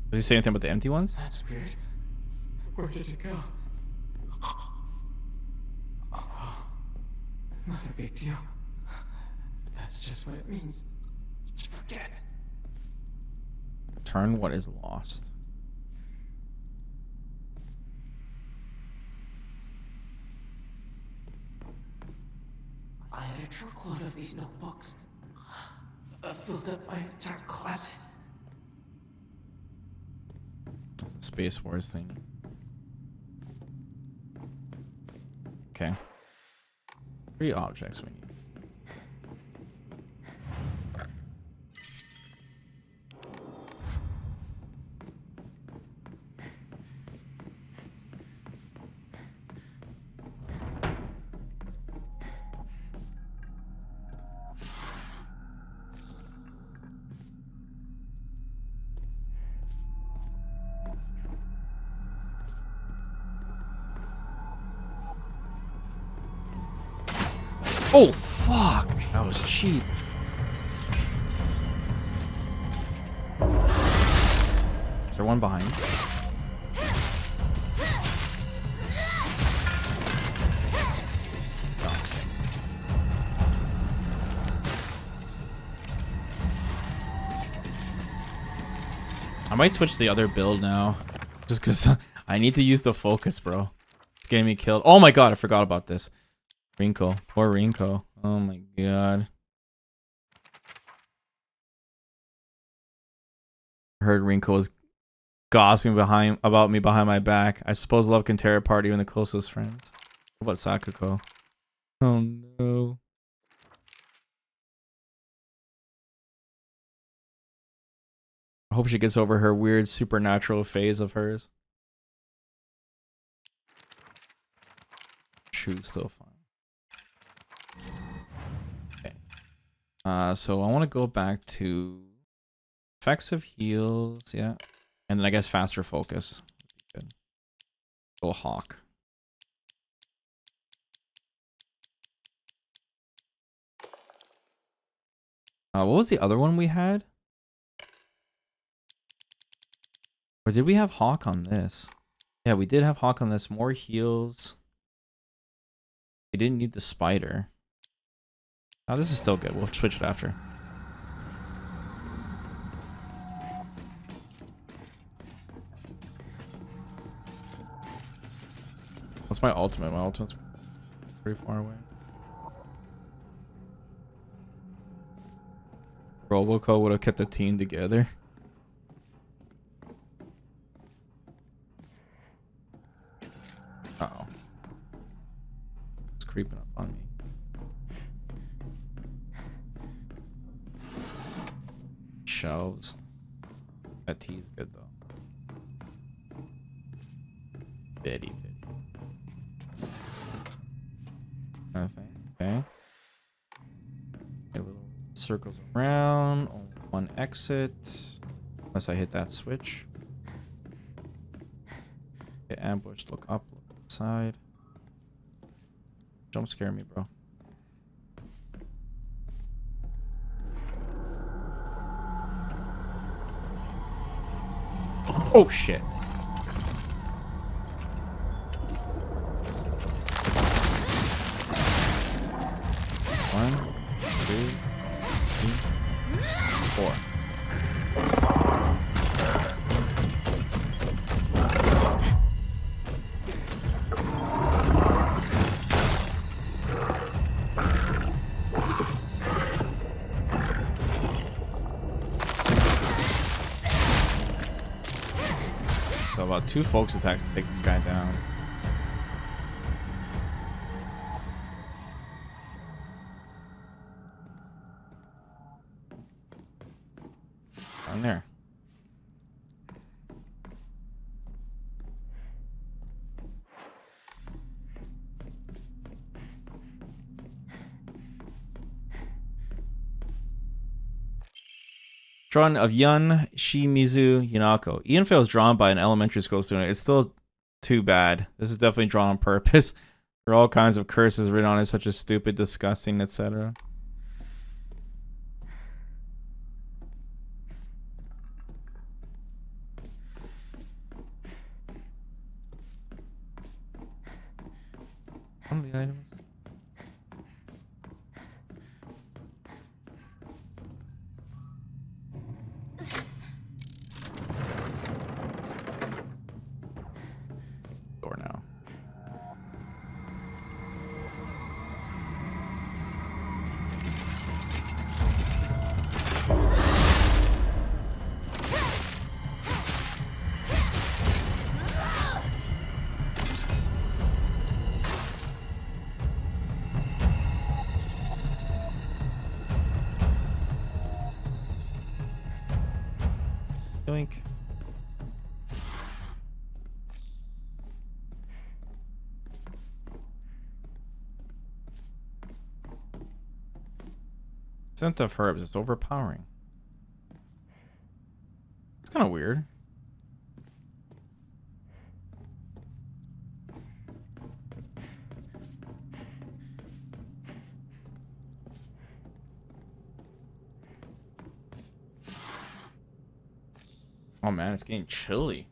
Does he say anything about the empty ones? That's weird. Where did it go? Oh, not a big deal. That's just what it means. Forget. Turn what is lost. I had a truckload of these notebooks. I filled up my entire closet. That's the Space Wars thing. Okay. 3 objects we need. Oh, fuck! That was cheap. Is there one behind? I might switch to the other build now. Just because I need to use the focus, bro. It's getting me killed. Oh my god, I forgot about this. Rinko. Poor Rinko. Oh my god. I heard Rinko was gossiping about me behind my back. I suppose love can tear apart even the closest friends. What about Sakuko? Oh no. I hope she gets over her weird supernatural phase of hers. Shoot's still fine. Okay. So I want to go back to effects of heals, yeah. And then I guess faster focus. Good. Go Hawk. What was the other one we had? Or did we have Hawk on this? Yeah, we did have Hawk on this. More heals. We didn't need the spider. Oh, this is still good. We'll switch it after. What's my ultimate? My ultimate's pretty far away. Robocop would have kept the team together. Uh-oh. It's creeping up on me. Shelves. That tea is good though. Bitty. Nothing. Okay. A little circles around. Only one exit. Unless I hit that switch. Get ambushed. Look up. Look side. Don't scare me, bro. Oh shit. One, two, three, four. So about 2 folks attacks to take this guy down. Down there. Drawn of Yun Shimizu Hinako. Ian was drawn by an elementary school student. It's still too bad. This is definitely drawn on purpose. There are all kinds of curses written on it, such as stupid, disgusting, etc. One of the items. Door now. Doink. Scent of herbs. It's overpowering. It's kind of weird. Oh man, it's getting chilly.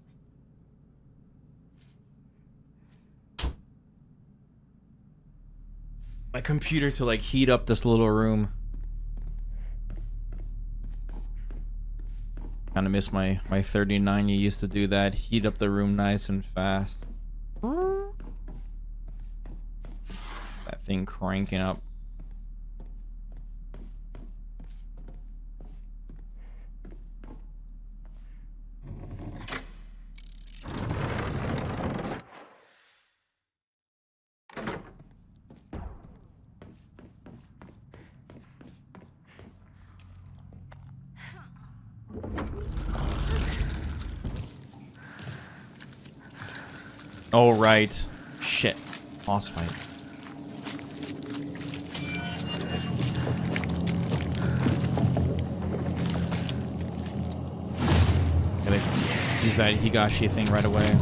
My computer to like heat up this little room. Kind of miss my 3090 used to do that. Heat up the room nice and fast. That thing cranking up. Oh, right. Shit. Boss fight. Gotta use that Higashi thing right away.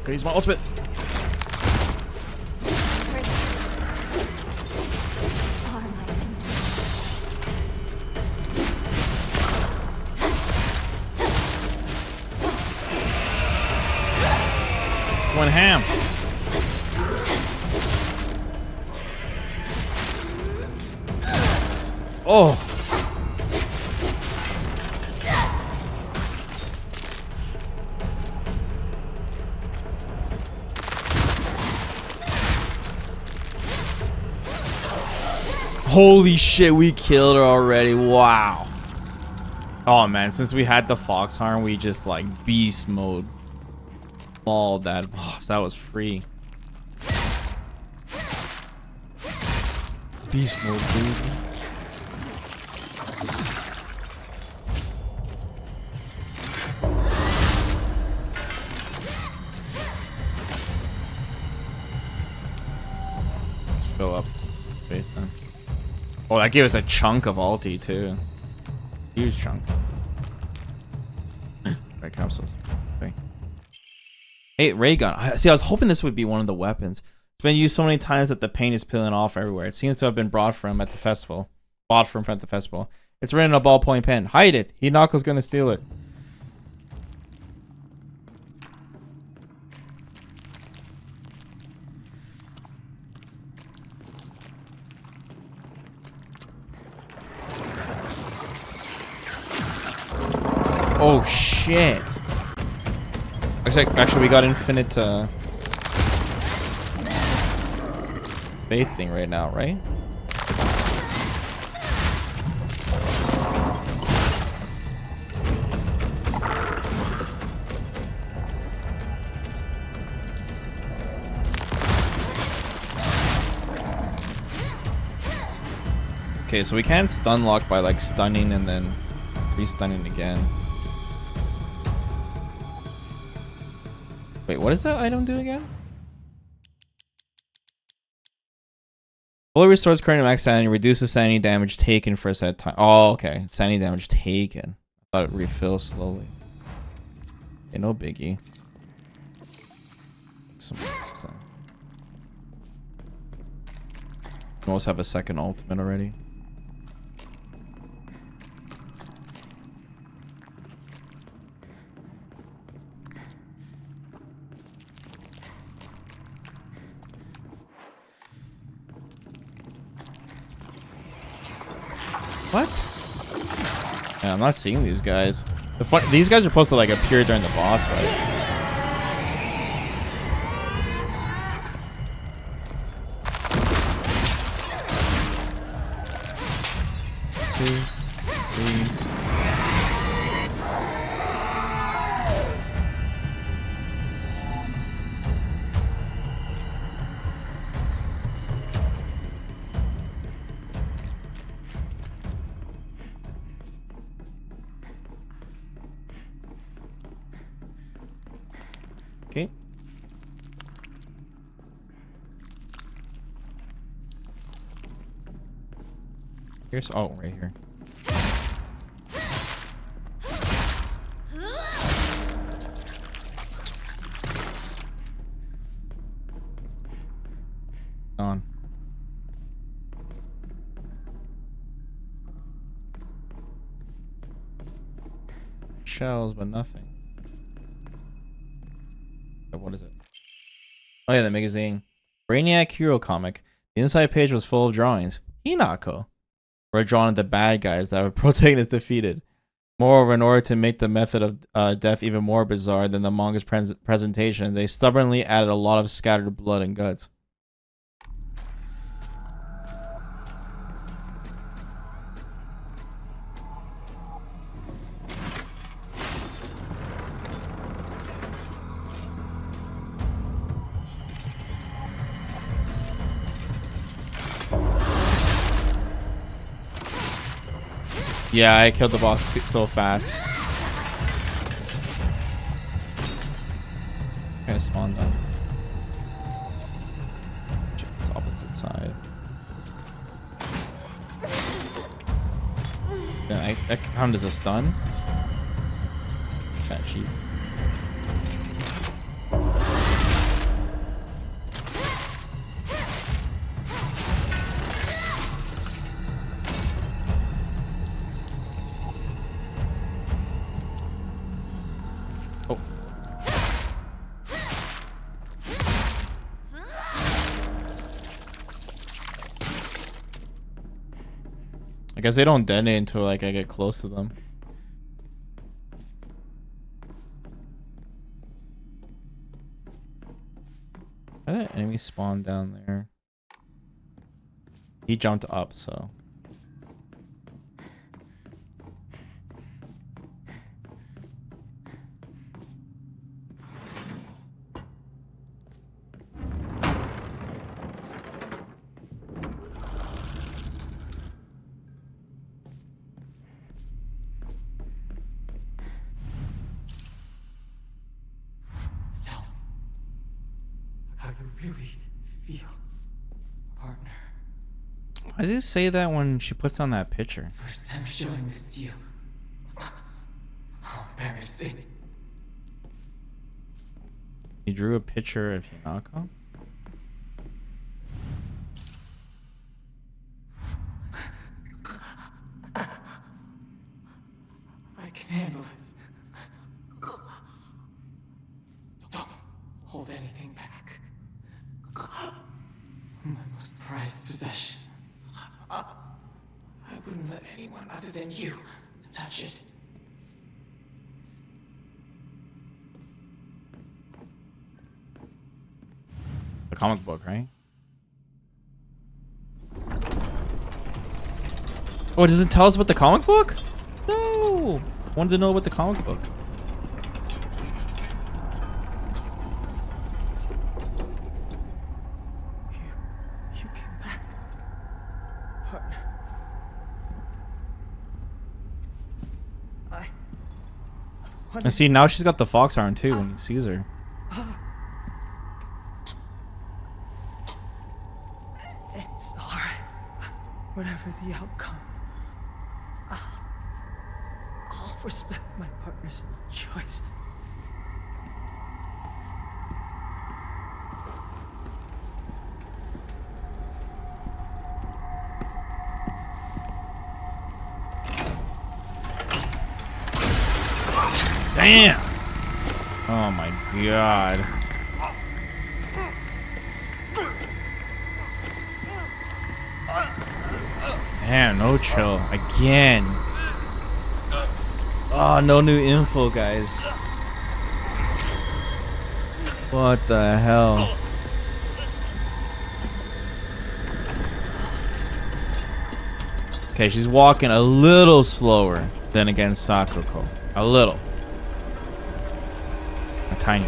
Use my ultimate. went ham. Oh. Holy shit, we killed her already. Wow. Oh man, since we had the fox harm, we just like beast mode all that boss. That was free. Beast mode, dude. Let's fill up faith then. Oh, that gave us a chunk of ulti too. Huge chunk. Right, capsules. Okay. Hey, ray gun. See, I was hoping this would be one of the weapons. It's been used so many times that the paint is peeling off everywhere. It seems to have been brought from at the festival. Bought from at the festival. It's written in a ballpoint pen. Hide it. Hinako's gonna steal it. Oh shit. Actually we got infinite faith thing right now, right? Okay, so we can stun lock by like stunning and then re-stunning again. Wait, what does that item do again? Fully restores current max sanity, reduces sanity damage taken for a set time. Oh, okay. Sanity damage taken. I thought it refills slowly. Okay, no biggie. Almost have a second ultimate already. What? Yeah, I'm not seeing these guys. These guys are supposed to like appear during the boss fight. Two, three. Okay. Here's right here. On. Shells, but nothing. What is it? Oh yeah, the magazine. Brainiac Hero comic. The inside page was full of drawings. Hinako. Were drawn of the bad guys that were protagonist defeated. Moreover, in order to make the method of death even more bizarre than the manga's presentation, they stubbornly added a lot of scattered blood and guts. Yeah, I killed the boss so fast. Okay, spawn them. Check this opposite side. Yeah, that can count as a stun. That cheap. I guess they don't detonate until like I get close to them. Why did that enemy spawn down there? He jumped up, so. Tell me how you really feel, partner. Why does he say that when she puts on that picture? First time showing this to you. How embarrassing. He drew a picture of Hinako? I can handle it. Don't hold anything back. My most prized possession. I wouldn't let anyone other than you touch it. The comic book, right? Oh, it doesn't tell us about the comic book? No! I wanted to know about the comic book. You came back, partner. And see, now she's got the fox arm too when he sees her. It's alright. Whatever the outcome, I'll respect my partner's choice. Damn! Oh my god. Damn, no chill. Again. Oh, no new info, guys. What the hell? Okay, she's walking a little slower than against Sakuko. A little. A tiny.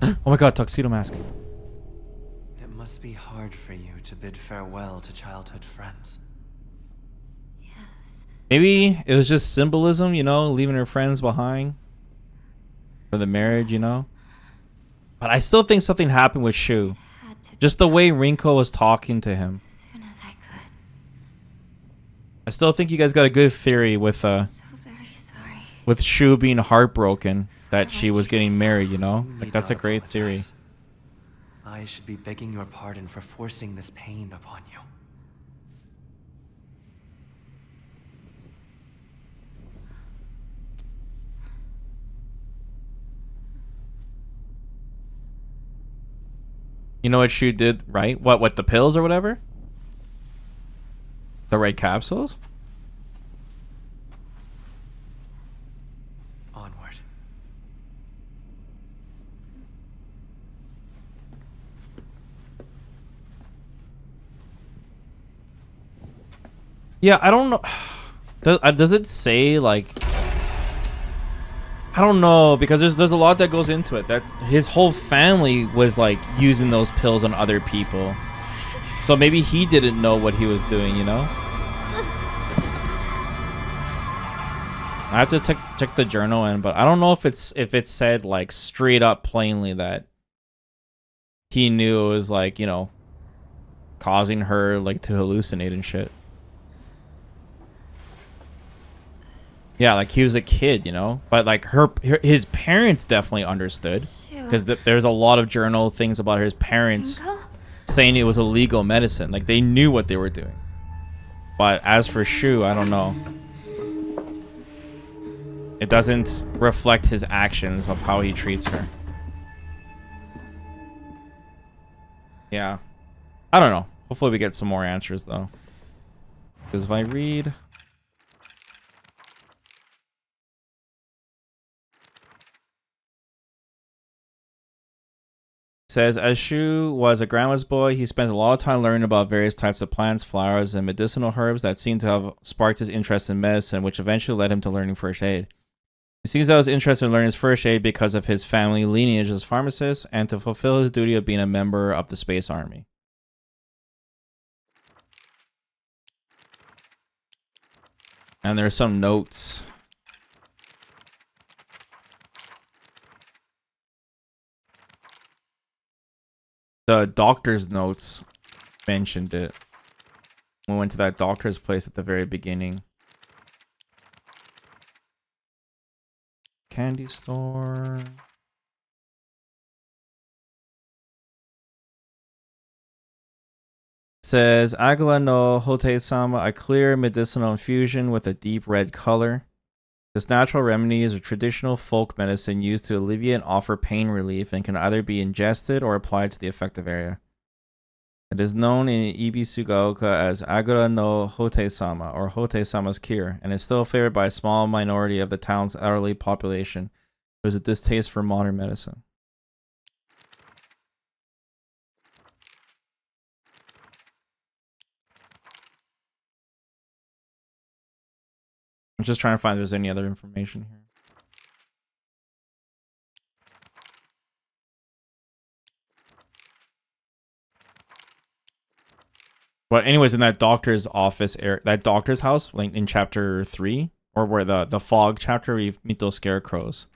Oh my god, tuxedo mask. It must be hard for you to bid farewell to childhood friends. Yes. Maybe it was just symbolism, you know, leaving her friends behind for the marriage, you know. But I still think something happened with Shu. Had to Just the way Rinko was talking to him. as soon as I could. I still think you guys got a good theory with So very sorry. with Shu being heartbroken that she was getting married, you know? You Like need that's a not great theory. apologize. I should be begging your pardon for forcing this pain upon you. You know what Shu did, right? What the pills or whatever? The right capsules? Onward. Yeah, I don't know. Does it say like? I don't know, because there's a lot that goes into it. That his whole family was like using those pills on other people, so maybe he didn't know what he was doing, you know. I have to check the journal in, but I don't know if it said like straight up plainly that he knew it was like, you know, causing her like to hallucinate and shit. Yeah, like he was a kid, you know, but like his parents definitely understood, because there's a lot of journal things about his parents saying it was illegal medicine. Like they knew what they were doing. But as for Shu, I don't know. It doesn't reflect his actions of how he treats her. Yeah, I don't know. Hopefully we get some more answers though. Because if I read... Says, as Shu was a grandma's boy, he spent a lot of time learning about various types of plants, flowers, and medicinal herbs that seemed to have sparked his interest in medicine, which eventually led him to learning first aid. He seems that was interested in learning his first aid because of his family lineage as pharmacist and to fulfill his duty of being a member of the Space Army. And there are some notes. The doctor's notes mentioned it. We went to that doctor's place at the very beginning. Candy store. Says Agula no Hote-sama, a clear medicinal infusion with a deep red color. This natural remedy is a traditional folk medicine used to alleviate and offer pain relief and can either be ingested or applied to the affected area. It is known in Ibisugaoka as Agura no Hote-sama or Hote-sama's cure, and is still favored by a small minority of the town's elderly population who has a distaste for modern medicine. I'm just trying to find if there's any other information here. But anyways, in that doctor's office, that doctor's house, like in chapter 3, or where the fog chapter, we meet those scarecrows.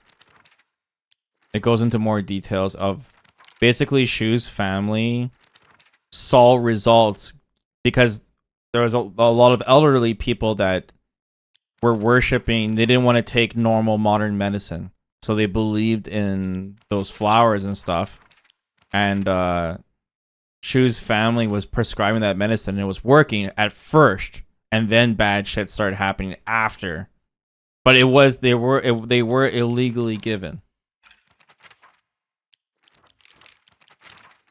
It goes into more details of basically Shu's family saw results because there was a lot of elderly people that were worshipping. They didn't want to take normal modern medicine, so they believed in those flowers and stuff. And Shu's family was prescribing that medicine, and it was working at first, and then bad shit started happening after. But it was they were illegally given,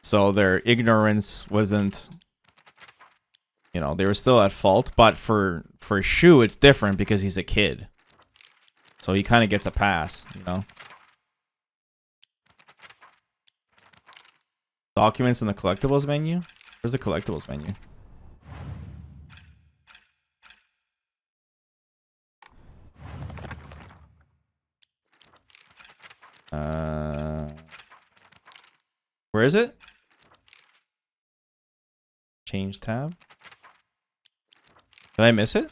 so their ignorance wasn't. You know, they were still at fault, but for Shu, it's different because he's a kid. So he kind of gets a pass, you know. Documents in the collectibles menu? Where's the collectibles menu? Where is it? Change tab. Did I miss it?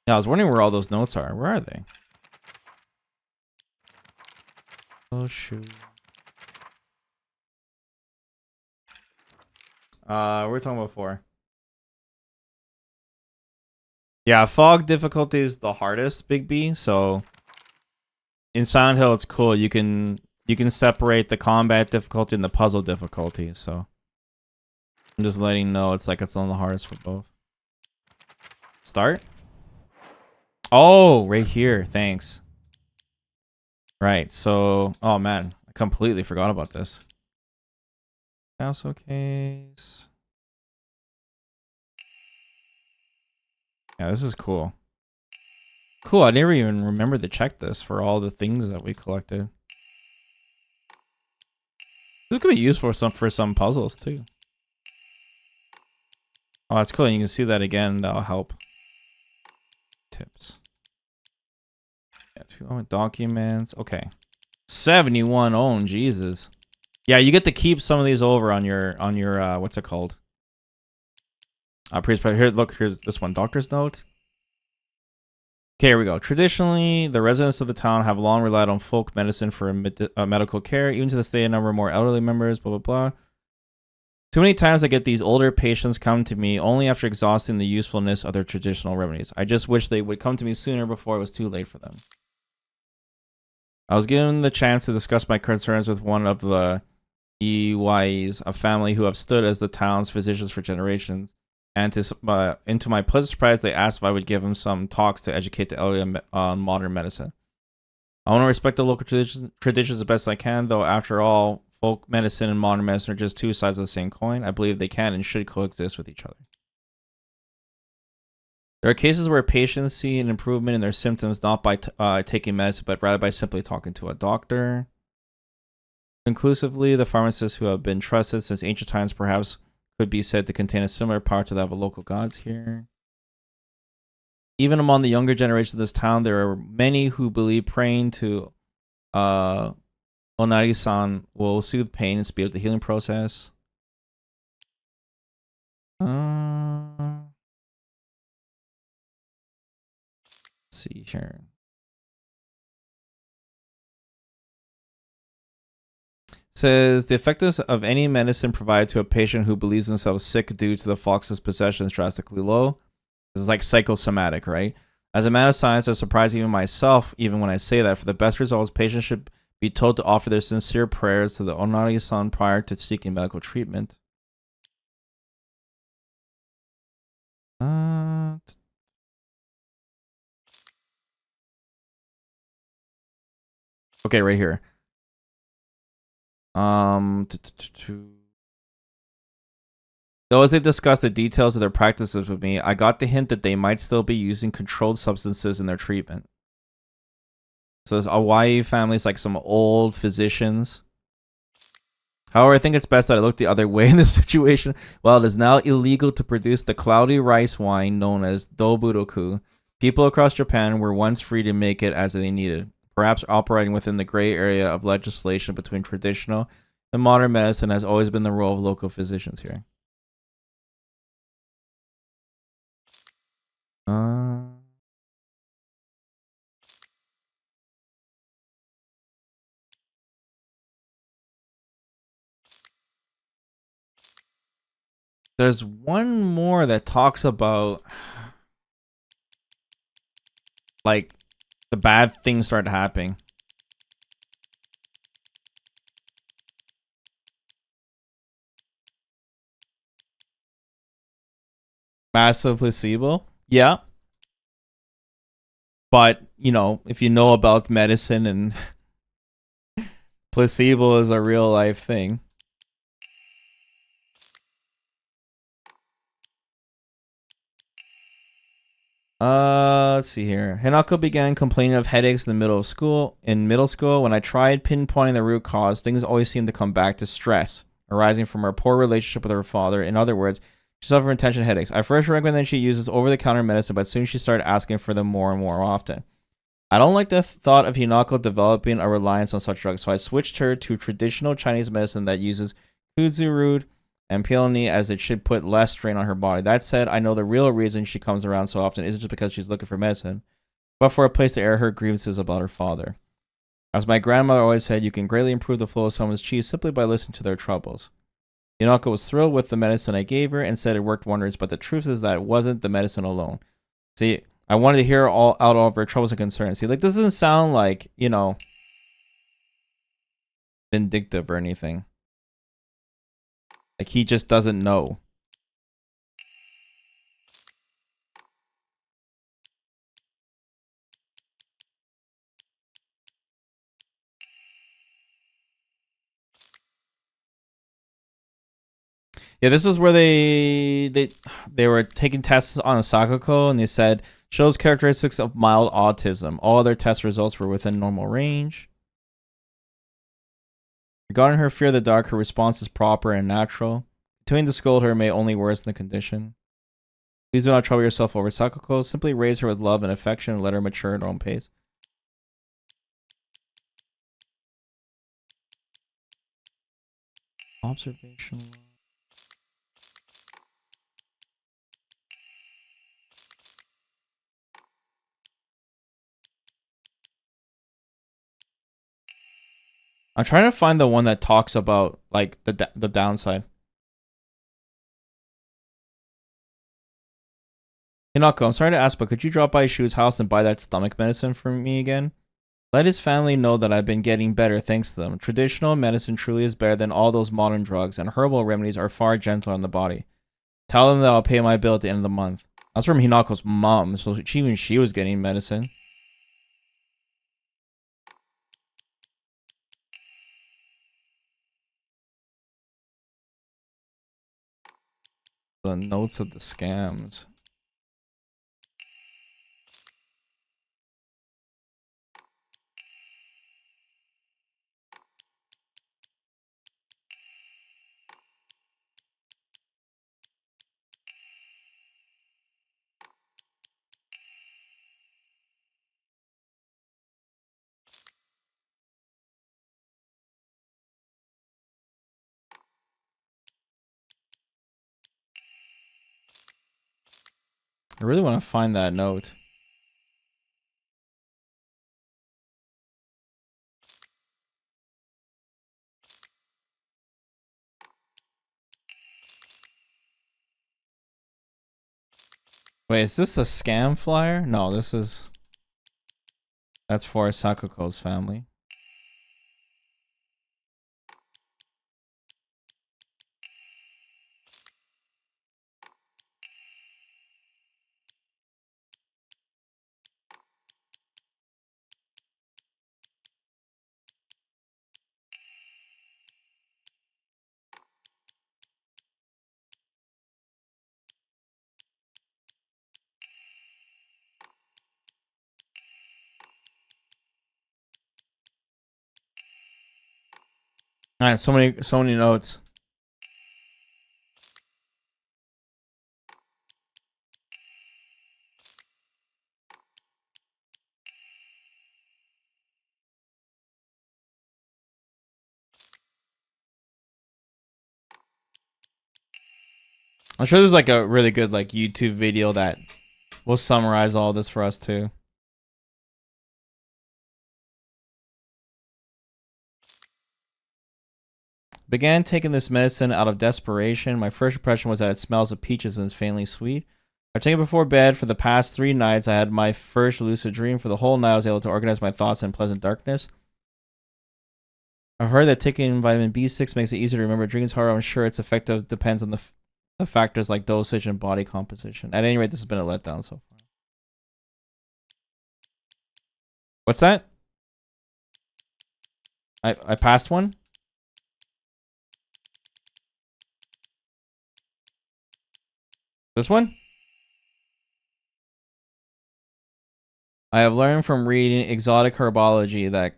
Yeah, I was wondering where all those notes are. Where are they? Oh, shoot. We're talking about 4. Yeah, fog difficulty is the hardest, Big B. So in Silent Hill, it's cool. You can separate the combat difficulty and the puzzle difficulty. So I'm just letting you know it's like it's on the hardest for both. Start. Oh, right here. Thanks. Right. So, oh man, I completely forgot about this. Also case. Yeah, this is cool. Cool. I never even remembered to check this for all the things that we collected. This could be useful for some puzzles too. Oh, that's cool. You can see that again. That'll help. Tips. Yeah, 2 documents. Okay. 71. Oh, Jesus. Yeah, you get to keep some of these over on your what's it called? Here, look, here's this one. Doctor's note. Okay, here we go. Traditionally, the residents of the town have long relied on folk medicine for medical care, even to this day. A number of more elderly members, blah, blah, blah. Too many times I get these older patients come to me only after exhausting the usefulness of their traditional remedies. I just wish they would come to me sooner before it was too late for them. I was given the chance to discuss my concerns with one of the Iwais, a family who have stood as the town's physicians for generations. And into my pleasant surprise, they asked if I would give them some talks to educate the elderly on modern medicine. I want to respect the local traditions as best I can, though after all, folk medicine and modern medicine are just two sides of the same coin. I believe they can and should coexist with each other. There are cases where patients see an improvement in their symptoms not by taking medicine, but rather by simply talking to a doctor. Conclusively, the pharmacists who have been trusted since ancient times perhaps could be said to contain a similar power to that of local gods here. Even among the younger generation of this town, there are many who believe praying to Onari-san will soothe pain and speed up the healing process. Let's see here. Says the effectiveness of any medicine provided to a patient who believes themselves sick due to the fox's possession is drastically low. This is like psychosomatic, right? As a man of science, I surprise even myself, even when I say that. For the best results, patients should be told to offer their sincere prayers to the Onari-san prior to seeking medical treatment. Okay, right here. Though as they discussed the details of their practices with me, I got the hint that they might still be using controlled substances in their treatment. So there's Hawaii families like some old physicians. However, I think it's best that I look the other way in this situation. While it is now illegal to produce the cloudy rice wine known as doburoku, people across Japan were once free to make it as they needed, perhaps operating within the gray area of legislation between traditional and modern medicine has always been the role of local physicians here. There's one more that talks about like the bad things start happening. Massive placebo? Yeah. But, you know, if you know about medicine and placebo is a real life thing. Let's see here. Hinako began complaining of headaches in middle school. When I tried pinpointing the root cause, things always seemed to come back to stress, arising from her poor relationship with her father. In other words, she suffered from tension headaches. I first recommended she uses over-the-counter medicine, but soon she started asking for them more and more often. I don't like the thought of Hinako developing a reliance on such drugs, so I switched her to traditional Chinese medicine that uses kudzu root and peony, as it should put less strain on her body. That said, I know the real reason she comes around so often isn't just because she's looking for medicine, but for a place to air her grievances about her father. As my grandmother always said, you can greatly improve the flow of someone's chi simply by listening to their troubles. Hinako was thrilled with the medicine I gave her and said it worked wonders, but the truth is that it wasn't the medicine alone. See, I wanted to hear all of her troubles and concerns. See, like, this doesn't sound like, you know, vindictive or anything. Like, he just doesn't know. Yeah, this is where they were taking tests on Sakako, and they said shows characteristics of mild autism. All other test results were within normal range. Regarding her fear of the dark, her response is proper and natural. Continuing to scold her may only worsen the condition. Please do not trouble yourself over Sakako. Simply raise her with love and affection and let her mature at her own pace. Observation. I'm trying to find the one that talks about like the downside. Hinako, I'm sorry to ask, but could you drop by Shu's house and buy that stomach medicine for me again? Let his family know that I've been getting better thanks to them. Traditional medicine truly is better than all those modern drugs, and herbal remedies are far gentler on the body. Tell them that I'll pay my bill at the end of the month. That's from Hinako's mom, so even she was getting medicine. The notes of the scams. I really want to find that note. Wait, is this a scam flyer? No, this is... That's for Sakuko's family. Alright, so many notes. I'm sure there's like a really good like YouTube video that will summarize all this for us too. Began taking this medicine out of desperation. My first impression was that it smells of peaches and is faintly sweet. I take it before bed. For the past 3 nights, I had my first lucid dream. For the whole night, I was able to organize my thoughts in pleasant darkness. I heard that taking vitamin B6 makes it easier to remember dreams. However, I'm sure its effective depends on the factors like dosage and body composition. At any rate, this has been a letdown so far. What's that? I passed one? This one? I have learned from reading exotic herbology that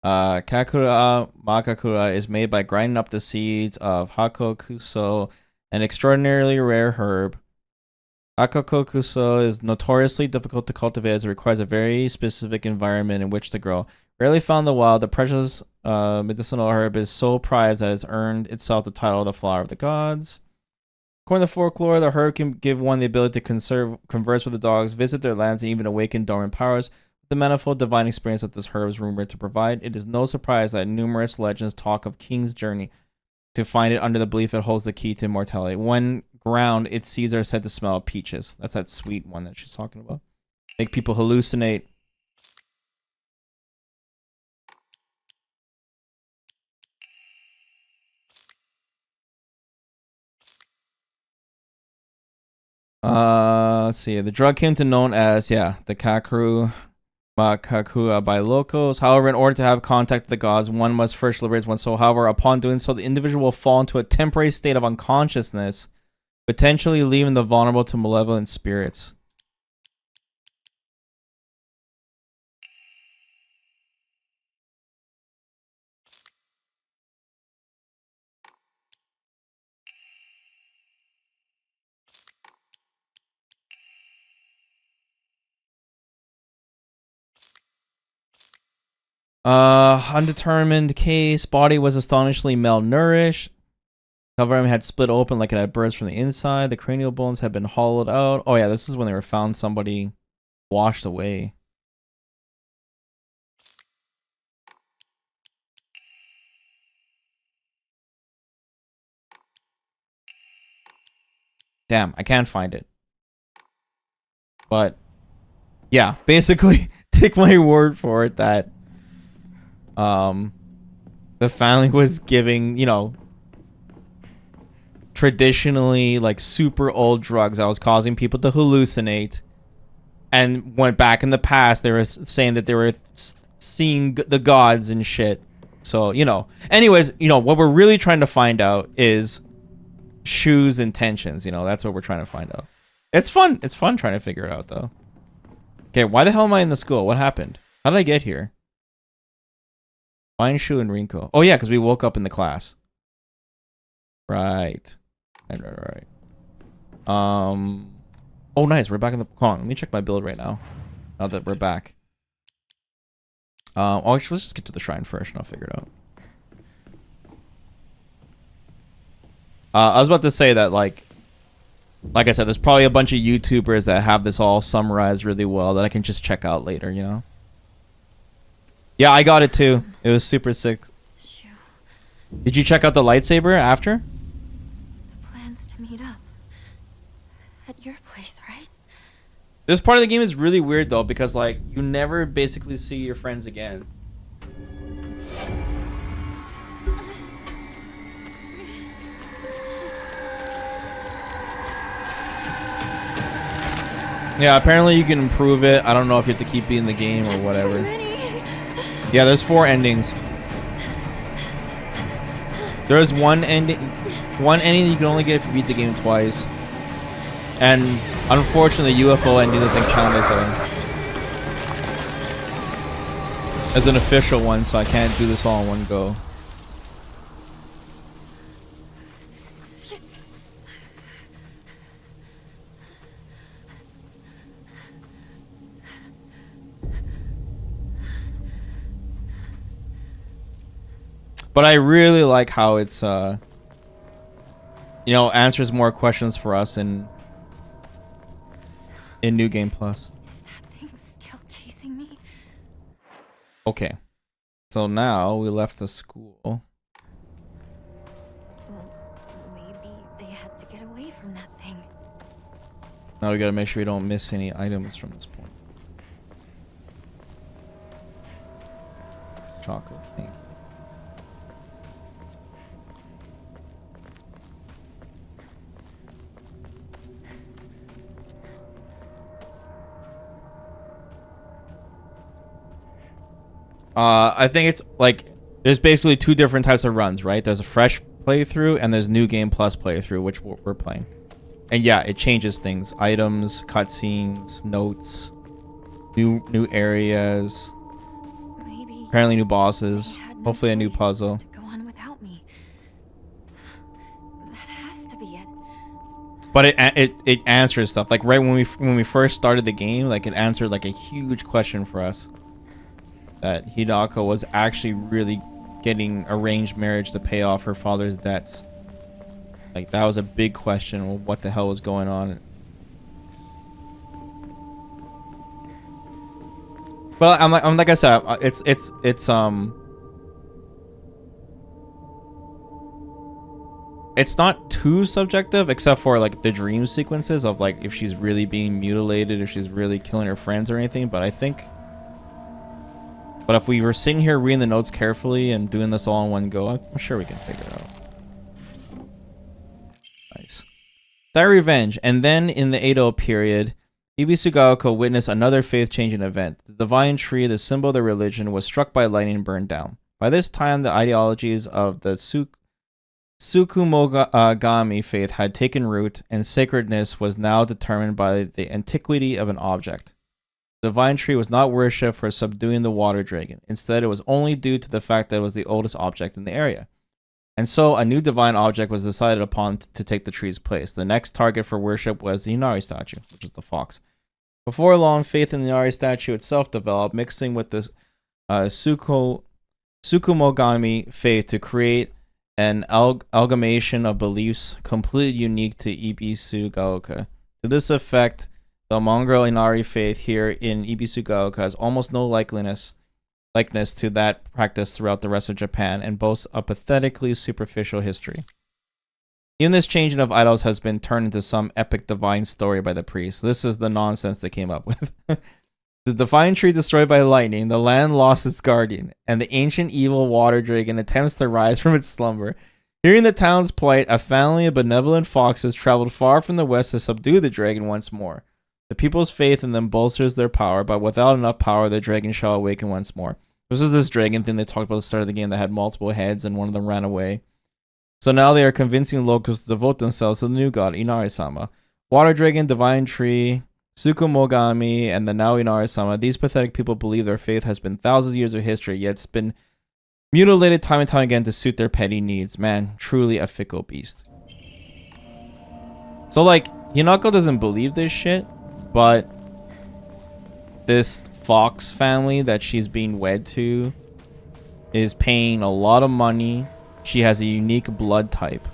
Kakura Makakura is made by grinding up the seeds of Hakokuso, an extraordinarily rare herb. Hakokuso is notoriously difficult to cultivate as it requires a very specific environment in which to grow. Rarely found in the wild, the precious medicinal herb is so prized that it's earned itself the title of the flower of the gods. According to folklore, the herb can give one the ability to converse with the dogs, visit their lands, and even awaken dormant powers. The manifold divine experience that this herb is rumored to provide, it is no surprise that numerous legends talk of King's journey to find it under the belief it holds the key to immortality. When ground, its seeds are said to smell of peaches. That's that sweet one that she's talking about. Make people hallucinate. Let's see. The drug came to known as, the Kakuru Makakua by locals. However, in order to have contact with the gods, one must first liberate one's soul. However, upon doing so, the individual will fall into a temporary state of unconsciousness, potentially leaving the vulnerable to malevolent spirits. Undetermined case. Body was astonishingly malnourished. Covering had split open like it had burst from the inside. The cranial bones had been hollowed out. Oh yeah, this is when they were found somebody washed away. Damn, I can't find it. But yeah, basically take my word for it that the family was giving, traditionally like super old drugs that was causing people to hallucinate, and went back in the past they were saying that they were seeing the gods and shit. So anyways, what we're really trying to find out is Shu's intentions. That's what we're trying to find out. It's fun trying to figure it out though. Okay, why the hell am I in the school? What happened? How did I get here? Find Shu and Rinko. Oh yeah, because we woke up in the class. Right. Oh nice, we're back in the... Hold on, let me check my build right now. Now that we're back. Actually, let's just get to the shrine first and I'll figure it out. I was about to say that, like, like I said, there's probably a bunch of YouTubers that have this all summarized really well that I can just check out later, you know? Yeah, I got it too. It was super sick. Did you check out the lightsaber after? The plans to meet up at your place, right? This part of the game is really weird though, because like you never basically see your friends again. Yeah, apparently you can improve it. I don't know if you have to keep beating the game or whatever. Yeah, there's 4 endings. There's one ending you can only get if you beat the game twice. And unfortunately, UFO ending doesn't count as an official one, so I can't do this all in one go. But I really like how it's you know, answers more questions for us in New Game Plus. Is that thing still chasing me? Okay. So now we left the school. Well, maybe they had to get away from that thing. Now we gotta make sure we don't miss any items from this point. Chocolate thing. I think it's like there's basically 2 different types of runs, right? There's a fresh playthrough and there's New Game Plus playthrough, which we're playing. And yeah, it changes things: items, cutscenes, notes, new areas, Maybe apparently new bosses, they had no hopefully a new choice puzzle. to go on without me. That has to be it. But it answers stuff like right when we first started the game, like it answered like a huge question for us. That Hinako was actually really getting arranged marriage to pay off her father's debts. Like that was a big question. Well, what the hell was going on? But I'm like I said, it's not too subjective, except for like the dream sequences of like if she's really being mutilated, if she's really killing her friends or anything. But I think. But if we were sitting here reading the notes carefully and doing this all in one go, I'm sure we can figure it out. Nice. Dire Revenge. And then in the Edo period, Ibisugaoka witnessed another faith-changing event. The divine tree, the symbol of their religion, was struck by lightning and burned down. By this time, the ideologies of the Tsukumogami faith had taken root, and sacredness was now determined by the antiquity of an object. The divine tree was not worshipped for subduing the water dragon. Instead, it was only due to the fact that it was the oldest object in the area. And so, a new divine object was decided upon to take the tree's place. The next target for worship was the Inari statue, which is the fox. Before long, faith in the Inari statue itself developed, mixing with the Tsukumogami faith to create an amalgamation of beliefs completely unique to Ibisugaoka. To this effect, the Mongol Inari faith here in Ibisugaoka has almost no likeness to that practice throughout the rest of Japan and boasts a pathetically superficial history. Even this changing of idols has been turned into some epic divine story by the priests. This is the nonsense they came up with. The divine tree destroyed by lightning, the land lost its guardian, and the ancient evil water dragon attempts to rise from its slumber. Hearing the town's plight, a family of benevolent foxes traveled far from the west to subdue the dragon once more. The people's faith in them bolsters their power, but without enough power, the dragon shall awaken once more. This is this dragon thing they talked about at the start of the game that had multiple heads and one of them ran away. So now they are convincing locals to devote themselves to the new god, Inari-sama. Water dragon, divine tree, Tsukumogami, and the now Inari-sama. These pathetic people believe their faith has been thousands of years of history, yet it's been mutilated time and time again to suit their petty needs. Man, truly a fickle beast. So like, Hinako doesn't believe this shit. But this fox family that she's being wed to is paying a lot of money. She has a unique blood type.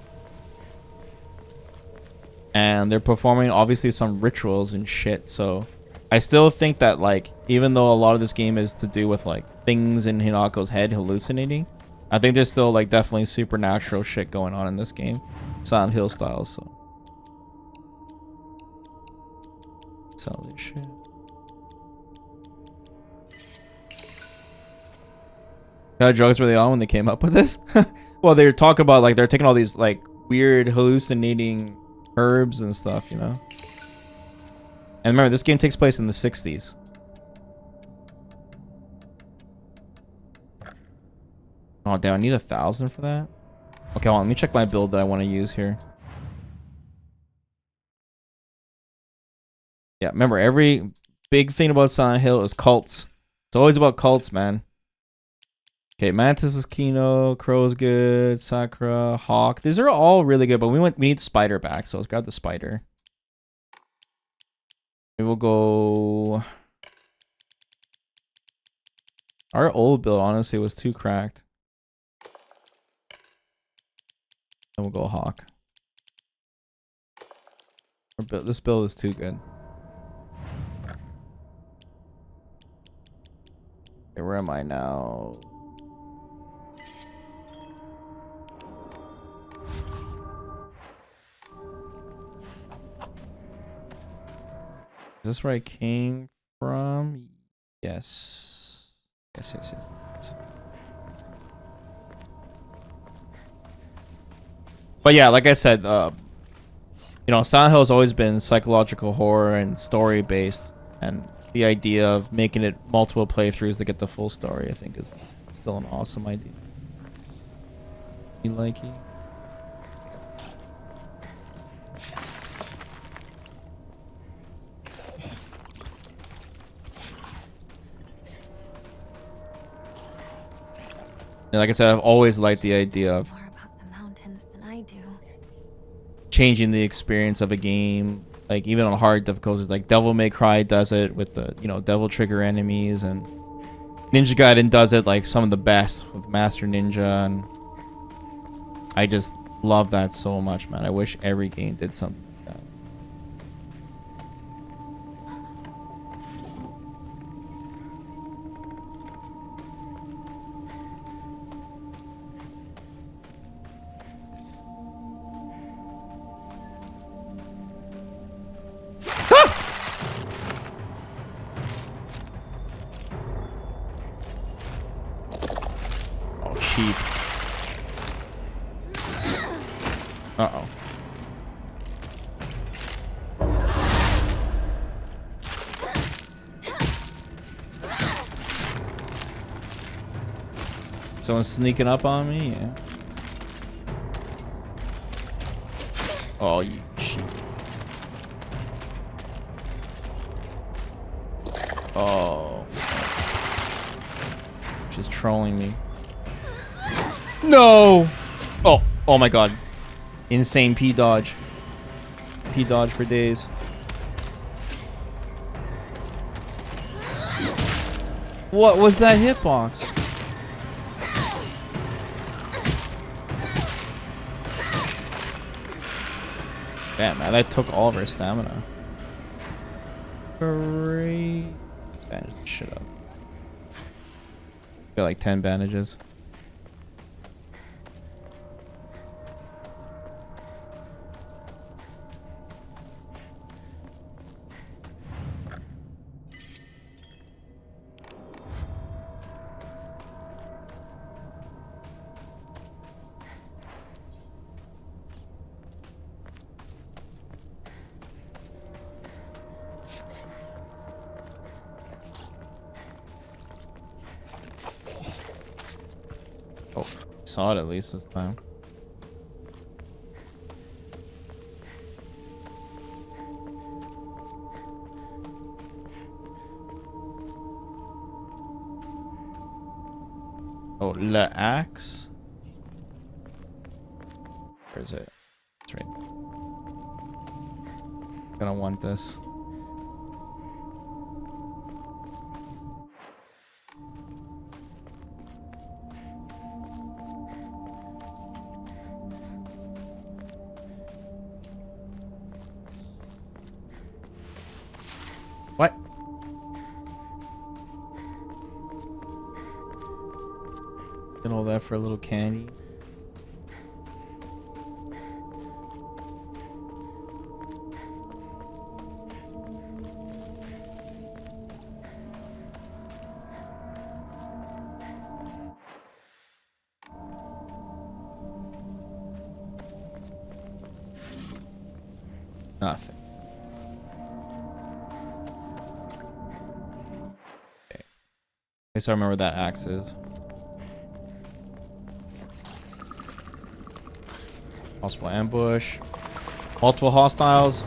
and they're performing obviously some rituals and shit. So I still think that, like, even though a lot of this game is to do with like things in Hinako's head hallucinating, I think there's still like definitely supernatural shit going on in this game, Silent Hill style. So sell this shit. What kind of drugs were they on when they came up with this? Well, they talk about like they're taking all these like weird hallucinating herbs and stuff, you know. And remember, this game takes place in the 60s. Oh damn, I need 1,000 for that. Okay, hold on, let me check my build that I want to use here. Yeah, remember, every big thing about Silent Hill is cults. It's always about cults, man. Okay, Mantis is Kino, Crow's good, Sakura, Hawk. These are all really good, but we need Spider back, so let's grab the Spider. We will go. Our old build honestly was too cracked. Then we'll go Hawk. This build is too good. Okay, where am I now? Is this where I came from? Yes. Yes. But yeah, like I said, you know, Silent Hill has always been psychological horror and story based, and the idea of making it multiple playthroughs to get the full story, I think, is still an awesome idea. You like it? And like I said, I've always liked the idea of More about the mountains than I do. changing the experience of a game, like even on hard difficulties. Like Devil May Cry does it with the, you know, Devil Trigger enemies, and Ninja Gaiden does it like some of the best with Master Ninja, and I just love that so much, man. I wish every game did something like that. Oh, cheap. Uh-oh. Someone's sneaking up on me? Yeah. Oh, you cheap. Oh. She's trolling me. No! Oh my god. Insane P dodge. P dodge for days. What was that hitbox? Damn, man, that took all of her stamina. Great. Bandage shit up. Got like 10 bandages. Oh, saw it at least this time. Oh, the axe. Where is it? It's right. Gonna want this. And all that for a little candy. Nothing. Okay. At least I remember what that axe is. Possible ambush. Multiple hostiles.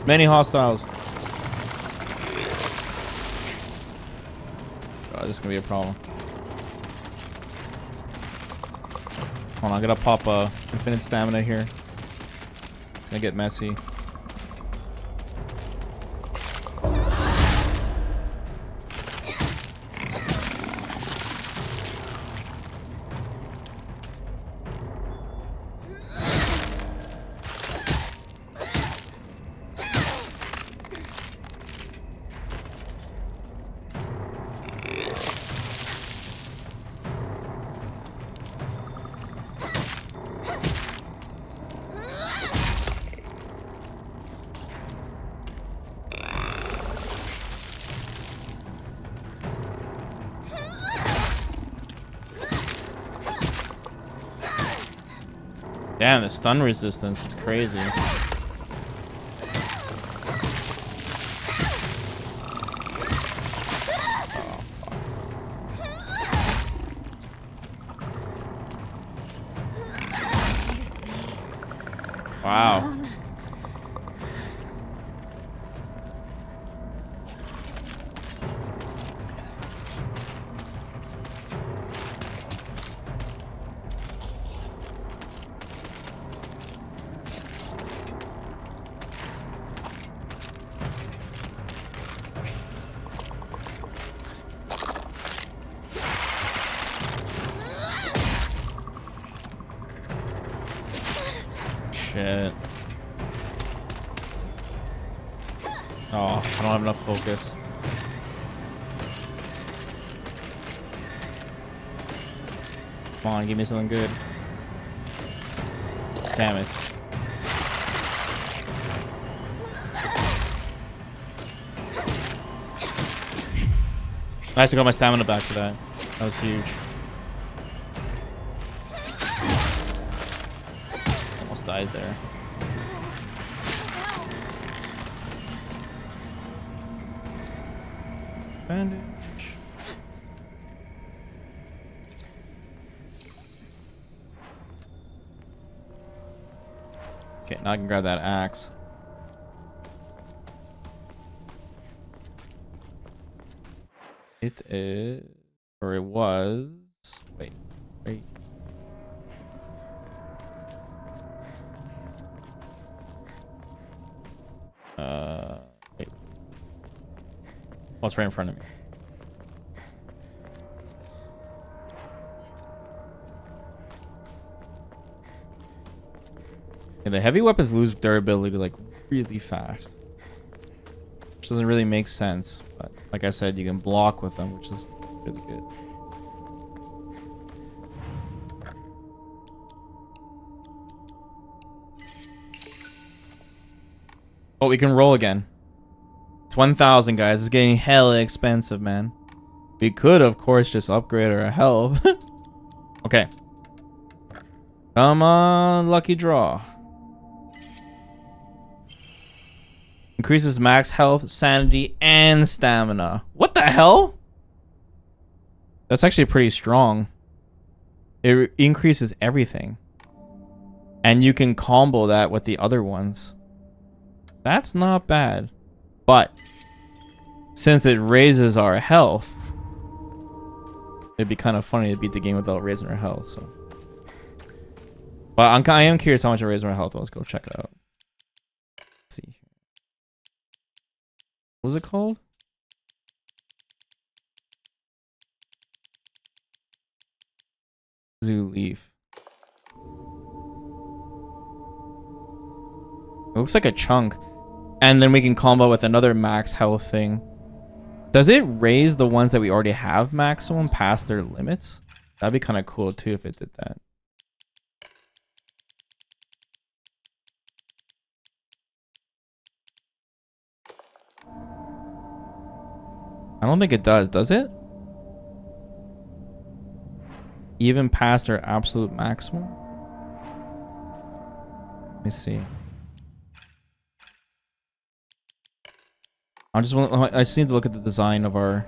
Many hostiles. Oh, this is gonna be a problem. Hold on, I gotta pop infinite stamina here. It's gonna get messy. Damn, the stun resistance is crazy. Wow. Shit. Oh, I don't have enough focus. Come on, give me something good. Damn it. I actually got my stamina back for that. That was huge. Almost died there. Bandage. Okay, now I can grab that axe. It is, or it was. Wait. Wait. Wait. What's right in front of me? Yeah, the heavy weapons lose durability like really fast, which doesn't really make sense. But like I said, you can block with them, which is really good. Oh, we can roll again. It's 1,000, guys. It's getting hella expensive, man. We could, of course, just upgrade our health. Okay. Come on, lucky draw. Increases max health, sanity, and stamina. What the hell? That's actually pretty strong. It increases everything. And you can combo that with the other ones. That's not bad. But since it raises our health, it'd be kind of funny to beat the game without raising our health. So, but I am curious how much it raises our health. Let's go check it out. Let's see. What was it called? Zoo leaf. It looks like a chunk. And then we can combo with another max health thing. Does it raise the ones that we already have maximum past their limits? That'd be kind of cool too if it did that. I don't think it does it? Even past their absolute maximum? Let me see. I just need to look at the design of our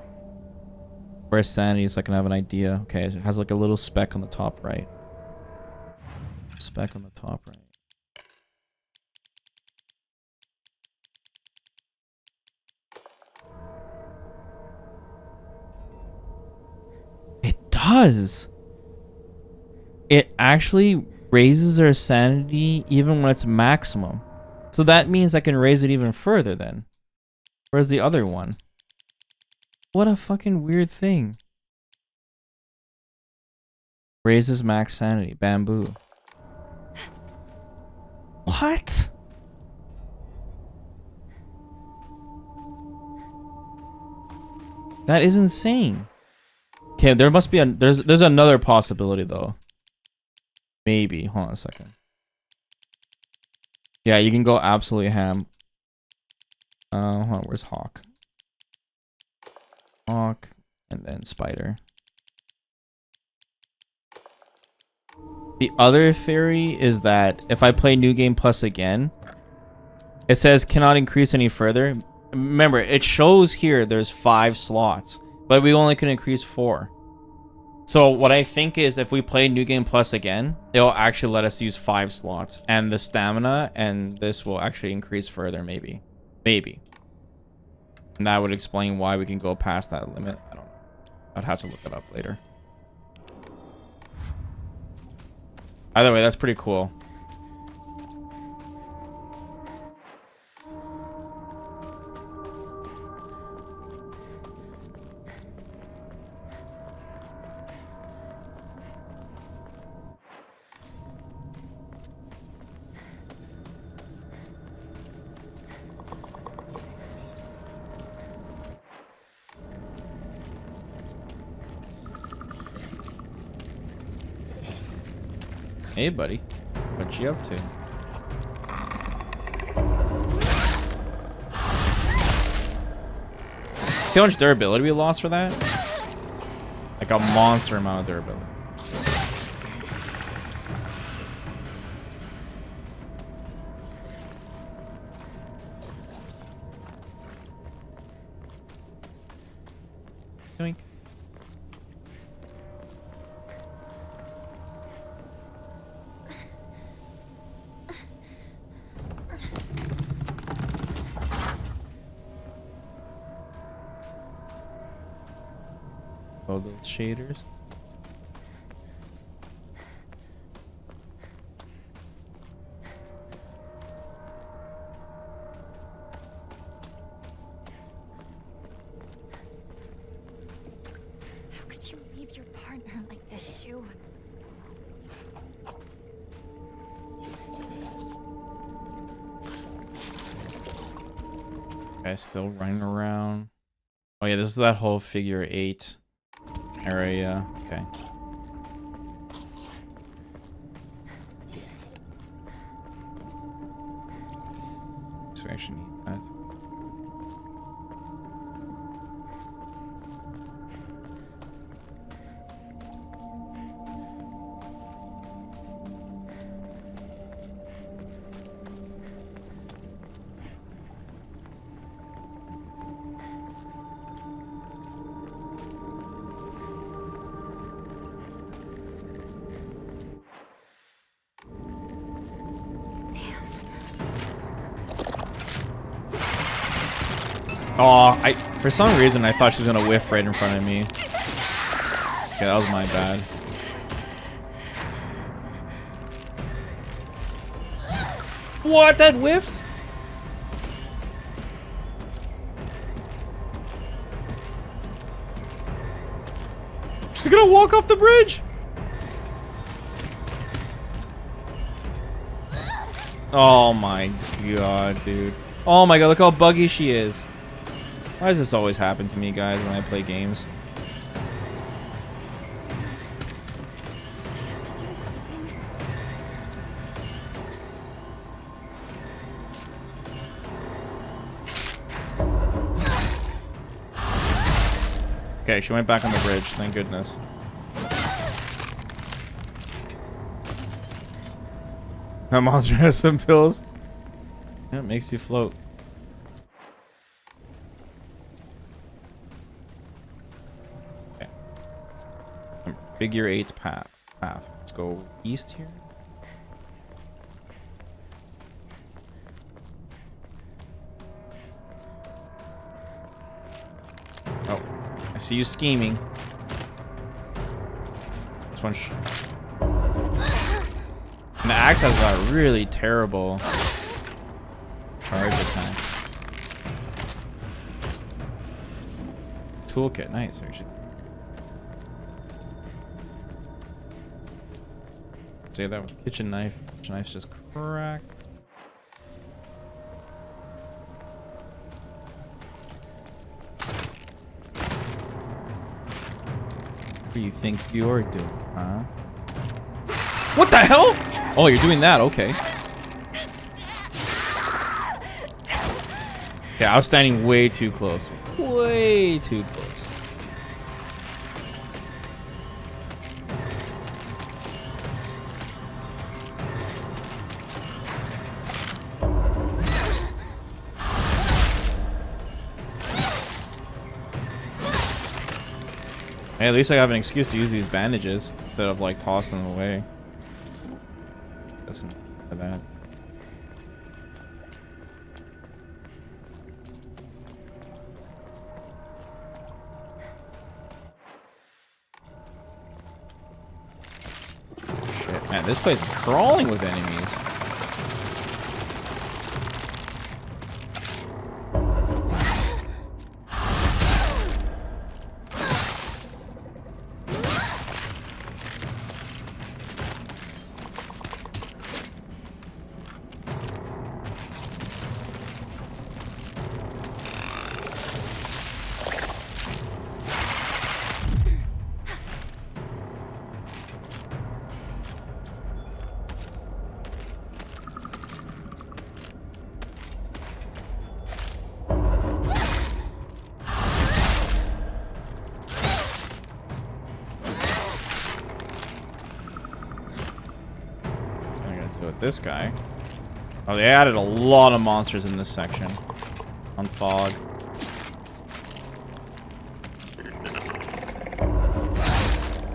sanity so I can have an idea. Okay, it has like a little speck on the top right. Speck on the top right. It does. It actually raises our sanity even when it's maximum. So that means I can raise it even further then. Where's the other one? What a fucking weird thing. Raises max sanity. Bamboo. What? That is insane. Okay, there must be a there's another possibility though. Maybe. Hold on a second. Yeah, you can go absolutely ham. Hold on, where's Hawk? Hawk, and then Spider. The other theory is that if I play New Game Plus again, it says cannot increase any further. Remember, it shows here there's 5 slots, but we only can increase 4. So what I think is if we play New Game Plus again, it'll actually let us use 5 slots, and the stamina and this will actually increase further, maybe. Maybe. And that would explain why we can go past that limit. I don't know. I'd have to look it up later. Either way, that's pretty cool. Hey, buddy. What you up to? See how much durability we lost for that? Like a monster amount of durability. Doink. Oh, those shaders. How could you leave your partner like this, Shu? Guys still running around. Oh yeah, this is that whole figure 8 area. Okay. So we actually need that. Oh, for some reason I thought she was gonna whiff right in front of me. Okay, that was my bad. What? That whiffed? She's gonna walk off the bridge. Oh my god, dude. Oh my god, look how buggy she is. Why does this always happen to me, guys, when I play games? Okay, she went back on the bridge, thank goodness. That monster has some pills. Yeah, it makes you float. Okay. Figure 8 path. Let's go east here. Oh, I see you scheming. This one. And the axe has a really terrible charge attack. Toolkit, nice actually. Say that with kitchen knife. Kitchen knife's just cracked. What do you think you're doing, huh? What the hell? Oh, you're doing that, okay. Okay, I was standing way too close. Way too close. Hey, at least I have an excuse to use these bandages instead of like tossing them away. Doesn't for that. Shit, man, this place is crawling with enemies. This guy. Oh, they added a lot of monsters in this section. On fog.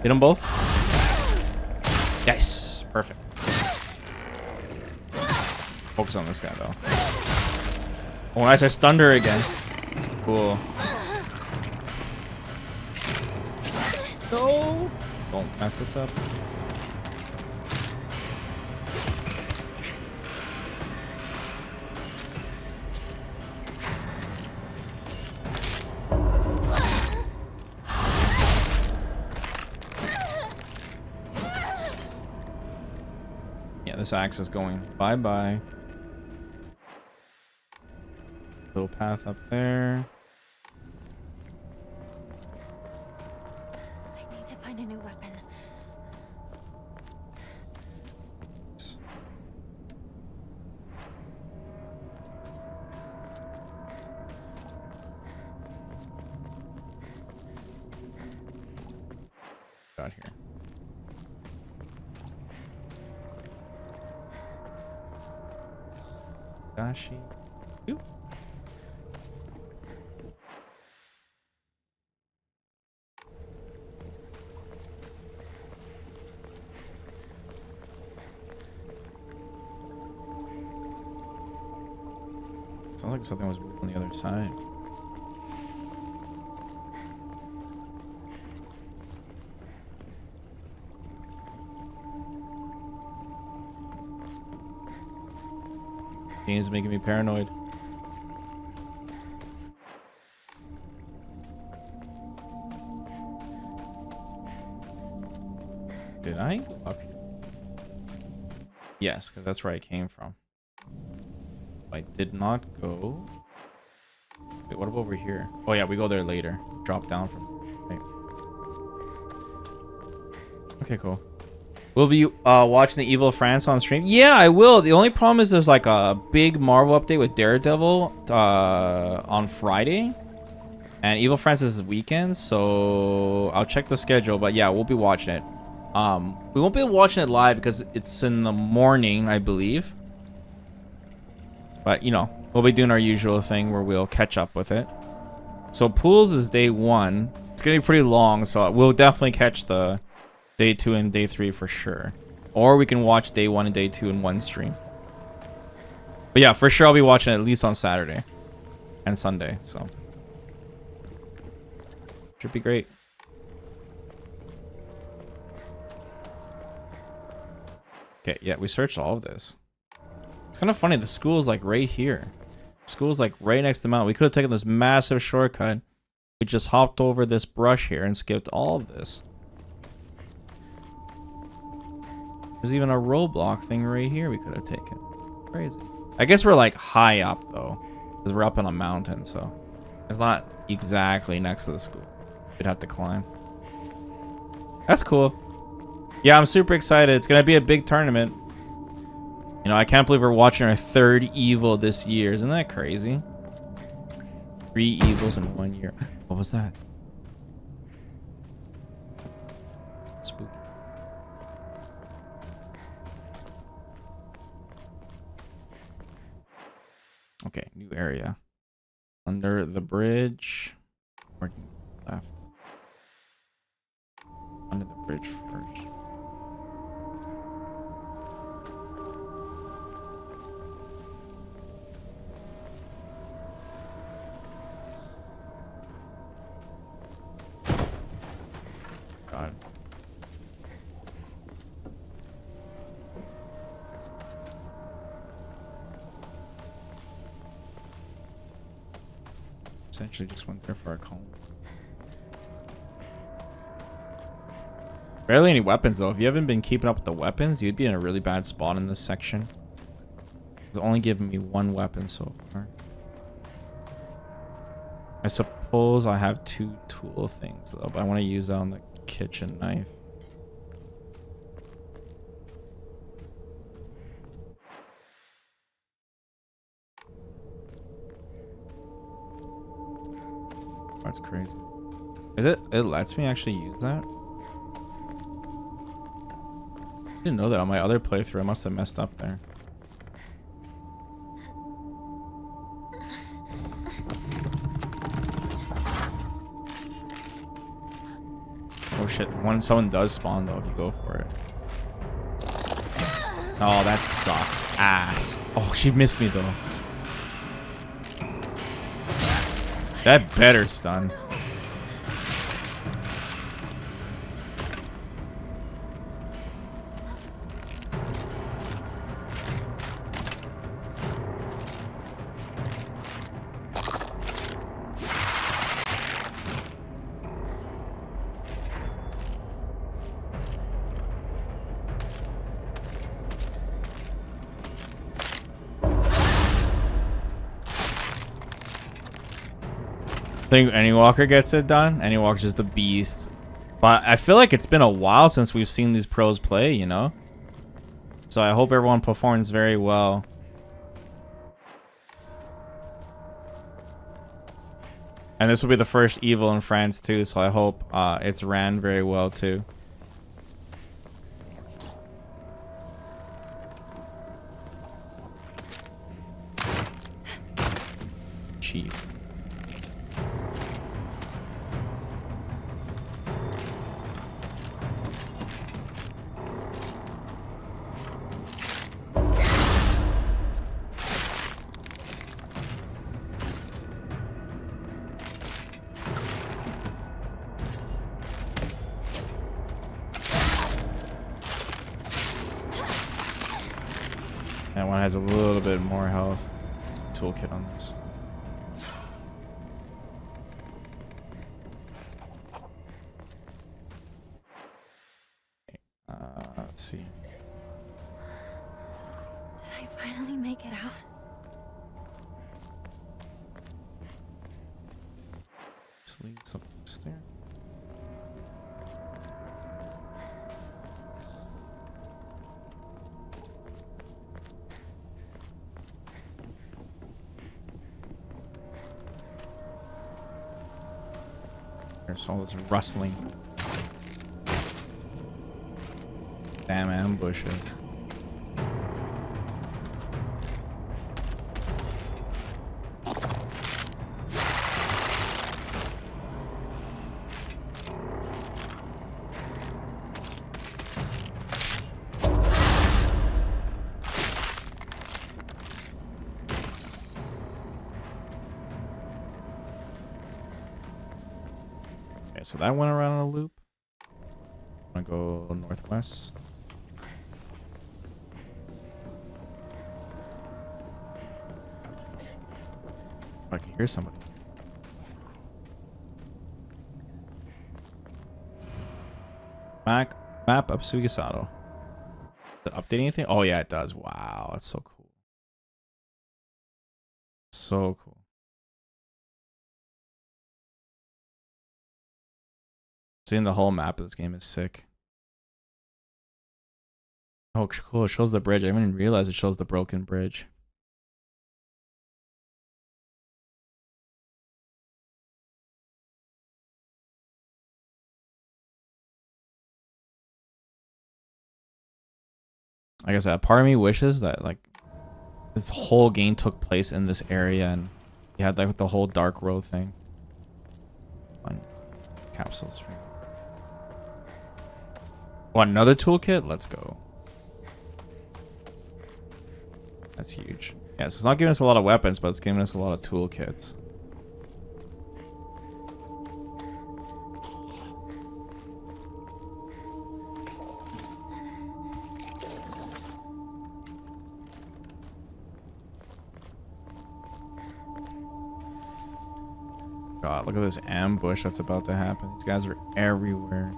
Hit them both. Yes, perfect. Focus on this guy though. Oh, nice! I stunned her again. Cool. No! Don't mess this up. This axe is going bye-bye. Little path up there. I need to find a new weapon. Got here. Dashi. Ooh. Sounds like something was on the other side. Game's making me paranoid. Did I go up here? Yes, because that's where I came from. I did not go Wait, what about over here? Oh yeah, we go there later. Drop down from. Wait. Okay, cool. We'll be watching the Evil France on stream. Yeah, I will. The only problem is there's like a big Marvel update with Daredevil on Friday, and Evil France is weekend, so I'll check the schedule. But yeah, we'll be watching it. We won't be watching it live because it's in the morning, I believe. But you know, we'll be doing our usual thing where we'll catch up with it. So pools is day 1. It's gonna be pretty long, so we'll definitely catch the day 2 and day 3 for sure. Or we can watch day 1 and day 2 in one stream. But yeah, for sure I'll be watching it at least on Saturday and Sunday, so should be great. Okay, yeah, we searched all of this. It's kind of funny, the school is like right here. School's like right next to the mountain. We could have taken this massive shortcut. We just hopped over this brush here and skipped all of this. There's even a roadblock thing right here we could have taken. Crazy. I guess we're like high up though, because we're up on a mountain, so it's not exactly next to the school. We'd have to climb. That's cool. Yeah, I'm super excited. It's gonna be a big tournament. You know, I can't believe we're watching our 3rd Evil this year. Isn't that crazy? 3 Evils in 1 year. What was that? Spooky. Okay, new area. Under the bridge. Working left. Under the bridge first. God. Essentially just went there for a call. Barely any weapons though. If you haven't been keeping up with the weapons, you'd be in a really bad spot in this section. It's only given me 1 weapon so far. I suppose I have 2 tool things though, but I want to use that on the kitchen knife. That's crazy. Is it? It lets me actually use that? I didn't know that on my other playthrough. I must have messed up there. Oh shit, someone does spawn though if you go for it. Oh, that sucks ass. Oh, she missed me though. That better stun. I think Anywalker gets it done. Anywalker's just a beast. But I feel like it's been a while since we've seen these pros play, you know? So I hope everyone performs very well. And this will be the first Evil in France too, so I hope it's ran very well too. Chief. That one has a little bit more health. Toolkit on this. Let's see. Did I finally make it out? This leads up to the stair. There's all this rustling. Damn ambushes. Okay, so that went around in a loop. I'm gonna go northwest. I can hear somebody. Map of Sugisato. Does it update anything? Oh yeah, it does. Wow, that's so cool. So cool. Seeing the whole map of this game is sick. Oh, cool. It shows the bridge. I didn't even realize it shows the broken bridge. Like I said, part of me wishes that like this whole game took place in this area and you had like the whole dark road thing. Fun capsules. Want another toolkit? Let's go. That's huge. Yeah, so it's not giving us a lot of weapons, but it's giving us a lot of toolkits. God, look at this ambush that's about to happen. These guys are everywhere.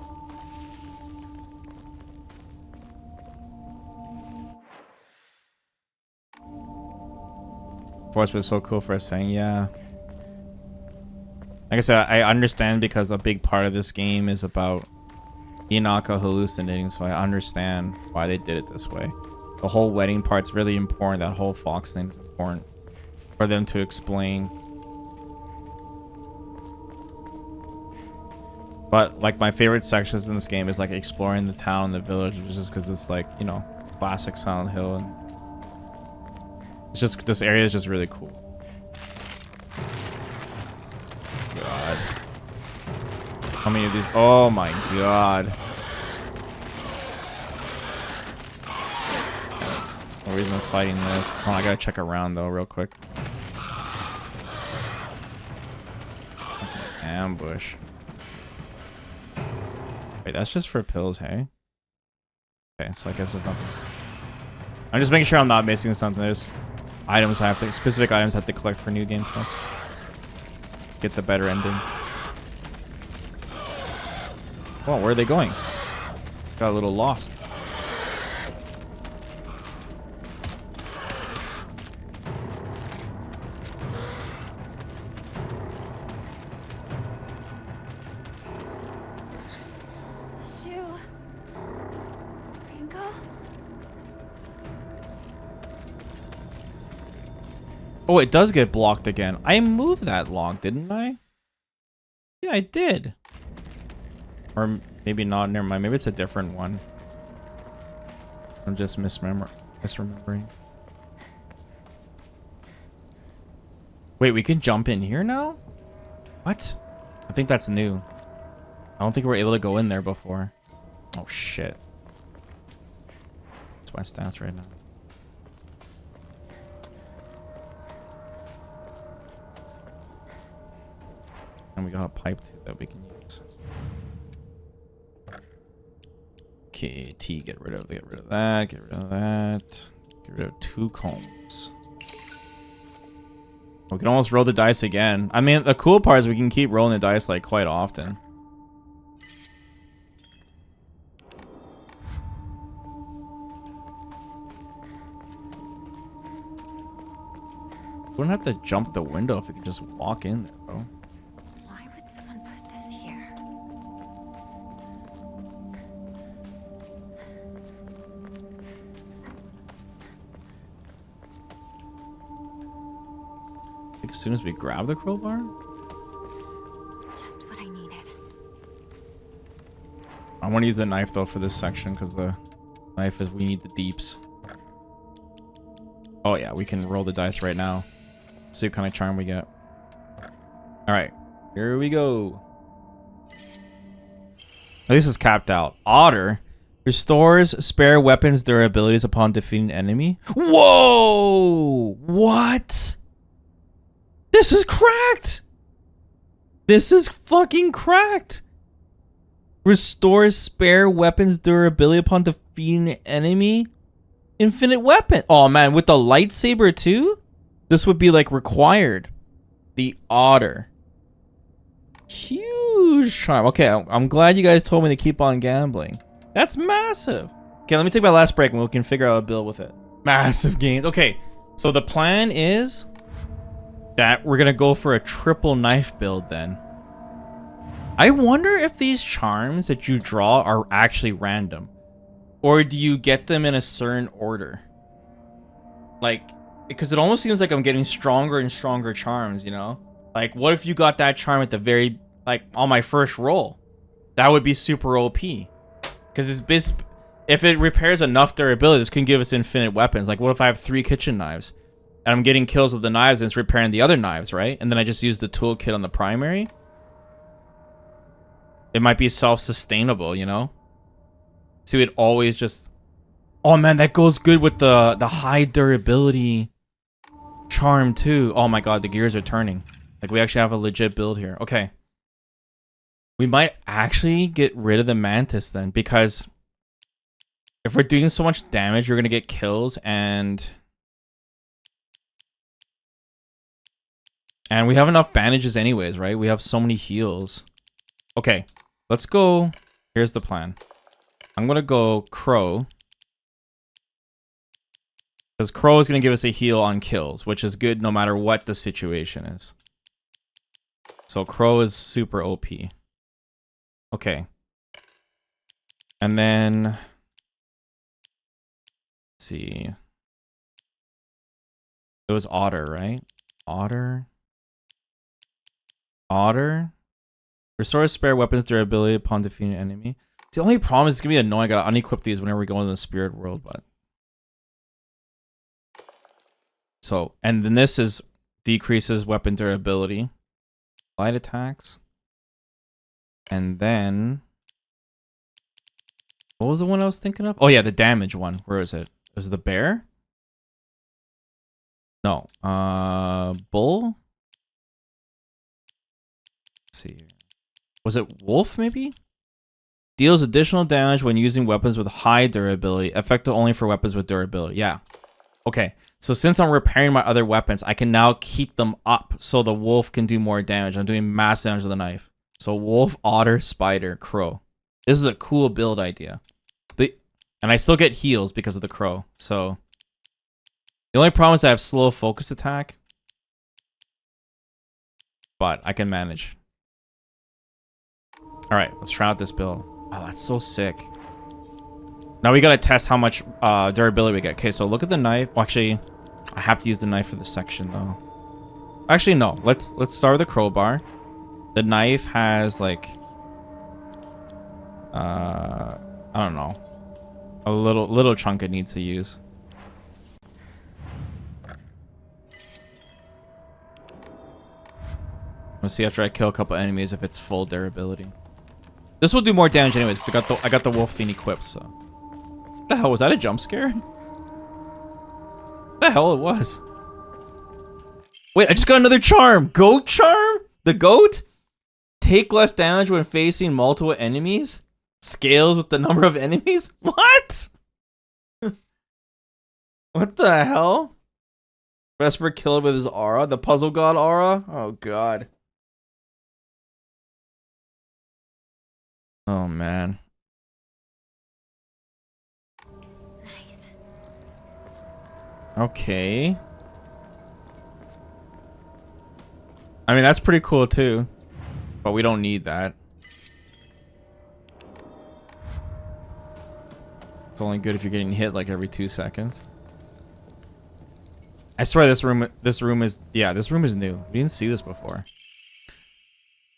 Force was so cool for us saying, yeah. Like I said, I understand because a big part of this game is about Hinako hallucinating, so I understand why they did it this way. The whole wedding part's really important. That whole fox thing is important for them to explain. But like my favorite sections in this game is like exploring the town and the village, just because it's like, you know, classic Silent Hill, and it's just, this area is just really cool. God. How many of these? Oh my god. No reason I'm fighting this. Hold on, I gotta check around though real quick. Ambush. Wait, that's just for pills, hey? Okay, so I guess there's nothing. I'm just making sure I'm not missing something. There's items I have to, specific items I have to collect for New Game Plus. Get the better ending. Oh, where are they going? Got a little lost. Oh, it does get blocked again. I moved that log, didn't I? Yeah, I did. Or maybe not. Never mind. Maybe it's a different one. I'm just misremembering. Wait, we can jump in here now? What? I think that's new. I don't think we were able to go in there before. Oh, shit. That's my stats right now. And we got a pipe too that we can use. Okay, T, get rid of that, get rid of that, get rid of 2 combs. We can almost roll the dice again. I mean, the cool part is we can keep rolling the dice like quite often. We don't have to jump the window if we can just walk in there, bro. Why would someone as soon as we grab the crowbar? Just what I needed. I want to use the knife though for this section because the knife is we need the deeps. Oh yeah, we can roll the dice right now. See what kind of charm we get. All right, here we go. This is capped out. Otter restores spare weapons durabilities upon defeating enemy. Whoa! What? This is cracked. This is fucking cracked. Restores spare weapons durability upon defeating enemy. Infinite weapon. Oh man, with the lightsaber too? This would be like required. The otter. Huge charm. Okay, I'm glad you guys told me to keep on gambling. That's massive. Okay, let me take my last break and we can figure out a build with it. Massive gains. Okay, so the plan is that we're gonna go for a triple knife build then. I wonder if these charms that you draw are actually random. Or do you get them in a certain order? Like, because it almost seems like I'm getting stronger and stronger charms, you know? Like, what if you got that charm at the very, like, on my first roll? That would be super OP. Because if it repairs enough durability, this can give us infinite weapons. Like, what if I have 3 kitchen knives? And I'm getting kills with the knives and it's repairing the other knives, right? And then I just use the toolkit on the primary? It might be self-sustainable, you know? So it always just... Oh man, that goes good with the high durability charm too. Oh my god, the gears are turning. Like, we actually have a legit build here. Okay. We might actually get rid of the mantis then, because if we're doing so much damage, you're gonna get kills and we have enough bandages anyways, right? We have so many heals. Okay, let's go. Here's the plan. I'm gonna go Crow. Because Crow is gonna give us a heal on kills, which is good no matter what the situation is. So Crow is super OP. Okay. And then... Let's see. It was Otter, right? Otter? Otter? Restores spare weapons durability upon defeating an enemy. The only problem is it's gonna be annoying. I gotta unequip these whenever we go into the spirit world, but... So, and then this is decreases weapon durability. Light attacks. And then... What was the one I was thinking of? Oh yeah, the damage one. Where is it? Was it the bear? No. Bull? Let's see. Was it wolf maybe? Deals additional damage when using weapons with high durability. Effective only for weapons with durability. Yeah. Okay. So since I'm repairing my other weapons, I can now keep them up so the wolf can do more damage. I'm doing mass damage with the knife. So wolf, otter, spider, crow. This is a cool build idea. And I still get heals because of the crow. So the only problem is I have slow focus attack. But I can manage. Alright, let's try out this build. Oh, that's so sick. Now we gotta test how much durability we get. Okay, so look at the knife. Well, actually, I have to use the knife for this section though. Actually, no. Let's start with the crowbar. The knife has like I don't know. A little chunk it needs to use. We'll see after I kill a couple enemies if it's full durability. This will do more damage anyways because I got the wolf thing equipped. So, what the hell was that? A jump scare? What the hell it was? Wait, I just got another charm. Goat charm? The goat? Take less damage when facing multiple enemies. Scales with the number of enemies. What? What the hell? Vesper killed with his aura, the puzzle god aura. Oh god. Oh man. Nice. Okay. I mean, that's pretty cool too. But we don't need that. It's only good if you're getting hit like every 2 seconds. I swear this room is new. We didn't see this before.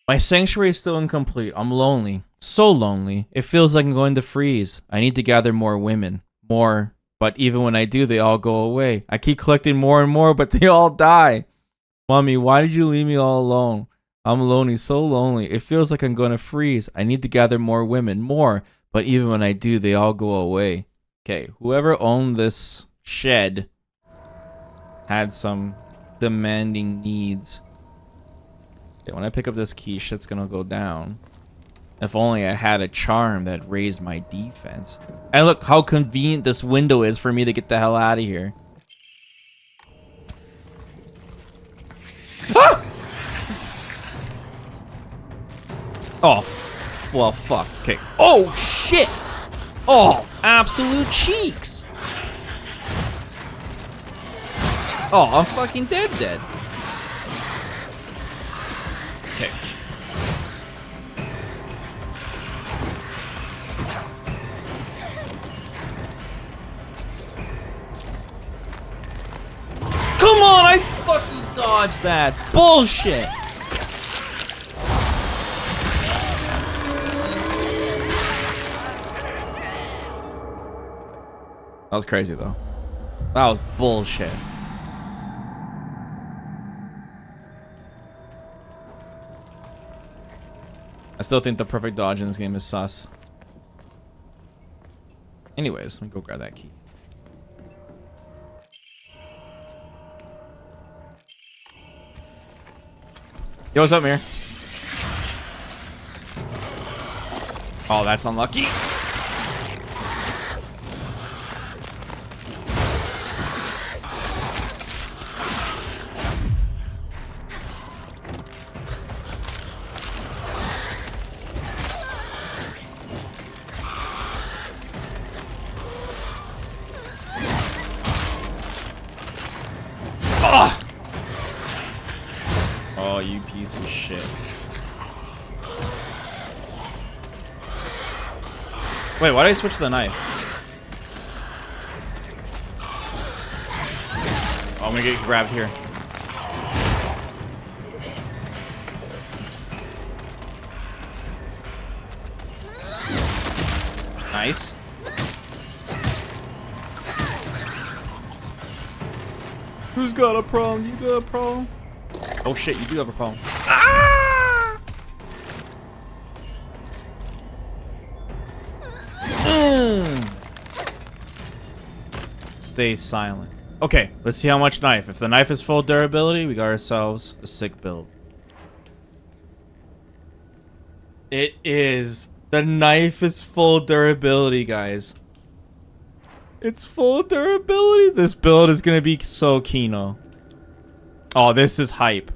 My sanctuary is still incomplete. I'm lonely. So lonely. It feels like I'm going to freeze. I need to gather more women. More. But even when I do, they all go away. I keep collecting more and more, but they all die. Mommy, why did you leave me all alone? I'm lonely, so lonely. It feels like I'm going to freeze. I need to gather more women. More. But even when I do, they all go away. Okay, whoever owned this shed had some demanding needs. Okay, when I pick up this key, shit's gonna go down. If only I had a charm that raised my defense. And look how convenient this window is for me to get the hell out of here. Ah! Oh, well, fuck. Okay. Oh, shit! Oh, absolute cheeks! Oh, I'm fucking dead. Okay. Come on, I fucking dodged that. Bullshit. That was crazy, though. That was bullshit. I still think the perfect dodge in this game is sus. Anyways, let me go grab that key. Yo, what's up, Mir? Oh, that's unlucky. Oh, you piece of shit. Wait, why did I switch to the knife? Oh, I'm gonna get grabbed here. Nice. Who's got a problem? You got a problem? Oh shit, you do have a problem. Ah! Stay silent. Okay, let's see how much knife. If the knife is full durability, we got ourselves a sick build. It is. The knife is full durability, guys. It's full durability. This build is gonna be so Kino. Oh, this is hype.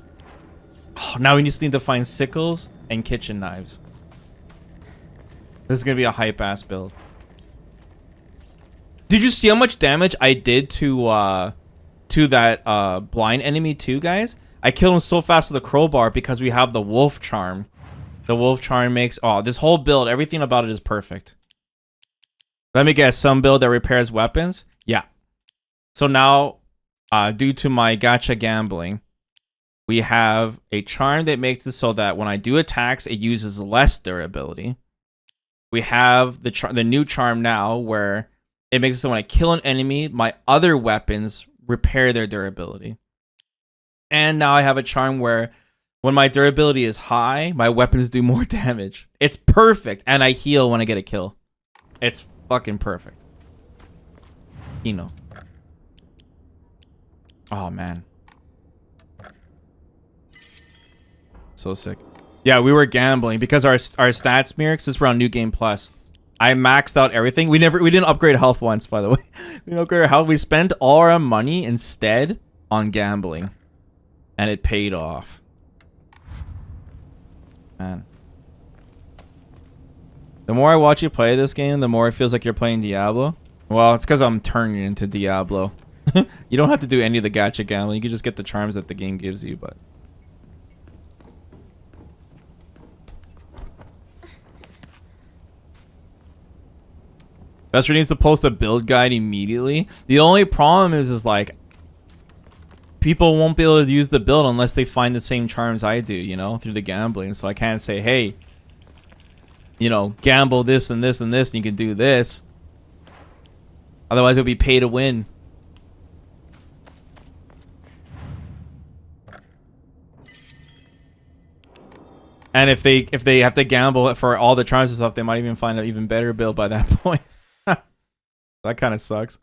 Oh, now we just need to find sickles and kitchen knives. This is gonna be a hype ass build. Did you see how much damage I did to that blind enemy too, guys? I killed him so fast with the crowbar because we have the wolf charm. The wolf charm makes this whole build, everything about it is perfect. Let me guess, some build that repairs weapons? Yeah. So now, due to my gacha gambling, we have a charm that makes it so that when I do attacks, it uses less durability. We have the new charm now where it makes it so when I kill an enemy, my other weapons repair their durability. And now I have a charm where when my durability is high, my weapons do more damage. It's perfect, and I heal when I get a kill. It's fucking perfect. You know. Oh, man. So sick. Yeah, we were gambling because our stats mirror, because we're on New Game Plus. I maxed out everything. We didn't upgrade health once, by the way. We didn't upgrade our health. We spent all our money instead on gambling. And it paid off. Man. The more I watch you play this game, the more it feels like you're playing Diablo. Well, it's because I'm turning into Diablo. You don't have to do any of the gacha gambling. You can just get the charms that the game gives you, but... Vesper needs to post a build guide immediately. The only problem is like... people won't be able to use the build unless they find the same charms I do, you know, through the gambling. So I can't say, hey, you know, gamble this and this and this, and you can do this. Otherwise, it'll be pay to win. And if they have to gamble for all the charms and stuff, they might even find an even better build by that point. That kind of sucks.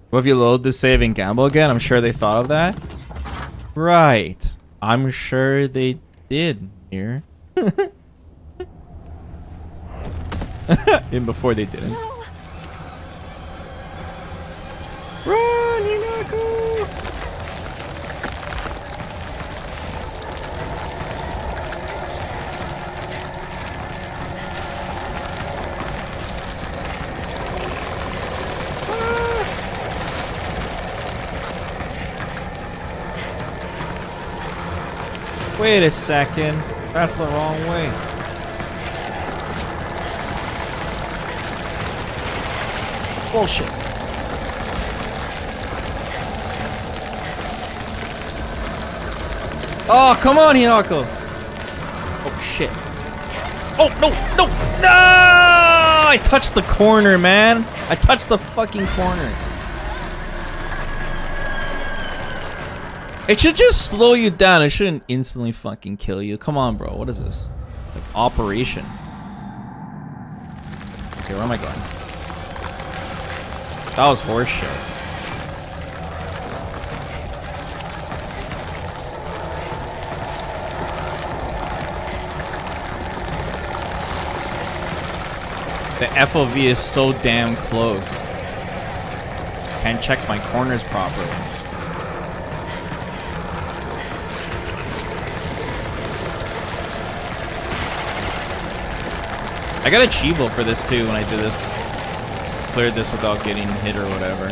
What if you load the save and gamble again? I'm sure they thought of that. Right. I'm sure they did here. Even before they didn't. No. Run, Hinako! Wait a second. That's the wrong way. Bullshit. Oh, come on, Hinako. Oh, shit. Oh, no, no, no! I touched the corner, man. I touched the fucking corner. It should just slow you down. It shouldn't instantly fucking kill you. Come on, bro. What is this? It's like operation. Okay, where am I going? That was horse shit. The FOV is so damn close. Can't check my corners properly. I got a Chivo for this too when I did this. Cleared this without getting hit or whatever.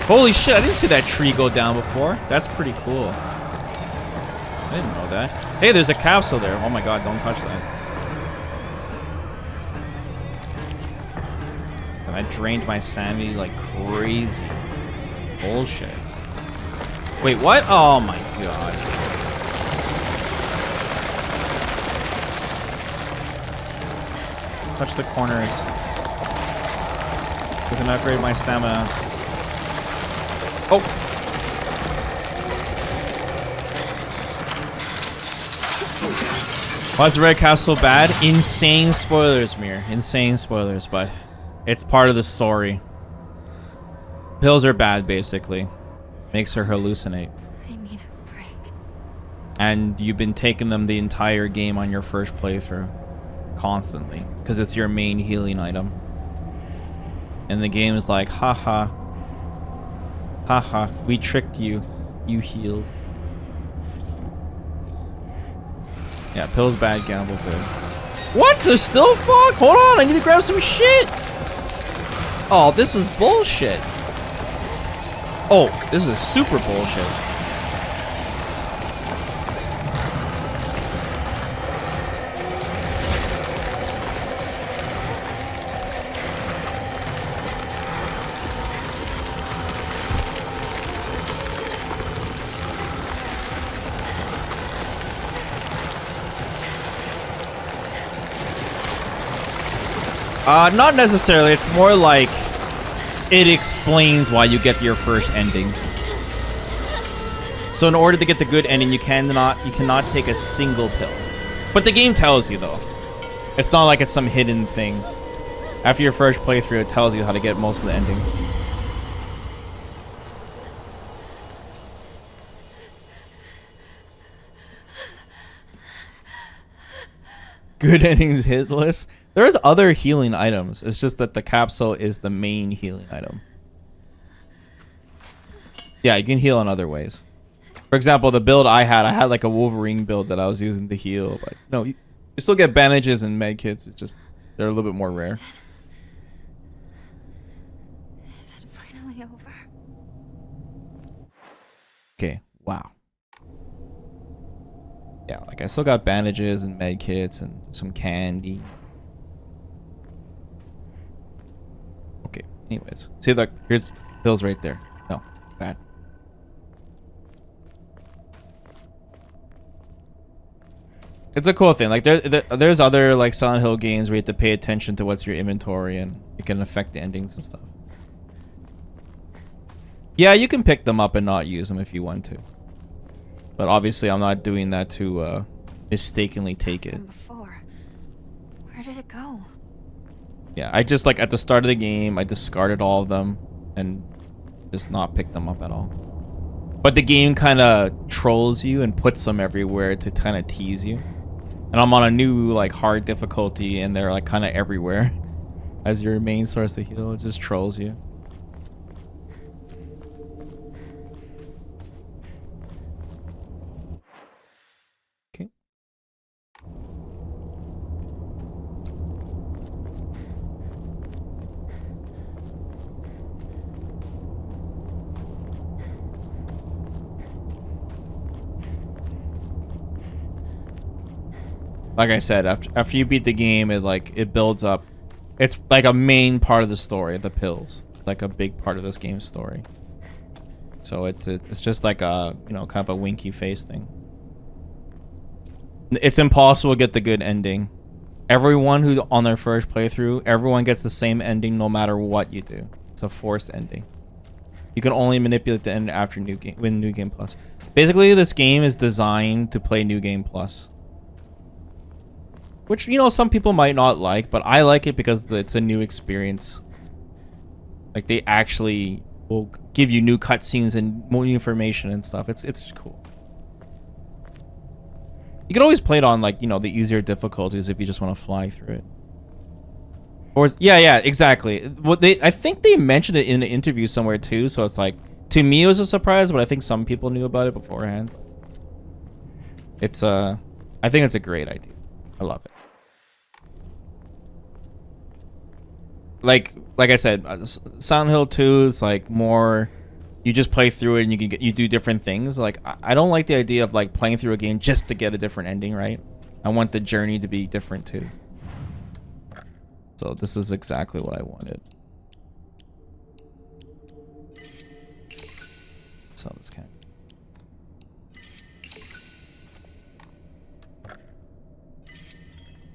Holy shit, I didn't see that tree go down before. That's pretty cool. I didn't know that. Hey, there's a capsule there. Oh my god, don't touch that. And I drained my sanity like crazy. Bullshit. Wait, what? Oh my god. Touch the corners. We can upgrade my stamina. Oh! Why is the red castle so bad? Insane spoilers, Mir. Insane spoilers, but it's part of the story. Pills are bad, basically. Makes her hallucinate. I need a break. And you've been taking them the entire game on your first playthrough. Constantly. Because it's your main healing item. And the game is like, haha. Haha, we tricked you. You healed. Yeah, pills bad, gamble good. What? There's still fog? Hold on, I need to grab some shit. Oh, this is bullshit. Oh, this is super bullshit. Not necessarily. It's more like it explains why you get your first ending. So in order to get the good ending, you cannot take a single pill. But the game tells you though. It's not like it's some hidden thing. After your first playthrough, it tells you how to get most of the endings. Good endings hit list. There's other healing items. It's just that the capsule is the main healing item. Yeah, you can heal in other ways. For example, the build I had like a Wolverine build that I was using to heal. But no, you still get bandages and med kits. It's just they're a little bit more rare. Is it finally over? Okay, wow. Yeah, like I still got bandages and med kits and some candy. Okay, anyways. See, look, here's pills right there. No, bad. It's a cool thing. Like there's other like Silent Hill games where you have to pay attention to what's your inventory and it can affect the endings and stuff. Yeah, you can pick them up and not use them if you want to. But obviously I'm not doing that to mistakenly take it. Before. Where did it go? Yeah, I just like at the start of the game I discarded all of them and just not picked them up at all. But the game kind of trolls you and puts them everywhere to kind of tease you. And I'm on a new like hard difficulty and they're like kind of everywhere as your main source to heal. It just trolls you. Okay. Like I said, after you beat the game, it builds up. It's like a main part of the story. The pills, like a big part of this game's story. So it's just like a kind of a winky face thing. It's impossible to get the good ending. Everyone who's on their first playthrough, everyone gets the same ending no matter what you do. It's a forced ending. You can only manipulate the end after New Game Plus. Basically, this game is designed to play New Game Plus. Which, some people might not like, but I like it because it's a new experience. Like, they actually will give you new cutscenes and more information and stuff. It's cool. You can always play it on, like, the easier difficulties if you just want to fly through it. Or, yeah, exactly. I think they mentioned it in an interview somewhere, too, so it's like, to me it was a surprise, but I think some people knew about it beforehand. I think it's a great idea. I love it. Like I said, Silent Hill 2 is like more, you just play through it and you do different things. Like I don't like the idea of like playing through a game just to get a different ending, right? I want the journey to be different too. So this is exactly what I wanted. So this kind.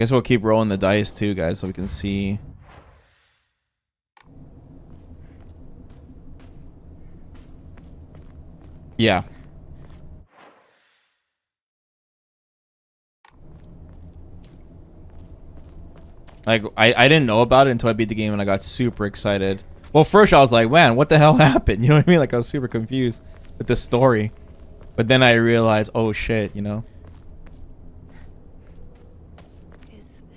Guess we'll keep rolling the dice too, guys, so we can see. Yeah. Like, I didn't know about it until I beat the game and I got super excited. Well, first I was like, man, what the hell happened? You know what I mean? Like, I was super confused with the story. But then I realized, oh shit, Is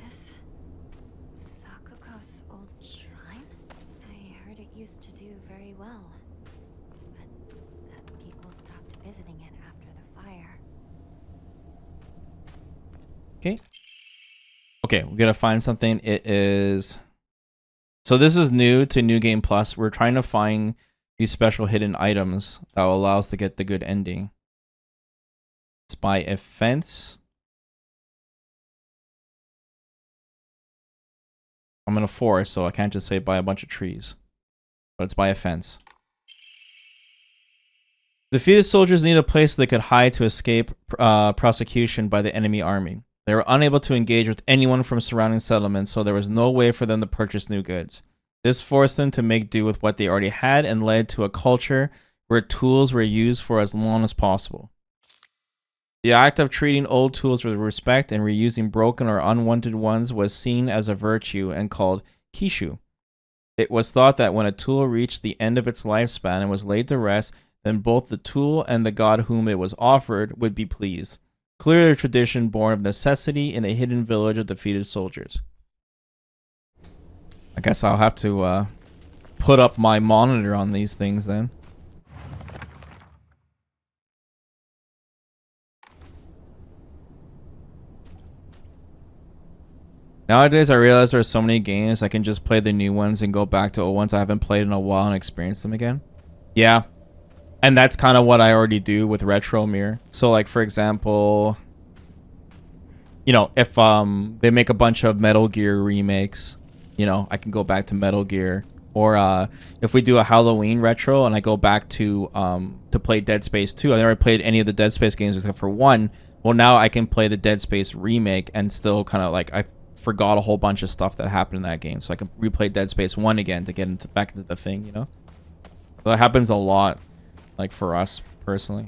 this Sakuko's old shrine? I heard it used to do very well. But that people stopped visiting it after the fire. Okay, we gotta find something. It is... So this is new to New Game Plus. We're trying to find these special hidden items that will allow us to get the good ending. It's by a fence. I'm in a forest, so I can't just say by a bunch of trees. But it's by a fence. Defeated soldiers need a place they could hide to escape prosecution by the enemy army. They were unable to engage with anyone from surrounding settlements, so there was no way for them to purchase new goods. This forced them to make do with what they already had and led to a culture where tools were used for as long as possible. The act of treating old tools with respect and reusing broken or unwanted ones was seen as a virtue and called kishu. It was thought that when a tool reached the end of its lifespan and was laid to rest, then both the tool and the god whom it was offered would be pleased. Clearly a tradition born of necessity in a hidden village of defeated soldiers. I guess I'll have to put up my monitor on these things then. Nowadays I realize there are so many games I can just play the new ones and go back to old ones I haven't played in a while and experience them again. Yeah. And that's kind of what I already do with Retro Mirror. So like for example, you know, if they make a bunch of Metal Gear remakes, you know, I can go back to Metal Gear. Or if we do a Halloween retro and I go back to play Dead Space 2, I never played any of the Dead Space games except for 1. Well, now I can play the Dead Space remake and still kind of like I forgot a whole bunch of stuff that happened in that game, so I can replay Dead Space 1 again to get back into the thing, you know. So that happens a lot, like for us personally.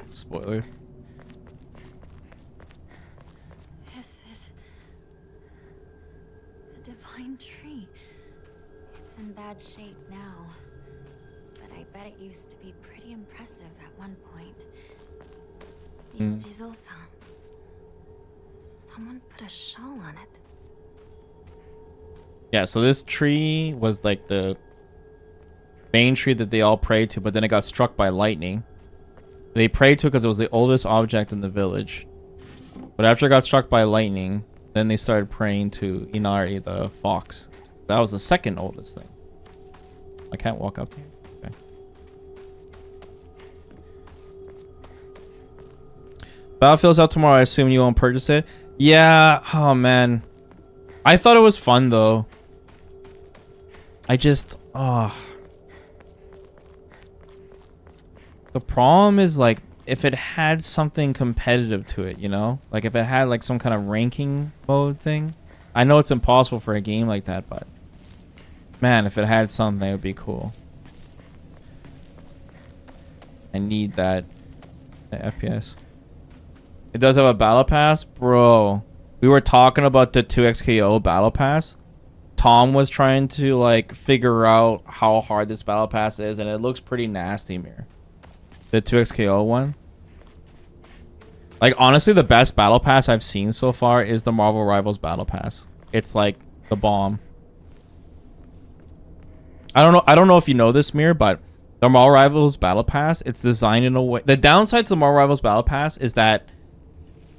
Spoilers. This is a divine tree. It's in bad shape now, but I bet it used to be pretty impressive at one point. Jizo-san. Someone put a shawl on it. Yeah, so this tree was like the main tree that they all prayed to, but then it got struck by lightning. They prayed to it because it was the oldest object in the village. But after it got struck by lightning, then they started praying to Inari, the fox. That was the second oldest thing. I can't walk up to you. Okay. Battlefield's out tomorrow. I assume you won't purchase it. Yeah. Oh, man. I thought it was fun, though. I just... Oh... The problem is, like, if it had something competitive to it, you know? Like, if it had, like, some kind of ranking mode thing. I know it's impossible for a game like that, but... Man, if it had something, it would be cool. I need that FPS. It does have a battle pass? Bro. We were talking about the 2XKO battle pass. Tom was trying to, like, figure out how hard this battle pass is, and it looks pretty nasty, Mir. The 2XKO one. Like, honestly, the best battle pass I've seen so far is the Marvel Rivals battle pass. It's like the bomb. I don't know if you know this, Mir, but the Marvel Rivals battle pass, it's designed in a way. The downside to the Marvel Rivals battle pass is that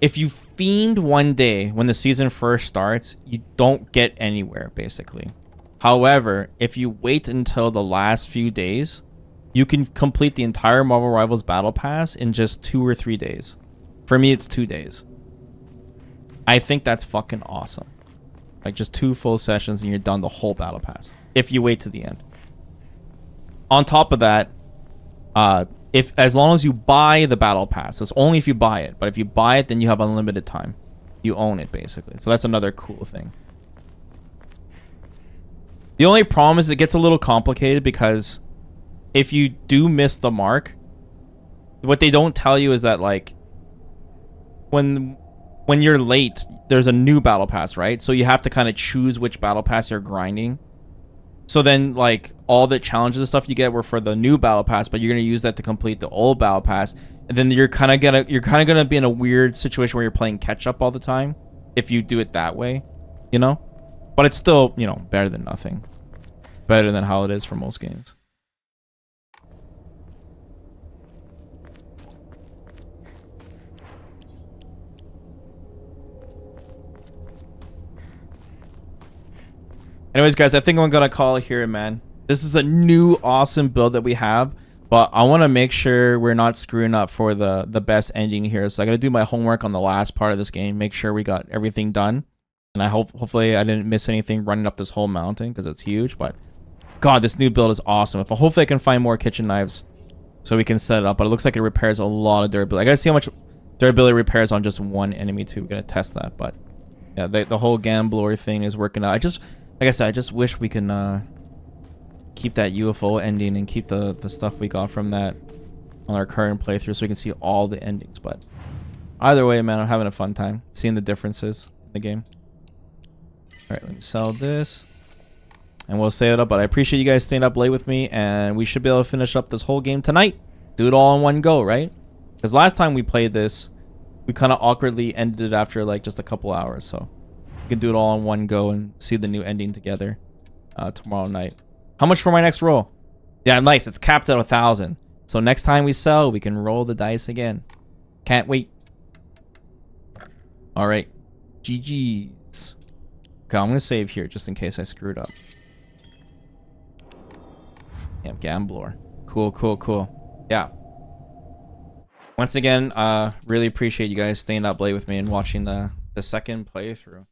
if you fiend one day when the season first starts, you don't get anywhere, basically. However, if you wait until the last few days, you can complete the entire Marvel Rivals Battle Pass in just 2 or 3 days. For me, it's 2 days. I think that's fucking awesome. Like, just 2 full sessions and you're done the whole Battle Pass. If you wait to the end. On top of that, as long as you buy the Battle Pass, it's only if you buy it. But if you buy it, then you have unlimited time. You own it, basically. So that's another cool thing. The only problem is it gets a little complicated because... if you do miss the mark, what they don't tell you is that, like, when you're late, there's a new battle pass, right? So you have to kind of choose which battle pass you're grinding. So then, like, all the challenges and stuff you get were for the new battle pass, but you're gonna use that to complete the old battle pass, and then you're kind of gonna be in a weird situation where you're playing catch up all the time if you do it that way, you know. But it's still, you know, better than nothing. Better than how it is for most games. Anyways, guys, I think I'm gonna call it here, man. This is a new awesome build that we have, but I want to make sure we're not screwing up for the best ending here. So I gotta do my homework on the last part of this game, make sure we got everything done, and I hopefully I didn't miss anything running up this whole mountain because it's huge. But God, this new build is awesome. If hopefully I can find more kitchen knives so we can set it up. But it looks like it repairs a lot of durability. I gotta see how much durability repairs on just one enemy too. We're gonna test that, but yeah, the whole gambler thing is working out. Like I said, I just wish we can keep that UFO ending and keep the stuff we got from that on our current playthrough so we can see all the endings. But either way, man, I'm having a fun time seeing the differences in the game. Alright, let me sell this. And we'll save it up. But I appreciate you guys staying up late with me. And we should be able to finish up this whole game tonight. Do it all in one go, right? Because last time we played this, we kind of awkwardly ended it after like just a couple hours. So we can do it all in one go and see the new ending together tomorrow night. How much for my next roll? Yeah, nice. It's capped at 1,000. So next time we sell, we can roll the dice again. Can't wait. All right. GG's. Okay, I'm going to save here just in case I screwed up. Yeah, Gambler. Cool, cool, cool. Yeah. Once again, really appreciate you guys staying up late with me and watching the second playthrough.